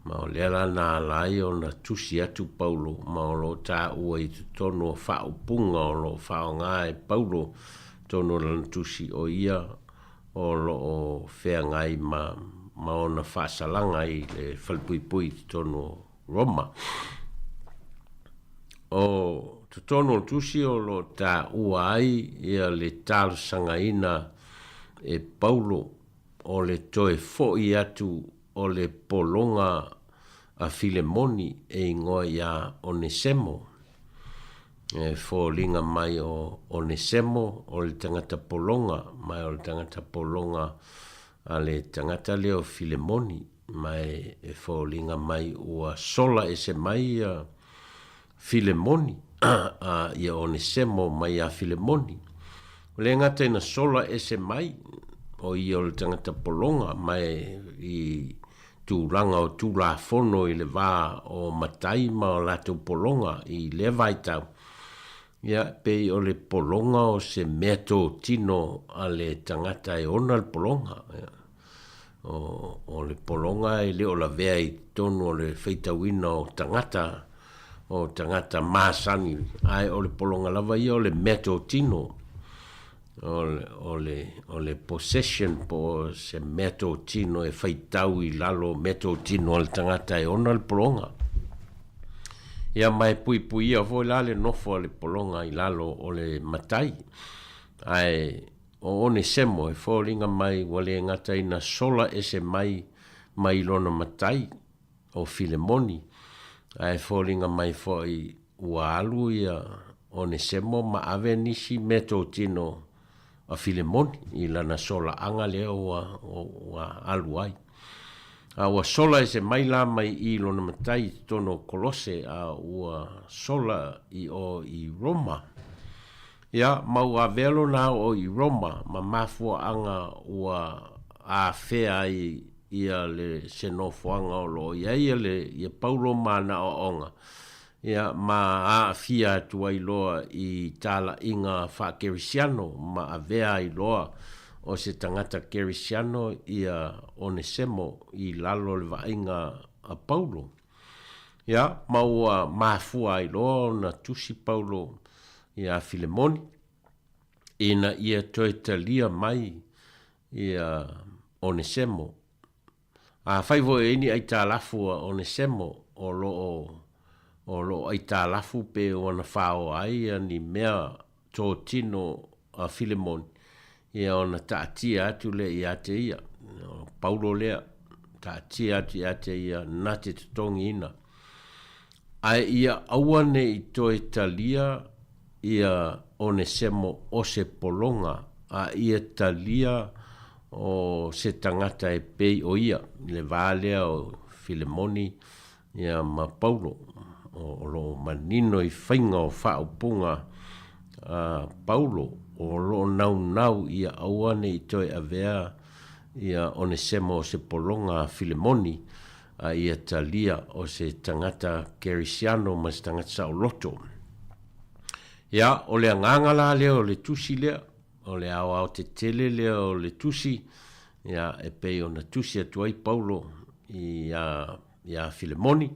Ma o lea nā lai o na tusi atu Paulo, ma o lo tā ua i tonu o whaupunga o lo whao ngā e Paulo, tonu o na tusi o ia, o lo o whea ngai ma o na whaasalanga i le whalpuipui tonu o Roma. O tonu o tusi o lo tā ua ai, ia le tālu sangaina e Paulo, o le toe fo'i atu o le polonga a Filemoni e ingoa ia Onesemo. E fōlinga mai o Onesemo o le tangata polonga, mai o le tangata polonga a le tangata leo Filemoni, mai e fōlinga mai ua sola e se mai a Filemoni, ia Onesemo mai a Filemoni. Le ngata ina sola e se mai, o i o le tangata polonga mai i tūranga o tūla fono i le wā o matai ma o lato polonga i le vaitau. Ia pei o le polonga o se meto tino a le tangata e ona le polonga. O le polonga i le o la vea i tonu o le feitawina o tangata masani. Ai o le polonga lava i o le meto tino. O le possession po se meto tino e faitau i lalo meto tino al tangata e ona le polonga. Ia mai pui ia vo le nofo le polonga i lalo o le matai. Ai o Onesemo e fōringa mai wale ngata ina sola e se mai lona matai o Filemoni. Ai fōringa mai fo i ua alu ia Onesemo ma ave nisi meto tino a Filemoni i lana sola anga leo wa alu ai. Ua sola e se mai la mai i lona matai tono Kolose a ua sola i Roma. Ia mau a velo na o i Roma ma mafua anga ua a fea ia le senofoanga o lo ia le Paulo mana o onga. Ia ma a fia tua i loa i tala inga whakerisiano ma a vea i loa o se tangata kerisiano ia Onesemo i lalo le vainga a Paulo. Ia, maua mafua ai loa na tusi Paulo ia Filemoni. Ina ia toe talia mai ia Onesemo. A whaivo e ini ai tā lafu a Onesemo o lo ai tā lafu pe o na whao ai ni mea tō tino a Filemoni. Ia ona taatia atu le ia te ia. Paulo lea taatia atu ia te ia na te tutongi ina. Ai ia awane i toe talia ia Onesemo o se polonga a ia talia o se tangata e pei o ia. Le valea o Filemoni ia ma Paulo. O lo manino i whainga o whaupunga Paulo. O lo nau ia awane i toi avea ia Onesemo o se polonga Filemoni a ia talia o se tangata kerisiano ma se tangata sauloto. Ia, o le angangala lea o le tusi lea, o le au te tele lea o le tusi, ia e pei o na tusi atuai Paulo ia Filemoni,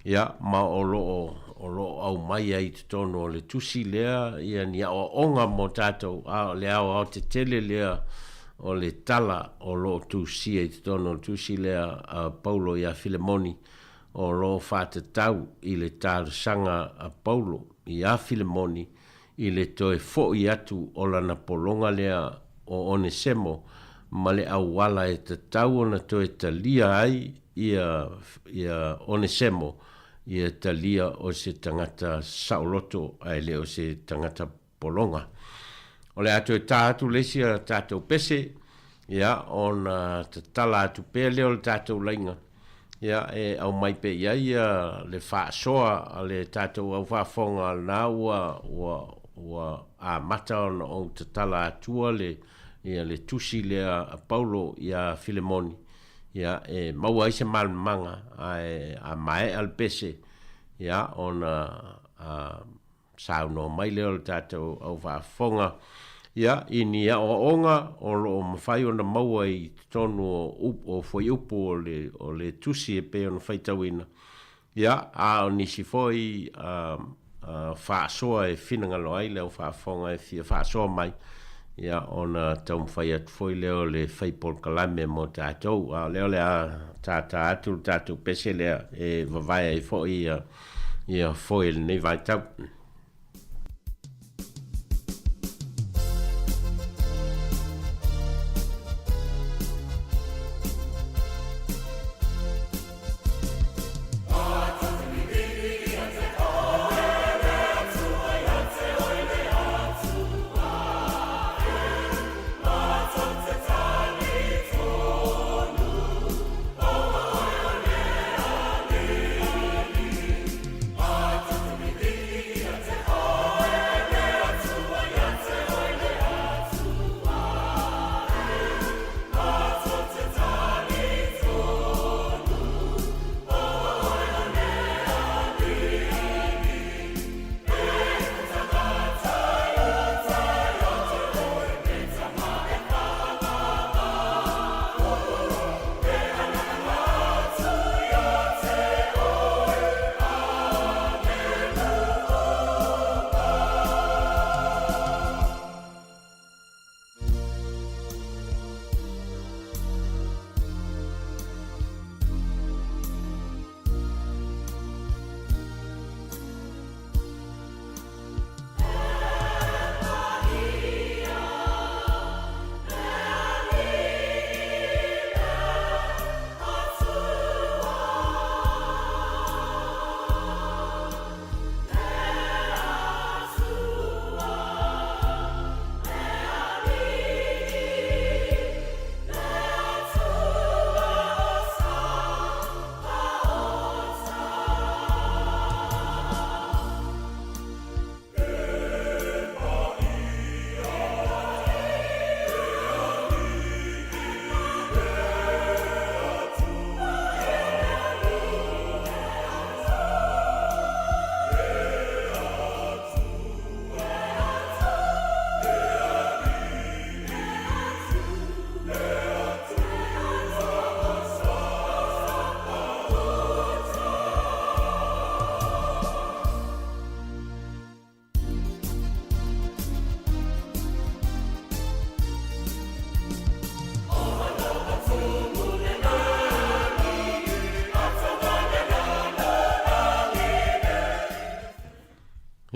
ia ma o lo au mai ai te tono o le tusi lea, ia ni au onga mo tātou, le au te tele lea o le tala o lo tusi ai te tono o tusi lea Paulo ia Filemoni, o lo whāta tau i le tāru sanga a Paulo ia Filemoni, i le toe fo i atu o lana polonga lea o Onesemo, ma le au wala e te tau o na toe talia ai ia Onesemo, ia talia o se tangata sauloto ai le o se tangata polonga. O le atu e tātu lesi a tātou pese, ia o na tala atu pēr leo le tātou lainga. Ia e au mai pe ia le whaasoa a le tātou au whaafonga nā ua a mata o te tala atua ia le tusi lea a Paulo ia Filemoni. Ia e maua i se malmanga a mai al pese. Ia o na sauno mai leo le tātou au whaafonga. Ia ini ia o onga o lo mawhai o na maua i tonu o foi upo o le tusi e pe o na whaitawina. Ia a o nisi foi whaasoa e whinangalo ai leo whaafonga e fia whaasoa mai. Ia o na tau mwhai atu foi leo le whaipol kalame mo tātou. Leo le a tātou pese lea e wawai e foi ia foi le nei vai tau. Yeah.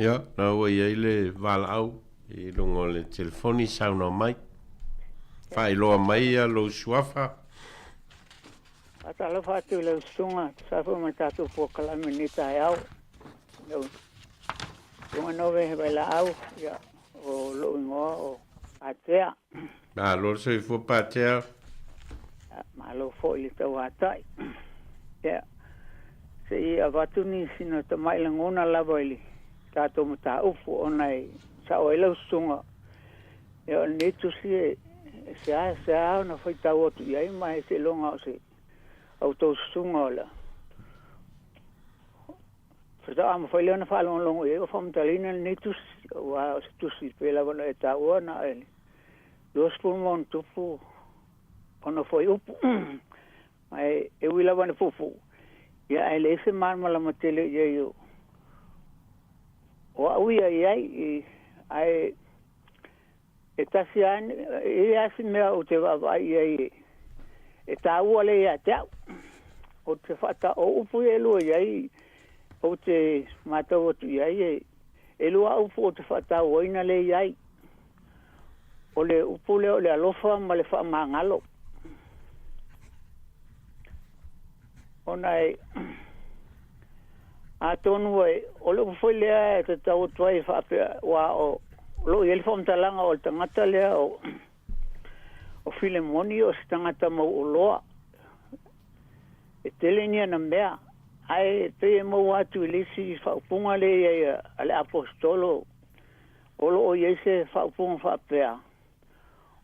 Ia, na ua ia le vala au, I lungo le telefoni sauna mai. Whai loa mai a lo suafa. Atala fatu le sunga, safu matatu po kalami ni tai au. Lunga nove he baila au, ya, o lo ingoa o atea. Lo se fo patea. Ma lo fo ili tau atai. Ya, se I avatu ni sino tamai langona lava ili. Tato mata ufu onai, sa o ilo sunga. Ya, nitu si se na foi tau otu iai, ma se longa o se auto sunga ola. Fata ama foi leona fa longo e o famtalina nitu wa se tu si pela bona e tau na ele. Dos pulmon tupu ona foi upu. Mai e wila bona fufu. Ya ele se marmala matele ye yo. O uia iai ai e tasian e asi mea o te wawai iai e tau ale ia tau o te whata o upu e lua iai o te matau atu iai e lua upu o te whata o ina le iai o le upu leo le alofa ma le wha mangalo o nai a tonu e o le upu lea e te tau tuai whapea wa o lo ele fom talanga o tangata lea o Filemoni o tangata mo o loa e telenia na mea ai pe mo atu lisi fa punga le ale apostolo o lo o yese fa punga fa pea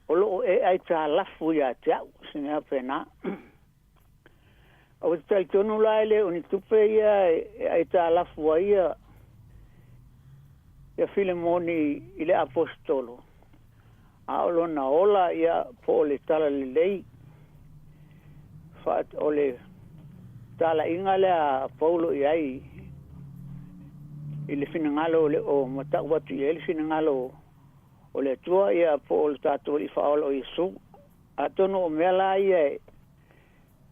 o lo e ai ta lafu ya ta sina pena o te tonu la ele o ni tupe ya ai ta lafu ya ia Filemoni ile apostolo. Aolo na ola ia po le tala le lei. Fat ole tala ingale a Paulo iai. Ile finangalo le o mata watu ile finangalo ole tua ia po le tato I faolo Yesu. Atono o mela ia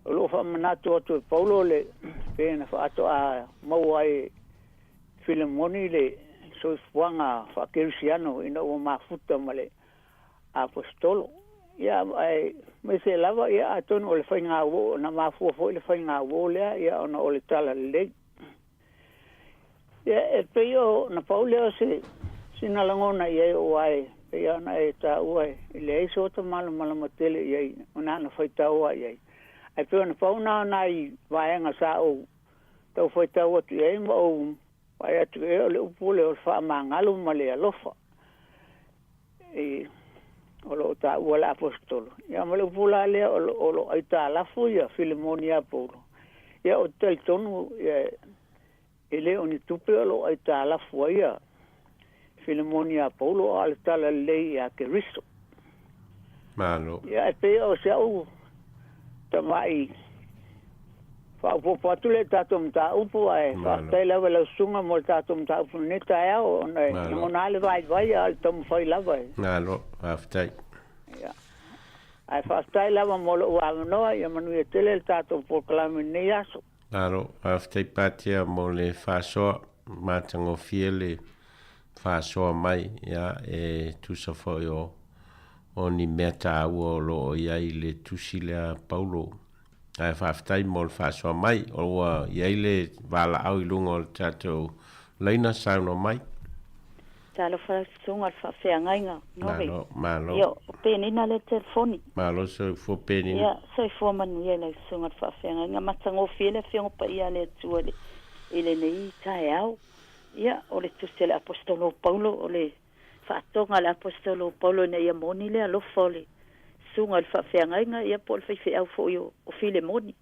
lo fa manato to Paulo le pena fa ato a mawai Filemoni le so fuanga fa cristiano ina o mafuta male apostolo ya ai me se lava ya atono le fainga wo na mafu fo le fainga wo le ya ona o le tala le ya e peio na paulo se sina langona ye o ai ya na eta o ai le so to malo matele ye ona na faita o ai ai peio na pauna na I vaenga sa o to faita o tu ye mo Pai atu e o le upule o wha mangalo ma le alofa. O lo ta ua la apostolo. Ia ma le upula lea o lo aita alafu ia Filemoni a Paulo. Ia o tel tonu e le o ni tupe o lo aita alafu ia Filemoni a Paulo o ale tala lei a Keriso. Malo. Ia e pe o se au tamai Fa patu le tato mta upu ai fa tela vela sunga mo tato mta upu neta ya o nei ngona le vai al tom foi la vai nalo aftai ya ai fa tela mo lo wa no ya manu e tele tato por clame ne yaso nalo aftai patia mo le faso matango fiele faso mai ya e tu so foi o ni meta o lo ya ile tu sila Paulo ai whaftai mol whasua mai o wa iaile wala au ilunga o tato leina sauna mai. Talo whastunga whawhiangainga. Malo. Ia, o penina le telefoni. Malo so fo penina. Ia, so fo manu ia le sunga whawhiangainga. Matango fiele whiongo pa ia le tua le ile nei tae au. Ia, o le tustele apostolo Paulo o le whaatonga le apostolo Paulo ne ia moni le alofa le sunga le whawhiangainga ia po le whaiwhi au fo o Filemoni.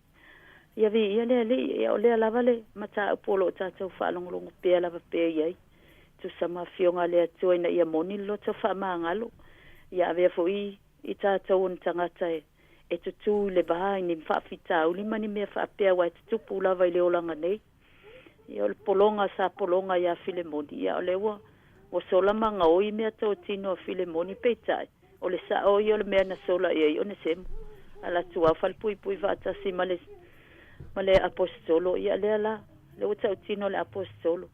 Ia vi ia ia o lea lava le mata apolo o tātou whaalongolongo pēa lava pēa iai. Tu sama whionga lea tuaina ia moni lo tau whaamangalo. Ia avea fo I tātou on tangata e tutu le baha ni mwhawhita au lima ni mea whaapea wa e tutupu lava I le olanga nei. Ia o le polonga sa polonga ia Filemoni. Ia o lewa o solama nga oi mea tau tino Filemoni peitai. O le sa o le mea na sola ia o ne semu. Ala tua falpui pui vata si male apostolo ia le ala le o tau tino le apostolo.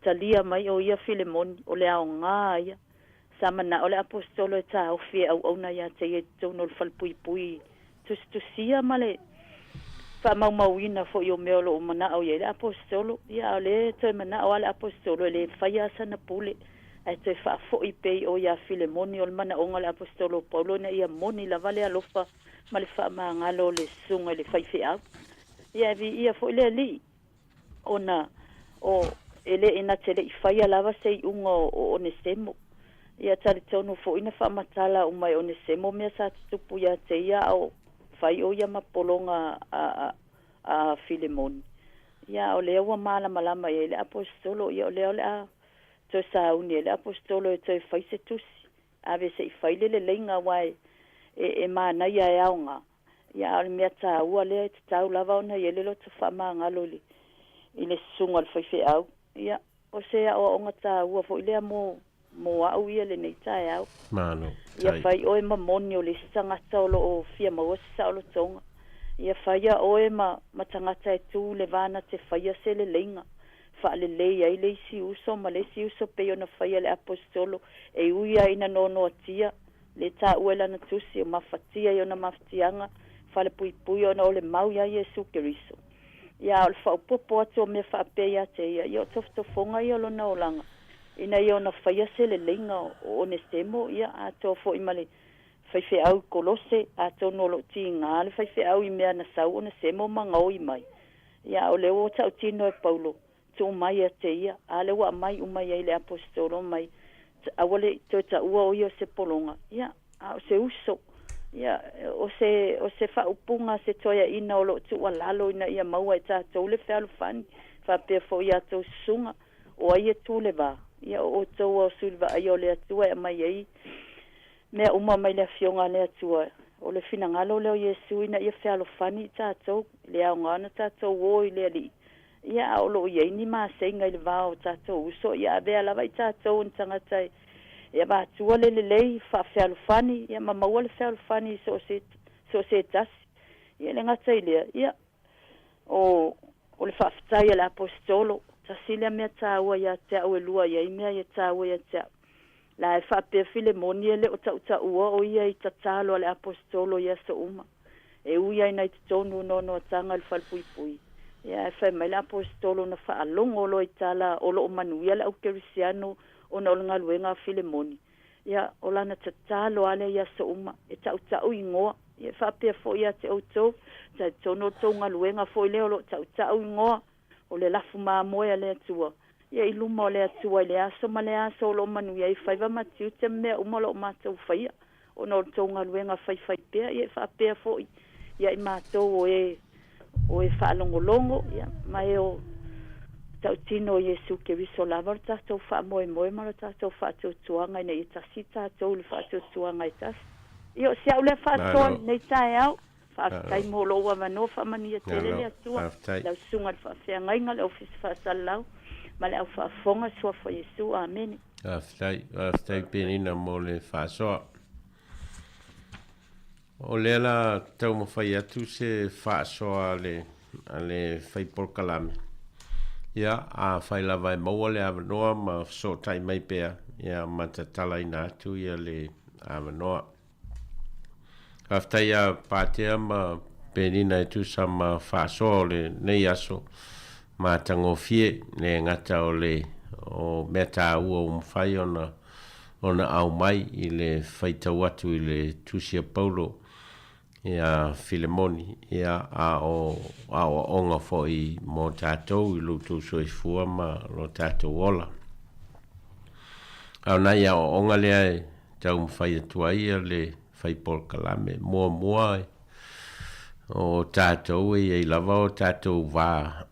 talia mai o ia Filemon o le ao ngā ia. Sa mana o le apostolo e tā o fia au na ia te e tono le falpui tusia male fa mau fo yo meolo o mana o ia le apostolo ia le te mana o le apostolo le faya sana pule e te fa fo i pe o ia Filemon o le mana o le apostolo Paulo na ia moni la vale alofa male fa mangalo le sunga le faifea ia vi ia fo le li ona o ele ina tele i faya lava sei ungo o ne semo ia tali tonu fo ina fa matala o mai o ne semo mea sa tupu ia te ia o fai o ia mapolonga a Filemon ia o lea ua malama ia le apostolo ia o lea a to sa uni le apostolo e te fai se tusi ave se i fai le leinga wai e mana ia e aunga ia o mea ta ua lea te tau lava ona ia le lo te fa maangalo li i le sunga le fai fe au ia o se o onga ta ua fo i lea mo au ia le nei tae au. Mano. Ia fai oe ma moni o le tangata o lo o fia ma osa o lo tonga. Ia fai a oe ma tangata e tū le vana te fai a se le leinga. Fa le lei ai le isi uso ma le isi uso pe ona fai a le apostolo e uia ina nono atia le ta uela na tusi o mafatia i ona mafatianga fa le pui ona o le mau ia Jesu Keriso. Ia o le fa upopo atu o me fa ape ia te ia. Ia o toftofonga ia lo na olanga. Ina ia ona fai ase le leinga o ne semo ia ato fo i male fai au kolose ato nolo ti ngā le fai au i mea na sau o ne semo mangau i mai ia o le o tau tino e Paulo tu mai a te ia a le wa mai umai ai le apostolo mai awale to ta ua o ia se polonga ia a se uso ia o se fa upunga se toia ina o lo tu walalo ina ia maua e ta to le fa fan fa pe fo ia to sunga o ia tu le va ia o tau o sulva ai o le atua e mai ei mea uma mai le fionga le atua o le finangalo leo Jesu ina ia whea alofani tātou le au ngana tātou o i le ali ia o lo iei ni maa seinga i le vao tātou uso ia avea lava i tātou n tangatai ia ba atua le lei wha whea alofani ia ma maua le whea alofani so se tasi ia le ngata i lea ia o le whaftai le apostolo tasile mea tāua ia te au e lua ia i mea ia tāua ia te la e whape Filemon le o tau ua o ia i tatalo ale apostolo ia sa uma e uia i nai te tonu no tanga le falpuipui ia e whai mai le apostolo na wha alongo lo i tala o lo o manuia le au kerisiano o na olanga luenga Filemon ia o lana tatalo ale ia sa uma e tau ingoa ia whape fo ia te auto ta tono tonga luenga fo i leo lo tau ingoa o le lafu maamoe le atua. Ia i luma o le atua i le aso ma le aso o lo manu ia i whaiva matiu te mea umalo o mātou whaia. O no tonga luenga whai pēa, ia i whaapea fo ia i mātou o e whaalongolongo, ia mai o tau tino o Jesu Keriso lava o tātou whaamoe ma o tātou whaatou tuanga i nei tasi tātou le whaatou tuanga i tasi. Ia o siau le whaatoa nei tae au. Whaatai mo loa wano whamania tele le atua. Lau sunga le whaafea ngainga le ofis whaasalau. Ma le au whaafonga sua wha Jesu. Amen. Whaatai penina mo le whaasoa. O le ala tau mo whai atu se whaasoa le whaipol kalame. Ia a whai lava e maua le awanoa ma so tai mai pea. Ia matatala ina atu ia le awanoa. Aftai a pātea ma penina e tu sa ma whaasoa o le nei aso ma tango fie le ngata o le o meta ua umwhai ona au mai i le whaitau atu i le tusia Paulo ia Filemoni ia a o onga fo i mo tātou i lutu soifua ma lo tātou ola. Au nei a o onga lea e tau mwhai atua ia le whaipol kalame mua o tātou e lava o tātou wā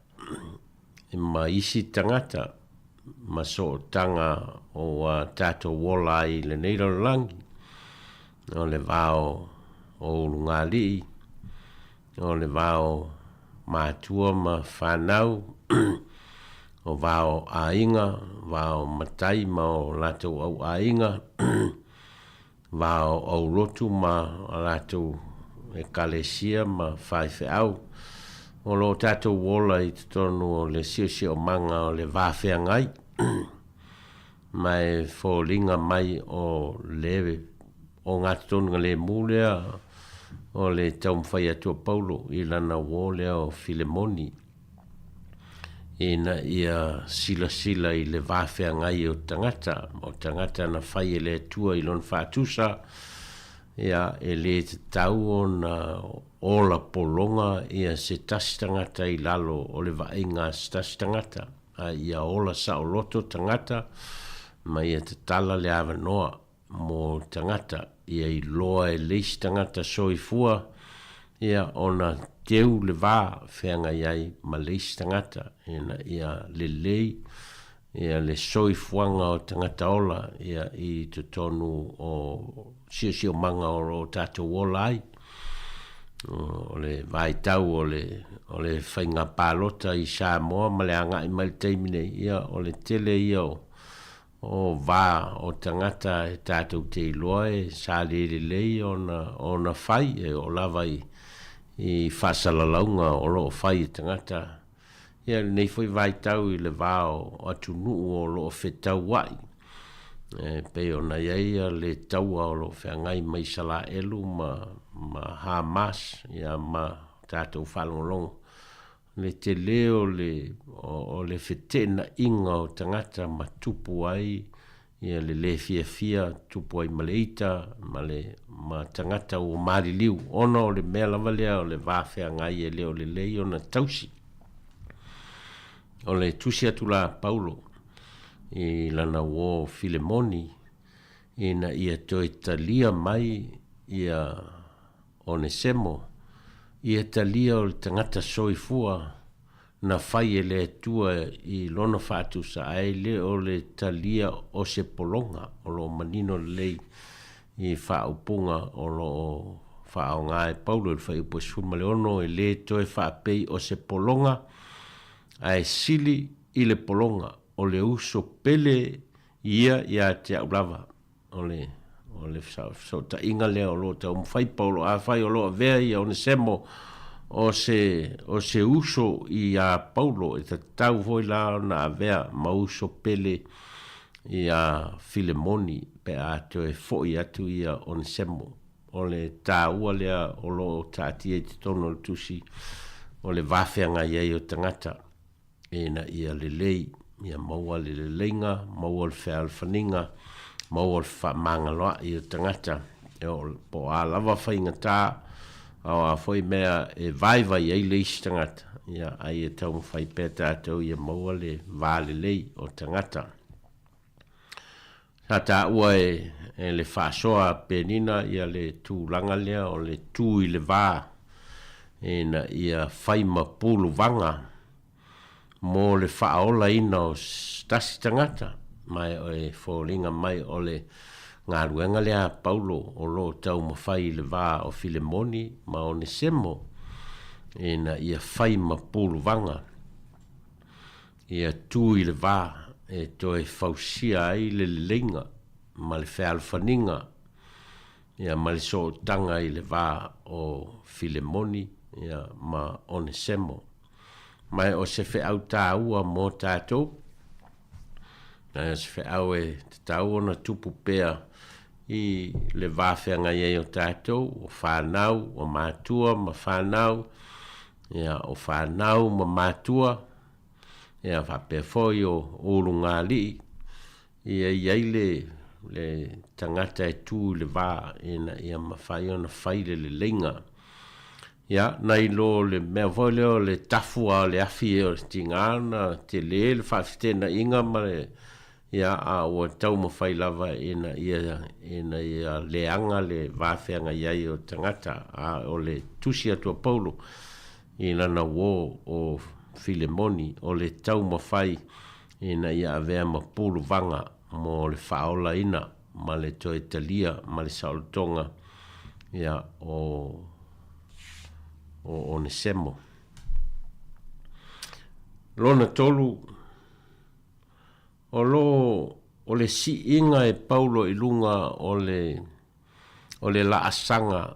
ma isi tangata ma so tanga o tātou wola i le neiro langi o le vāo o lungali o le vāo mātua ma whanau o vāo ainga vāo matai ma o lātou au ainga vao au rotu ma alatou e kalesia ma whaife au o lo tatou wola i tonu o le sio manga o le whawhea ngai mai fōlinga mai o lewe o ngā tonu le mūlea o le taumwhai atua Paulo i lana wō lea o Filemoni ina ia sila i le wāwhea ngai o tangata na whai e le tua i lon whātusa ia e le te tau o na ola polonga ia se tasi tangata i lalo o le vaenga se tasi tangata ia ola sa o loto tangata ma ia te tala le awa noa mo tangata ia i loa e leisi tangata soifua ia ona teu le vā whenga iai ma leisi tangata ia le lei ia le soifuanga o tangata ola ia i te tonu o sio manga o tātou ola ai o le vai tau o le whainga pālota i Sāmoa ma le anga i mai teimine ia o le tele ia o vā o tangata e tātou te iloa e sā le lei o na whai e o lava i whasalaunga o lo whai tangata ia nei foi vai tau i le vā o atunu o lo whetau wai pe ona ia le taua o lo whengai mai sala elu ma Hamas ia ma tātou whalongolongo le te leo o le whetena inga o tangata ma tupu ai ia le fia tupu ai maleita ma tangata o mariliu ona o le mea lava lea o le vāwhea ngai e leo le lei ona tausi o le tusi atu la Paulo i lana wō Filemoni ina ia toi talia mai ia Onesemo ia talia o le tangata soifua na whai e le tua i lona whātusa ai le o le talia o se polonga o lo manino lei i whaupunga o lo whaonga e Paulo i whai upo suma le ono e le toi whapei o se polonga ai sili i le polonga o le uso pele ia te aulava o le so ta inga le o lo ta umwhai Paulo a whai o lo vea ia Onesemo o se uso i a Paulo e ta tau hoi la na vea ma uso pele i a Filemoni pe a to e foi atu i a Onesemo o le ta ua lea o lo ta atia te tono le tusi o le wawhenga iei o tangata e na ia le lei ia maua le leinga maua le whea whaninga maua le whamangaloa i o tangata e o po a lava whainga tā au a foi mea e vaiva i eile isi tangata ia ai e tau mwhai pēr tātou ia maua le vāle lei o tangata sa tā ua e le whāsoa penina ia le tūlanga lea o le tū i le vā e na ia whaima pulu vanga mo le whaola ina o stasi tangata mai o e wholinga mai o le ngā ruenga lea Paulo o lo tau mawhai le vā o Filemoni ma Onesemo e na ia whai ma pulu vanga ia tū i le vā e toi whausia ai le lenga ma le whaalwhaninga ia ma le so tanga i le vā o Filemoni ia ma Onesemo mai o se whaau tā ua mō tātou se whaau e te tau ona tupu pēr i le vāwhenga iei o tātou o whanau o mātua ma whanau ia o whanau ma mātua ia whapewhoi o urunga li ia iei le tangata e tū le vā ia mawhai ona whaile le lenga ia nei lo le mea voi leo le tafua le afi e o tingana te le whawhitena inga ma le ia a o tau mawhai lava ina ia leanga le vāwhenga iei o tangata a o le tusi atua Paulo i lana wō o Filemoni o le tau mawhai ina ia avea ma pulu vanga mo le whaola ina ma le toi talia ma le saolotonga ia o Onesemo lona tolu o le si inga e Paulo i lunga o le laasanga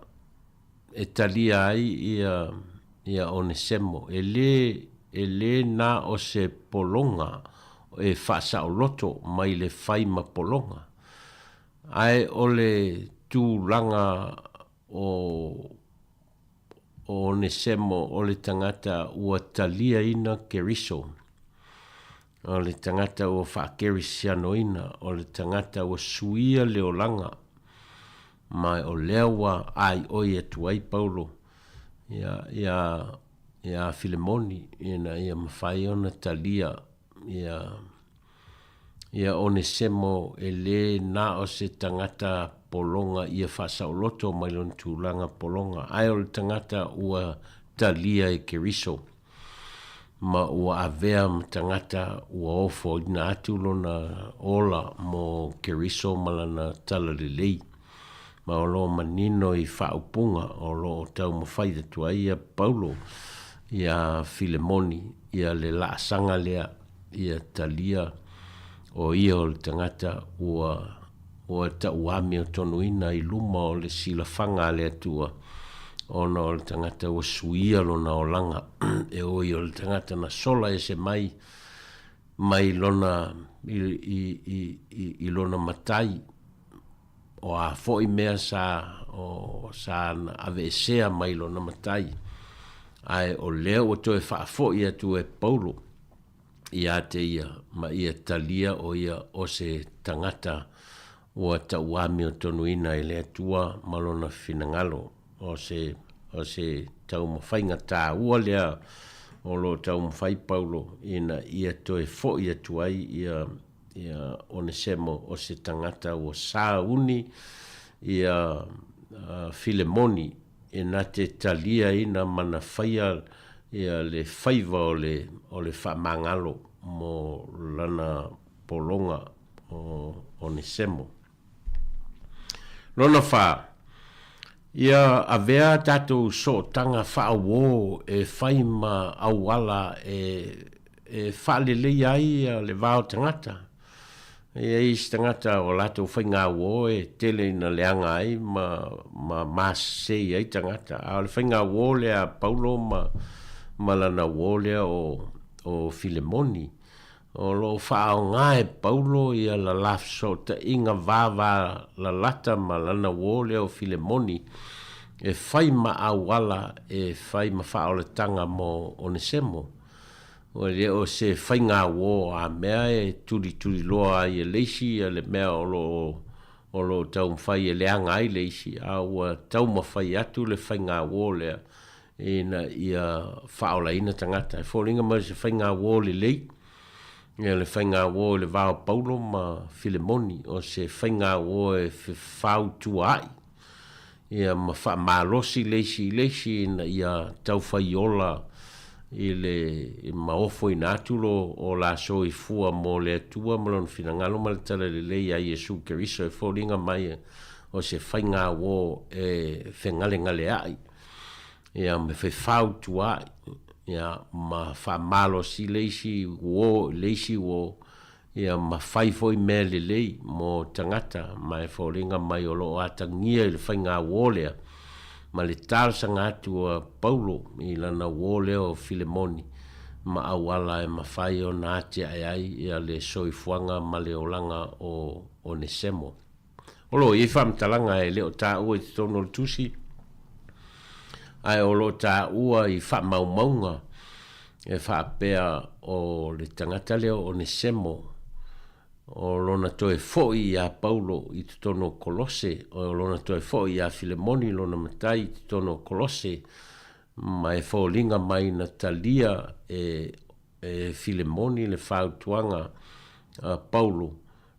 e talia ai ia Onesemo e le na o se polonga e whaasauloto mai le whai mapolonga. Ai o le tūlanga o Nesemo o le tangata ua talia ina Keriso. O le tangata ua whaakerisiano ina, o le tangata ua suia leolanga. Mai o lewa ai oi atu ai Paulo. Ia Filemoni, ia mawhai ona talia, ia Onesemo e le na o se tangata polonga ia whasauloto mai lon tūlanga polonga. Ai o le tangata ua talia e Keriso. Ma ua avea tangata ua ofo ina atu lona ola mo Keriso malana tala lelei. Ma o lo manino i whaupunga o lo tau mawhai tua ia Paulo, ia Filemoni, ia le laasanga lea, ia talia o ia o le tangata ua ta uami o tonuina i luma o le silafanga lea tua. Ona o le tangata ua suia lona o langa e oi o le tangata na sola e se mai lona i lona matai o a foi mea sa ave esea mai lona matai. Ai o leo o toe wha foi atu e Paulo ia te ia ma ia talia o ia o se tangata ua ta uami o tonuina i lea tua malona finangalo o se tau mawhainga tā ua lea o lo tau mawhai Paulo ina ia toe foi atu ai ia Onesemo o se tangata ua Sāuni ia Filemoni e na te talia ina mana whaia ia le whaiva o le whamangalo mo lana polonga o Onesemo. Lona wha ia avea tātou so tanga whaawō e whaima awala e whaalelei ai le vāo tangata. E is tangata o lato whainga wō e tele ina leanga ai ma masei ai tangata. A le whainga wō lea Paulo ma lana wō lea o Filemoni. O lo whaao ngā e Paulo ia la lafso ta inga vāvā la lata ma lana wō lea o Filemoni. E whaima awala e whaima whao le tanga mo Onesemo. O le o se whainga wō a mea e turi loa ai e leisi a le mea o lo tau mwhai e leanga ai leisi a ua tau mawhai atu le whainga wō lea ina ia whaola ina tangata. E whoringa mai se whainga wō le lei ia le whainga wō le vāo Paulo ma Filemoni o se whainga wō e whau tua ai ia ma wha malosi leisi ina ia tau whai ola i le maofo i nātulo o la so i fua mo le atua malon finangalo ma le tala le lei a Iesu Keriso e whoringa mai o se whainga wō e whengale ai. Ia me whau tua ia ma wha malo si leisi wō ia ma whaifoi mea le lei mo tangata mai whoringa mai o lo atangia i le whainga wō lea. Ma le tārsanga atu a Paulo i lana wō leo Filemoni ma awala e ma whai o nā te ai ia le soifuanga ma le olanga o Onesemo. Olo i whamtalanga e leo tā ua i te tono le tusi ai o lo tā ua i whamaumaunga e whaapea o le tangata leo Onesemo o lona toe foi a Paulo i te tono Kolose, o lona toe foi a Filemoni lona matai i te tono Kolose, ma e whaulinga mai na talia e Filemoni le whautuanga a Paulo.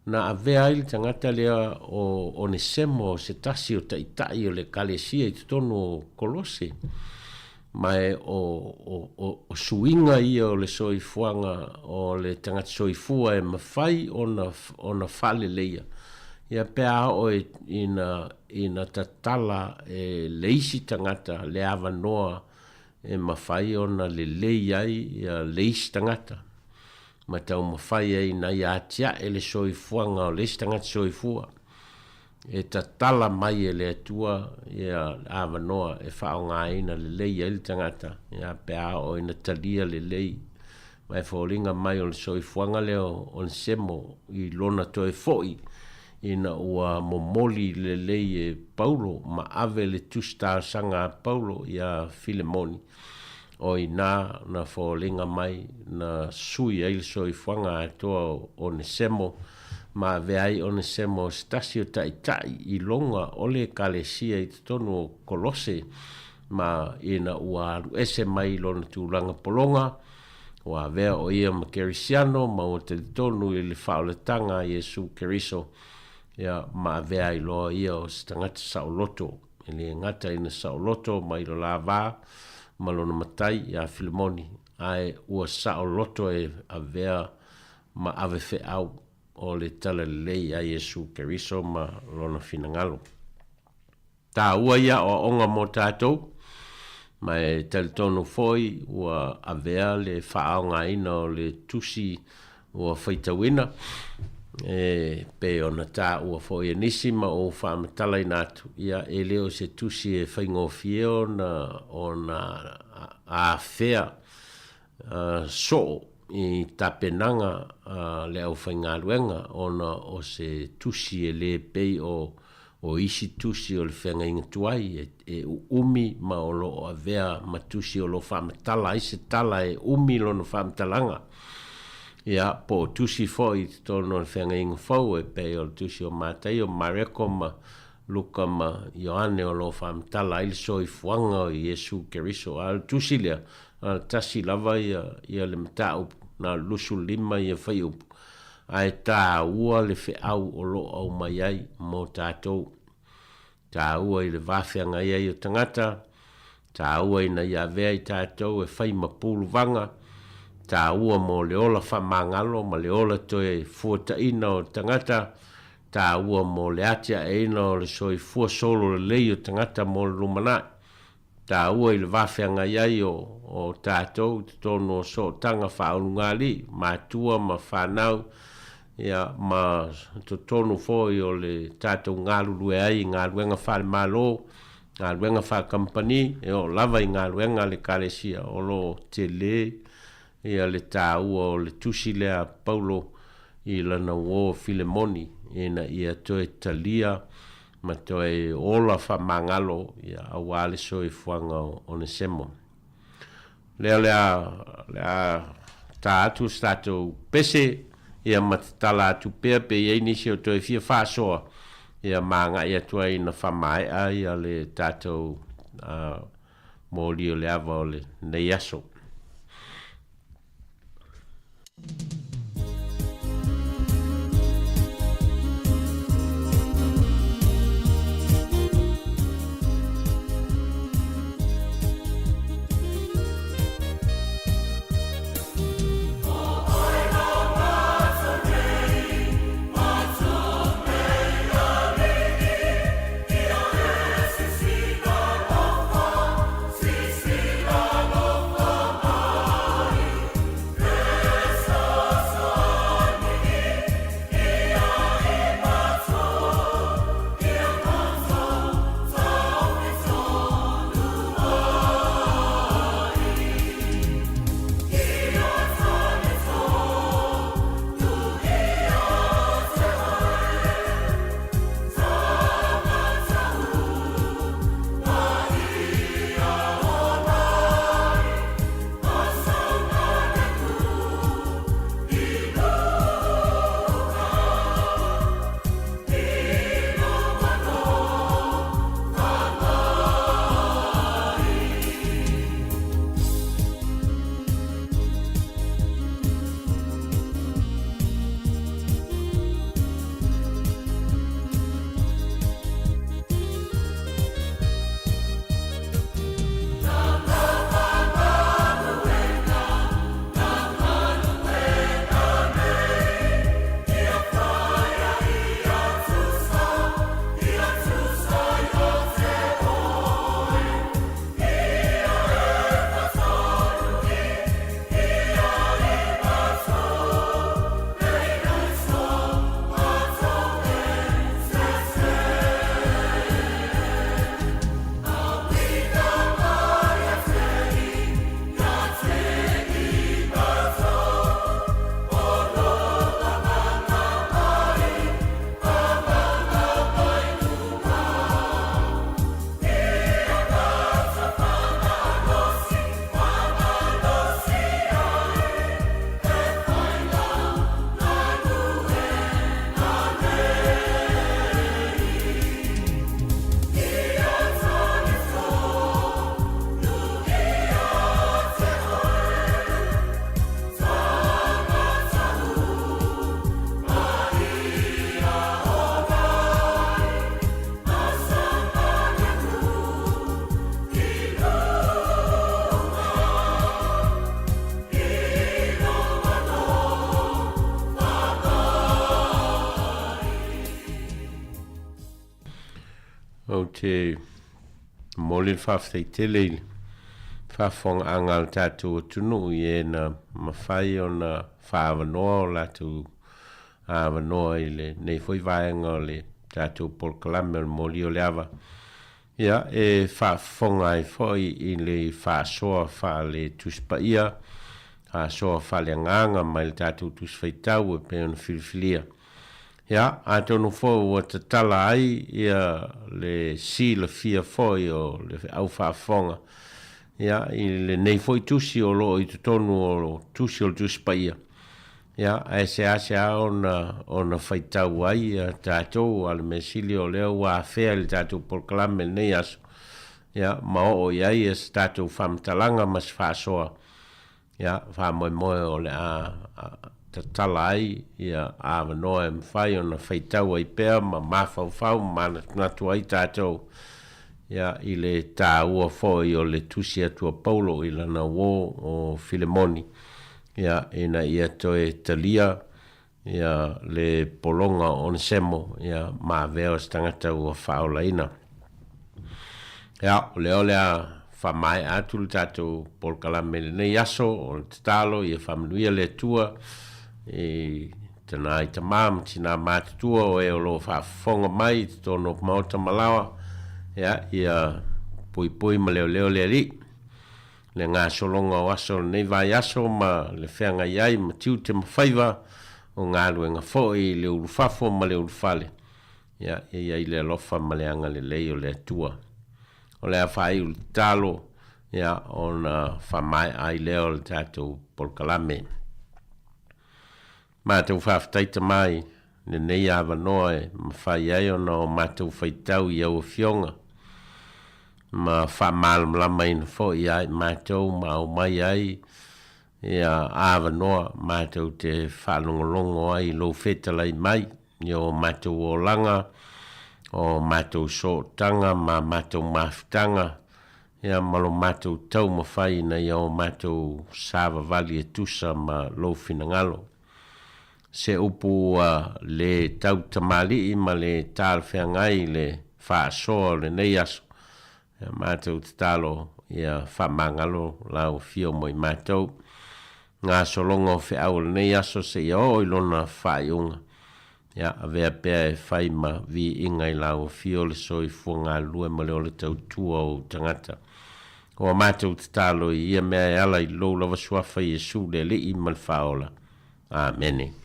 Na avea ili tangata lea o Onesemo se tasi o taitai o le kalesia i te tono Kolose, mai o suinga ia o le soifuanga o le tangata soifua e mawhai ona whale leia. Ia pēa o ina tatala e leisi tangata le awanoa e mawhai ona le lei ai ia leisi tangata. Ma tau mawhai ai na ia atia e le soifuanga o leisi tangata soifua. E tatala mai e le atua ia awanoa e whaonga ina le lei e le tangata ia pēa o ina talia le lei mai fōlinga mai o le soifuanga leo o le semo I lona toe foi ina ua momoli le lei e Paulo ma ave le tusta sanga Paulo ia Filemoni o ina na fōlinga mai na sui ai le soifuanga atoa o ne semo ma veai o ne semo stasio tai I longa o le kalesia I tonu o Kolose ma ina ua ese mai lona tūlanga polonga wa vea o ia ma kerisiano ma o te tonu I le whaoletanga Yesu Keriso ia ma vea I loa ia o stangata saoloto ili ngata ina saoloto ma ilo la vā ma lona matai ia Filemoni ai ua saoloto e a vea ma ave fe au o le tala lei a Yesu Keriso ma lona finangalo ta ua ia o onga mo tātou ma e talitonu foi ua avea le whaaonga ina o le tusi ua whaitawina pe ona tā ua foi e nisi ma o whaamatala inatu ia e leo se tusi e whaingofio na ona a whea so I tapenanga le au whaingaluenga ona o se tusi e le pei o isi tusi o le whenga inga tuai e umi ma o lo avea ma tusi o lo whamatala isi tala e umi lo no whamatalanga ia po tusi foi tono le whenga inga fau e pe o tusi o matai o mareko ma luka ma Ioane o lo whamatala ili so I fuanga o Yesu Keriso al tusi lea al tasi lava ia le matau na lusu lima ia whai upu ai tā ua le wheau o lo au mai ai mo tātou. Tā ua I le whawhianga ai o tangata, tā ua ina ia vea I tātou e whai mapulu vanga, tā ua mo le ola whamangalo, ma le ola toe fuata ina o tangata, tā ua mo le atia e ina o le soi fua solo le lei o tangata mo le lumanai. Tā ua I le whawhianga ai o tātou, tono so tanga whaungali, mātua ma whanau, ia ma tonu foi o le tātou ngālulu e ai, ngāluenga whale malo, ngāluenga whale company, e o lava I ngāluenga le kālesia, o lo te le, ia le tā ua o le tusi lea Paulo I lana uo Filemoni, ina ia toe talia, ma toe ola whamangalo, ia awale so I fuanga o ne semo. Lea tā atu stato pese, ia matatala atu pea pe ia inisi o toi fia whasoa ia maanga ia tua ina whamae a ia le tātou mōli o le awa o le nei aso. So o te molin whawhai te leile. Whawhonga angal tātou tunu I e na mawhai o na whawanoa o lātou awanoa I le nei fwoi vaenga o le tātou polkalame o moli o le awa. Ia, e whawhonga I fwoi I le whaasoa wha le tuspaia, whaasoa wha le nganga mai le tātou tuswhaitau e pe ona whiliwhilia. Ia, a tonu fwoi o te tala ai ia le si le fia fwoi o le au whawhonga. Ia, I le nei fwoi tusi o lo I tonu o tusi o tuspaia. Ia, e se o na whaitau ai tātou ale me sili o leo wa whea le tātou polkalame nei aso. Ia, ma o iai e se tātou whamtalanga mas whaasoa. Ia, whamoe o le ta tala ai, ia awanoa e mwhai o na whaitau ai pēr ma mawhau ma natu ai tātou. Ia, I le tā ua fwoi o le tusi atua Paulo I lana wō o Filemoni. Ia, ina ia toe talia, ia le polonga on semo, ia ma veo stangata ua whaola ina. Ia, ole a whamai atu le tātou polkalame le nei aso, o le tatalo, ia whamanuia le tua, tana I tamam, tina mātutua o e o lo whaafonga mai, tono mauta malawa, ia pui ma leo le ri. Le ngā solonga o aso nei vai aso ma le whenga iai ma tiu te mawhaiva o ngā luenga fōi le urufafo ma le urufale. Ia I le alofa ma le anga le lei o le atua. O le a whai u talo ia o na whamai ai leo le tātou polkalame. Mātou whaftaita mai le nei awa noa e mawhai ai o na o mātou whaitau I au fionga. Ma whamal mlama ina fo I ai mātou ma o mai ai ia awa noa mātou te whalongolongo ai lo whetalai mai I o mātou o langa o mātou sotanga ma mātou mawhitanga ia malo mātou tau mawhai na I o mātou sāwa vali e tusa ma lo finangalo. Se upu le tau tamali I ma le tālwhiangai le whaasoa le nei aso. Mātou te talo ia whamangalo lau fio mo I mātou. Ngā solongo whi au nei aso se ia o ilona whaiunga. Ia avea pēr e whai ma vi ingai lau fio le soi fua ngā lue ma leo le tau tua o tangata. O mātou te talo ia mea e ala I lou lava suafa Iesu le li I mal whaola. Amene.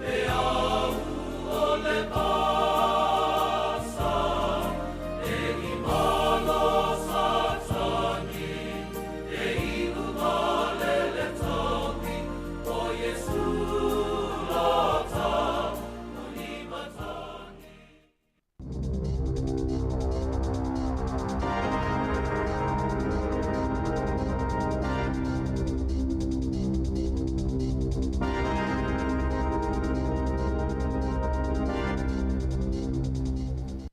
They are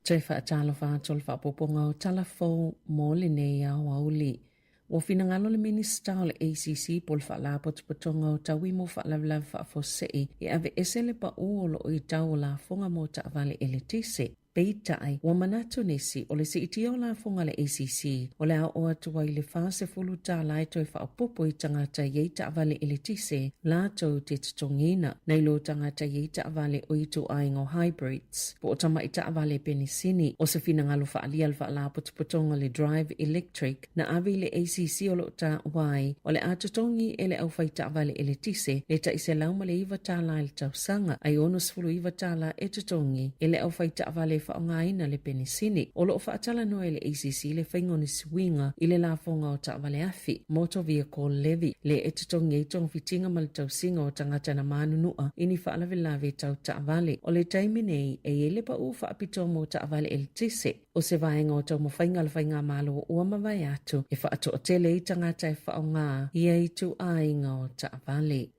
Te whaatalo whaatol whapoponga o talafo mo le nei au auli. Wa finangalo le minista o le ACC pol whaala potopotonga o tawi mo whaalawlaw whaafosei e ave esele pa uolo o i tau la fonga mo ta avale ele tise. Peitai, wa manatu nesi o le si iti o la fonga le ACC o le a o atua i le fase fulu ta la e toi whaapopo i tangata yei ta avale ele tise la tau te tutongina na ilo tangata yei ta avale o itu aingo hybrids po o tama i ta avale penisini o se finangalo whaalial whaala potopotonga le drive electric na avi le ACC o lo ta wai o le atutongi ele au whai ta avale ele tise le ta ise lauma le iwa tala il tau sanga ai onus fulu iwa tala e tutongi ele au whai ta avale whaongaina le penisini o lo whaatala noe le ACC le whaingoni swinga i le lafonga o ta avale afi motor vehicle levy le e tutongi i tong fitinga mal tau singa o tangata na manunua ini whaalawe lawe tau ta avale o le taiminei e ele pa u whaapito mo ta avale el tise o se vaenga o tau mawhainga le whainga malo ua mawai atu e whaato o tele i tangata e whaonga ia i tu ainga o ta avale.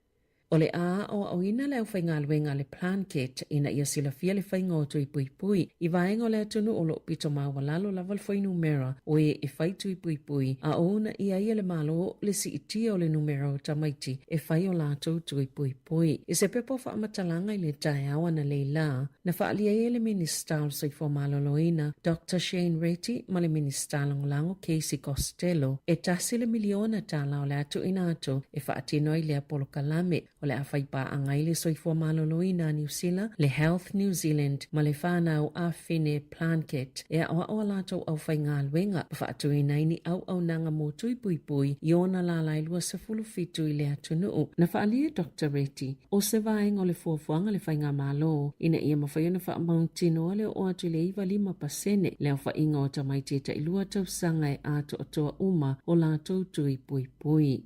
O le a o auina leo whainga luenga le plan kit ina ia sila fia le whainga o tui pui pui. I vaenga o le atunu o lo pito mawalalo laval whai numera o e whai tui pui pui. A ona ia le malo le si itia o le numera o tamaiti e whai o lato tui pui pui. I se pepo wha amatalanga i le tai awa na leila na whaalia e le minista o soifo maloloina Dr. Shane Reti ma le minista langolango Casey Costello e tasi le miliona tala o le atu ina atu e whaatino i le Apollo Kalame o le awhaipa angai le soifua maloloina New Zealand, le Health New Zealand, ma le whanau a Fine Planket, e a oa lato au whai ngā luenga, whaatu i naini au nanga mō tui pui pui, i ona la lailua sa fulu fitu i le atunuu. Na whaalia Dr. Reti, o se vaenga o le fuafuanga le whai ngā malo, ina ia mawhaiona wha mautino le o atu le iwa 5% leo whainga o tamaiti ta ilua tau sanga e ato atoa uma o lato tui pui pui.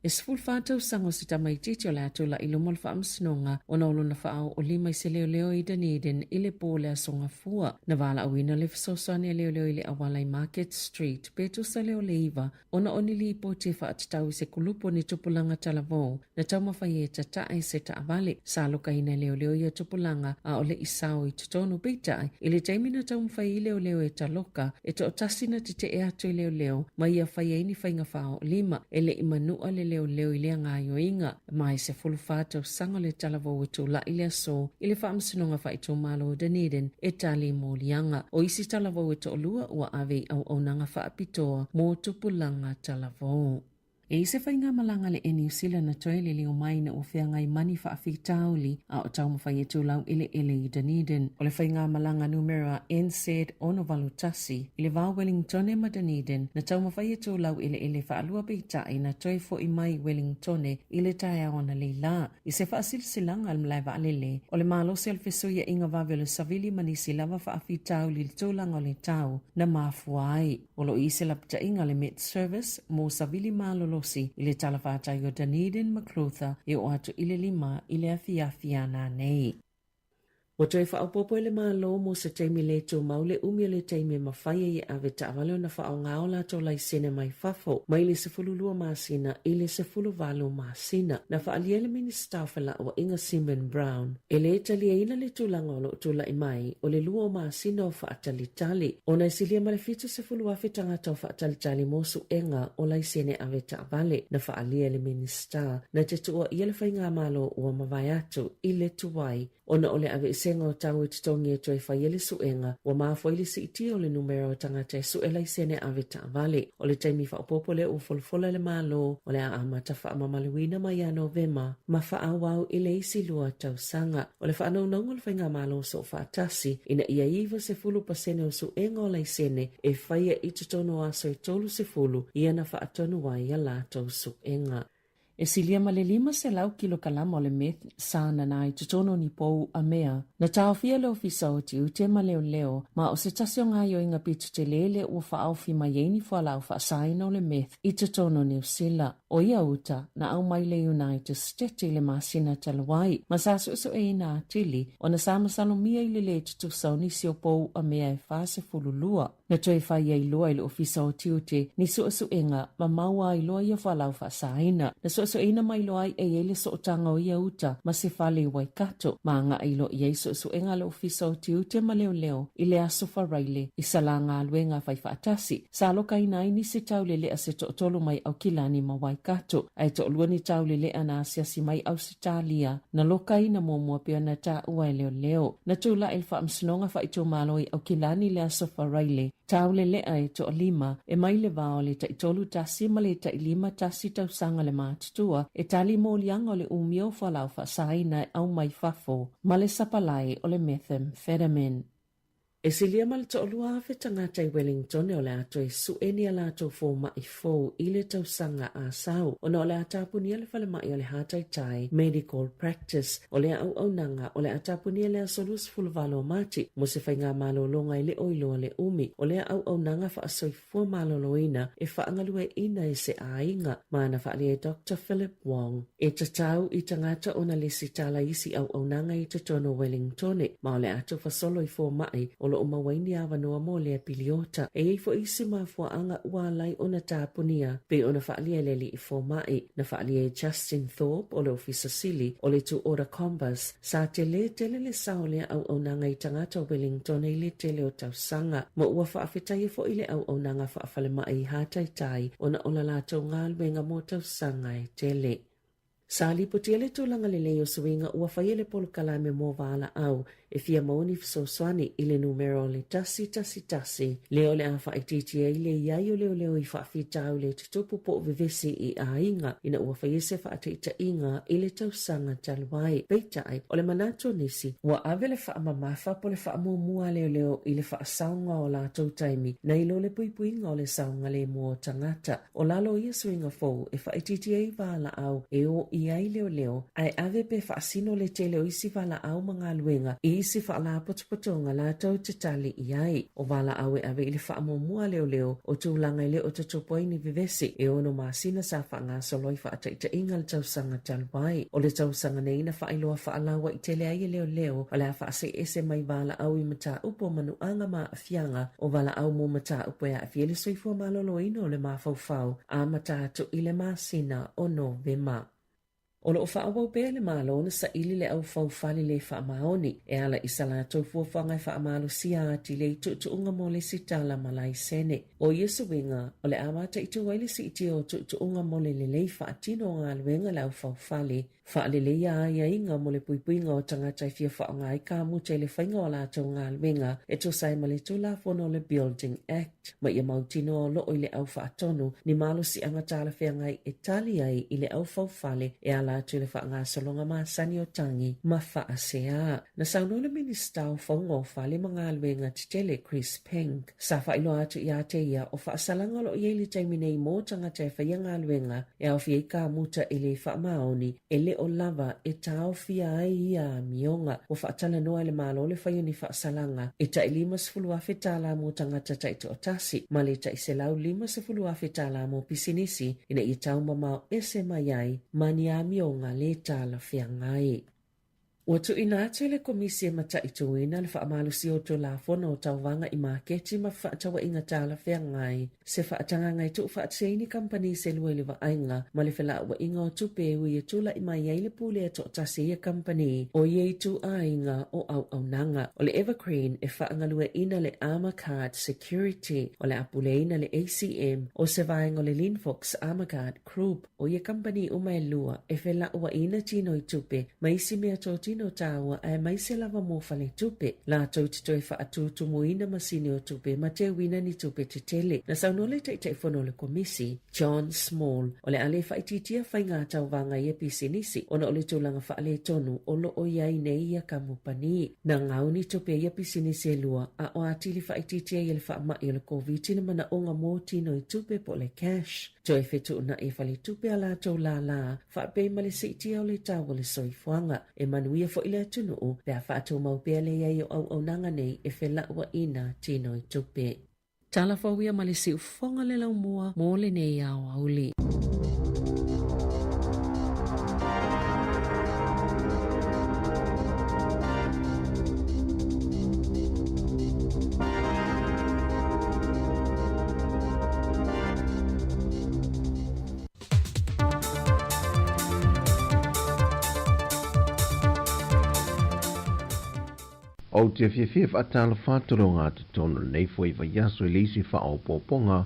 E siful whātau sango si tamaititi o le atula i lumal whaamsinonga o na olona whaau o lima i se leo i Dunedin i le pōle a songa fua. Na wala awina le fisosani a leo i le awalai Market Street, petu sa leo le iwa, o na onili i po te whaatatau i se kulupo ni tupulanga talavou, na taumawhai e tatai se ta avale, sa loka ina leo i a tupulanga a ole i sao i tutonu bitai, i le taimina taumawhai i leo e taloka, e to otasina te te e atu i leo, ma ia whai e ni whainga whao lima, e le imanua le leo i lea ngā yoinga, mai se fulu whātau sanga le talavou e tū la i lea so, i le whaamsinonga whai tō malo o Dunedin e tali mō lianga. O isi talavou e tō lua ua ave au nanga whaapitoa mō tupulanga talavou. E se whainga malanga le New Zealand na toele leo mai na uwhea i mani whaafitauli a o tau mawhai e tūlau ile i Dunedin. O le whainga malanga numera NZ ono valutasi i le vau Wellington e ma Dunedin na tau mawhai e tūlau ile whaalua beitai na toi fo i mai Wellington i le tae ona le la. I se whaasilsilanga al mlaiva alele o le malo se alfesuia inga vave le savili manisi lava whaafitauli le tūlanga o le tau na mafuai. O lo i se lapta inga le Met Service mo savili malo i le talawhātai o Dunedin Maclutha e o atu i le 5 i le awhiawhiana nei. O toi whaapopo le malo mo se teimi le tō maule umi le teimi mawhaia i awe ta'awale na whaao ngao la tō lai sene mai whafo, mai le sefulu lua maasina i le sefulu valo maasina. Na whaalia le minista whala o Inga Simon Brown. E le talia ina le tūlanga o lo tūla i mai o le lua o maasina o whaatali tali. O na isilia ma le fitu sefulu awe tangata o whaatali tali mosu enga o lai sene awe ta'awale. Na whaalia le minista na te tua ia le whainga malo ua mawai atu i le tuwai. O na ole awe senga o tau i titongi e toi whaiele suenga, wa maafoili si iti o le numero o tangata e suela i sene awe ta'avale. O le taimi whaopopo le o folfola le malo, o le a amata whaamamaluina mai a Novema, ma whaawau i le isi lua tau sanga. O le whaanaunanga le whainga malo so whaatasi, ina ia iwa se fulu pasene o suenga o lai sene, e whaia i titono aso i tolu se fulu, ia na whaatonu wai a lato suenga. E silia ma le 5 se lau kilo kalama o le meth sana nai tutono ni pou a mea. Na taofia le ofisa o ti ute ma leo, ma o se tasio ngayo inga pitu te lele ua whaaufi ma yeini whalau whaasaina o le meth i tutono New Zealand. O ia uta na au mai le United States le masina talawai. Ma sa so e ina atili o na sama salomia i le tutu sau nisi o pou a mea e whaase fululua. Na toi whaia i loa i le ofisa o ti ute ni su enga ma maua i loa i a whalau whaasaina. Na so so ina mai lo ai e ele so tanga o ia uta ma se fale Waikato ma nga i lo ia so enga le ofisa o tiu te maleo leo i le aso wharaile i salanga aluenga whai whaatasi. Sa loka ina ini se tau le lea se tolu mai au kilani ma Waikato ai to luani tau le lea na asiasi mai au Sitalia na loka ina mua pia na ta ua leo. Na tula il wha amsinonga wha i tō malo i au kilani le aso wharaile tau le lea e to lima e mai le vao le ta i tolu tasi ma le ta i lima tasi tau sanga le mātutua e tali mo lianga o le umio whalau wha saina au mai fafo ma le sapalai o le methamphetamine. E silia ma le to'olua awhi tangata i Wellington o le ato e sueni ala ato fō mai fō i le tausanga a sau. O na o le atapunia le whale mai o le hatai tai medical practice o le au nanga o le atapunia le asolus fulvalo mati mo se whainga malolonga i le oiloa le umi o le au nanga wha asoifua maloloina e whaangalue ina e se ainga mana whaali e Dr. Philip Wong. E tatau i tangata o na le sitala isi au nanga i tatono Wellington ma o le ato fasolo i fō mai o o mawaini awa noa mo lea piliota e eifo isi mafua anga ua lai ona tāpunia pe ona whaalia leli i fō mai na whaalia Justin Thorpe o le ofisa sili o le tu ora Combas sa te le tele le sao lea au nanga i tangata o Wellington i le tele o tausanga mo ua whaafetai fo i le au nanga whaafale mai hatai tai ona ola lato ngā luenga mo tausanga e tele. Sali potele tolanga le leo swinga ua whaiele polo kalame mo vala au e fia maoni fisoswani i le numero le tasi. Leo le awha i TTA le iai o leo i whaafitau le tutupu po vivesi i a inga ina ua whaiese whaataita inga i le tausanga taluai. Peitai o le manato nisi ua ave le whaamamafa po le whaamumua leo i le whaasaunga o la tautaimi na ilo le puipuinga o le saunga le mua tangata. O lalo ia swinga fo e wha i TTA vala au e o iai leo ai ave pe whaasino le tele o isi vala au mga luenga i isi whaala potopotonga la tau te tali iai o vala au e ave ili whaamomua leo o tūlanga ile o tatopoini vivesi e ono masina sa whaanga soloi whaataita inga le tausanga taluai o le tausanga neina whaailoa whaalawa i tele ai leo o le a whaase ese mai vala au i mata upo manuanga ma afianga o vala au mo mata upo e a fiele soifua malolo ino le mafaufau a mata atu ile masina o Novema. O lo wha awau pēr le mālona sa ili le au whauwhali le wha maoni e ala isa la tau fuawhangai wha amalo sia ati le tuunga mo le sitala malai sene. O Yesu winga o le amata i tuwaile si iti o tuunga mo le lei wha atino ngā luenga le au whauwhali. Wha le leia ia inga mo le puipuinga o tangata i fia wha ngai ka muta le whainga o la tau ngā luenga e to sai ma le tula fono le Building Act. Ma ia mautino o loo i le au wha atonu ni malo si angatala whea ngai e tali ai i le au whauwhali e ala tu le whaanga solonga maa sani o tangi ma whaasea. Na sauno le minista o whaunga o whale mga luenga titele Chris Peng. Sa whailo atu i ate ia o whaasalanga lo i ele taiminei mō tangata e whaianga luenga e au fia i ka muta i le whaamaoni e le o lava e tau fia ai ia mionga o whaatala noa le malo le whaioni whaasalanga e ta i lima sifulu a whetala mō tangata taito o tasi ma le ta i se lau lima sifulu a whetala mō pisinisi ina i tau mamau ese mai ai mani a mionga le tala whiangai. Ua tu ina atu le komisi e mata i tuina le whaamalu si o tu la fono o tauwanga i maketi ma whaatawa inga tala whiangai. Se whaatanga ngai tu whaatseini kampani se lua le ainga ma le whala ua inga o tupe ui e tula i mai ai le pule e tōtasi e kampani o iei tu a inga o au nanga. O le Evergreen e whaangalue ina le Armor Card Security o le apule ina le ACM o se vaenga le Linfox Armor Card Group o ie kampani o mai lua e whala ua ina tino i tupe ma isi mea tōti no tawa ai mai se lava mo fale tupe la tau te toi wha atu tumuina masini o tupe ma te wina ni tupe te tele na saunole te whono le komisi John Small o le ale wha ititia whai ngā tau vanga i episinisi o na ole tūlanga wha ale tonu o lo o iai nei ia kamupani na ngauni tupe i episinisi e lua a o atili wha ititia i le wha mai o le COVID na mana o ngā mō tino i tupe po le cash toi whetu na e whale tupe a la tau la wha pe ma le seitia o le tau le soifuanga e manuia fo ile tunu o pe a whaatou mau pea le iai o au nanga nei e whela ua ina tino i tupe. Tala whauia ma le siu whonga le lau mua mō le nei au auli. O te fia whaatala whātoro ngā te tono nei fwoi wa yaso i leisi wha o pōponga,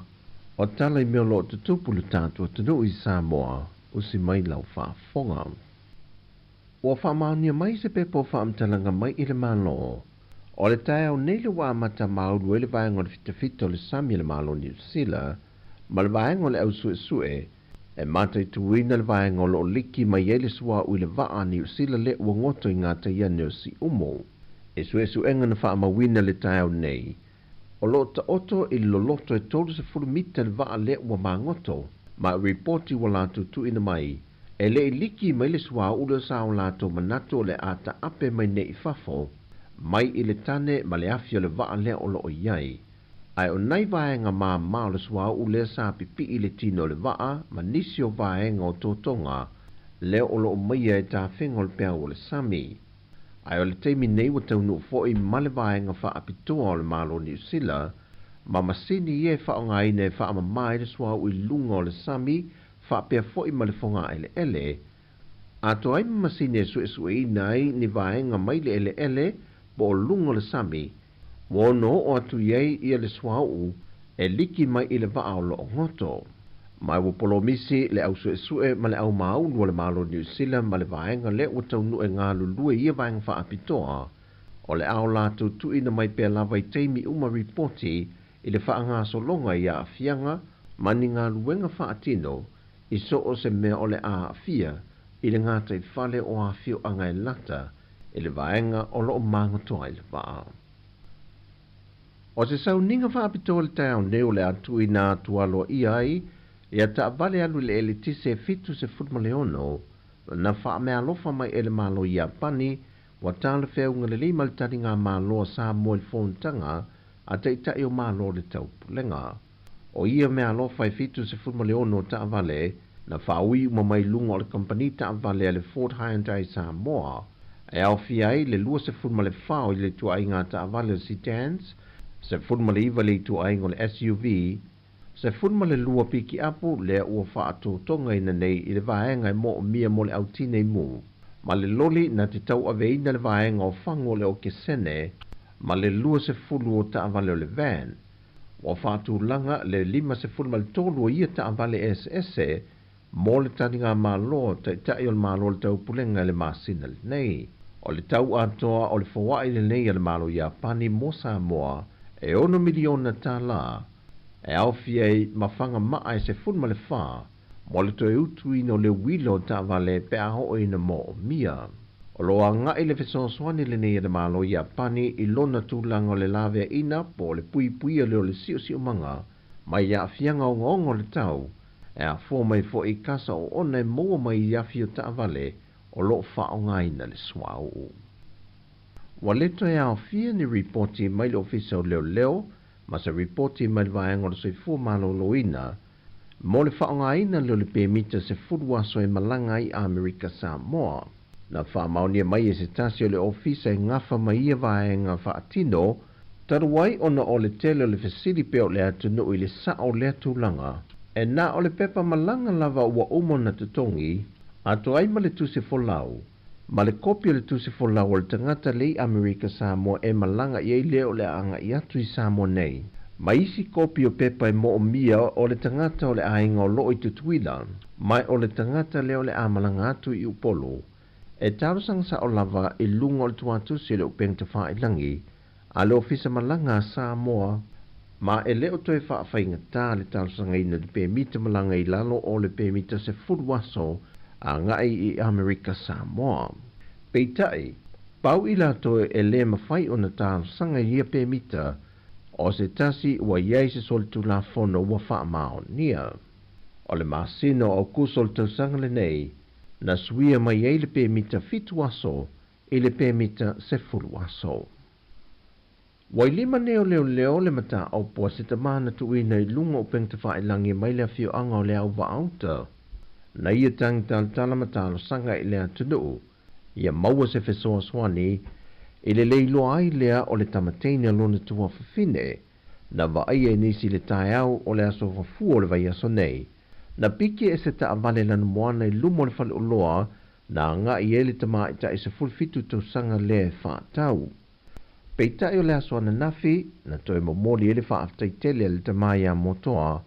o tala i mea lo te tupulu tātua te nui Sāmoa, o si mai lau whaafonga. Ua whaamaunia mai se pepo whaamtalanga mai i le malo, o le tae au nei le wā mata mauru e le vaengo le fitafito le sami le malo New Zealand, ma le vaengo le au sue, e mata i tuina le vaengo lo liki mai e le sua ui le vaa New Zealand le ua ngoto i ngā taiane o si umo. E su enga na whaamawina le tae au nei, o lo ta oto i loloto e tolu se furumita le vaa le ua mangoto, ma reporti wa lātu tu ina mai, e le liki mai le sua ula sa o lātu manato le ata ape mai ne i fafo, mai i le tane ma le afio le vaa le o lo o iai. Ai o nai vaenga ma o le sua ule sa pipi i le tino le vaa, ma nisi o vaenga o tōtonga, le o lo o maia e tā whengo le pēa o le sami. Ai o le teimi nei wa taunu fo i male vaenga wha apitoa o le malo New Zealand, ma masini ie wha o ngai ne wha ama mai le sua ui lunga o le sami, wha pēa fo i male fonga ele, a to ai masini e su e nai ni vaenga mai le ele, bo o lunga o le sami, wono o atu iei ia le swau e liki mai i le vaa o loo ngoto. Mai wo polomisi le au sue ma le au maunu le malo New Zealand ma le vaenga le o taunu e ngā lulue ia vaenga wha apitoa, o le au lātou tu ina mai pēr lava i teimi uma reporti i le wha ngā solonga i a afianga, mani ngā luenga wha atino, i so o se mea o le a afia, i le ngā tai whale o a fio anga e lata, i le vaenga o loo mangotoa i le vaa. O se sau ninga whaapitoa le tau neo le atu i nā tualo i ai, ia ta vale alu le ele tise fitu se futma leono, na wha mea lofa mai ele malo i apani, wa tāle whiaunga le lima le tari ngā malo Sāmoa i whontanga, a te itai o malo le tau pulenga. O ia mea lofa i fitu se futma leono ta vale, na whaui uma mai lunga o le kompani ta vale le Fort Hyundai Sāmoa, e au fiai le lua se futma le whao i le tua inga ta vale o Sitans, se funma le iwa le tu aingo le SUV, se funma le lua piki apu le ua whaato tonga ina nei i le vaenga i mo o mia mo le autine i mu. Ma le loli na te tau aveina le vaenga o whango le o kesene, ma le lua se fulu o ta avale o le van. O whaato langa le lima se funma le tolu o ia ta avale SS, mo le taninga malo ta itai o le malo le tau pulenga le masina le nei. O le tau atoa o le fawai le nei le malo i apani mo Sāmoa, e 1 miliona tā la, e awhiei mawhanga maa se funma le wha, mo le toi utu ino le wilo tā vale pe aho o ina mo o mia. O loa ngai le fesoswani le nei le malo i apani i lona tūlanga le lawea ina po le pui o le sio manga, mai ia awhianga o ngongo le tau, e a fo mai fo i kasa o ona e mua mai i awhio tā vale o lo wha o ngai na le swau. Wa leto e au fia ni reporti mai le ofisa o leo, ma se reporti mai le vaenga o se fu malo loina, mo le whaonga ina leo le pēmita se furuaso e malanga i Amerika Sāmoa. Na whaamaunia mai e se tasi o le ofisa e ngafa mai ia vaenga whaatino, taruai ona o le tele o le fesiri peo le atu no i le sa o le atu langa, e na o le pepa malanga lava ua umo na tutongi, ato ai ma le tuse folau, ma le kopi o le tuse folau o le tangata lei Amerika Sāmoa e malanga i leo le anga i atu i Sāmoa nei. Ma isi kopi o pepa e mo o mia o le tangata o le ainga o loo i tutuila, mai o le tangata leo le amalanga atu i upolo, e tarusang sa o lava i lunga o le tuatu si le upeng te wha ilangi, a le ofisa malanga Sāmoa, ma e leo toi wha whaingata le tarusanga ina le pēmita malanga i lalo o le pēmita se furuaso, a ngai i Amerika Sāmoa. Peitai, pau i lato e le mawhai o na tāl sanga ia pēmita, o se tasi ua iei se solitu la fono ua wha mao nia. O le masino o kusol tau sanga le nei, na suia mai ei le pēmita fitu aso, i le pēmita se fulu aso. Wai lima neo leo le mata au poa se tamana tuina i lunga o peng te wha ilangi mai le fio anga o le au wa auta, na ia tang tala matalo sanga i lea tunu, ia maua se fesoa swani, i le leilo ai lea o le tamateina lona tua fafine, na va ai nisi le tae au o le aso fafu o le vai aso nei, na piki e se ta avale lana moana i lumo le fale uloa, na nga i ele tama i ta i se fulfitu tau sanga le fa tau. Peita o le aso na nafi, na toi momoli ele wha aftaitele le tamaya motoa,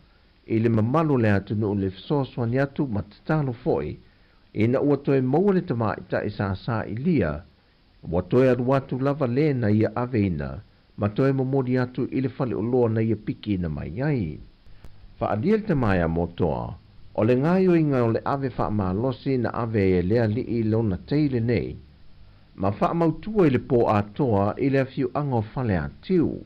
ele mamalu le atunu le fsoswa ni atu matatalo foi, ina ua toi maua le tamaita sa ilia, ua toi aruatu lava le na ia aveina, ma toi momoli atu ile fale uloa na ia piki na mai ai. Whaadia le tamaya motoa, o le ngaio inga o le ave wha maalosi na ave e lea li i lona teile nei, ma wha mautua i le po atoa i le afiu anga o fale atiu.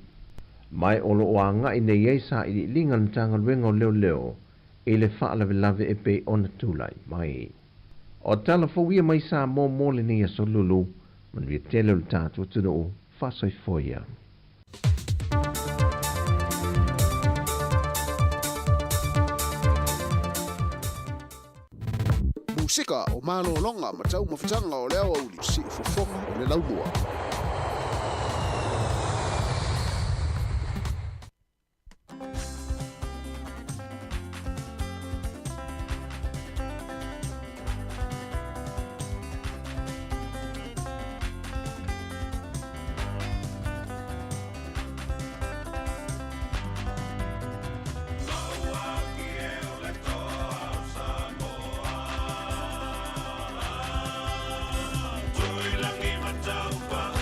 Mai olo o anga i nei eisa i linga na tanga luenga o leo leo, i le wha lave lave e pe ona tulai mai. O tala fawia mai Sāmoa mole ni a solulu, man via tele o tātua tunu o whasoi foia. Musika o malo longa ma tau mawhitanga o leo au li si ufofonga o le laumua. Tui langi matau pa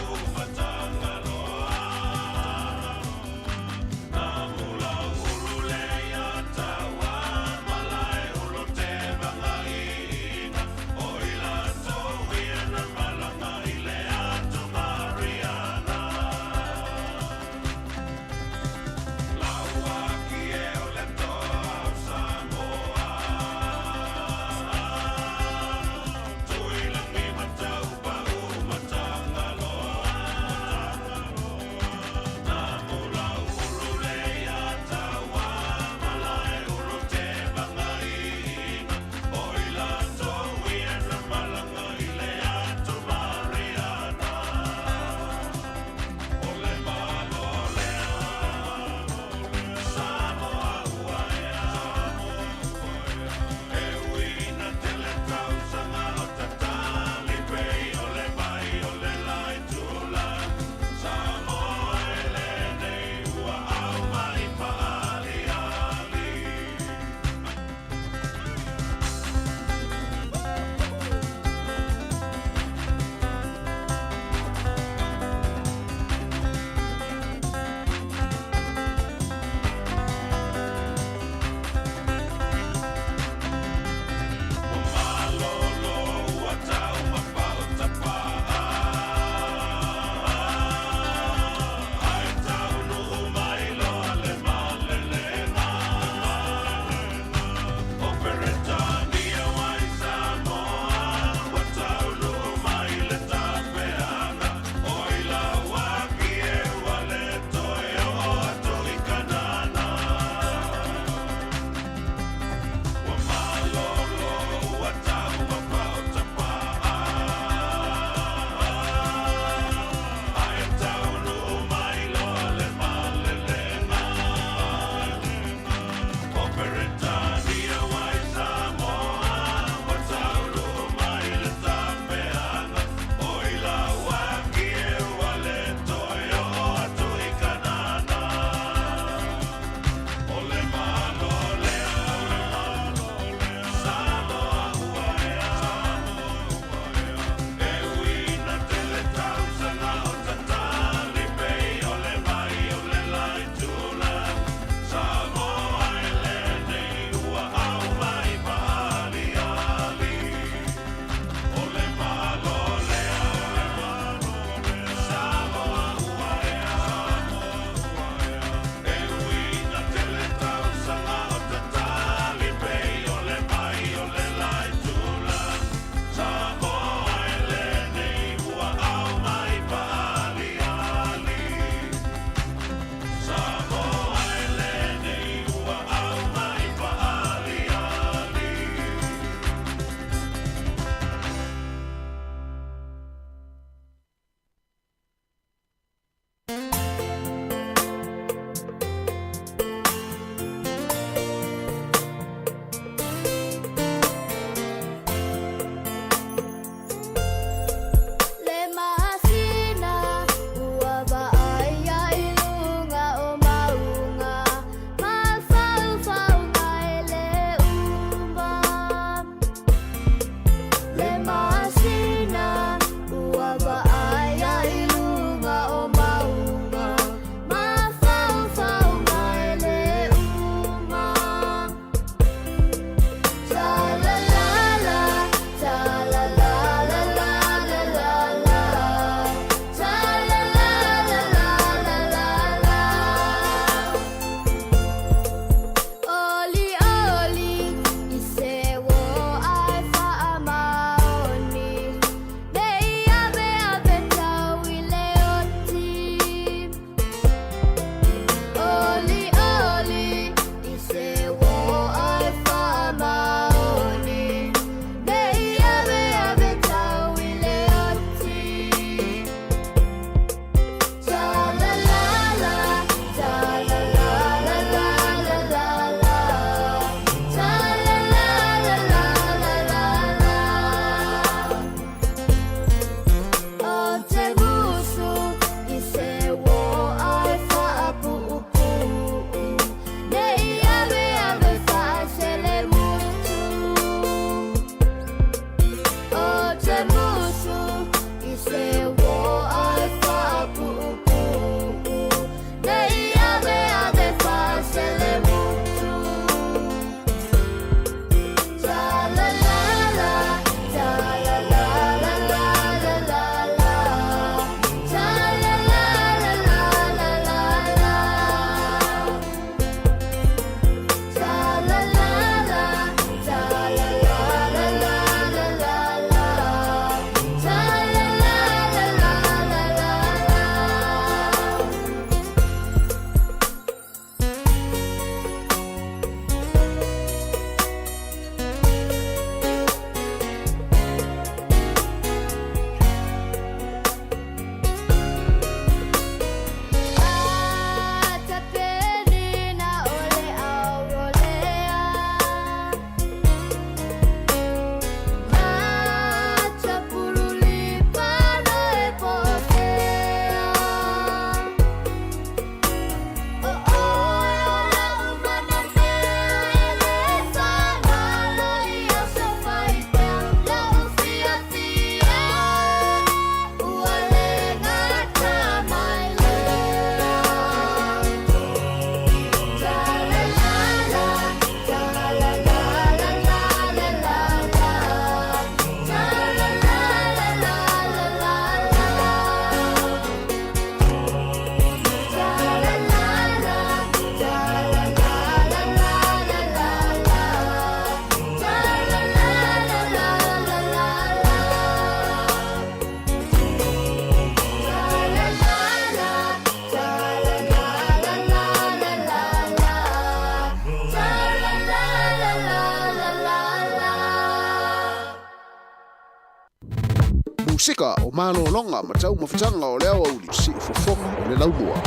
musika o malolonga ma tau mawhitanga o leo au li si fofonga o le laumua.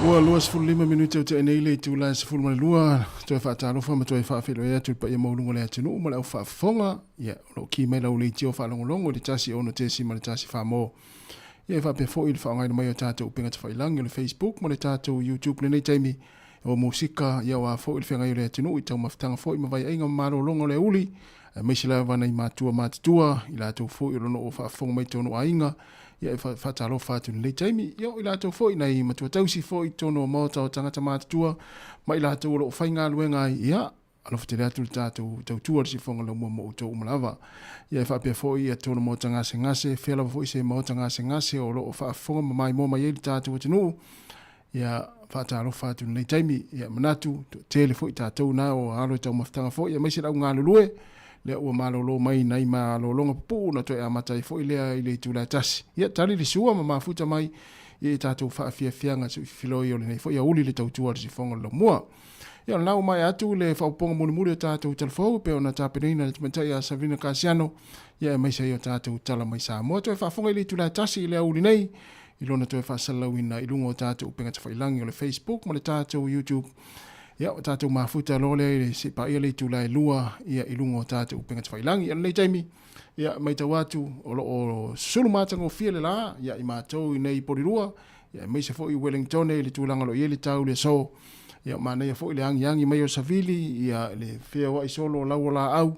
Ua lua 15 minuta o te enei tu la 12 toi whaatalofa ma toi whaafelo ea tu pa ia maulunga lea tenu ma leo whaafonga ia lo ki mai lau leitio whaalongolongo le tasi ono tesi ma le tasi whaamo ia whaape fo i le whaangaina mai o tātou pinga te whailangi o le Facebook ma le tātou YouTube le nei taimi o musika ia wa fo i le whengai o lea tenu i tau mawhitanga fo i ma vai ainga malolongo le uli meisi la wana i mātua mātutua i la tau fo i rono o whaafonga mai tono ainga ia e whaatalofa atu nei taimi ia i la tau fo i nei matua tausi fo i tono o maota o tangata mātutua ma i la tau o whainga luenga ia alofa te reatu le tātou tautua risi whonga lau mua mo utou umalava ia e whaapea fo i a tono maota ngase ngase whela fo i se maota ngase ngase o loo whaafonga ma mai mo mai e li tātou atinu ia whaatalofa atu nei taimi ia manatu tele fo i tātou na o halo i tau maftanga fo ia meisi lau ngā lulue lea ua malolo mai nai malolonga pu na toe amatai fo ilea i le tula tasi ia tali le sua ma mafuta mai i tātou whaafiafianga su filoi o le nei fo ia uli le tautua le sifonga lo mua ia nau mai atu le whauponga muni o tātou telefou pe ona tāpenina le tumentai a Savina Kasiano ia e maisa i o tātou tala mai Sāmoa toe whaafonga i le tula tasi i le uli nei i lona toe whaasalauina i lungo o tātou penga te whailangi o le Facebook ma le tātou YouTube ia o tātou mafuta lole i se pa ia le tula e lua ia i lungo o tātou penga te whailangi ia nei taimi ia mai tau atu o sulu mātanga o fia le la ia i mātou i nei porirua ia mai se fo i Wellington le tūlanga lo i le tau le so ia mana ia fo i le angi mai o Savili ia le fea wa i solo lau la au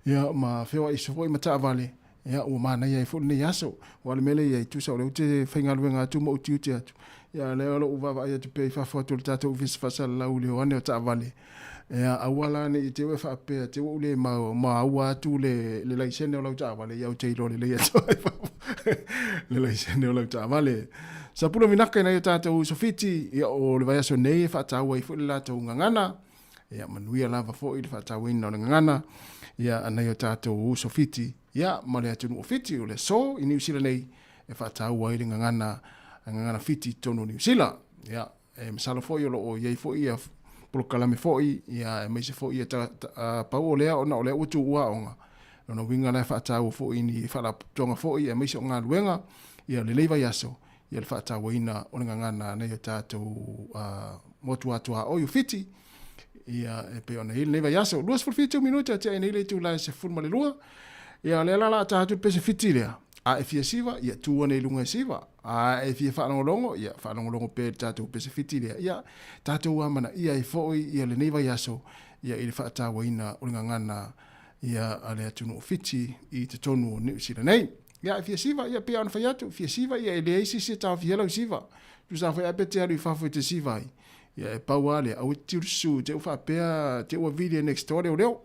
ia ma fea wa i sofo i mataa vale ia ua mana ia i fo nei aso wale mele ia i tusa o le ute whaingaluenga atu ma uti atu ia le olo uvawa ia tu pei whawhatu le tātou uvisi whasala lau le wane o tā vale. Ia awala ne i te ue whapea, te ue le ma aua atu le laisene o lau tā vale, iau te ilo le leia toi le laisene o lau tā vale. Sa pula minaka ina i tātou sofiti, ia o le vaiaso nei whataua i fu le lātou ngangana, ia manuia lava fo i le whataua ina o le ngangana, ia anai o tātou sofiti, ia ma le atunu o fiti o le so i New Zealand nei, e whataua i le ngangana fiti tono New Zealand ia e masalo foi o ia foi ia polokalame foi ia e meise foi ia pau lea ona ole utu ua onga no winga na fatau foi ni fala tonga foi e meise nga luenga ia le leiva yaso ia le fatau ina o ngana na ia tatu motu atu o you fiti ia e pe ona il leiva yaso 2 minuta te ina ile tu la se forma le lua ia le la tatu pe se fiti lea a e fia siva, ia tua nei lunga siva. A e fia whanongolongo, ia whanongolongo pe tātou pese fiti lea. Ia tātou amana, ia e fōi, ia le neiva yaso, ia i le whaatawa ina o ngana, ia a le atunu o fiti i te tonu o New Zealand nei. Ia e fia siva, ia pia ana whaiatu, fia siva, ia e le eisi se tāw fia lau siva. Tu sa whai ape te aru i whawhoi te siva i. Ia e pau ale, au e tirusu, te uwha pia, te ua video next story o leo.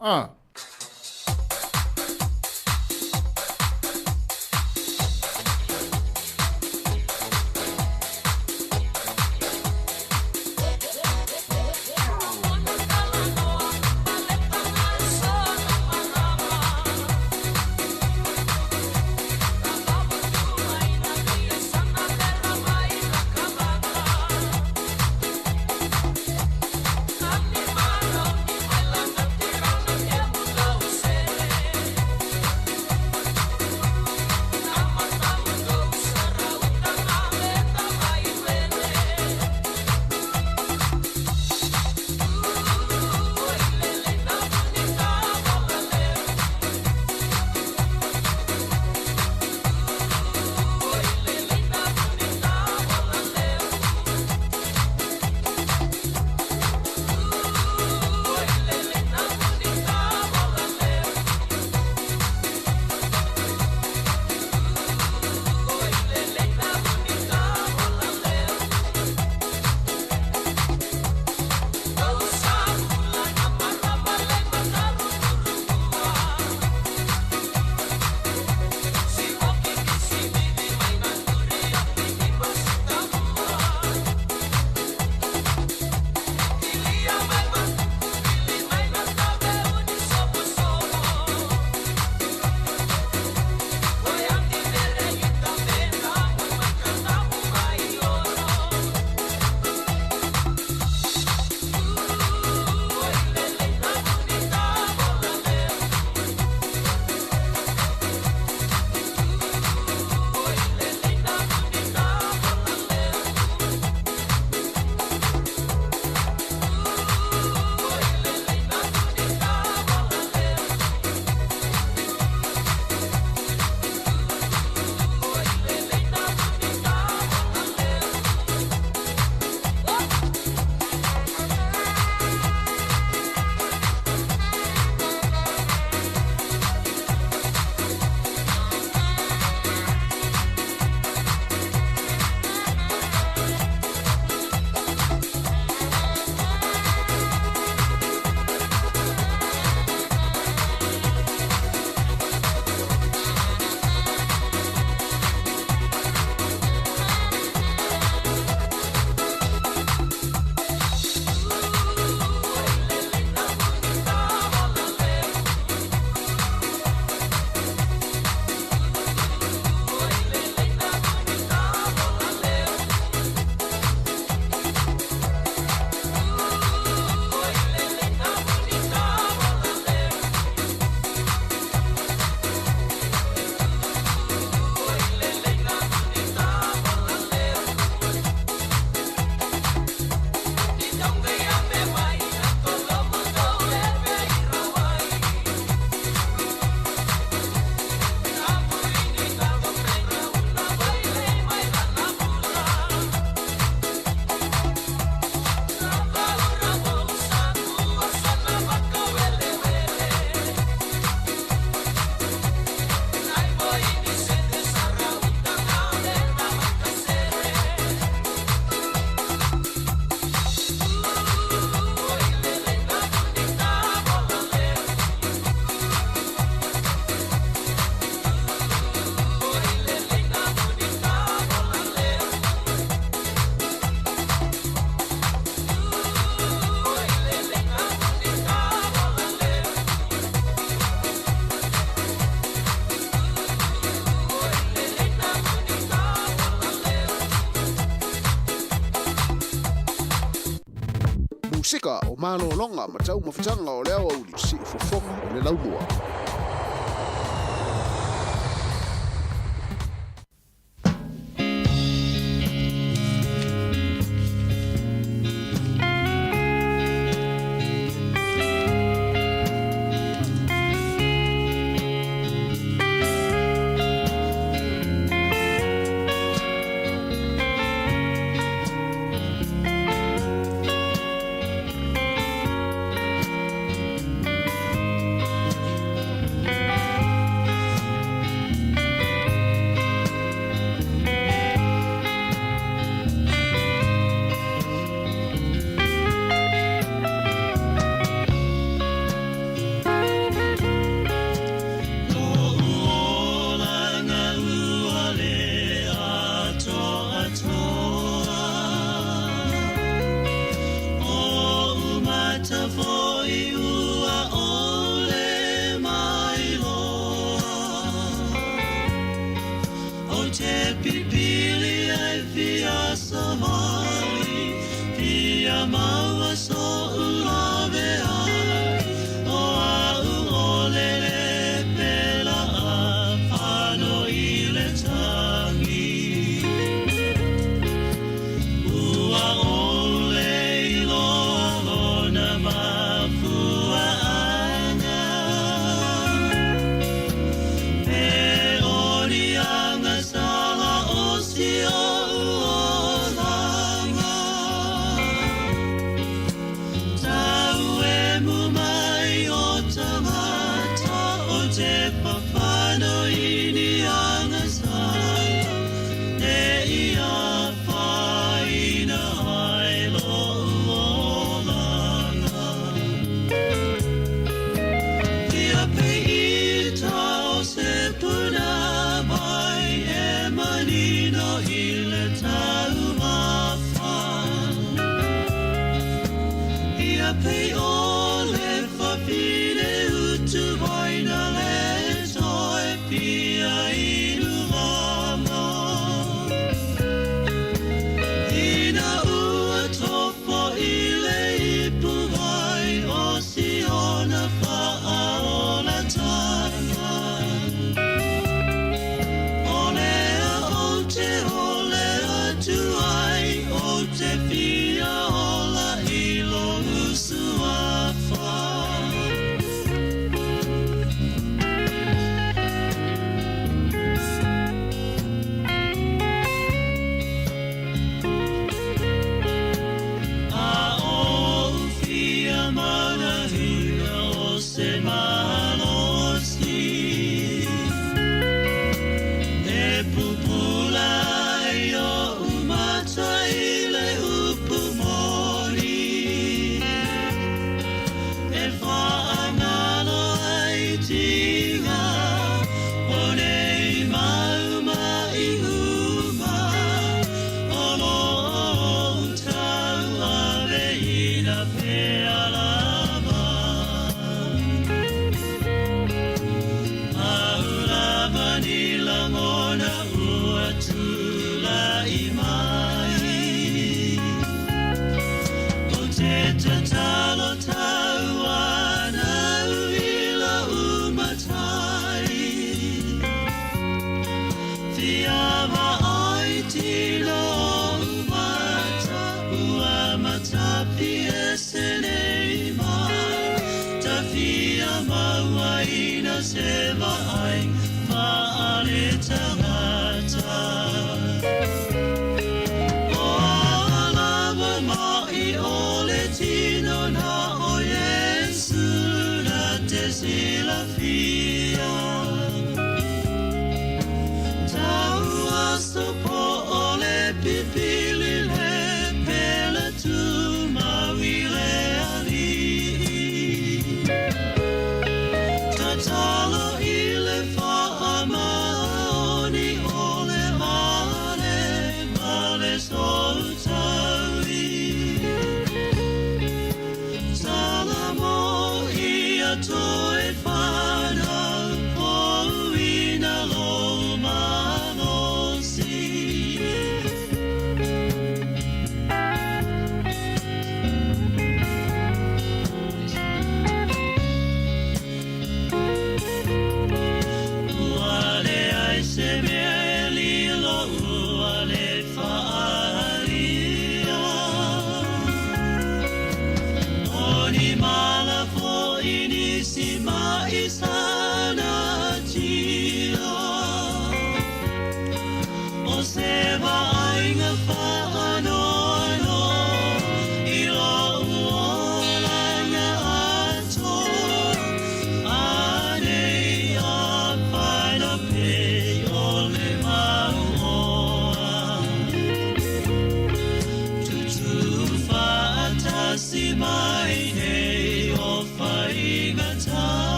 sika o malolonga ma tau mawhitanga o leo au li si ufofonga o le laumua.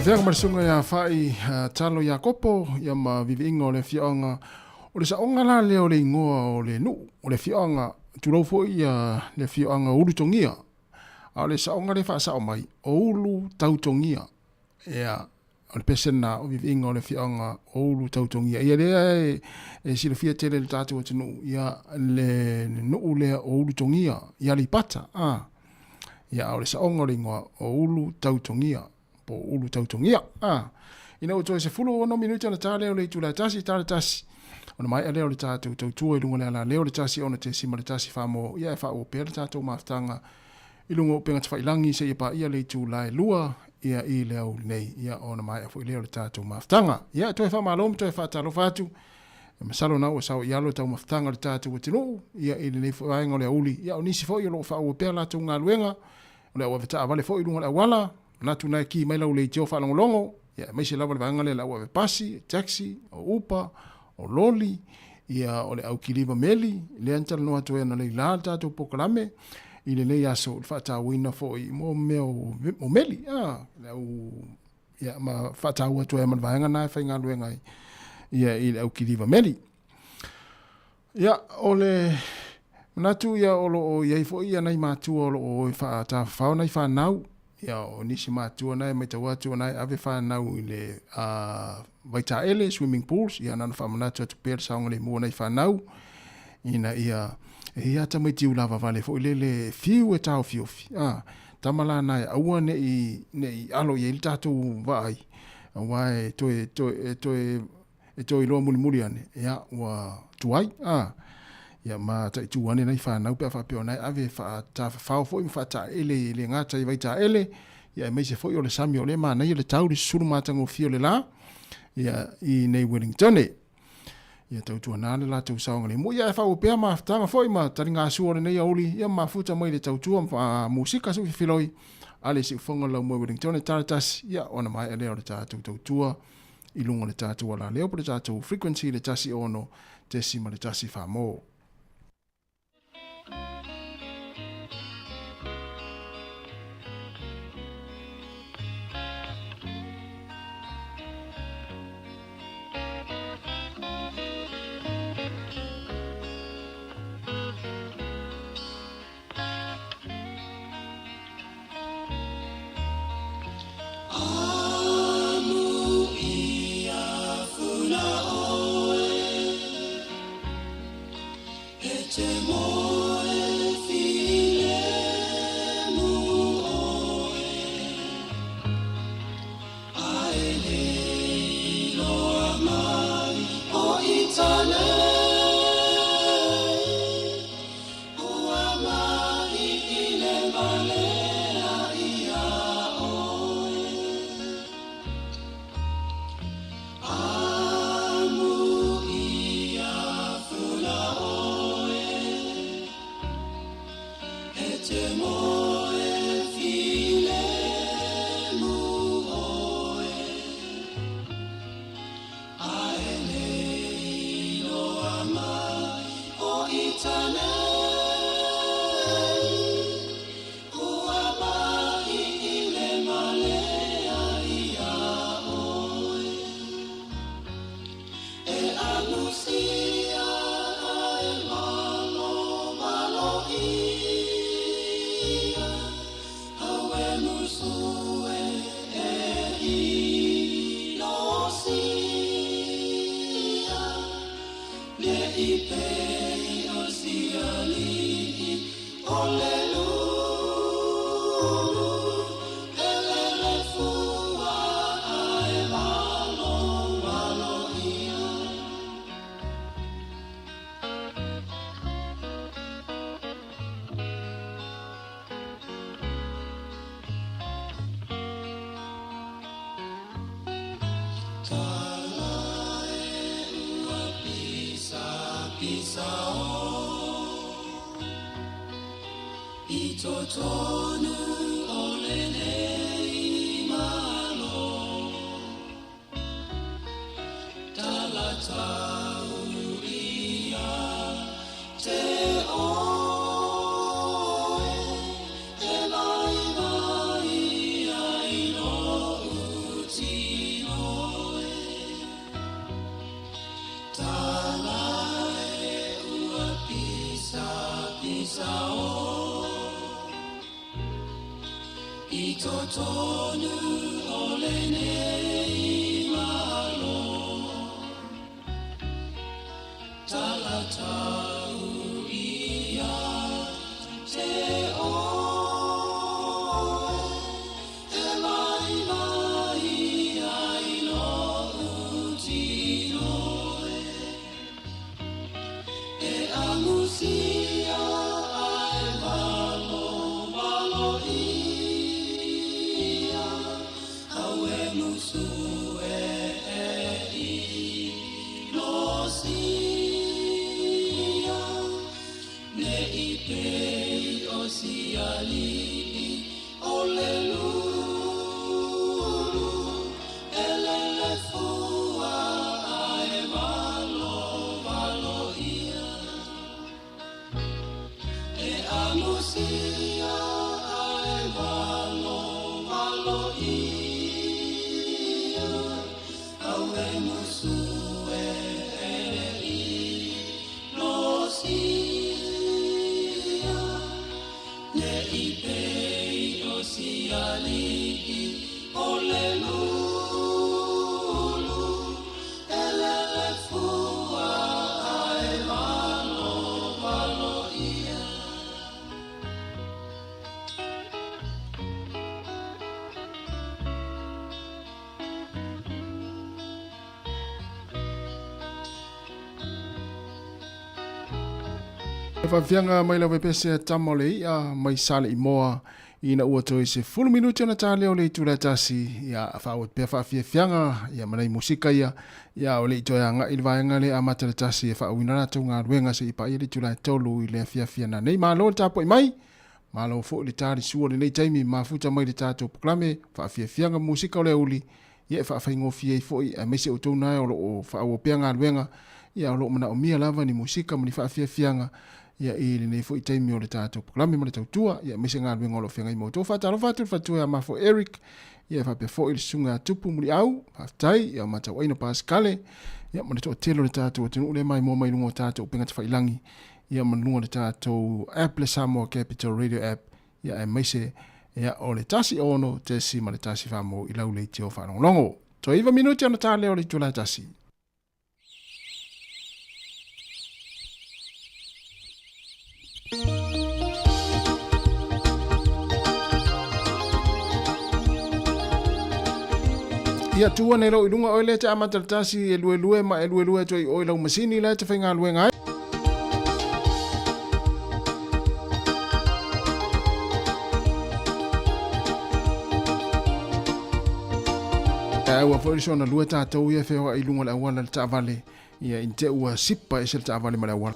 Vea marisunga ya fai talo ya kopo ya ma vivinga o le fionga o le saonga la le o le ingoa o le nu o le fionga tulofo ia le fionga ulu tongia a le saonga le fa sao mai o ulu tautongia ya o le pesena o vivinga o le fionga o ulu tautongia ia le e silofia tele le tatu atinu ia le nu le o ulu tongia ia li pata ia o le saonga o le ingoa o ulu tautongia po ulu tautongia ina o toi se fulu ono minuti ona tale o le tula tasi ona mai ale o le tatu tautua i lunga le ala leo le tasi ona te sima le tasi famo ia e fa o pere tatu maftanga i lunga o penga tawhailangi se ia pa ia le tula e lua ia i le au nei ia ona mai a fu i leo le tatu maftanga ia toi fa malom toi fa talo fatu masalo na o sao ia lo tau maftanga le tatu o tinu ia i le nei fainga le uli ia o nisi fo i lo fa o pere la tu ngā luenga o le o veta avale fo i lunga le wala natu na ki mai lau le tio fa longo ya mai se lava le vanga le la o pasi taxi o upa o loli ia o le au kiliva meli le antal no atu na le la tatu pokalame i le le aso fa ta wina fo i mo meli le au ia ma fa ta wa tu e man vanga na fa nga luenga ia i le au kiliva meli ia o le natu ia o lo ia fo ia nai matu o lo fa ta fa nai fa nau ia o nisi mātua nai, mai tau atua nai, ave whanau i le waita ele, swimming pools, ia nana whamanatu atu pēr saonga le mua nai whanau, ina ia ta mai tiu lava vale, fo i le fiu e tau fiofi, tamala nai, aua ne i alo i ele tātou vai, wae toi loa muli muli ane, ia ua tuai, ia ma ta tu ane nei fa nau pe fa pe nai ave fa ta fa fo in fa ta ele le ngata i vai ta ele ia me se fo yo le sami o le ma nei le tau di suru ma tango fio le la ia i nei Wellington ia tau tu ana le la tau saunga le mo ia fa o pe ma tanga fo i ma ta nga su o nei oli ia ma futa mai le tau tu fa musika su filoi ale si fonga la mo Wellington tas ia ona mai ele o le tau tu i lunga le tau ala le o le tau frequency le tasi ono te sima le tasi fa mo Whawhianga mai lau pese tamole mai sale I moa ina ua toi se 10 minuti na tale o le tula tasi ia whawot pia whawhianga ia manai musika ia o le itoia nga ilvaenga le amata le tasi e whawina ratu ngā ruenga se ipa ia le tula tolu I le whiawhiana nei malo le tapo I mai malo fo le tari sua le nei taimi mafuta mai le tato proklame whawhianga musika o le uli ia whawhaingo fia I fo I mese o tōna o lo whawopea ngā ruenga ia o lo mana o mia lava ni musika mani whawhianga ia I le nei fo I taimi o le tātou proklame ma le tautua ia mese ngā ruenga o lo whenga I mo tō whataro whatu whatua ia mafo Eric ia whapea fo I le sunga tupu muri au whaftai ia matau aina Pascale ia ma le tō telo le tātou tenu ule mai mo mai lungo tātou penga te whailangi ia ma lungo le tātou app le Sāmoa Capital Radio app ia e mese ia o le tasi ono te si ma le tasi whamo I lau le teo whanonglongo. Tō iwa minuti ana tā leo le tūlai tasi. Ia tua nei lau I lunga oile te amata le tasi e lue ma e lue toi oi lau masini le te whainga lue ngai. Ua fo iso na lue tātou ia wheo I lunga le awala le tāwale ia in te ua sipa e se le tāwale ma le awala.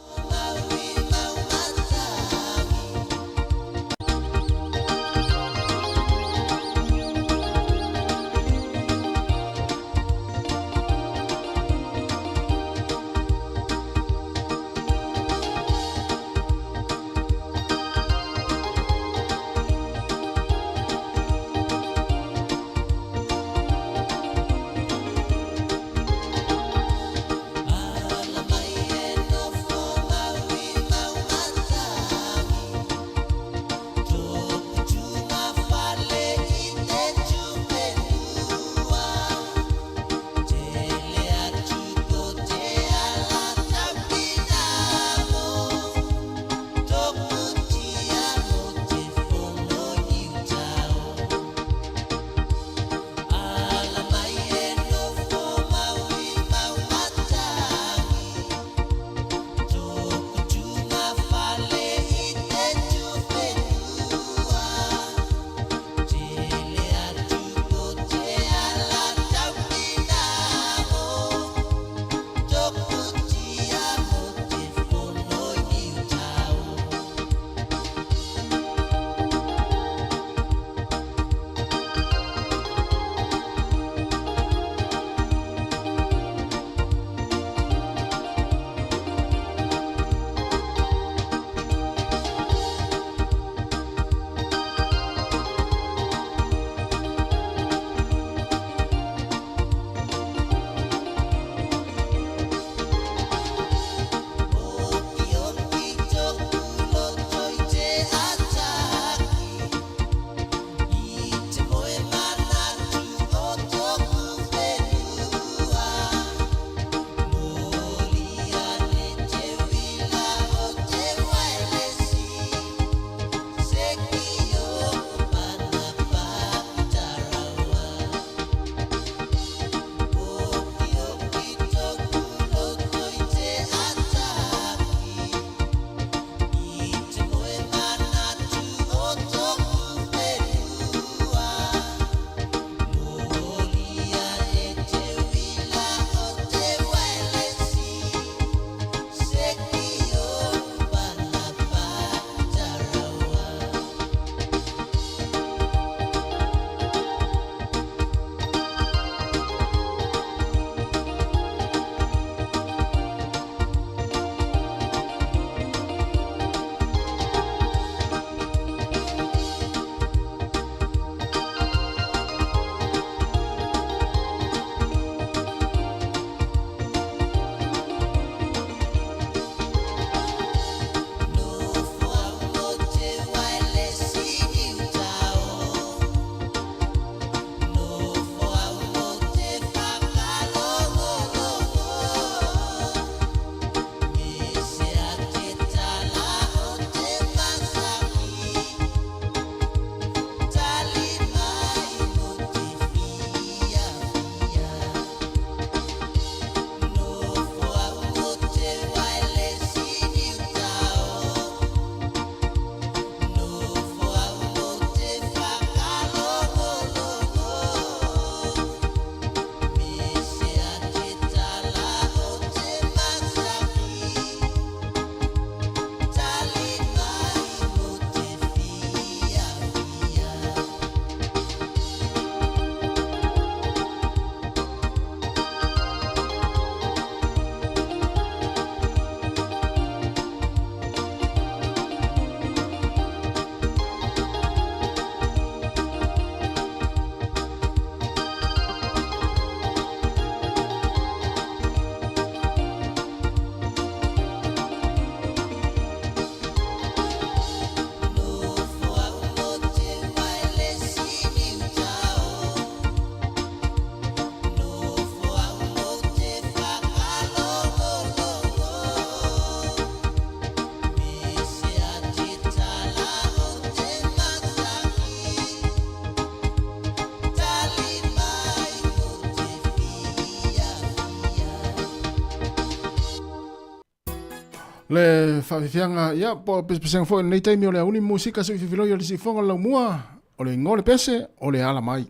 Le whawhiwhianga, ia, po pesang fo nei taimi o le auni musika sa whiwhiloi o le sifonga lau mua, o le ngole pese, o le ala mai.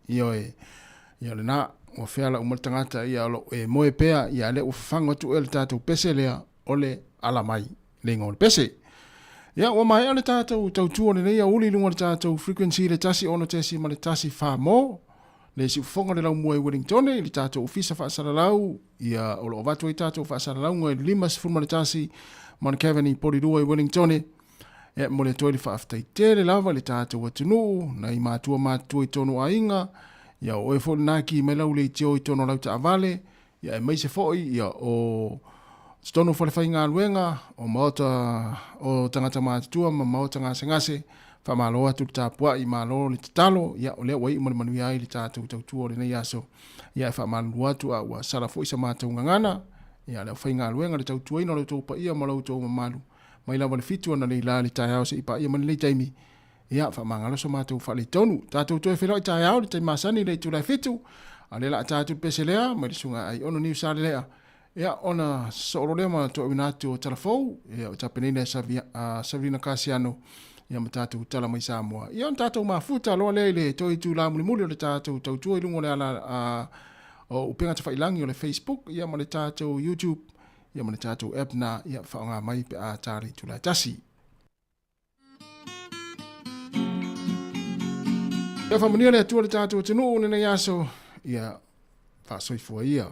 Ia le na, o whiala umartangata, ia lo e moe pea, ia le ufanga tu ele tātou pese lea, o le ala mai, le ngole pese. Ia, o mai ale tātou tautua le nei a uli lunga le tātou frequency le tasi ono tesi ma le tasi wha mo, le si ufonga le lau mua i Wellington, le tātou ofisa whaasara lau, ia o lo watu i tātou whaasara lau ngai lima sifurma le tasi, mana Kevin i porirua i Wellington, ia mo le toi le whaaftai te le lava le tātou atunu, na i mātua i tono a inga, ia o e fo naki me lau le i teo i tono lau ta avale, ia e meise foi, ia o stono fo le whainga aluenga, o maota o tangata mātua, ma maota ngā sengase, whamaloa tu tāpua i mālo le tatalo, ia o lea wai umare manui ai le tātou tautua o le nei aso, ia e whamalua tu a ua sara fo isa mātou ngangana, ia lea whainga aluenga le tautua ina le tau pa ia ma lau tau mamalu, mai lawa le fitu ana le la le tai hao se i pa ia mani le taimi, ia whamangalo so mātou whale tonu, tātou toi wheloi tai hao le taimi masani le tu lai fitu, a le la tātou pese lea, mai le sunga ai ono niu sāle lea, ia ona sooro lea ma to winatu o telefou, ia o tapenine Savina Kasiano, ia ma tātou tala mai Sāmoa. Ia on tātou mafuta loa le toi tu la muli o le tātou tautua i lungo le ala o upenga te whailangi o le Facebook, ia ma le tātou YouTube, ia ma le tātou app na ia whaonga mai pe a tāri tu la tasi. Ia whamania le atua le tātou tenu o nena iaso, ia whasoifua ia.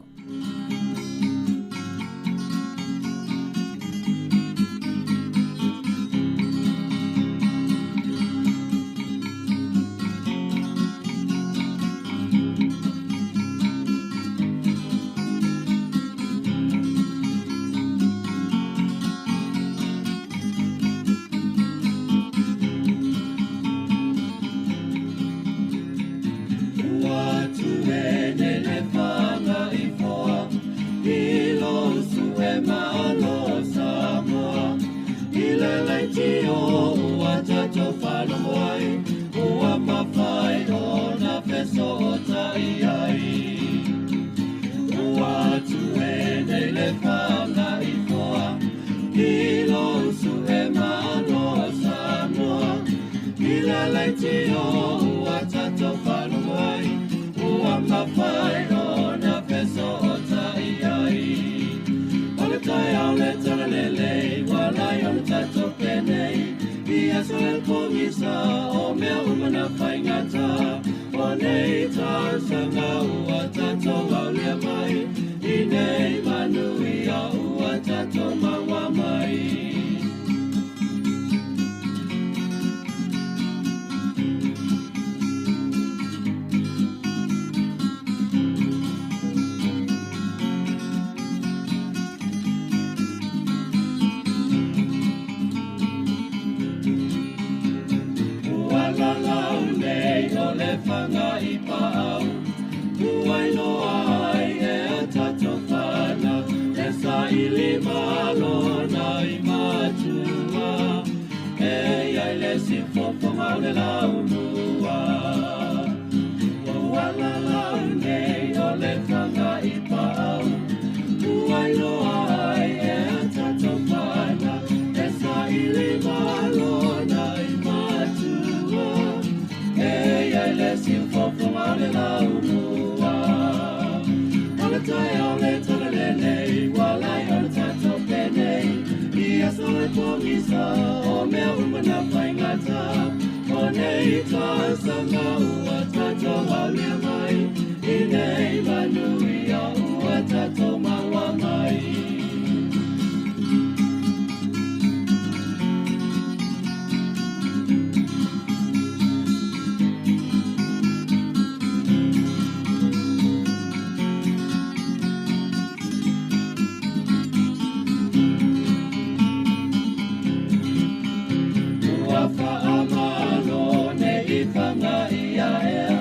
Amano ne ifanga ia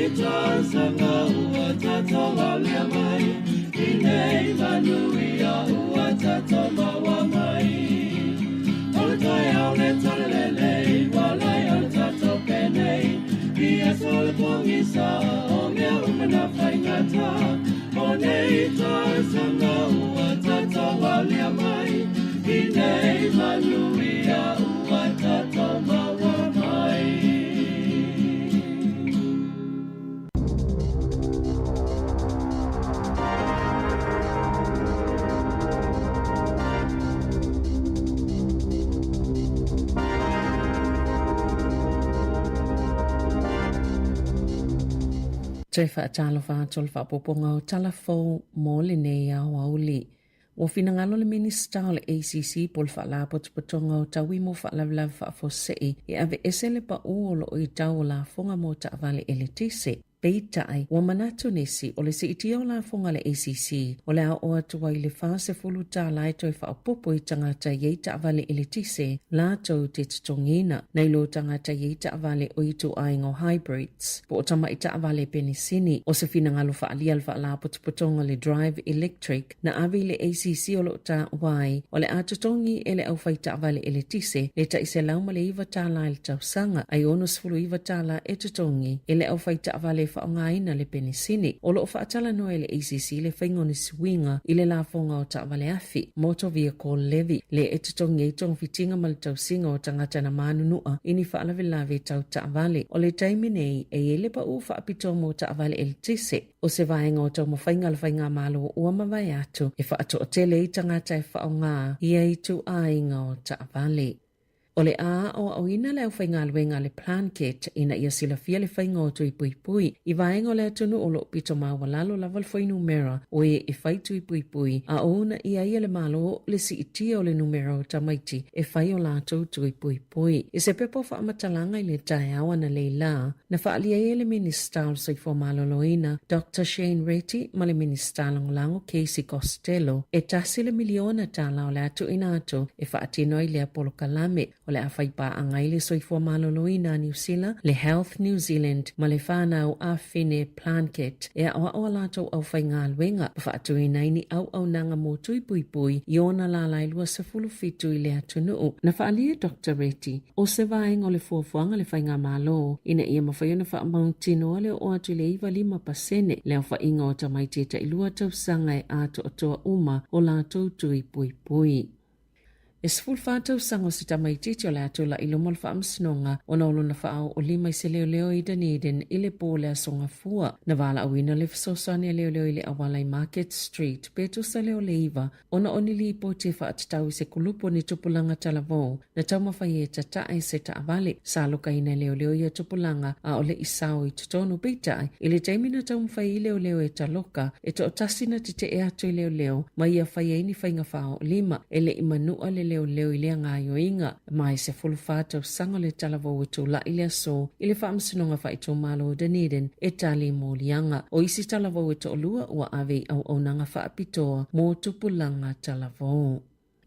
itazanga uwatata wale mai Inei manuia uwatata mawa mai Oltai aule talele walai oltato penei Ia sol pongisa omea umana faingata One itazanga uwatata wale mai Inei manuia uwatata mawa mai Te whaatalo whaatol whapoponga o talafou mo le nei au auli. Wa finangalo le minista o le ACC pol whaala potopotonga o tawi mo whaalawlaw whaafosei e ave esele pa uolo o i tau la fonga mo taavale eletise. Peitai, wa manatu nesi o le siiti o la fonga le ACC o le au atua i le fase fulu tā laito i whaapopo i tangata iei taavale eletise la tau te tutongina na ilo tangata iei taavale o itu aingo hybrids po o tama i taavale penisini o se finangalo whaalial whaala potopotonga le drive electric na avi le ACC o lo ta wai o le atutongi e le au whai taavale eletise le ta ise lauma le iwa tāla i le tausanga ai onus fulu iwa tāla e tutongi e le au whai taavale whaongaina le penisini o lo whaatala noe le ACC le whaingoni swinga i le la fonga o taavale afi motor vehicle levy le e tutongi e tong fitinga mal tausinga o tangata na manunua ini whaalawe lawe tau taavale o le taiminei e ele pa u whaapito mo taavale eletise o se vaenga o tau mawhainga le whainga malo ua mawai atu e whaato o tele i tangata e whaonga ia i tu ainga o taavale. O le a o auina le au whainga luenga le plan kit ina ia sila fia le whainga o tui pui pui. I vaenga o le atunu o lo pito mawalalo laval whai numera o e whai tui pui pui. A ona ia le malo le si itia o le numera o tamaiti e whai o lato tui pui pui. I se pepo wha amatalanga i le tae awa na leila. Na whaalia e le minista o saifo maloloina Dr. Shane Reti ma le minista langolango Casey Costello e tasi le miliona tala o le atu ina atu e whaatino i le Apollo Kalame o le awhaipa angai le soifua maloloina New Zealand, le Health New Zealand, ma le whanau a Fine Plankett, e a oa lato au whainga luenga, whaatuina ini au nanga mo tui pui pui, i ona la lailua sa fulu fitu i le atunuu. Na whaalia Dr. Reti, o se vaenga o le fuafuanga le whainga malo, ina ia mawhaiona wha mautino ale o atu le iwa 5% le au whainga o tamaiti ta ilua tau sanga e ato o toa uma o lato tui pui pui. E siful whātau sango si tamaititi o le atu la ilomol whaamsinonga o na olona whaau o lima i se leo i Dunedin i le pōle a songa fua. Na wala awina le fisosane leo i le awalai Market Street, petu sa leo le iwa, o na onili po te whaatatau i se kulupo ni tupulanga talavou, na taumawhai e tatai se taavale, sa loka ina leo i a tupulanga a ole isao i tutonu peitai, i le taimina taumawhai i leo e taloka, e to otasina te e atu i leo, ma ia whai eini whainga whao lima, e le imanua le leo i lea ngā yoinga, mai se fulu whātau sanga le talavou e tō la i lea so, i le whaamsinonga whai tō malo o Dunedin e tali mō lianga. O isi talavou e tō lua ua ave au nanga whaapitoa mō tupulanga talavou.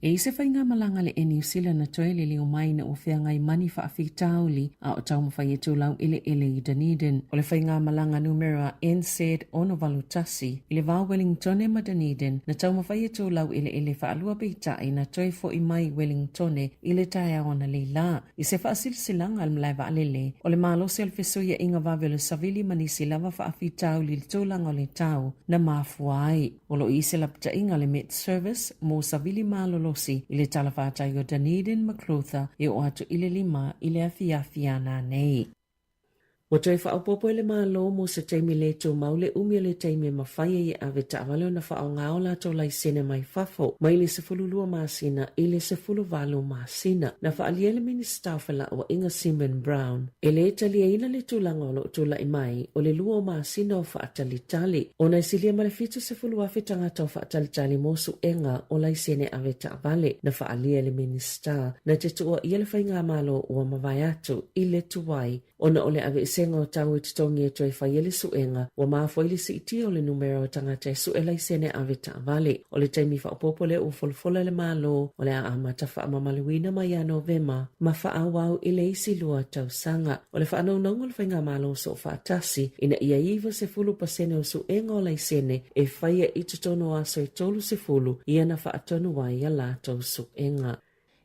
E se whainga malanga le e New Zealand na toele leo mai na ufea ngai mani whaafi tauli a o tau mawhai e tūlau ile i Dunedin. O le whainga malanga numera NZ ono valutasi i le vau Wellington e ma Dunedin na tau mawhai e tūlau ile whaalua peitai na toi fo i mai Wellington i le tae ona le la. I se whaasilsilanga al mlai vaalele o le malo se alfesuia inga vavele savili manisi lava whaafi tauli le tūlanga o le tau na mafuai. O lo i se lapta inga le Met Service mo savili malo i le talawhātai o Dunedin Maclutha e o atu i le 5 i le awhiawhiana nei. Wa toi whaapopo e le malo mo se teimi le tō maule umi le teimi mawhaia i ave ta'awale o na whaao ngao la tō lai sene mai whafo, mai le se fululua maasina i le se fuluvalo maasina. Na whaalia le minista whala o Inga Simon Brown. E le talia ina le tūlangolo tūla i mai o le lua o maasina o whaatalitali. O na isilia ma le fitu se fuluafe tangata o whaatalitali mosu enga o lai sene ave ta'awale. Na whaalia le minista na te tua i le whainga malo o mawai atu i le tuwai Ona ole ave senga o tau te tongi e toi whai ele suenga, wa mafo ili si iti o le numero o tangata e suela i sene ave ta vale. O le taimi whaopopole o folfola le malo, o le a amata wha amamaluina mai ano vema, ma wha awau ile isi lua tau sanga. O le wha anau nangu le whainga malo so wha atasi, ina ia iwa se fulu pasene o suenga o lai sene, e whai e itutono aso e tolu se fulu, ia na wha atonu wai a la tau suenga.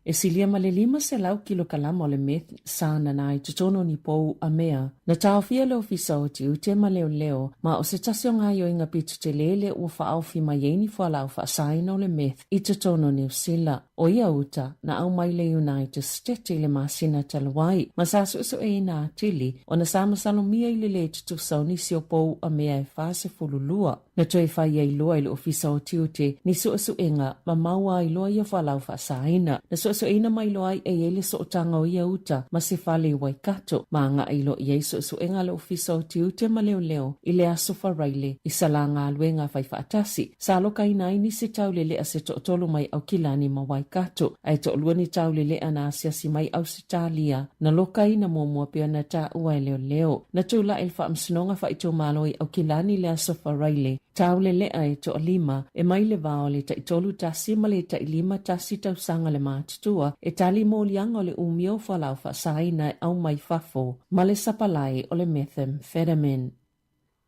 E silia ma le 5 lau kilo kalama o le meth sa na nai tutono ni pou a mea. Na taofia le ofisa o ti ute ma leo leo, ma o se tasio ngā yo inga pitu te lele ua whaaufi ma yeini fua lau whaasaina o le meth i tutono ni usila. O ia uta, na au mai le United States le masina talawai, ma sa so e ina atili, o na sa masalomia i le le tutusau nisi o pou a mea e fase fululua. Na toi whai ai loa i le ofisa o ti ute, ni su inga, ma maua i loa ia fua lau whaasaina. Na so ina mai loai e ele so tanga o ia uta ma se fale wai kato ma nga ilo ia so enga le ofisa o ti ute ma leo i le aso wharaile i salanga aluenga whai whaatasi sa loka ina ini se taulele a se tolu mai au kilani ma wai kato ai to luani taulele ana asiasi mai au se talia na loka ina mua pia na ta ua leo na tula il wha msinonga wha ito maloi au kilani le aso wharaile taulele ai to lima e mai le vao le ta itolu tasi ma le ta lima tasi tau sanga le matutua e tali mo lianga o le umio whalau whaasaina au mai fafo ma le sapalai o le methamphetamine.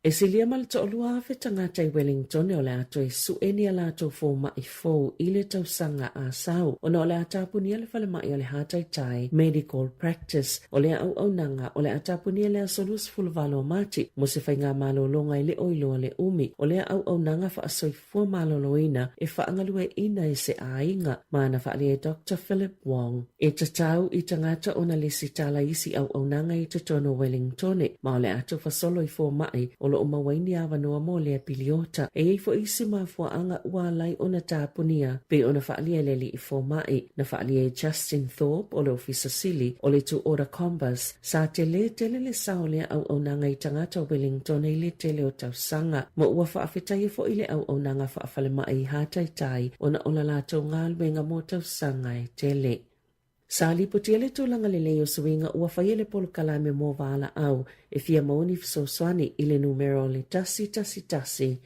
E silia ma le to'olua awhi tangata i Wellington o le ato e sueni a lato fō mai fō i le tausanga a sau. O na o le atapunia le whale mai o le hatai tai medical practice o le au nanga o le atapunia le asolus fulvalo mati mo se whainga malolonga i le oilo le umi o le au nanga wha asoi fua maloloina e whaangalue ina i se ainga mana whaale e Dr. Philip Wong. E tatau i tangata o na le sitala isi au nanga i tatono Wellingtone ma o le ato fasolo i fō mai o lo mawaini awa noa mo lea piliota e eifo isi mafua anga ua lai o na tāpunia pe o na whaalia leli i fō mai na whaalia Justin Thorpe o le ofisa sili o le tu ora Combas sa te le sao lea au nanga i tangata Wellington i le tele o tau sanga mo ua whaafetai fo i le au nanga whaafale mai hatai tai o na ola lato ngalwenga mo tau sanga e tele. Sa li potele to langa le leo suinga ua whaiele polo kalame mo wala au e fia maoni fisoswani i le numero le tasi.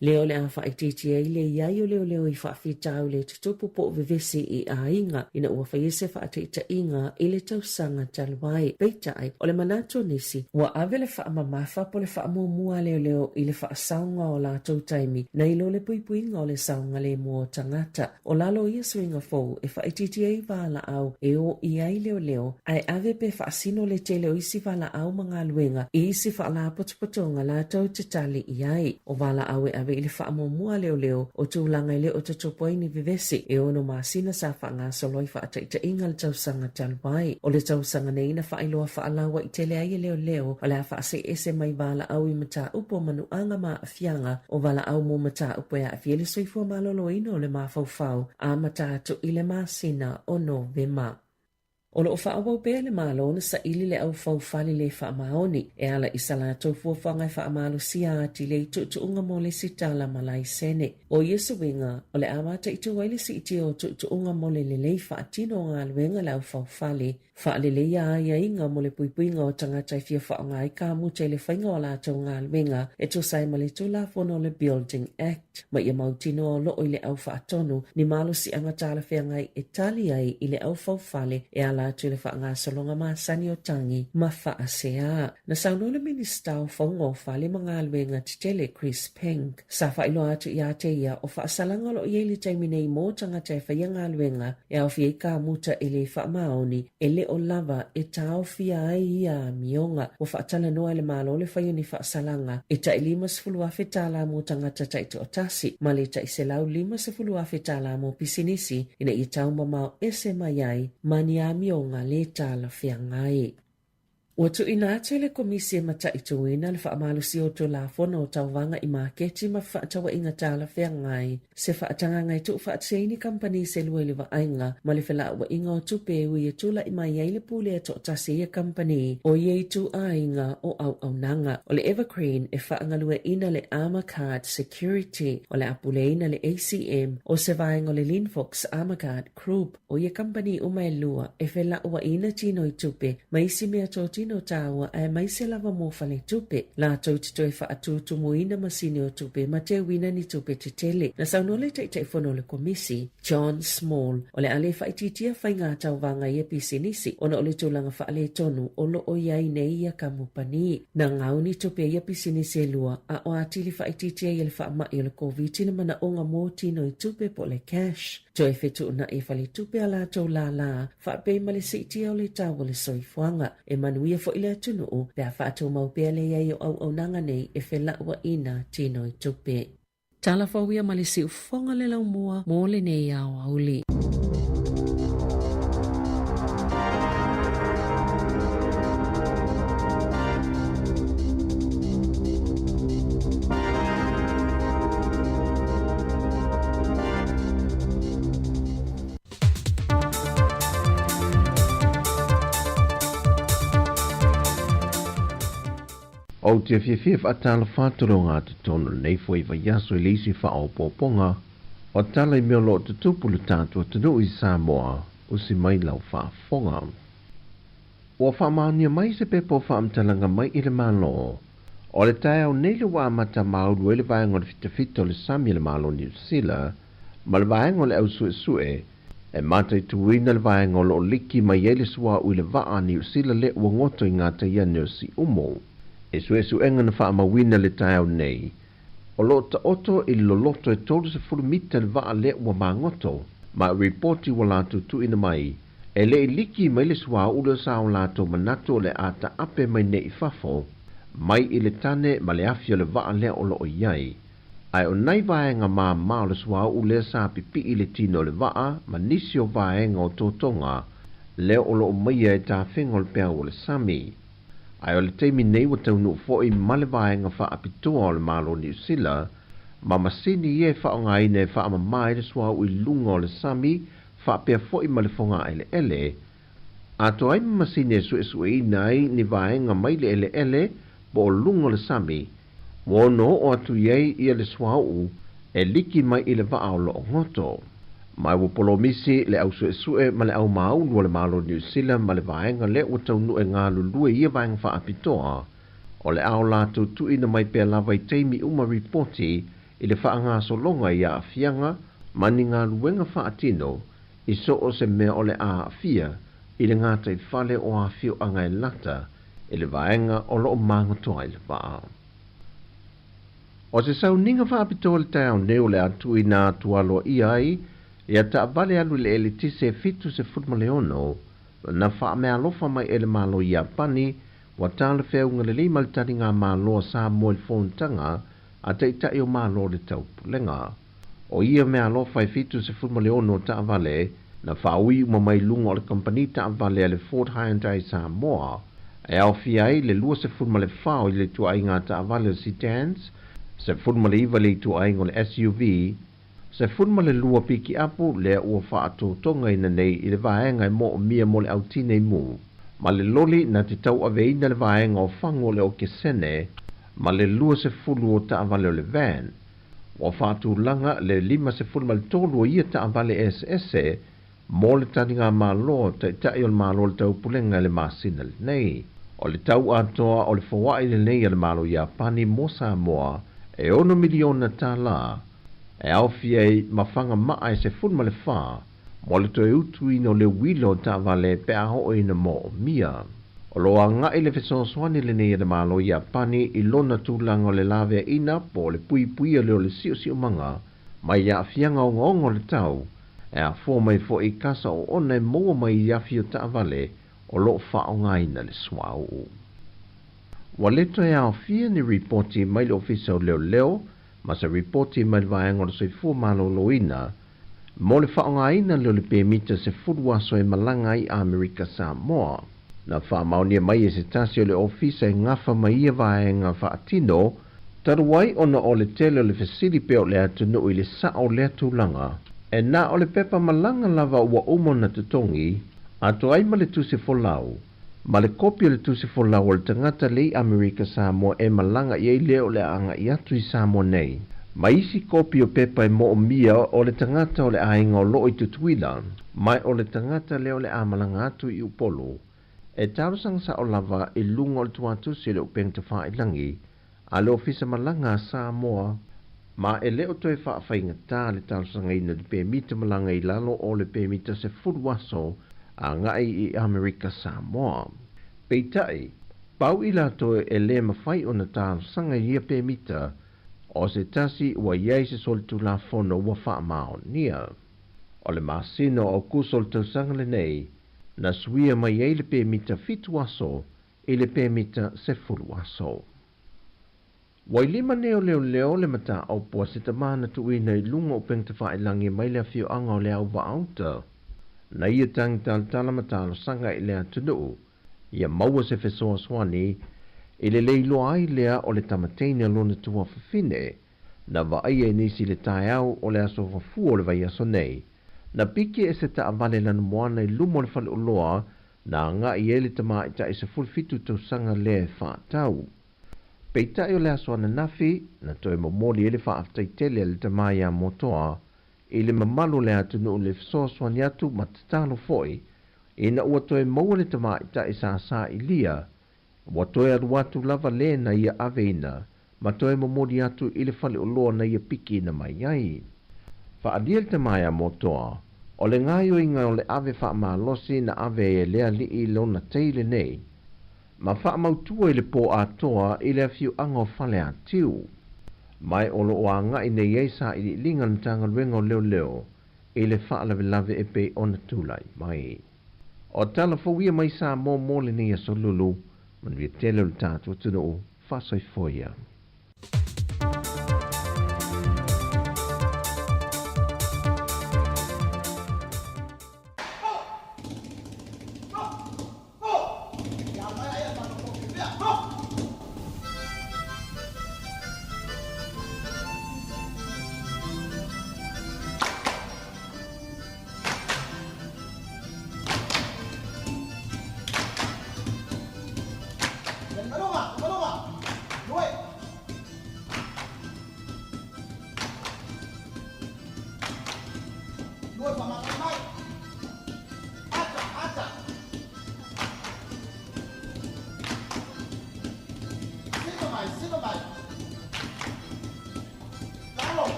Leo le awha i titia i le iai o leo i whaafitau le tutupu po vivesi i a inga ina ua whaiese whaatita inga i le tausanga talwai. Peitai o le manato nisi ua avele whaamamafa po le whaamumua leo i le whaasaunga o la tautaimi na ilo le puipuinga o le saunga le mua tangata. O lalo ia suinga fau e whaititia i wala au e o iai leo ai ave pe whaasino le tele o isi wala au mga luenga i isi whaala potopotonga la tau te tali iai o wala awe ave ili whaamomua leo o tūlanga ile o tatopoai ni vivesi e ono maasina sa whaanga soloi whaataita inga le tausanga talwai o le tausanga neina whaailoa whaalawa i tele ai leo o le a whaase ese mai wala au i mata upo manuanga maa afianga o wala au mo mata upo ya afiele soifua malolo ino le mafaufau a mata atu ile maasina o Novema. O lo whaawau pēr le mālona sa ili le au whauwhali le whaamaoni e ala isa la tau fuawhangai whaamalo sia ati le tuunga mo le sitala malai sene. O Yesu winga, o le amata i tuwaile si iti o tuunga mo le lelei whaatino ngā luenga le au whauwhali. Whaalele ia inga mo le puipuinga o tangata i fia whaongai ka mute le whainga o la tau ngā luenga e to sai ma le tula fono le Building Act. Ma ia mautino o loo i le au whaatonu ni malo si angatala whiangai e tali ai i le au whauwhali e ala atu le whaanga solonga maa sani o tangi ma whaasea. Na sauno le minista o whaunga o whale mga luenga titele Chris Peng. Sa whailo atu i ate ia o whaasalanga lo i ele taiminei mō tangata e whaianga luenga e au fia i ka muta e le whaamaoni e le o lava e tau fia ai ia mionga o whaatala noa le malo le whaioni whaasalanga e ta i 5 afe tala mō tangata taiti o tasi ma le ta i se lau 5 afe tala mō pisinisi ina i tau mamau ese mai ai mani a mionga le tala whiangai. Ua tuina atu le komisi e mata i tuina le whaamalusi o to la fona o tauwanga i maketi ma whaatawa inga tala whiangai. Se whaatanga ngai tu whaatseini kampani se lua ili ainga ma le whala ua inga o tupe ui e tula i mai ai le pule e tōtasi e kampani o iei tu a inga o au nanga. O le Evergreen e whaangalua ina le Armor Card Security o le apule ina le ACM o se vaenga o le Linfox Armor Card Group o ia kampani o mai lua e whala ua ina tino i tupe ma isi mea tōtina tino tawa e mai se lava mo fale tupe. La tau te toi wha atu tumuina masini o tupe ma te wina ni tupe te tele. Na saunole te te whono le komisi, John Small, o le ale whaititia whai ngā tau wanga i pisinisi, ona o le tūlanga wha ale tonu o lo o iai nei ia kamupani. Na ngauni tupe ia pisinisi e lua, a o atili whaititia i le wha mai o le COVID na mana o ngā mō tino i tupe po le cash. Toi whetu na e whale tupe ala tau la, wha pe ma le seitia o le tau o le soifuanga, e manuia fo ile atunu o, pia wha atu mau pia le iai o au nanga nei e whela ua ina tino i tupe. Tala whauia ma le siu whonga le lau mua, mō le nei au auli. O te whiwhiw a tala whāturonga te tono nei fwoi wa yaso i leisi wha o pōponga, o tala I mea lo te tupulu tātua te nui Sāmoa, o si mai lau whaafonga. O whaamaunia mai se pepo whaamtalanga mai I le malo, o le tae au nei le wā mata mauru e le vaenga le fitafito le sami le malo New Zealand, ma le vaenga le au sue, e mata I tuina le vaenga lo liki mai e le sua ui le vaa New Zealand le ua ngoto I ngata ia si umo. E su enga na wha mawina le tae nei. O lo ta oto I lo loto e tolu se furu mita le vaa le ua mangoto, ma reporti wa lato tu ina mai, e le liki mai le sua ula sao lato manato le ata ape mai ne I fafo, mai I le tane ma le afia le vaa le o lo o iai. Ai o nai vaenga ma mao le sua ule sa pipi I le tino le vaa, ma nisi o vaenga o totonga, le o lo o maia e ta whengol pia o le sami. Ai o le teimi nei wa taunu fo I male vaenga wha apitoa o le malo New Zealand, ma masini ie wha o ngai ne wha ama mai le sua ui lunga o le sami, wha pia fo I male fonga ele. Ato ai masini e su e nai ni vaenga mai le ele, bo o lunga o le sami, wono o atu iei ia le sua u, e liki mai I le vaa o lo ngoto. Mai wo polomisi le au sue ma le au maunu le malo New Zealand ma le vaenga le o taunu e ngā lulue ia vaenga wha apitoa. O le au lato tu ina mai pia lava I teimi uma reporti I le wha ngā solonga ia a fianga ma ni ngā luenga wha atino I so o se mea o le a fia I le ngātai whale o a fio anga e lata I le vaenga o lo o mangotoa I le vaa. O se sau ninga wha apitoa le tau neo le atu I nā tualo iai ia ta vale alu le elitise fitu se futmaleono, na wha mea lofa mai ele malo ia pani, wa tala whiaunga le lima le tari ngā malo Sāmoa I whontanga, a te itai o malo le tau pulenga. O ia mea lofa I fitu se futmaleono ta vale, na wha ui uma mai lunga o le kompani ta vale le Fort Hyundai Sāmoa, e au fiai le lua se futmale whao I le tua ai ngā ta vale si dance, se futmale iwa le tua ai ngā SUV, se funma le lua piki apu le ua wha ato tonga ina nei I le vaenga I mo o mia mo le au tine mu. Ma le loli na te tau aveina le vaenga o whango le o kesene, ma le lua se fulu o ta avale o le van. O wha atu langa le lima se funma le tolu o ia ta avale SS, mo le taninga malo ta itai o le malo le tau pulenga le masina le nei. O le tau atoa o le fawai le nei le malo Japani mo Sāmoa, e 1 miliona ta la, e au fiei mawhanga maa se funma le wha, mo le toi utu ino le wilo ta vale pe aho ina mo o mia. O loa ngai le fesoswani le nei le malo Japani I lona tūlanga o le lave ina po le pui pui le o le sio manga, mai ia fianga o ngongo le tau, e a fo mai fo I kasa o ona e mo mai ia fio ta vale o lo wha o ngai na le swau. Wa leto e au fia ni reporti mai le ofisa o leo, ma se reporti mai vaenga o soifua malo loina, mo le whaongaina leo le pēmita se furuaso e malanga I Amerika Sāmoa. Na whaamaunia mai e se tasi o le ofisa e ngafa mai ia vaenga whaatino, taruai ona o le tele o le fesili pe o le atunu I le sa o le atulanga, e na o le pepa malanga lava ua umo na tutongi, ato ai ma le tuse folau, ma le kopi o le tuse folau o le tangata le Amerika Sāmoa e malanga I leo le anga I atu I Sāmoa nei. Ma isi kopi o pepa e mo o mia o le tangata o le ainga o loo I tutuila, mai o le tangata leo le amalanga atu I upolo, E tāwasanga sa o lava I lunga o le tuatu si le upeng te wha ilangi, a le ofisa malanga Sāmoa, ma e leo toi wha whainga tā le tāwasanga ina le pēmita malanga I lalo o le pēmita se furuaso a ngai I Amerika Sāmoa. Peitai, pau I lato e le mawhai o na tāwasanga ia pēmita, o se tasi ua iai se solitu la fono ua wha mao nia. O le masino o kusol tausanga le nei, na suia mai ei le pēmita fitu aso I le pēmita se furu aso. Wai lima neo leo le mata au pua se tamana tuina I lunga o peng te whaelangi mai le fio anga o le au wa auta. Na ia tang tala matalo sanga I le atunu, ia maua se fesoa swani, I le leilo ai lea o le tamateina lona tua fafine, na wa aia nisi le tae au o le aso wafu o le vai aso nei, na piki e se ta avale lana moana I lumo le fale uloa, na nga I ele tama I ta I se fulfitu tausanga le whaatau. Peita I o le aso ana nafi, na toi momoli ele whaaftai tele le tama ia motoa, I le mamalu le atunu le fesoa swani atu matatalo foi, ina ua toi maua le tama I ta I sa I lia, ua toi aruatu lava le na ia aveina, ma toi momoli atu I le fale uloa na ia piki na mai ai. Whaadia le tama ia motoa, o le ngaio inga o le ave wha maalosi na ave e lea li I lona teile nei, ma wha mautua I le po atoa I le fiu anga o fale atiu. Mai o lo o anga I nei eisa I linga na tanga luenga o leo, I le wha lave e pe ona tulai mai. O tala fawia mai sa mo le ni aso lulu, man via tele le tātua tunu wha soi foia.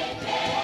Hey!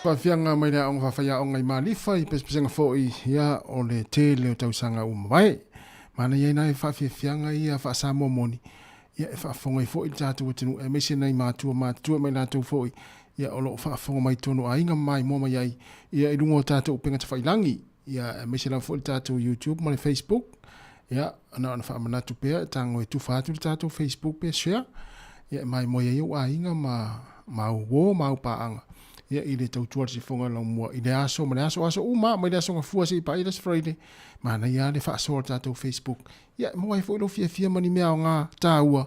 Whawhianga mai rea onga whawhaia o ngai malifa I pespesenga fōi ia o le te leo tausanga umawai. Mana iei nai whawhianga ia wha Sāmoa moni. Ia e whaafonga I fōi tātou atinu e mese nei mātua mai nātou fōi. Ia o loo whaafonga mai tono a inga mai mō mai ai. Ia I rungo tātou upenga ta whailangi. Ia e mese lau fōi tātou YouTube mai Facebook. Ia ana whaamanatu pēr tango e tūwhātu tātou Facebook pēr share. Ia mai mo iei o a inga mau paanga. Ia I le tautua si fonga lau mua I le aso ma le aso uma ma le aso ngafua si pa I les Friday mana ia le whaasoa tātou Facebook ia mua I fōilo fia mani mea o ngā tāua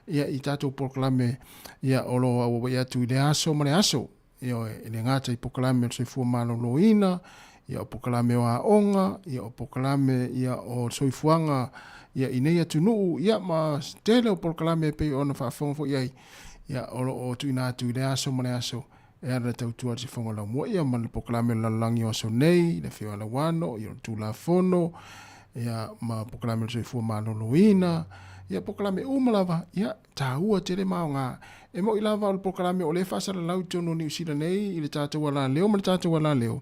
ia I tātou proklame ia o lo awa ia tu I le aso ma le aso ia I le ngāta I proklame o soifua malolo ina ia o proklame o aonga ia o proklame ia o soifuanga ia I nei atu nuu ia ma tele o proklame pe o na whaafonga fo ia o lo o tu ina tu I le aso ma le aso e ana tautua si fonga la mua ia man poklame la langi o so nei le fio ala wano ia tu la fono ia ma poklame so fu ma no loina ia poklame umalava ia taua tere maunga e mo ilava o poklame o le fasa la lau tono ni usila nei I le tatu wala leo ma le tatu wala leo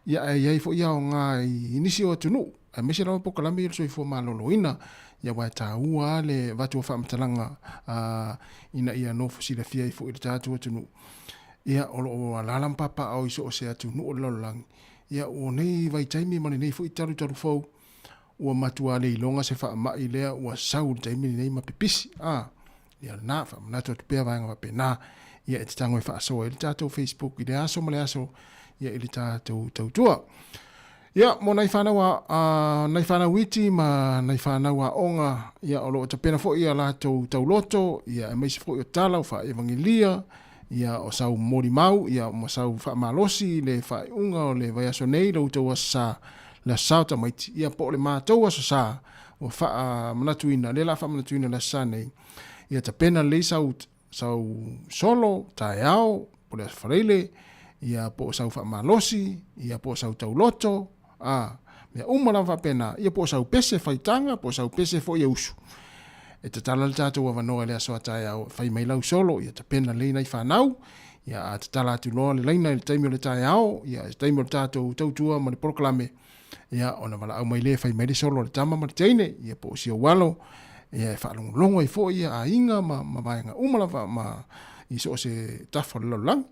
ia ia fo ia o nga inisi o tunu a mese la poklame so fu ma no loina ia wa taua le vatu fa mtalanga ina ia no fusila fia fo le tatu tunu ia o lalam papa au iso o se atu nu o lalang ia o nei vai taimi mani nei fo I taru fau ua matua le ilonga se wha mai lea ua sau taimi nei ma pipisi ia na wha manatu atu pia vaenga wape na ia te tango wha asoa I le tātou Facebook I le aso ma le aso ia I le tātou tautua ia mo nai whanau witi ma nai whanau a onga ia o lo tapena fo ia lātou tauloto ia e meisi fo I o tala o wha evangelia ia o sau mori mau ia o sau wha malosi le wha unga o le vai aso nei lau tau asa la sauta maiti ia po le mātou aso sa o wha manatuina le la wha manatuina la sa nei ia ta pena le sau solo tae au po le asfareile ia po sau wha malosi ia po sau tau loto mea umara wha pena ia po sau pese whaitanga po sau pese fo ia usu e te tala le tātou wa wanoa le aso atai au whai mai lau solo, ia te pena leina I whanau, ia te tala atu loa le leina le taimio le tai au, ia te taimio le tātou tautua ma le proklame, ia ona wala au mai le whai mai le solo le tama ma le teine, ia po si o walo, ia e whaalongo I fo ia a inga ma vaenga umalawa ma I so se tafo le lang,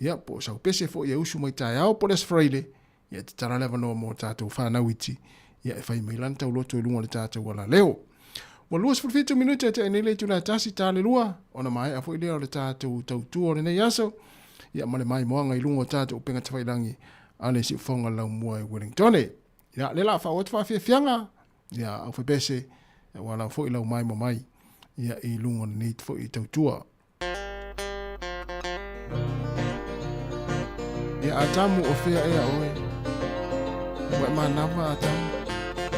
ia po sau pese fo ia usu mai tai au po les Friday, ia te tala le wanoa mo tātou whanau iti, ia e whai mai lan tau loto lunga le tātou wala leo. Wa luas for 5 minute te nei le tula tasi tale lua ona mai a foi le o le tātou tautua o le nei aso ia male mai moanga I lungo tātou upenga te whailangi ale si fonga lau mua I Wellington ia le la fa o te whawhianga ia au whapese wala foi lau mai mo mai ia I lungo nei te foi tautua ia atamu o fea ea oe wa manava atamu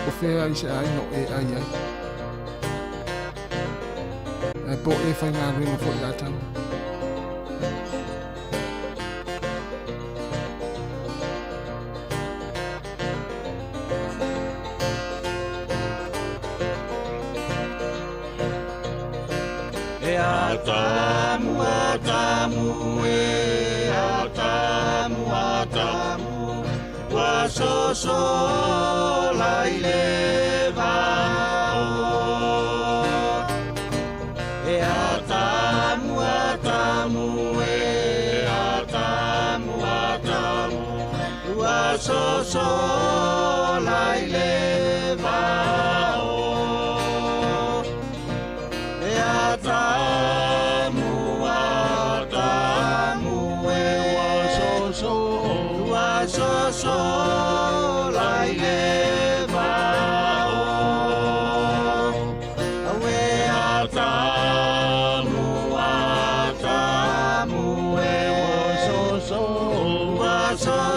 o fea I se aino e ai po e whai ngā ringa fo I atang. E atamu, e atamu, wa so lai le vao. So lai le vao e atamu e wa so lai le vao awe atamu e wa so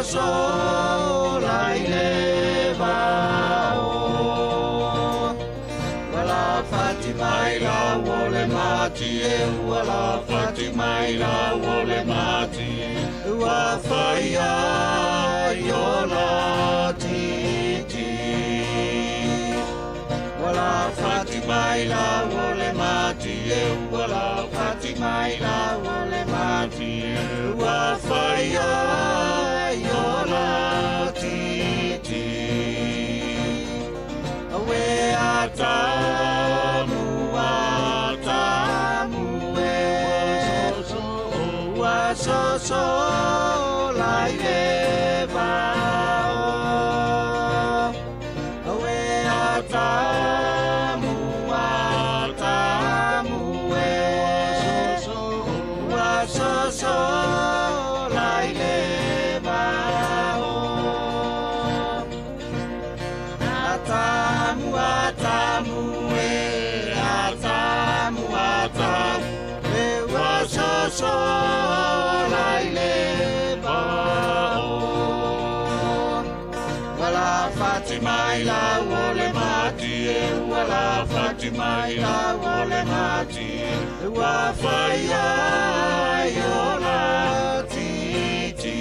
mai la wole mati e wala fati mai la wole mati wa faya yola titi wala fati mai la wole mati e wala fati mai la wole mati wa faya so so lai le ba o we ata mu e so so lai le ba ata mu e so lai le ba wala Fatima ila wole mati wala Fatima ila wole mati wa faya yola titi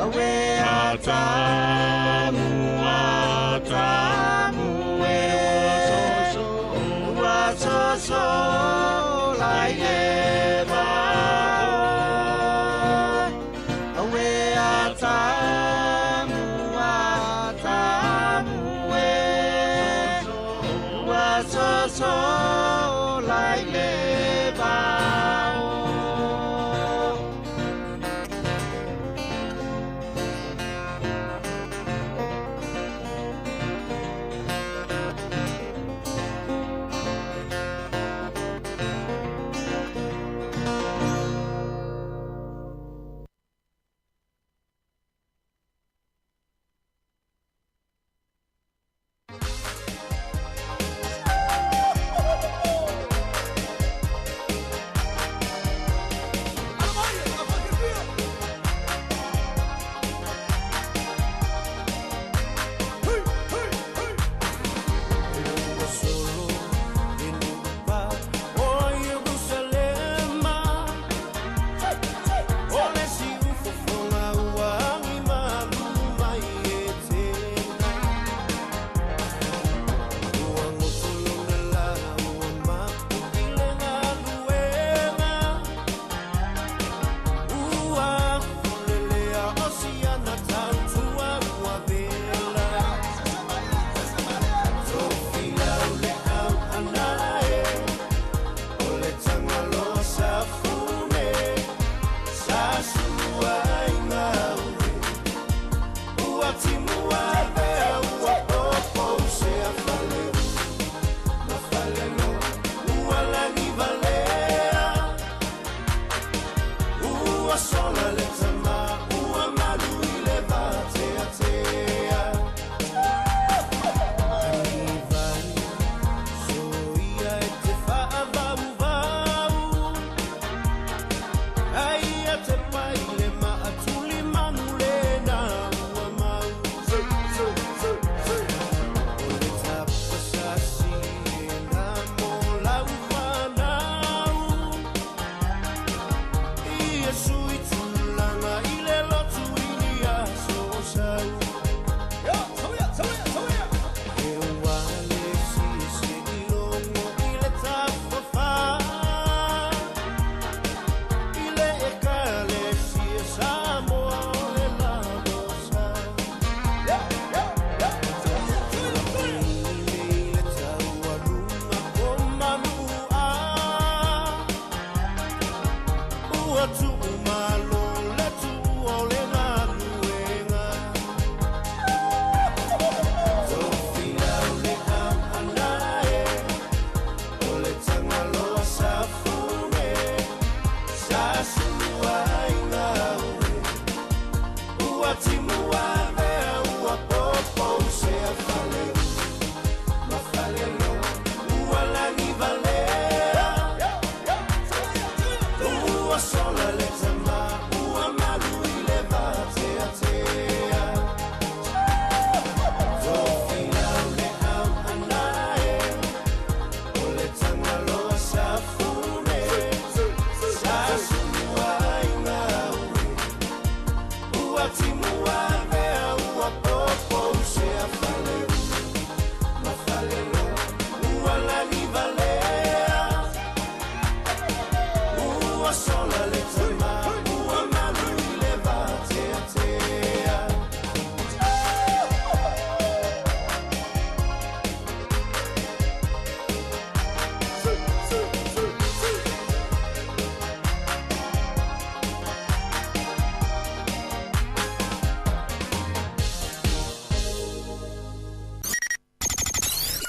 awe atamu so lai le ba awe atamu so lai le ba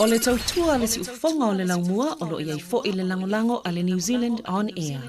O le tautua le si ufonga o le laumua o lo iai fo i le langolango a le New Zealand On Air.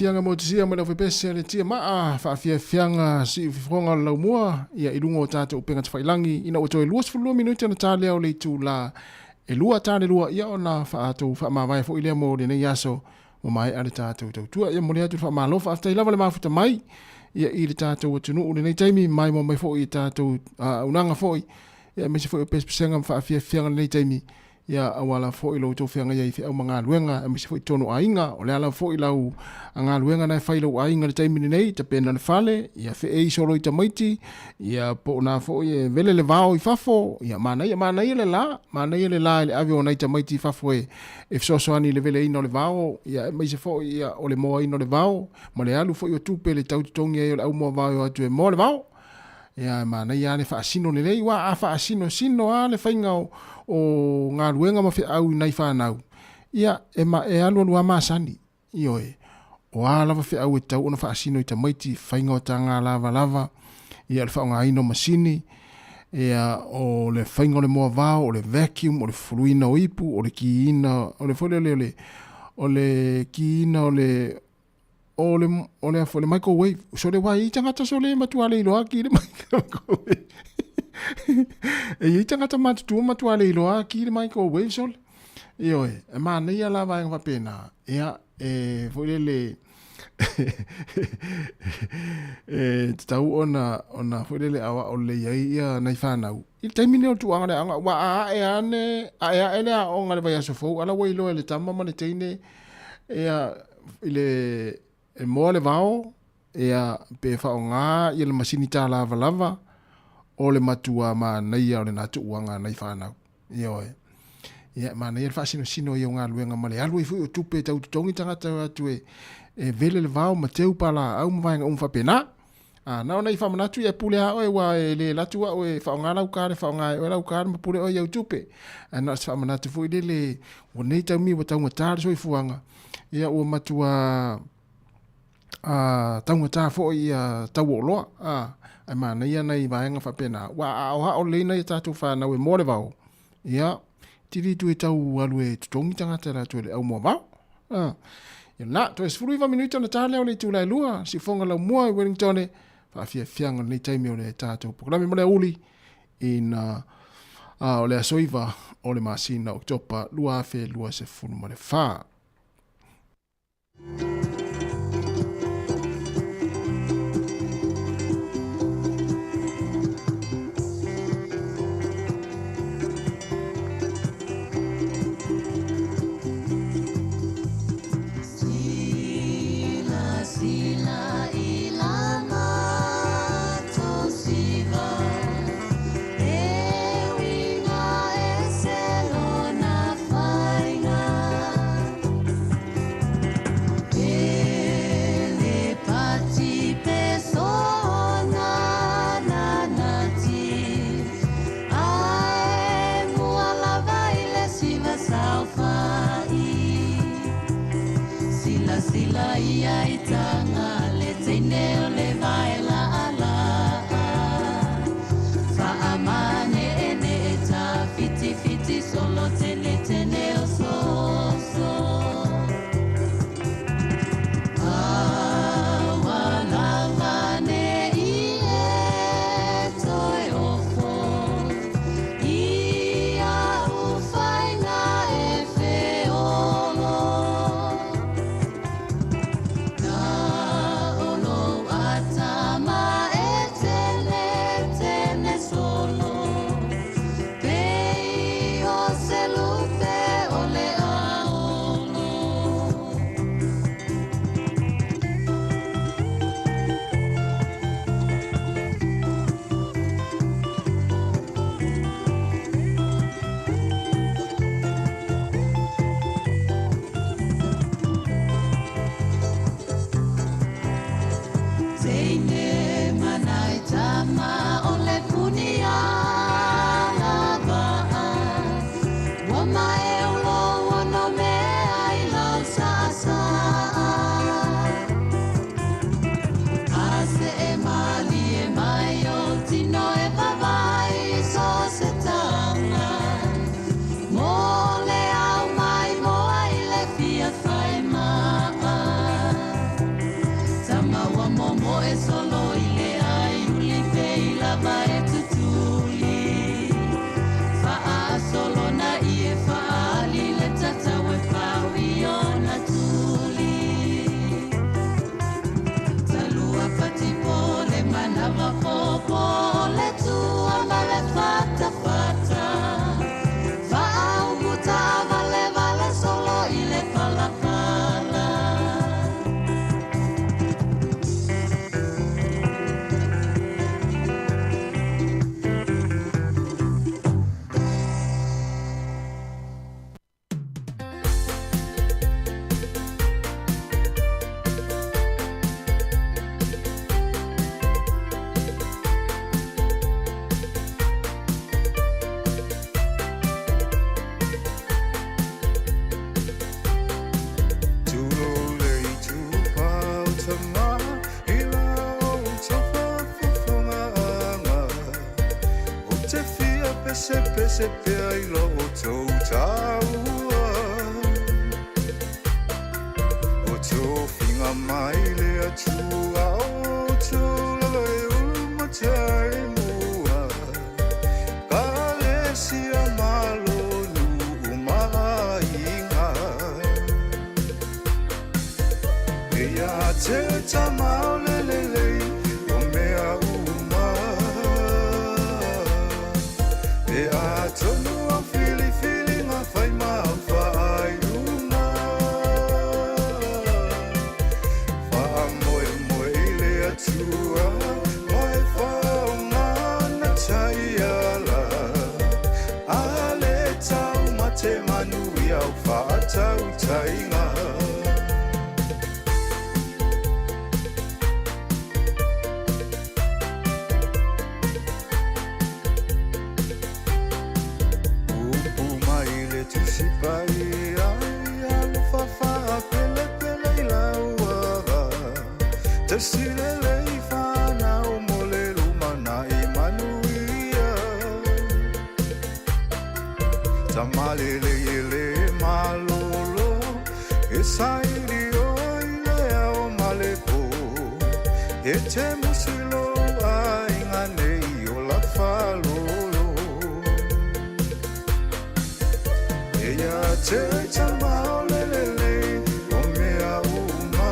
fianga mo tisia mo le fepese le tia maa fa fianga si fronga la mua ia ilungo tata upenga tfailangi ina o toi luas fulu minuti na tale o le tula e lua tale lua ia ona fa atu fa ma vai fo ile mo le yaso mo mai ale tata tu ia mo le atu fa ma lo fa tai lava le mafuta mai ia ile tata o tunu o le taimi mai mo mai fo i tata unanga fo ia me se fo pes pesenga fa fianga le taimi ia awala fo ilo to fianga ia fi au manga luenga me se fo tono ainga o le ala fo ilo anga luenga na failo ainga le taimi nei te pena fale ia fe e solo ita maiti ia po na fo ia vele le vao i fafo ia mana ia le la le avio na ita maiti fafo e so ani le vele ino le vao ia me se fo ia o le mo ino le vao ma le alu fo io tupe le tau tongi e au mo vao atu e mo le vao Ia mana ia le whaasino le lei wa a whaasino sino a le whainga o ngā ruenga mawhi au nei whanau. Ia e alo lua masani i oe. O a lava whi au e tau ona whaasino i ta maiti whainga o ta ngā lava. Ia le whaonga ino masini. Ia o le whainga o le moa vau, o le vacuum, o le furuina o ipu, o le kiina, o le whole o le kiina, o le microwave. So le wai i tangata so le matua le iloa ki le microwave. I tangata matua le iloa ki le microwave so le. Io e mana ia lava e pena. Ia e whole le tau ona whole le awa o le ia nei whanau. I taimine o tuanga le anga wa a e ane a e le a onga le vai aso fau. Ala wai loa le tama ma le teine ia ile e moa le vao ia pe whao ngā ia le masini tā lava o le matua ma nei au le natu uanga nei whanau. Ia oe. Ia ma nei le whaasino sino i o ngā luenga ma le alu i fui o tupe tau tutongi tangata atu e vele le vao ma teu pala au mwaenga whapena. Nao nei whamanatu i e pule a oe wa e le latua o e whao ngā laukare, whao ngā e laukare ma pule oe au tupe. Nao se whamanatu fui le o nei tau mi wa tau ngatare so i fuanga. Ia o matua tau ngata fo i tau o loa. Ai mana ia nei vaenga whapena. Wa o hao leina i tātou whanau e mōre vao. Ia, tiri tu e tau alu e tutongi tangata rā tu e au mua vao. Ia na, to e sfuruiva minuita na tāle o le tūlai lua. Si fonga lau mua i Wellington e. Whaafia fianga nei taimi o le tātou. Pokalami mo le uli in o le asoiva o le masina o topa lua afe lua se funu mo le whaa. No. sepe sepe ai lo o tau taua o tau finga mai le atua o tau lalo e ulma tai mua ka le sia malo nu umainga e ia te tamau le le le o mea uma e a tonu a fili ma fai ma fai una fa moe moe le atua mai fa una na chai ala ale tau mate manu ia fa tau tainga Te sile lei whana o mole lumana I manuia Tamale le ele malolo E sairi o ile o malepo E te musilo a inga nei o la whalolo E ia te tamao lelele o mea uma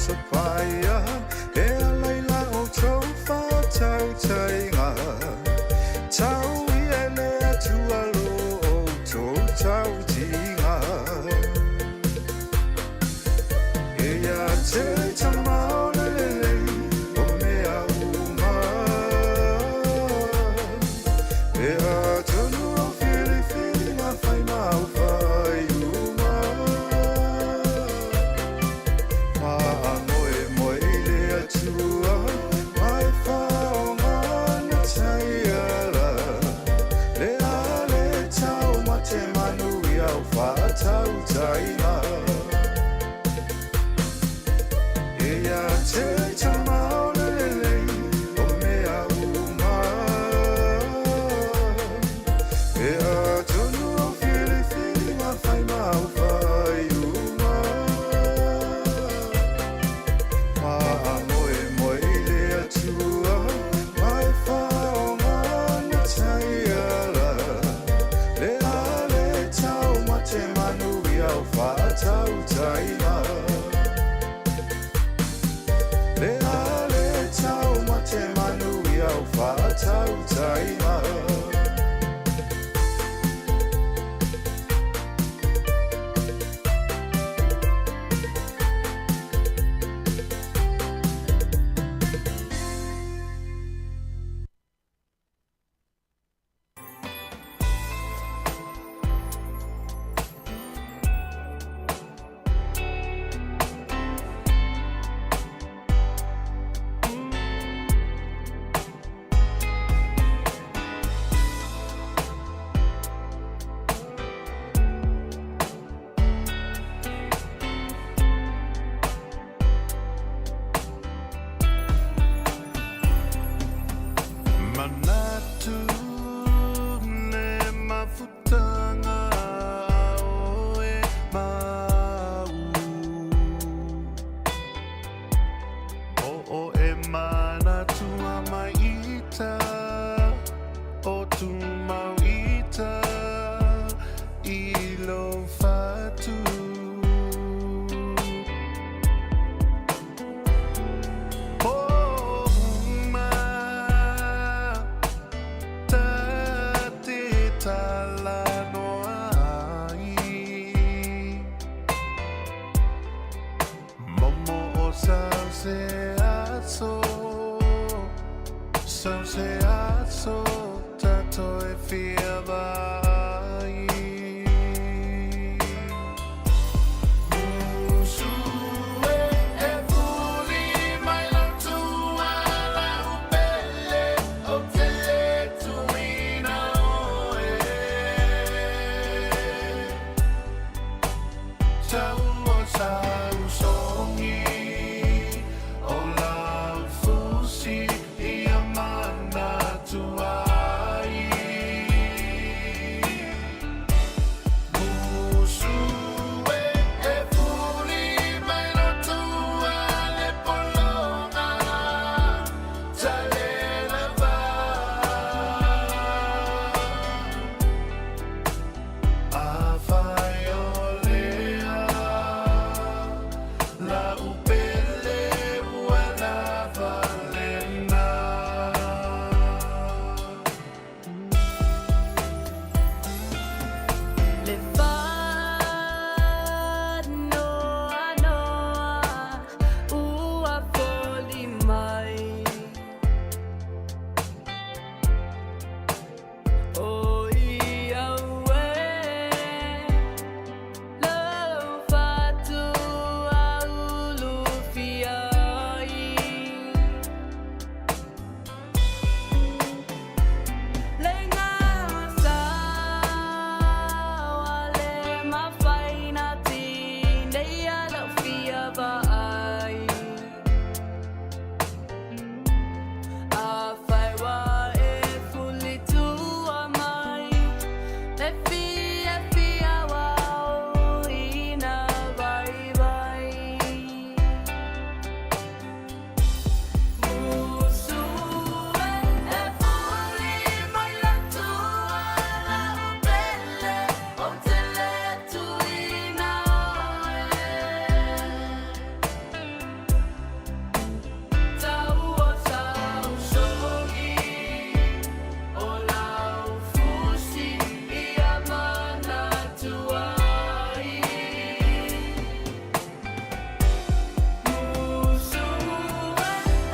Sapaya, e laila o chofa tau tainga, tau iele atua lo o tau tinga. E ia te tamao lelele o mea uma, e a tonu o fili ma fai mau fai uma. Tau tainga E ia te tamao lelele o mea uma E a tonu o fili ma fai mau fai uma Ma moe moe le atua mai whaonga na tai ala Le ale tau mate manu iau whātau tainga Le ale tau mate manu iau whātau tainga tala noa Momo o sauce aso tato e fia vai Musue e fuli mai la tua la belle o tele tuina oe Sau o sau songi o la fusi ia mana tuai Musue e fuli mai la tua le polonga tale lava Afaiolea la upele wana valena Le fano anoa ua foli mai O ia ue Lau fatu au lufiai Lenga sawa le mafaina ti Leia lau fia vai Afai wa e fuli tua mai Le fia wau ina vai vai Musue e fuli mai la tua la belle o tele tuina Tau o sau songi o lau fusi ia mana tuai Musue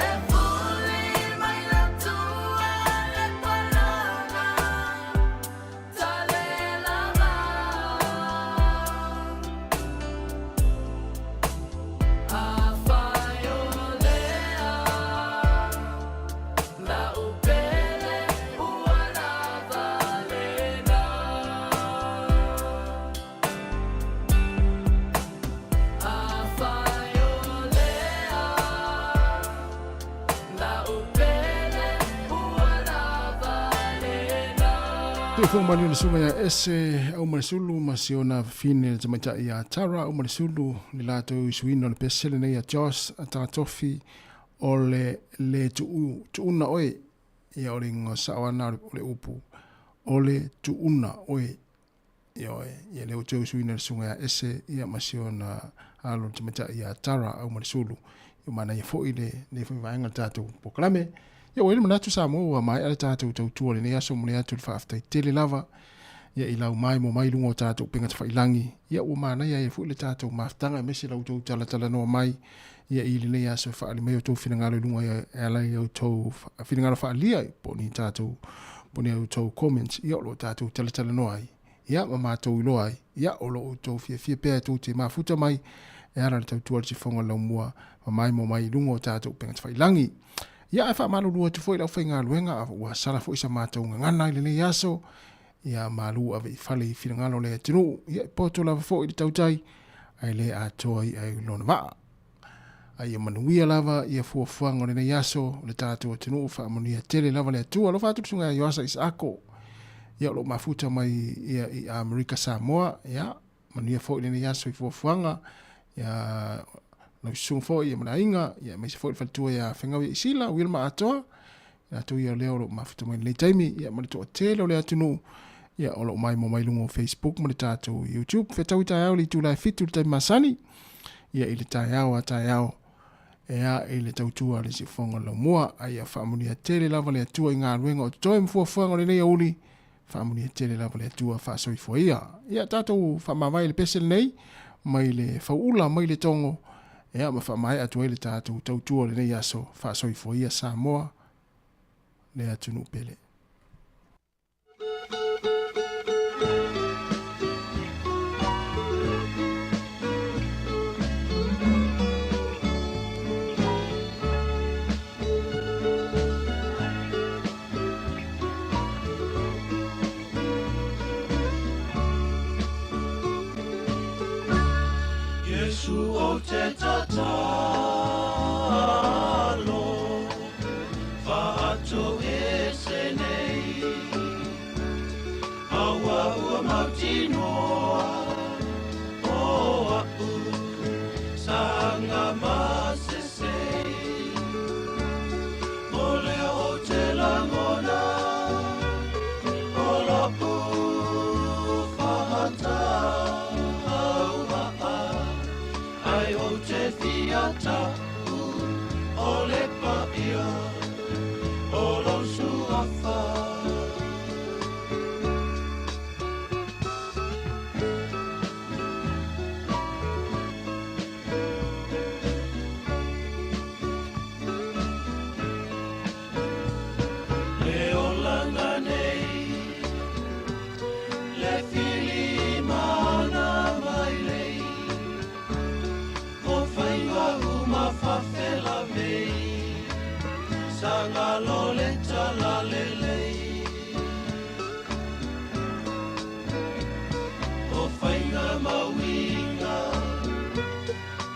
e fuli mai la tua le palanga tale lava Afaiolea la upele ua lava lena Afaiolea la upele ua lava lena Te whong mani na sunga ya ese au marisulu masiona fine te maita i a tara au marisulu ni lato i suino le pesele nei a Joss a tātofi o le tuuna oe ia o le ngā sawana o le upu o le tuuna oe ia le o teo suino le sunga ya ese ia masiona alo te maita i a tara au marisulu i mana ia fo i le whainga tātou pokalame ia oe le manatu Sāmoa mai ale tātou tautua le nei aso mune atu le whaaftai tele lava ia i lau mai mo mai lunga o tātou penga te whailangi ia ua mana ia fu le tātou maftanga e mese lau tau tala noa mai ia i le nei aso whaali mai o tau whinangalo lunga ia alai au tau whinangalo whaalia po ni tātou po ni au tau comments ia o lo tātou tala noa ai ia ma mātou i loa ai ia o lo tau fia pēr tau te mafuta mai e ara le tautua le whonga lau mua ma mai mo mai lunga o tātou penga te whailangi ia e wha malu lua te fwoi lau whainga luenga a ua sala fwoi sa mātou ngana i le nei aso ia malu ave i whale i whingalo le tinu ia poto lava fwoi di tautai ai le a toi ai lona vaa ai manuia lava ia fuafuanga le nei aso le tātua tinu wha manuia tele lava le atua lo whātu sunga i oasa isa ako ia lo mafuta mai ia i Amerika Sāmoa ia manuia fwoi le nei aso i fuafuanga ia na sung fo ia mana inga ia me se fo fatua ia fengawi isila wilma atoa ia tu ia leo lo mafuta mai le taimi ia mana to telo le atunu ia o lo mai mo mai lungo Facebook mana tatu YouTube fetau ta au li tu la fitu ta masani ia ile ta yao ia ile tautua le si fonga lo mua ai a famunia tele lava le atua inga ruenga o toe mfuafuanga le nei auli whaamuni e tele lava le atua whaasoifua ia. Ia tātou whaamawai le pesel nei, mai le whauula mai le tongo, ea ma whaamai atua le tātou tautua le nei aso whaasoifua ia Sāmoa, le atunu pele. Yesu o te tatalo, whaato e se nei, aua ua mautinoa, o au, sanga masesei, o leo o te langona, o lau whahata. Ai o te fiata o le paia o lo suafa. Le o langa nei, le fili mana mai lei, whawhela mei, sanga lole tala lelei. O whainga mawinga,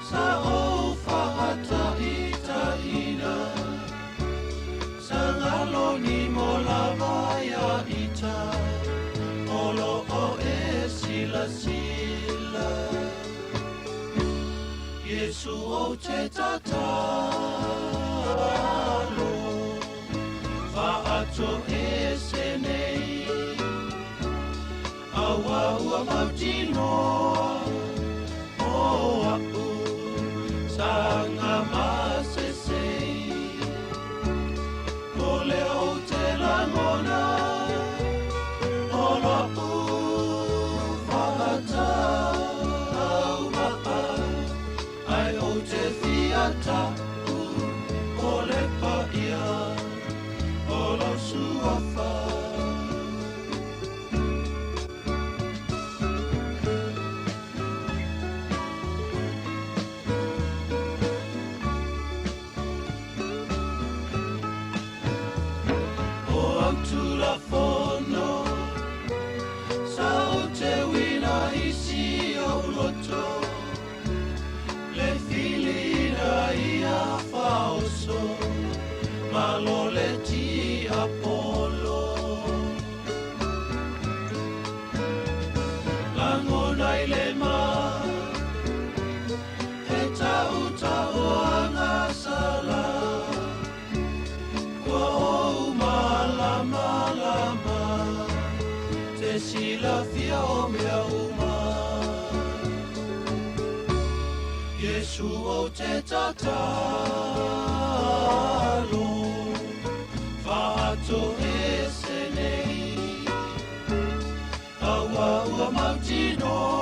sa o whahata i taina, sanga loni mo lava ia ita, olo o e sila sila. Yesu o te tatalo, whaato e se nei, aua ua mautinoa, o au, sanga masesei, o leo te langona, o lau whahata. Fiata o le paia o lo suafa. O autula fono sa o te wina isi o loto. Ia fauso malole ti Apollo langona ile ma eta utaoanga sala o malama te sila fia o mea uma Yesu o te tatalo, whaato e se nei, aua ua mautino.